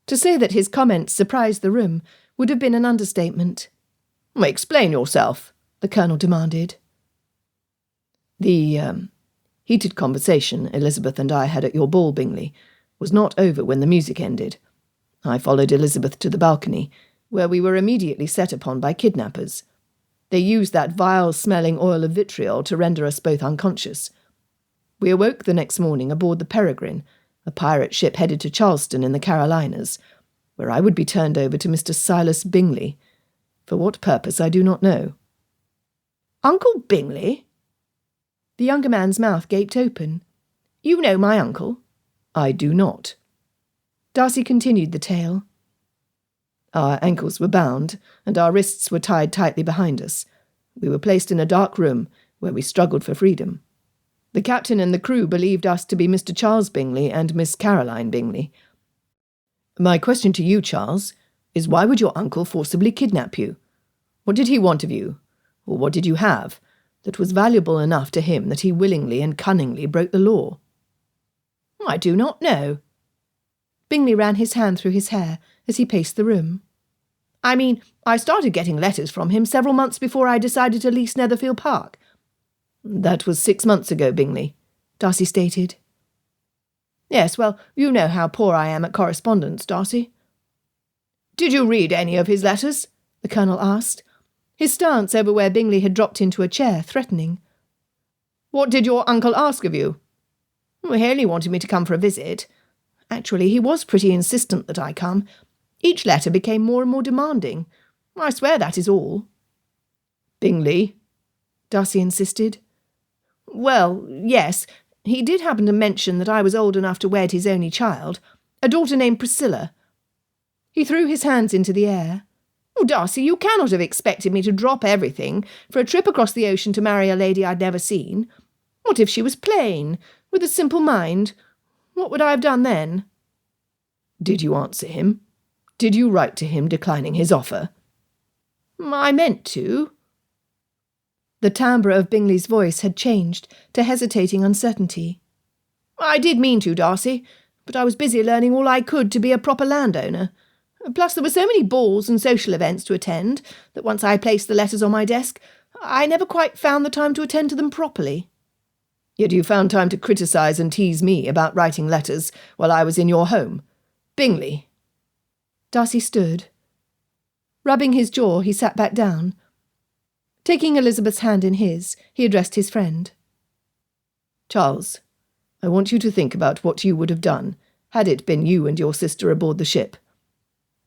To say that his comments surprised the room would have been an understatement. "Explain yourself," the Colonel demanded. "The heated conversation Elizabeth and I had at your ball, Bingley, was not over when the music ended. I followed Elizabeth to the balcony, where we were immediately set upon by kidnappers. They used that vile-smelling oil of vitriol to render us both unconscious. We awoke the next morning aboard the Peregrine, a pirate ship headed to Charleston in the Carolinas, where I would be turned over to Mr. Silas Bingley. For what purpose I do not know." "Uncle Bingley?" The younger man's mouth gaped open. "You know my uncle?" "I do not." Darcy continued the tale. "Our ankles were bound, and our wrists were tied tightly behind us. We were placed in a dark room, where we struggled for freedom. The captain and the crew believed us to be Mr. Charles Bingley and Miss Caroline Bingley. My question to you, Charles, is why would your uncle forcibly kidnap you? What did he want of you, or what did you have, that was valuable enough to him that he willingly and cunningly broke the law?" "I do not know." Bingley ran his hand through his hair as he paced the room. "I mean, I started getting letters from him several months before I decided to lease Netherfield Park." "That was 6 months ago, Bingley," Darcy stated. "Yes, well, you know how poor I am at correspondence, Darcy." "Did you read any of his letters?" the Colonel asked, his stance over where Bingley had dropped into a chair, threatening. "What did your uncle ask of you?" "He only wanted me to come for a visit. Actually, he was pretty insistent that I come. Each letter became more and more demanding. I swear that is all." "Bingley?" Darcy insisted. "Well, yes. He did happen to mention that I was old enough to wed his only child, a daughter named Priscilla. He threw his hands into the air. Oh, Darcy, you cannot have expected me to drop everything for a trip across the ocean to marry a lady I'd never seen. What if she was plain, with a simple mind? What would I have done then? Did you answer him? Did you write to him declining his offer? I meant to. The timbre of Bingley's voice had changed to hesitating uncertainty. I did mean to, Darcy, but I was busy learning all I could to be a proper landowner. Plus there were so many balls and social events to attend that once I placed the letters on my desk, I never quite found the time to attend to them properly. Yet you found time to criticise and tease me about writing letters while I was in your home. Bingley. Darcy stood. Rubbing his jaw, he sat back down. Taking Elizabeth's hand in his, he addressed his friend. Charles, I want you to think about what you would have done had it been you and your sister aboard the ship.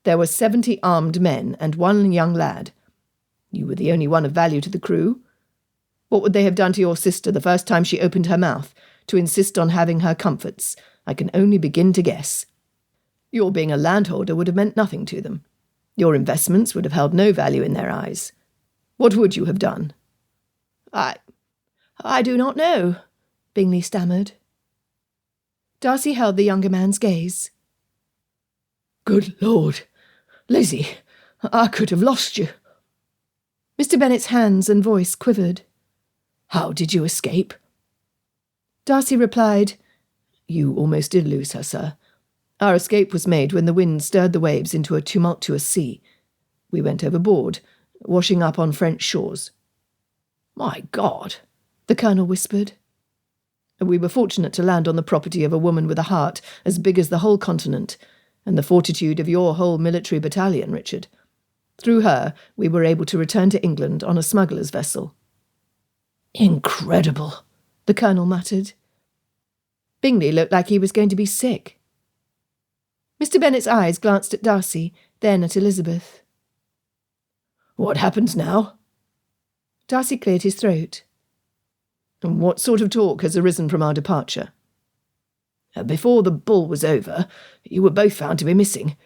There were 70 armed men and 1 young lad. You were the only one of value to the crew. What would they have done to your sister the first time she opened her mouth to insist on having her comforts? I can only begin to guess. Your being a landholder would have meant nothing to them. Your investments would have held no value in their eyes. What would you have done? I do not know, Bingley stammered. Darcy held the younger man's gaze. Good Lord! Lizzie, I could have lost you. Mr. Bennet's hands and voice quivered. How did you escape? Darcy replied, You almost did lose her, sir. Our escape was made when the wind stirred the waves into a tumultuous sea. We went overboard, washing up on French shores. My God, the Colonel whispered. We were fortunate to land on the property of a woman with a heart as big as the whole continent, and the fortitude of your whole military battalion, Richard. Through her, we were able to return to England on a smuggler's vessel. Incredible, the Colonel muttered. Bingley looked like he was going to be sick. Mr. Bennet's eyes glanced at Darcy, then at Elizabeth. What happens now? Darcy cleared his throat. And what sort of talk has arisen from our departure? Before the ball was over, you were both found to be missing.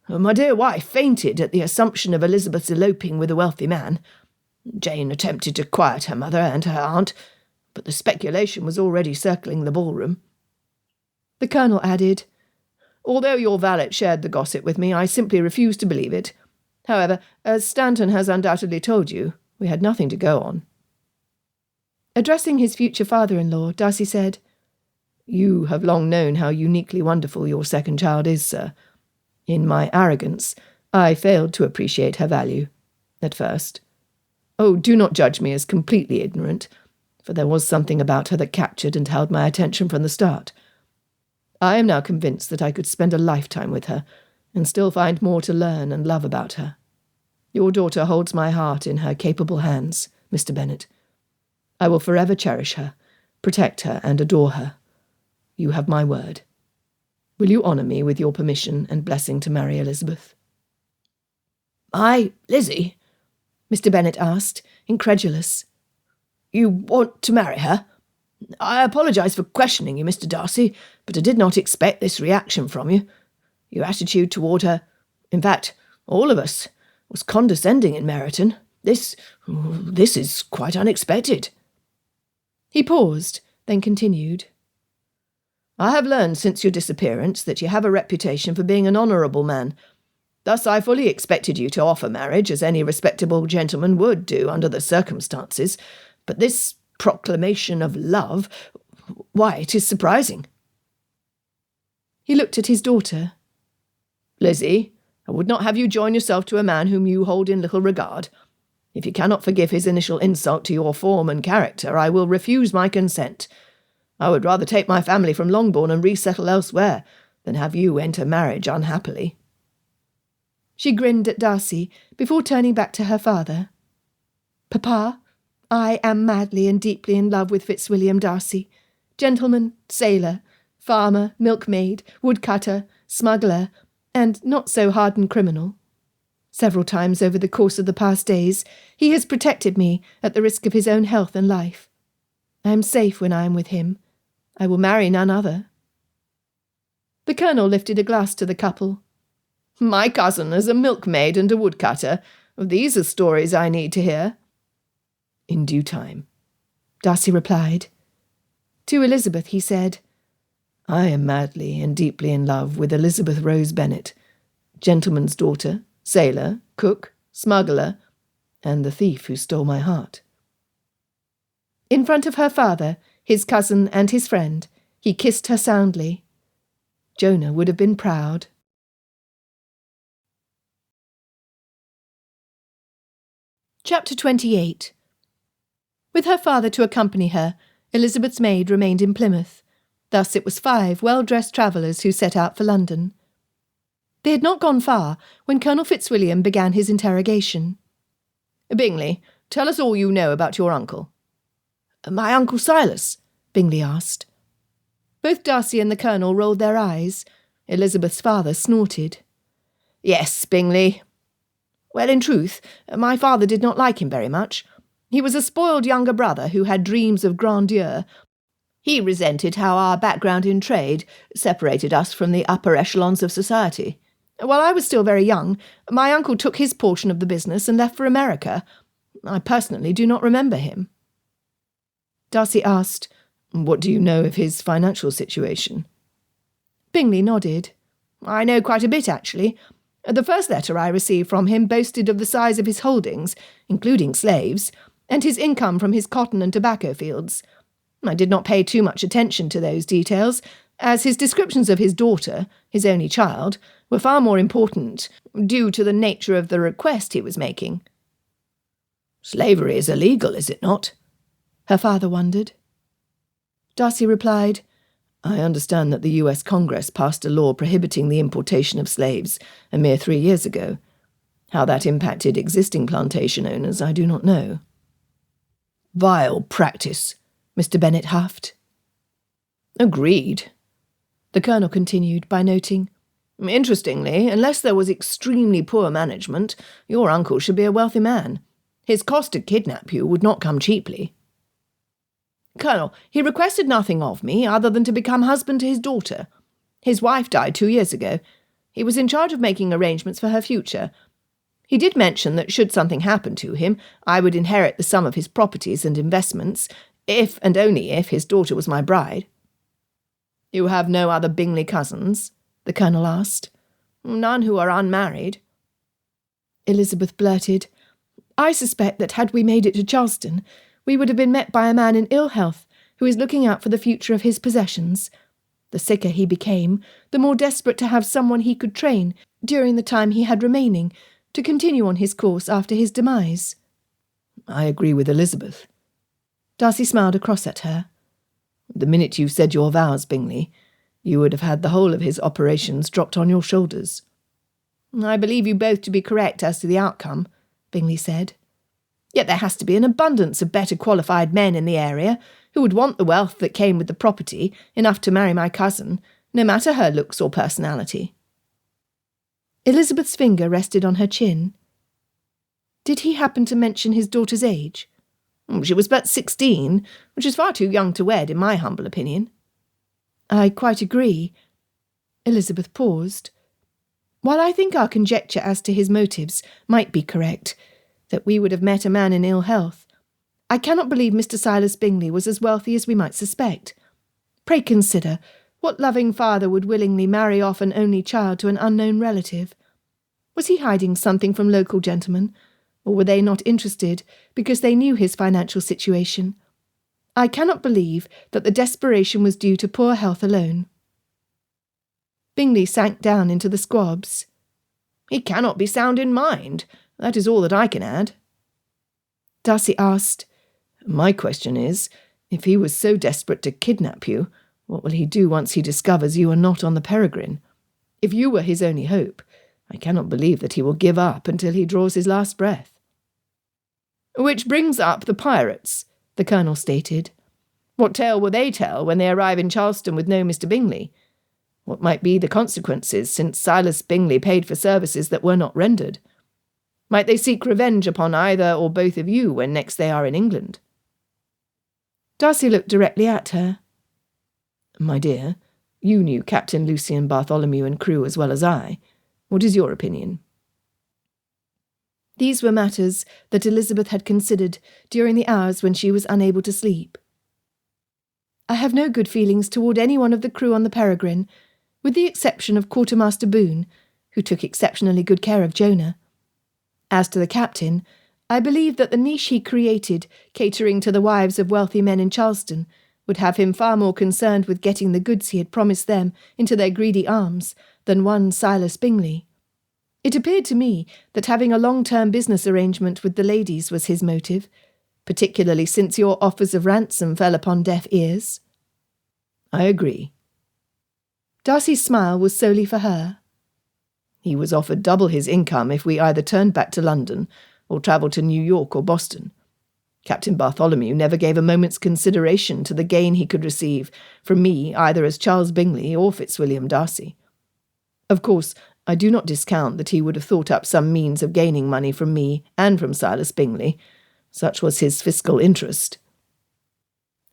My dear wife fainted at the assumption of Elizabeth's eloping with a wealthy man. Jane attempted to quiet her mother and her aunt, but the speculation was already circling the ballroom. The Colonel added, Although your valet shared the gossip with me, I simply refused to believe it. However, as Stanton has undoubtedly told you, we had nothing to go on. Addressing his future father-in-law, Darcy said, You have long known how uniquely wonderful your second child is, sir. In my arrogance, I failed to appreciate her value, at first. Oh, do not judge me as completely ignorant, for there was something about her that captured and held my attention from the start. I am now convinced that I could spend a lifetime with her, and still find more to learn and love about her. Your daughter holds my heart in her capable hands, Mr. Bennet. I will forever cherish her, protect her, and adore her. You have my word. Will you honour me with your permission and blessing to marry Elizabeth? Lizzie? Mr. Bennet asked, incredulous. You want to marry her? I apologise for questioning you, Mr. Darcy, but I did not expect this reaction from you. Your attitude toward her, in fact, all of us, was condescending in Meryton. This is quite unexpected. He paused, then continued. I have learned since your disappearance that you have a reputation for being an honourable man. Thus I fully expected you to offer marriage, as any respectable gentleman would do under the circumstances. But this proclamation of love, why, it is surprising. He looked at his daughter. Lizzie, I would not have you join yourself to a man whom you hold in little regard. If you cannot forgive his initial insult to your form and character, I will refuse my consent. I would rather take my family from Longbourn and resettle elsewhere than have you enter marriage unhappily. She grinned at Darcy before turning back to her father. Papa, I am madly and deeply in love with Fitzwilliam Darcy, gentleman, sailor, farmer, milkmaid, woodcutter, smuggler, and not-so-hardened criminal. Several times over the course of the past days, he has protected me at the risk of his own health and life. I am safe when I am with him. I will marry none other. The Colonel lifted a glass to the couple. My cousin is a milkmaid and a woodcutter. These are stories I need to hear. In due time, Darcy replied. To Elizabeth he said, I am madly and deeply in love with Elizabeth Rose Bennet, gentleman's daughter, sailor, cook, smuggler, and the thief who stole my heart. In front of her father, his cousin and his friend, he kissed her soundly. Jonah would have been proud. Chapter 28. With her father to accompany her, Elizabeth's maid remained in Plymouth. Thus it was 5 well-dressed travellers who set out for London. They had not gone far when Colonel Fitzwilliam began his interrogation. Bingley, tell us all you know about your uncle. My Uncle Silas? Bingley asked. Both Darcy and the Colonel rolled their eyes. Elizabeth's father snorted. Yes, Bingley. Well, in truth, my father did not like him very much. He was a spoiled younger brother who had dreams of grandeur. He resented how our background in trade separated us from the upper echelons of society. While I was still very young, my uncle took his portion of the business and left for America. I personally do not remember him. Darcy asked, What do you know of his financial situation? Bingley nodded. I know quite a bit, actually. The first letter I received from him boasted of the size of his holdings, including slaves, and his income from his cotton and tobacco fields. I did not pay too much attention to those details, as his descriptions of his daughter, his only child, were far more important, due to the nature of the request he was making. Slavery is illegal, is it not? Her father wondered. Darcy replied, I understand that the US Congress passed a law prohibiting the importation of slaves a mere 3 years ago. How that impacted existing plantation owners, I do not know. Vile practice, Mr. Bennet huffed. Agreed. The Colonel continued by noting, Interestingly, unless there was extremely poor management, your uncle should be a wealthy man. His cost to kidnap you would not come cheaply. Colonel, he requested nothing of me other than to become husband to his daughter. His wife died 2 years ago. He was in charge of making arrangements for her future. He did mention that should something happen to him, I would inherit the sum of his properties and investments, if and only if his daughter was my bride. You have no other Bingley cousins? The Colonel asked. None who are unmarried. Elizabeth blurted, I suspect that had we made it to Charleston, we would have been met by a man in ill health who is looking out for the future of his possessions. The sicker he became, the more desperate to have someone he could train, during the time he had remaining, to continue on his course after his demise. I agree with Elizabeth. Darcy smiled across at her. The minute you said your vows, Bingley, you would have had the whole of his operations dropped on your shoulders. I believe you both to be correct as to the outcome, Bingley said. Yet there has to be an abundance of better qualified men in the area who would want the wealth that came with the property enough to marry my cousin, no matter her looks or personality. Elizabeth's finger rested on her chin. Did he happen to mention his daughter's age? She was but 16, which is far too young to wed, in my humble opinion. I quite agree. Elizabeth paused. While I think our conjecture as to his motives might be correct, that we would have met a man in ill health, I cannot believe Mr. Silas Bingley was as wealthy as we might suspect. Pray consider, what loving father would willingly marry off an only child to an unknown relative? Was he hiding something from local gentlemen, or were they not interested because they knew his financial situation? I cannot believe that the desperation was due to poor health alone. Bingley sank down into the squabs. He cannot be sound in mind. That is all that I can add. Darcy asked, My question is, if he was so desperate to kidnap you, what will he do once he discovers you are not on the Peregrine? If you were his only hope, I cannot believe that he will give up until he draws his last breath. Which brings up the pirates, the Colonel stated. What tale will they tell when they arrive in Charleston with no Mr. Bingley? What might be the consequences, since Silas Bingley paid for services that were not rendered? Might they seek revenge upon either or both of you when next they are in England? Darcy looked directly at her. My dear, you knew Captain Lucian Bartholomew and crew as well as I. What is your opinion?" These were matters that Elizabeth had considered during the hours when she was unable to sleep. "I have no good feelings toward any one of the crew on the Peregrine, with the exception of Quartermaster Boone, who took exceptionally good care of Jonah. As to the captain, I believe that the niche he created, catering to the wives of wealthy men in Charleston, would have him far more concerned with getting the goods he had promised them into their greedy arms than one Silas Bingley. It appeared to me that having a long-term business arrangement with the ladies was his motive, particularly since your offers of ransom fell upon deaf ears." "I agree." Darcy's smile was solely for her. "He was offered double his income if we either turned back to London or travelled to New York or Boston. Captain Bartholomew never gave a moment's consideration to the gain he could receive from me either as Charles Bingley or Fitzwilliam Darcy. Of course, I do not discount that he would have thought up some means of gaining money from me and from Silas Bingley. Such was his fiscal interest."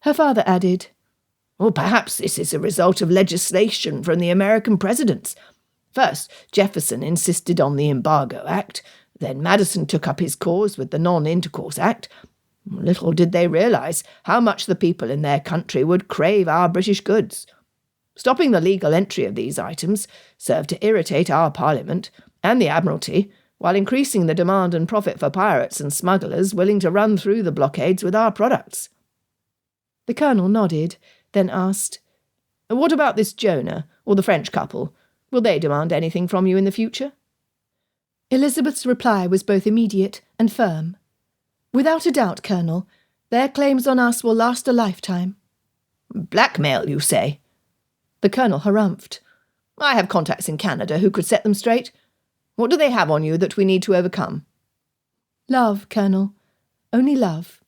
Her father added, "Or perhaps this is a result of legislation from the American presidents. First, Jefferson insisted on the Embargo Act, then Madison took up his cause with the Non-Intercourse Act. Little did they realize how much the people in their country would crave our British goods. Stopping the legal entry of these items served to irritate our Parliament and the Admiralty, while increasing the demand and profit for pirates and smugglers willing to run through the blockades with our products." The Colonel nodded, then asked, "What about this Jonah, or the French couple? Will they demand anything from you in the future?" Elizabeth's reply was both immediate and firm. "Without a doubt, Colonel, their claims on us will last a lifetime." "Blackmail, you say?" The Colonel harumphed. "I have contacts in Canada who could set them straight. What do they have on you that we need to overcome?" "Love, Colonel. Only love."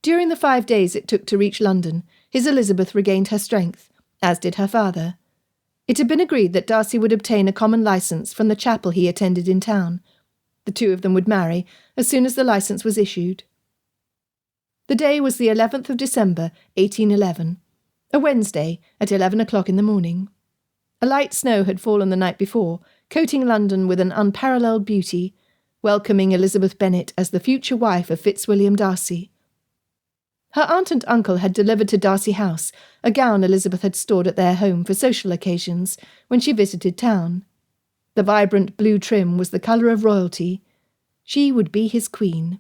During the 5 days it took to reach London, his Elizabeth regained her strength, as did her father. It had been agreed that Darcy would obtain a common licence from the chapel he attended in town. The two of them would marry as soon as the licence was issued. The day was the 11th of December, 1811, a Wednesday at 11 o'clock in the morning. A light snow had fallen the night before, coating London with an unparalleled beauty, welcoming Elizabeth Bennet as the future wife of Fitzwilliam Darcy. Her aunt and uncle had delivered to Darcy House a gown Elizabeth had stored at their home for social occasions when she visited town. The vibrant blue trim was the colour of royalty. She would be his queen.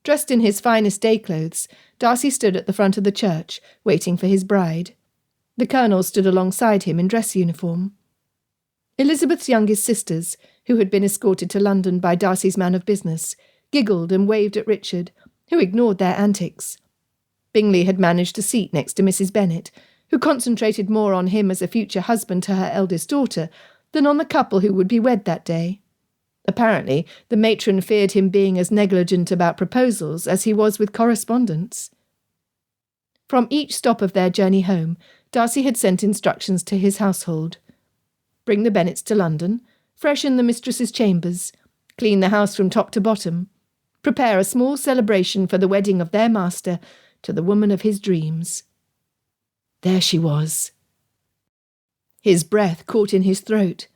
Dressed in his finest day clothes, Darcy stood at the front of the church, waiting for his bride. The Colonel stood alongside him in dress uniform. Elizabeth's youngest sisters, who had been escorted to London by Darcy's man of business, giggled and waved at Richard, who ignored their antics. Bingley had managed a seat next to Mrs. Bennet, who concentrated more on him as a future husband to her eldest daughter than on the couple who would be wed that day. Apparently, the matron feared him being as negligent about proposals as he was with correspondence. From each stop of their journey home, Darcy had sent instructions to his household. Bring the Bennets to London, freshen the mistress's chambers, clean the house from top to bottom, prepare a small celebration for the wedding of their master to the woman of his dreams. There she was. His breath caught in his throat.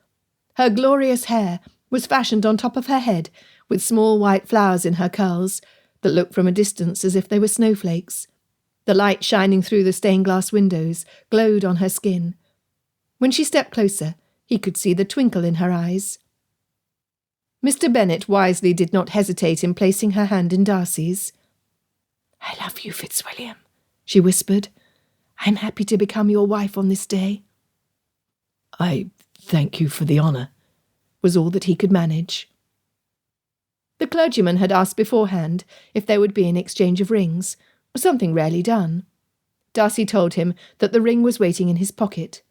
Her glorious hair was fashioned on top of her head, with small white flowers in her curls that looked from a distance as if they were snowflakes. The light shining through the stained-glass windows glowed on her skin. When she stepped closer, he could see the twinkle in her eyes. Mr. Bennet wisely did not hesitate in placing her hand in Darcy's. "I love you, Fitzwilliam," she whispered. "I am happy to become your wife on this day." "I thank you for the honour," was all that he could manage. The clergyman had asked beforehand if there would be an exchange of rings, something rarely done. Darcy told him that the ring was waiting in his pocket.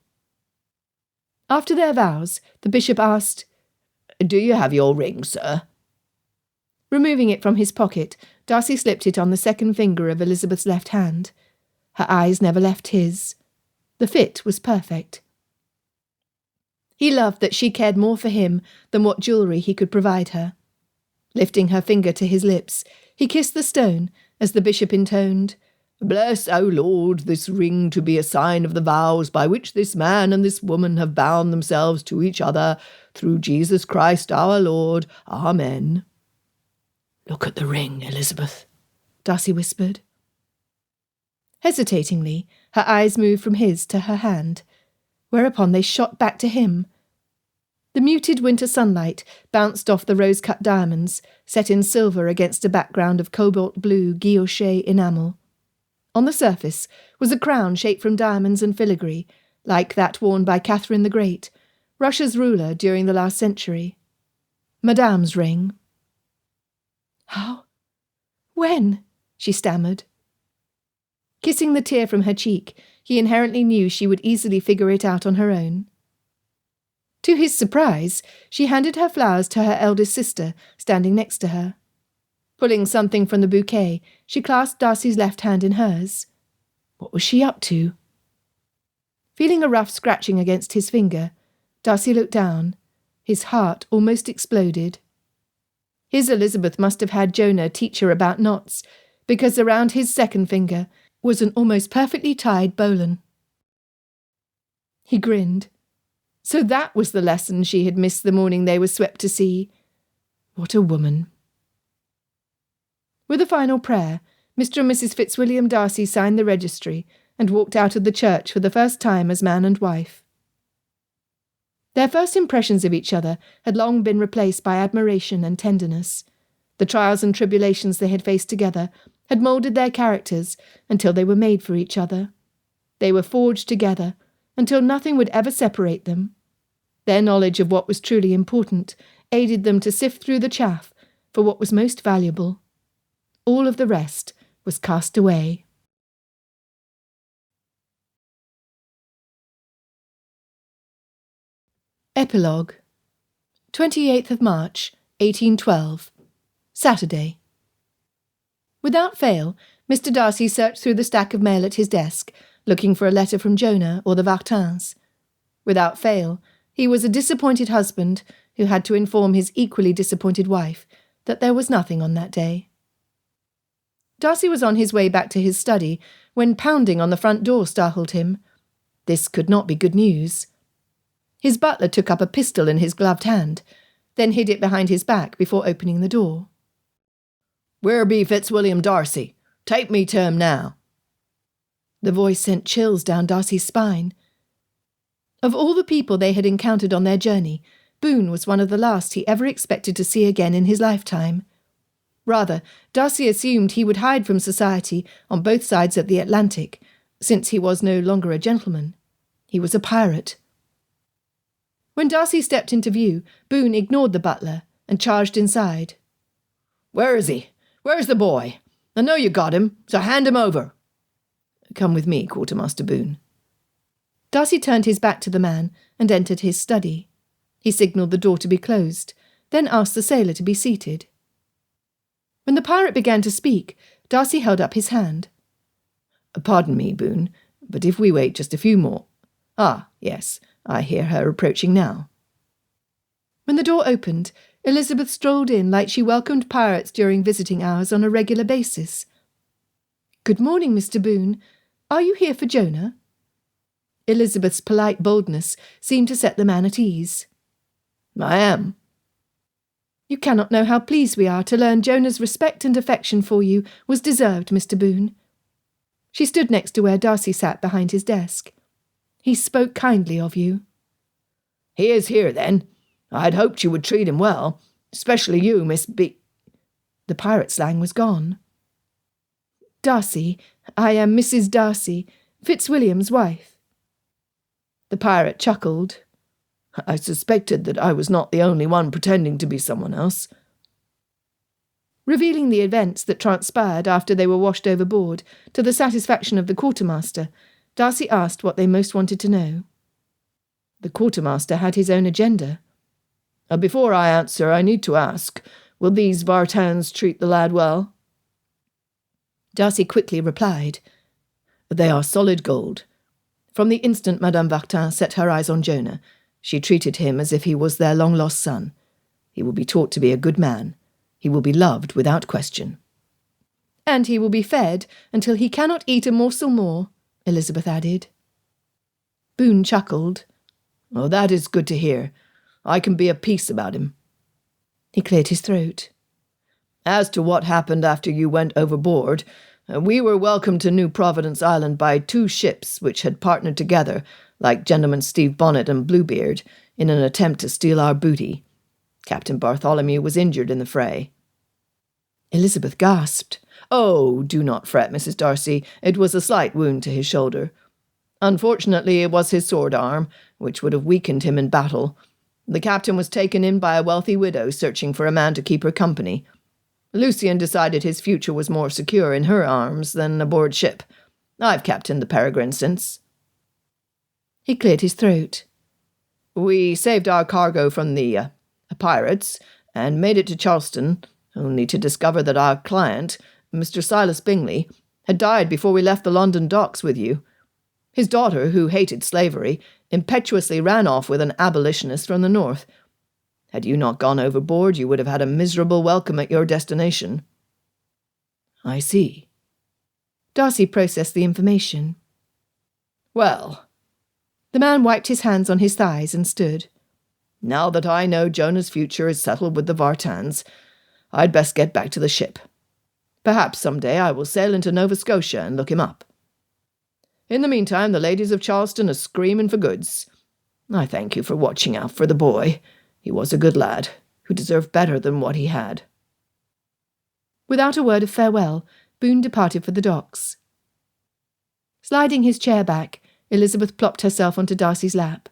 After their vows, the bishop asked, "Do you have your ring, sir?" Removing it from his pocket, Darcy slipped it on the second finger of Elizabeth's left hand. Her eyes never left his. The fit was perfect. He loved that she cared more for him than what jewellery he could provide her. Lifting her finger to his lips, he kissed the stone as the bishop intoned, Bless, O Lord, this ring to be a sign of the vows by which this man and this woman have bound themselves to each other, through Jesus Christ our Lord. Amen. Look at the ring, Elizabeth, Darcy whispered. Hesitatingly, her eyes moved from his to her hand, whereupon they shot back to him. The muted winter sunlight bounced off the rose-cut diamonds, set in silver against a background of cobalt-blue guilloche enamel. On the surface was a crown shaped from diamonds and filigree, like that worn by Catherine the Great, Russia's ruler during the last century. Madame's ring. "How? When?" she stammered. Kissing the tear from her cheek, he inherently knew she would easily figure it out on her own. To his surprise, she handed her flowers to her eldest sister, standing next to her. Pulling something from the bouquet, she clasped Darcy's left hand in hers. What was she up to? Feeling a rough scratching against his finger, Darcy looked down. His heart almost exploded. His Elizabeth must have had Jonah teach her about knots, because around his second finger was an almost perfectly tied bowline. He grinned. So that was the lesson she had missed the morning they were swept to sea. What a woman. With a final prayer, Mr. and Mrs. Fitzwilliam Darcy signed the registry and walked out of the church for the first time as man and wife. Their first impressions of each other had long been replaced by admiration and tenderness. The trials and tribulations they had faced together had moulded their characters until they were made for each other. They were forged together until nothing would ever separate them. Their knowledge of what was truly important aided them to sift through the chaff for what was most valuable. All of the rest was cast away. Epilogue. 28th of March, 1812. Saturday. Without fail, Mr. Darcy searched through the stack of mail at his desk, looking for a letter from Jonah or the Vartins. Without fail, he was a disappointed husband who had to inform his equally disappointed wife that there was nothing on that day. Darcy was on his way back to his study when pounding on the front door startled him. This could not be good news. His butler took up a pistol in his gloved hand, then hid it behind his back before opening the door. "Where be Fitzwilliam Darcy? Take me to him now." The voice sent chills down Darcy's spine. Of all the people they had encountered on their journey, Boone was one of the last he ever expected to see again in his lifetime. Rather, Darcy assumed he would hide from society on both sides of the Atlantic, since he was no longer a gentleman. He was a pirate. When Darcy stepped into view, Boone ignored the butler and charged inside. "Where is he? Where's the boy? I know you got him, so hand him over." "Come with me, Quartermaster Boone." Darcy turned his back to the man and entered his study. He signalled the door to be closed, then asked the sailor to be seated. When the pirate began to speak, Darcy held up his hand. "Pardon me, Boone, but if we wait just a few more— Ah, yes, I hear her approaching now." When the door opened, Elizabeth strolled in like she welcomed pirates during visiting hours on a regular basis. "Good morning, Mr. Boone. Are you here for Jonah?" Elizabeth's polite boldness seemed to set the man at ease. "I am." "You cannot know how pleased we are to learn Jonah's respect and affection for you was deserved, Mr. Boone." She stood next to where Darcy sat behind his desk. "He spoke kindly of you." "He is here, then. I'd hoped you would treat him well, especially you, Miss B—" The pirate slang was gone. "Darcy, I am Mrs. Darcy, Fitzwilliam's wife." The pirate chuckled. "I suspected that I was not the only one pretending to be someone else." Revealing the events that transpired after they were washed overboard to the satisfaction of the quartermaster, Darcy asked what they most wanted to know. The quartermaster had his own agenda. Before I answer, I need to ask, will these Vartins treat the lad well?" Darcy quickly replied. "They are solid gold. From the instant Madame Vartin set her eyes on Jonah, she treated him as if he was their long-lost son. He will be taught to be a good man. He will be loved without question." And he will be fed until he cannot eat a morsel more, Elizabeth added. Boone chuckled. Oh, that is good to hear. I can be at peace about him. He cleared his throat. As to what happened after you went overboard, we were welcomed to New Providence Island by 2 ships which had partnered together, like Gentlemen Steve Bonnet and Bluebeard, in an attempt to steal our booty. Captain Bartholomew was injured in the fray. Elizabeth gasped. Oh, do not fret, Mrs. Darcy. It was a slight wound to his shoulder. Unfortunately, it was his sword arm, which would have weakened him in battle. The captain was taken in by a wealthy widow searching for a man to keep her company. Lucian decided his future was more secure in her arms than aboard ship. I've captained the Peregrine since. He cleared his throat. We saved our cargo from the pirates and made it to Charleston, only to discover that our client, Mr. Silas Bingley, had died before we left the London docks with you. His daughter, who hated slavery, impetuously ran off with an abolitionist from the north. Had you not gone overboard, you would have had a miserable welcome at your destination. I see. Darcy processed the information. Well. The man wiped his hands on his thighs and stood. Now that I know Jonah's future is settled with the Vartans, I'd best get back to the ship. Perhaps some day I will sail into Nova Scotia and look him up. In the meantime, the ladies of Charleston are screaming for goods. I thank you for watching out for the boy. He was a good lad, who deserved better than what he had. Without a word of farewell, Boone departed for the docks. Sliding his chair back, Elizabeth plopped herself onto Darcy's lap.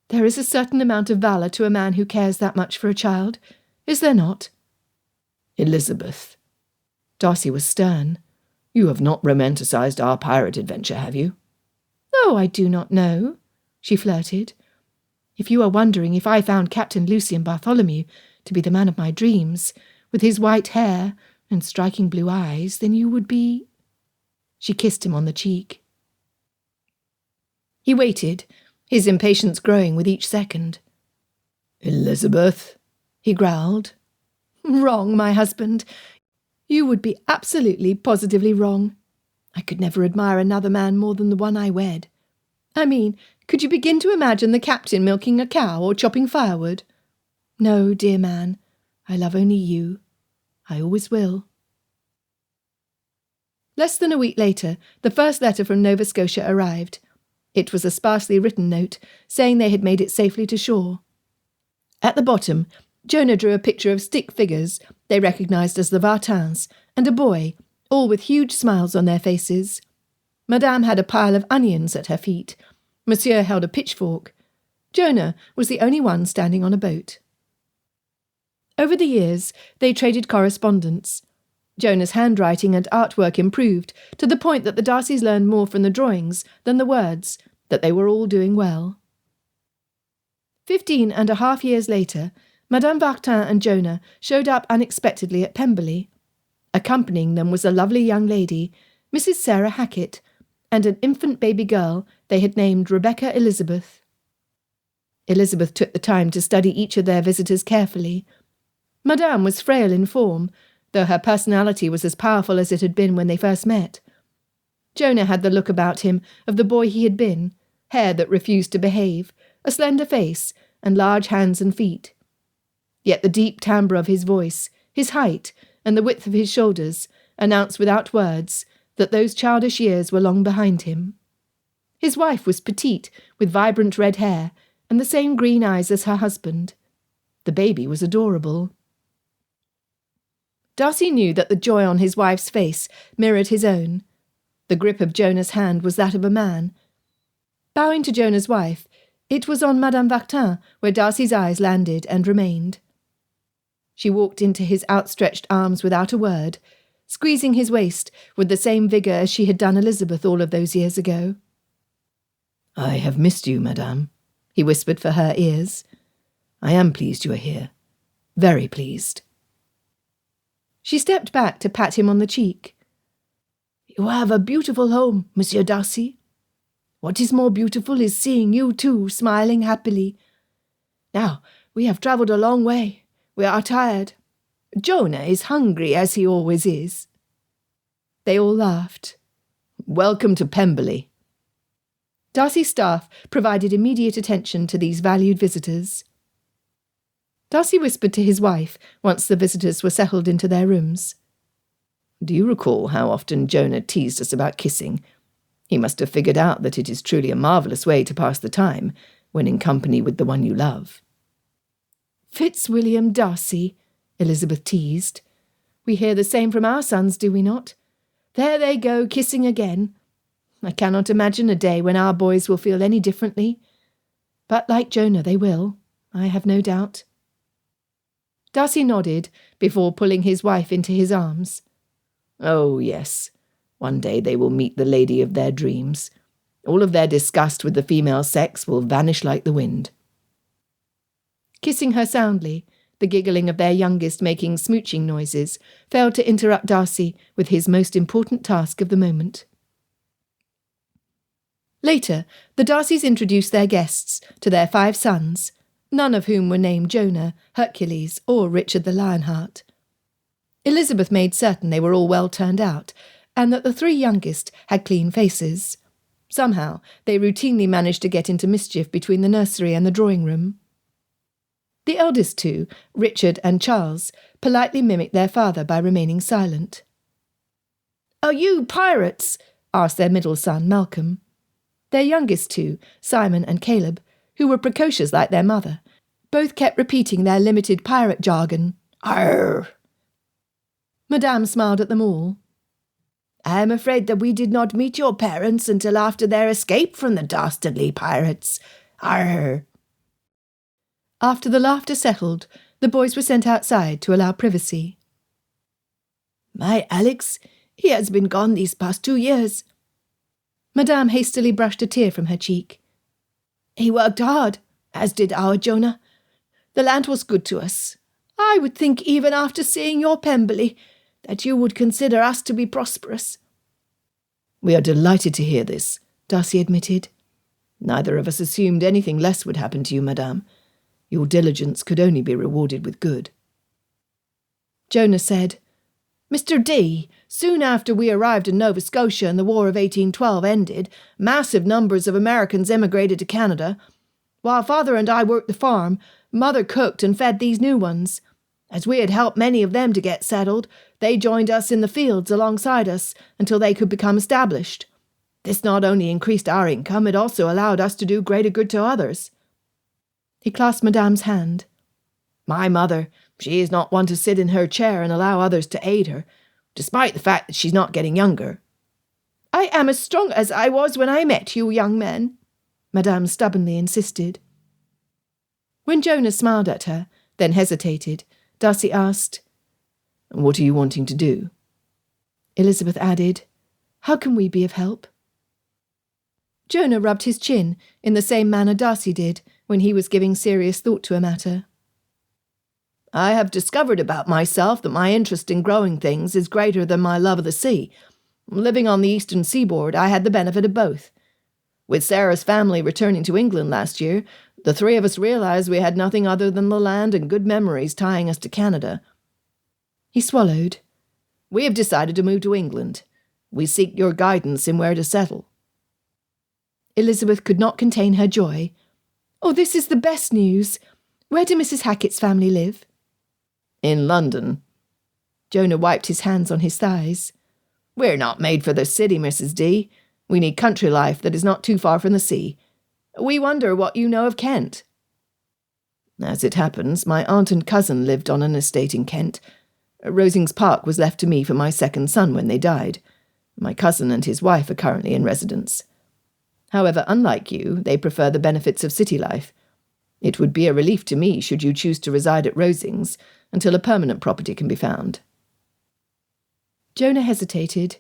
There is a certain amount of valour to a man who cares that much for a child, is there not? Elizabeth. Darcy was stern. You have not romanticised our pirate adventure, have you? Oh, I do not know, she flirted. If you are wondering if I found Captain Lucian Bartholomew to be the man of my dreams, with his white hair and striking blue eyes, then you would be... She kissed him on the cheek. He waited, his impatience growing with each second. Elizabeth, he growled. Wrong, my husband. You would be absolutely, positively wrong. I could never admire another man more than the one I wed. I mean, could you begin to imagine the captain milking a cow or chopping firewood? No, dear man, I love only you. I always will. Less than a week later, the first letter from Nova Scotia arrived. It was a sparsely written note, saying they had made it safely to shore. At the bottom, Jonah drew a picture of stick figures they recognised as the Vartans, and a boy, all with huge smiles on their faces. Madame had a pile of onions at her feet. Monsieur held a pitchfork. Jonah was the only one standing on a boat. Over the years, they traded correspondence. Jonah's handwriting and artwork improved to the point that the Darcys learned more from the drawings than the words, that they were all doing well. 15.5 years later, Madame Vartin and Jonah showed up unexpectedly at Pemberley. Accompanying them was a lovely young lady, Mrs. Sarah Hackett, and an infant baby girl they had named Rebecca Elizabeth. Elizabeth took the time to study each of their visitors carefully. Madame was frail in form, though her personality was as powerful as it had been when they first met. Jonah had the look about him of the boy he had been, hair that refused to behave, a slender face, and large hands and feet. Yet the deep timbre of his voice, his height, and the width of his shoulders announced without words that those childish years were long behind him. His wife was petite, with vibrant red hair, and the same green eyes as her husband. The baby was adorable. Darcy knew that the joy on his wife's face mirrored his own. The grip of Jonah's hand was that of a man. Bowing to Jonah's wife, it was on Madame Vartin where Darcy's eyes landed and remained. She walked into his outstretched arms without a word, squeezing his waist with the same vigour as she had done Elizabeth all of those years ago. I have missed you, madame, he whispered for her ears. I am pleased you are here. Very pleased. She stepped back to pat him on the cheek. You have a beautiful home, Monsieur Darcy. What is more beautiful is seeing you two smiling happily. Now, we have travelled a long way. We are tired. Jonah is hungry, as he always is." They all laughed. "Welcome to Pemberley." Darcy's staff provided immediate attention to these valued visitors. Darcy whispered to his wife once the visitors were settled into their rooms. "Do you recall how often Jonah teased us about kissing? He must have figured out that it is truly a marvellous way to pass the time when in company with the one you love." "Fitzwilliam Darcy," Elizabeth teased. "We hear the same from our sons, do we not? There they go, kissing again. I cannot imagine a day when our boys will feel any differently. But like Jonah they will, I have no doubt." Darcy nodded before pulling his wife into his arms. "Oh, yes. One day they will meet the lady of their dreams. All of their disgust with the female sex will vanish like the wind." Kissing her soundly, the giggling of their youngest making smooching noises, failed to interrupt Darcy with his most important task of the moment. Later, the Darcys introduced their guests to their 5 sons, none of whom were named Jonah, Hercules, or Richard the Lionheart. Elizabeth made certain they were all well turned out, and that the 3 youngest had clean faces. Somehow, they routinely managed to get into mischief between the nursery and the drawing-room. The eldest 2, Richard and Charles, politely mimicked their father by remaining silent. "Are you pirates?" asked their middle son, Malcolm. Their youngest 2, Simon and Caleb, who were precocious like their mother, both kept repeating their limited pirate jargon. "Arr!" Madame smiled at them all. "I am afraid that we did not meet your parents until after their escape from the dastardly pirates. Arr!" After the laughter settled, the boys were sent outside to allow privacy. "My Alex, he has been gone these past 2 years." Madame hastily brushed a tear from her cheek. "He worked hard, as did our Jonah. The land was good to us. I would think even after seeing your Pemberley that you would consider us to be prosperous." "We are delighted to hear this," Darcy admitted. "Neither of us assumed anything less would happen to you, madame. Your diligence could only be rewarded with good." Jonah said, "Mr. D, soon after we arrived in Nova Scotia and the War of 1812 ended, massive numbers of Americans emigrated to Canada. While Father and I worked the farm, Mother cooked and fed these new ones. As we had helped many of them to get settled, they joined us in the fields alongside us until they could become established. This not only increased our income, it also allowed us to do greater good to others." He clasped Madame's hand. "My mother, she is not one to sit in her chair and allow others to aid her, despite the fact that she's not getting younger." "I am as strong as I was when I met you, young men," Madame stubbornly insisted. When Jonah smiled at her, then hesitated, Darcy asked, "What are you wanting to do?" Elizabeth added, "How can we be of help?" Jonah rubbed his chin in the same manner Darcy did when he was giving serious thought to a matter. "I have discovered about myself that my interest in growing things is greater than my love of the sea. Living on the eastern seaboard, I had the benefit of both. With Sarah's family returning to England last year, the 3 of us realized we had nothing other than the land and good memories tying us to Canada." He swallowed. "We have decided to move to England. We seek your guidance in where to settle." Elizabeth could not contain her joy. "Oh, this is the best news. Where do Mrs. Hackett's family live?" "In London." Jonah wiped his hands on his thighs. "We're not made for the city, Mrs. D. We need country life that is not too far from the sea. We wonder what you know of Kent." "As it happens, my aunt and cousin lived on an estate in Kent. Rosings Park was left to me for my second son when they died. My cousin and his wife are currently in residence. However, unlike you, they prefer the benefits of city life. It would be a relief to me should you choose to reside at Rosings until a permanent property can be found." Jonah hesitated.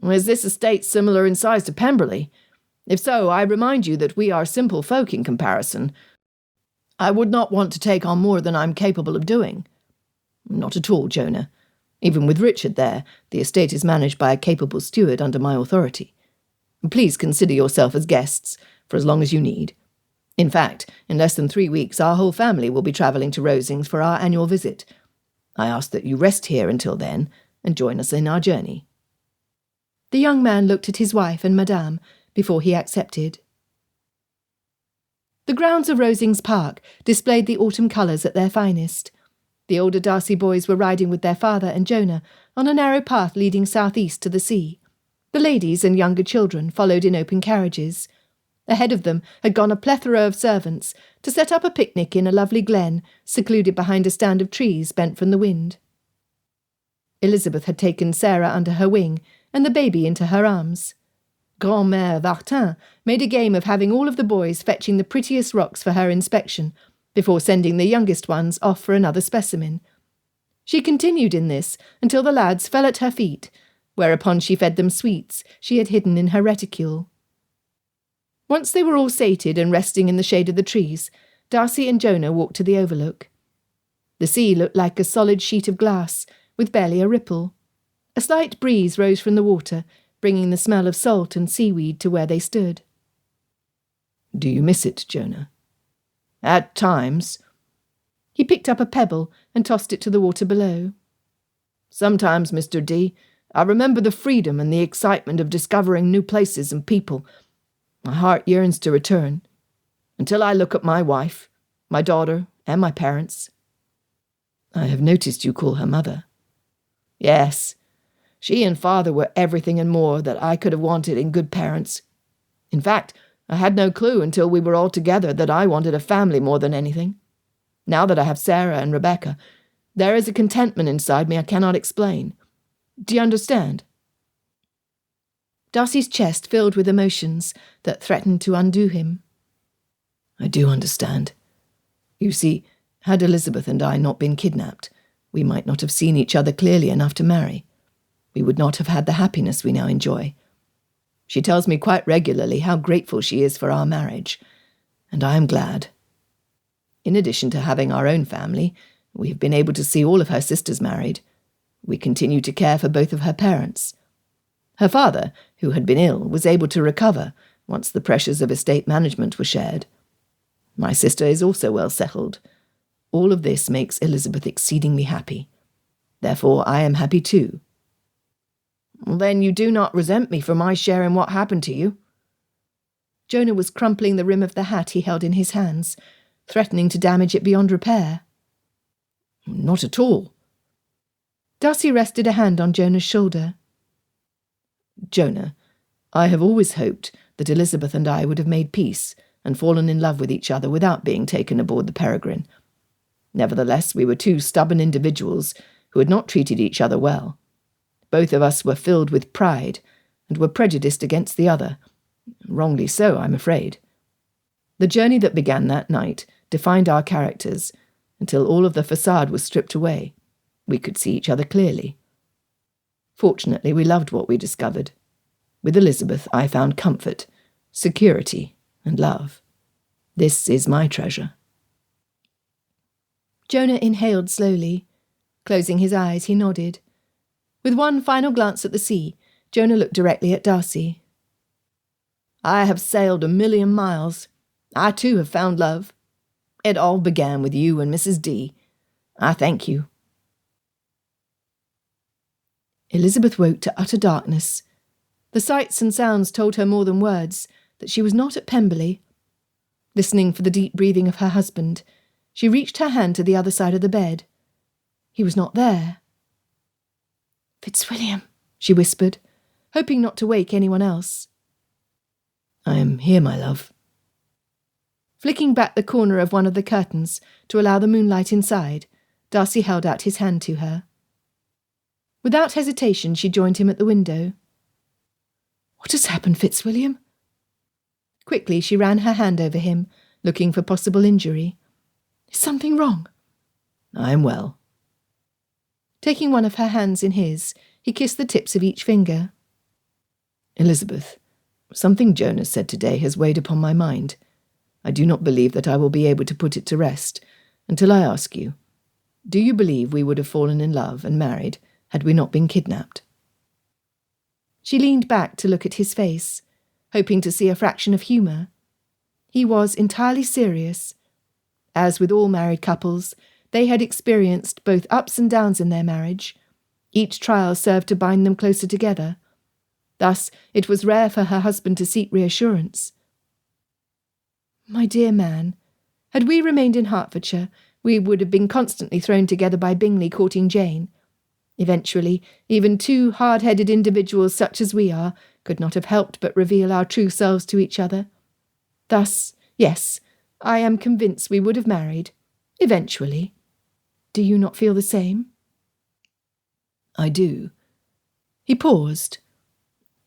"Is this estate similar in size to Pemberley? If so, I remind you that we are simple folk in comparison. I would not want to take on more than I'm capable of doing." "Not at all, Jonah. Even with Richard there, the estate is managed by a capable steward under my authority. Please consider yourself as guests for as long as you need. In fact, in less than 3 weeks, our whole family will be travelling to Rosings for our annual visit. I ask that you rest here until then and join us in our journey." The young man looked at his wife and Madame before he accepted. The grounds of Rosings Park displayed the autumn colours at their finest. The older Darcy boys were riding with their father and Jonah on a narrow path leading south-east to the sea. The ladies and younger children followed in open carriages. Ahead of them had gone a plethora of servants to set up a picnic in a lovely glen secluded behind a stand of trees bent from the wind. Elizabeth had taken Sarah under her wing and the baby into her arms. Grand-mère Vartin made a game of having all of the boys fetching the prettiest rocks for her inspection before sending the youngest ones off for another specimen. She continued in this until the lads fell at her feet, whereupon she fed them sweets she had hidden in her reticule. Once they were all sated and resting in the shade of the trees, Darcy and Jonah walked to the overlook. The sea looked like a solid sheet of glass, with barely a ripple. A slight breeze rose from the water, bringing the smell of salt and seaweed to where they stood. "Do you miss it, Jonah?" "At times." He picked up a pebble and tossed it to the water below. "Sometimes, Mr. D, I remember the freedom and the excitement of discovering new places and people. My heart yearns to return, until I look at my wife, my daughter, and my parents." "I have noticed you call her mother." "Yes. She and father were everything and more that I could have wanted in good parents. In fact, I had no clue until we were all together that I wanted a family more than anything. Now that I have Sarah and Rebecca, there is a contentment inside me I cannot explain. Do you understand?" Darcy's chest filled with emotions that threatened to undo him. "I do understand. You see, had Elizabeth and I not been kidnapped, we might not have seen each other clearly enough to marry. We would not have had the happiness we now enjoy. She tells me quite regularly how grateful she is for our marriage, and I am glad. In addition to having our own family, we have been able to see all of her sisters married. We continue to care for both of her parents. Her father, who had been ill, was able to recover once the pressures of estate management were shared. My sister is also well settled. All of this makes Elizabeth exceedingly happy. Therefore, I am happy too." "Then you do not resent me for my share in what happened to you?" Jonah was crumpling the rim of the hat he held in his hands, threatening to damage it beyond repair. "Not at all." Darcy rested a hand on Jonah's shoulder. "Jonah, I have always hoped that Elizabeth and I would have made peace and fallen in love with each other without being taken aboard the Peregrine. Nevertheless, we were two stubborn individuals who had not treated each other well. Both of us were filled with pride and were prejudiced against the other. Wrongly so, I'm afraid. The journey that began that night defined our characters until all of the facade was stripped away. We could see each other clearly. Fortunately, we loved what we discovered. With Elizabeth, I found comfort, security, and love. This is my treasure." Jonah inhaled slowly. Closing his eyes, he nodded. With one final glance at the sea, Jonah looked directly at Darcy. "I have sailed 1,000,000 miles. I too have found love. It all began with you and Mrs. D. I thank you." Elizabeth woke to utter darkness. The sights and sounds told her more than words that she was not at Pemberley. Listening for the deep breathing of her husband, she reached her hand to the other side of the bed. He was not there. "Fitzwilliam," she whispered, hoping not to wake anyone else. "I am here, my love." Flicking back the corner of one of the curtains to allow the moonlight inside, Darcy held out his hand to her. Without hesitation, she joined him at the window. "What has happened, Fitzwilliam?" Quickly, she ran her hand over him, looking for possible injury. "Is something wrong?" "I am well." Taking one of her hands in his, he kissed the tips of each finger. "Elizabeth, something Jonah said today has weighed upon my mind. I do not believe that I will be able to put it to rest until I ask you, do you believe we would have fallen in love and married had we not been kidnapped?" She leaned back to look at his face, hoping to see a fraction of humour. He was entirely serious. As with all married couples, they had experienced both ups and downs in their marriage. Each trial served to bind them closer together. Thus, it was rare for her husband to seek reassurance. My dear man, had we remained in Hertfordshire, we would have been constantly thrown together by Bingley courting Jane. Eventually, even two hard-headed individuals such as we are could not have helped but reveal our true selves to each other. Thus, yes, I am convinced we would have married, eventually. Do you not feel the same? I do. He paused.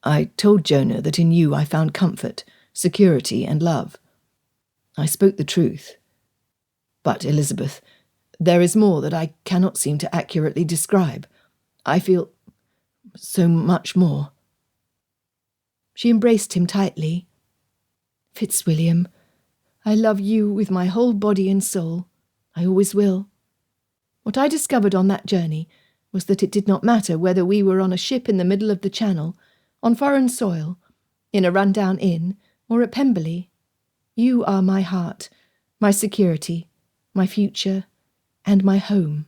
I told Jonah that in you I found comfort, security, and love. I spoke the truth. But, Elizabeth, there is more that I cannot seem to accurately describe. I feel so much more. She embraced him tightly. Fitzwilliam, I love you with my whole body and soul. I always will. What I discovered on that journey was that it did not matter whether we were on a ship in the middle of the Channel, on foreign soil, in a run-down inn, or at Pemberley. You are my heart, my security, my future, and my home.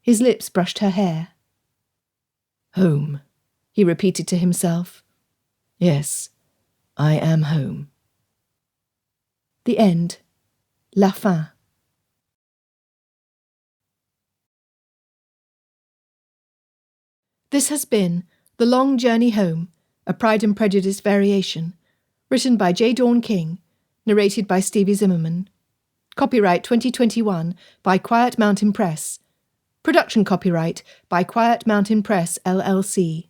His lips brushed her hair. Home, he repeated to himself. Yes, I am home. The end. La fin. This has been The Long Journey Home, a Pride and Prejudice variation, written by J. Dawn King, narrated by Stevie Zimmerman. Copyright 2021 by Quiet Mountain Press. Production copyright by Quiet Mountain Press, LLC.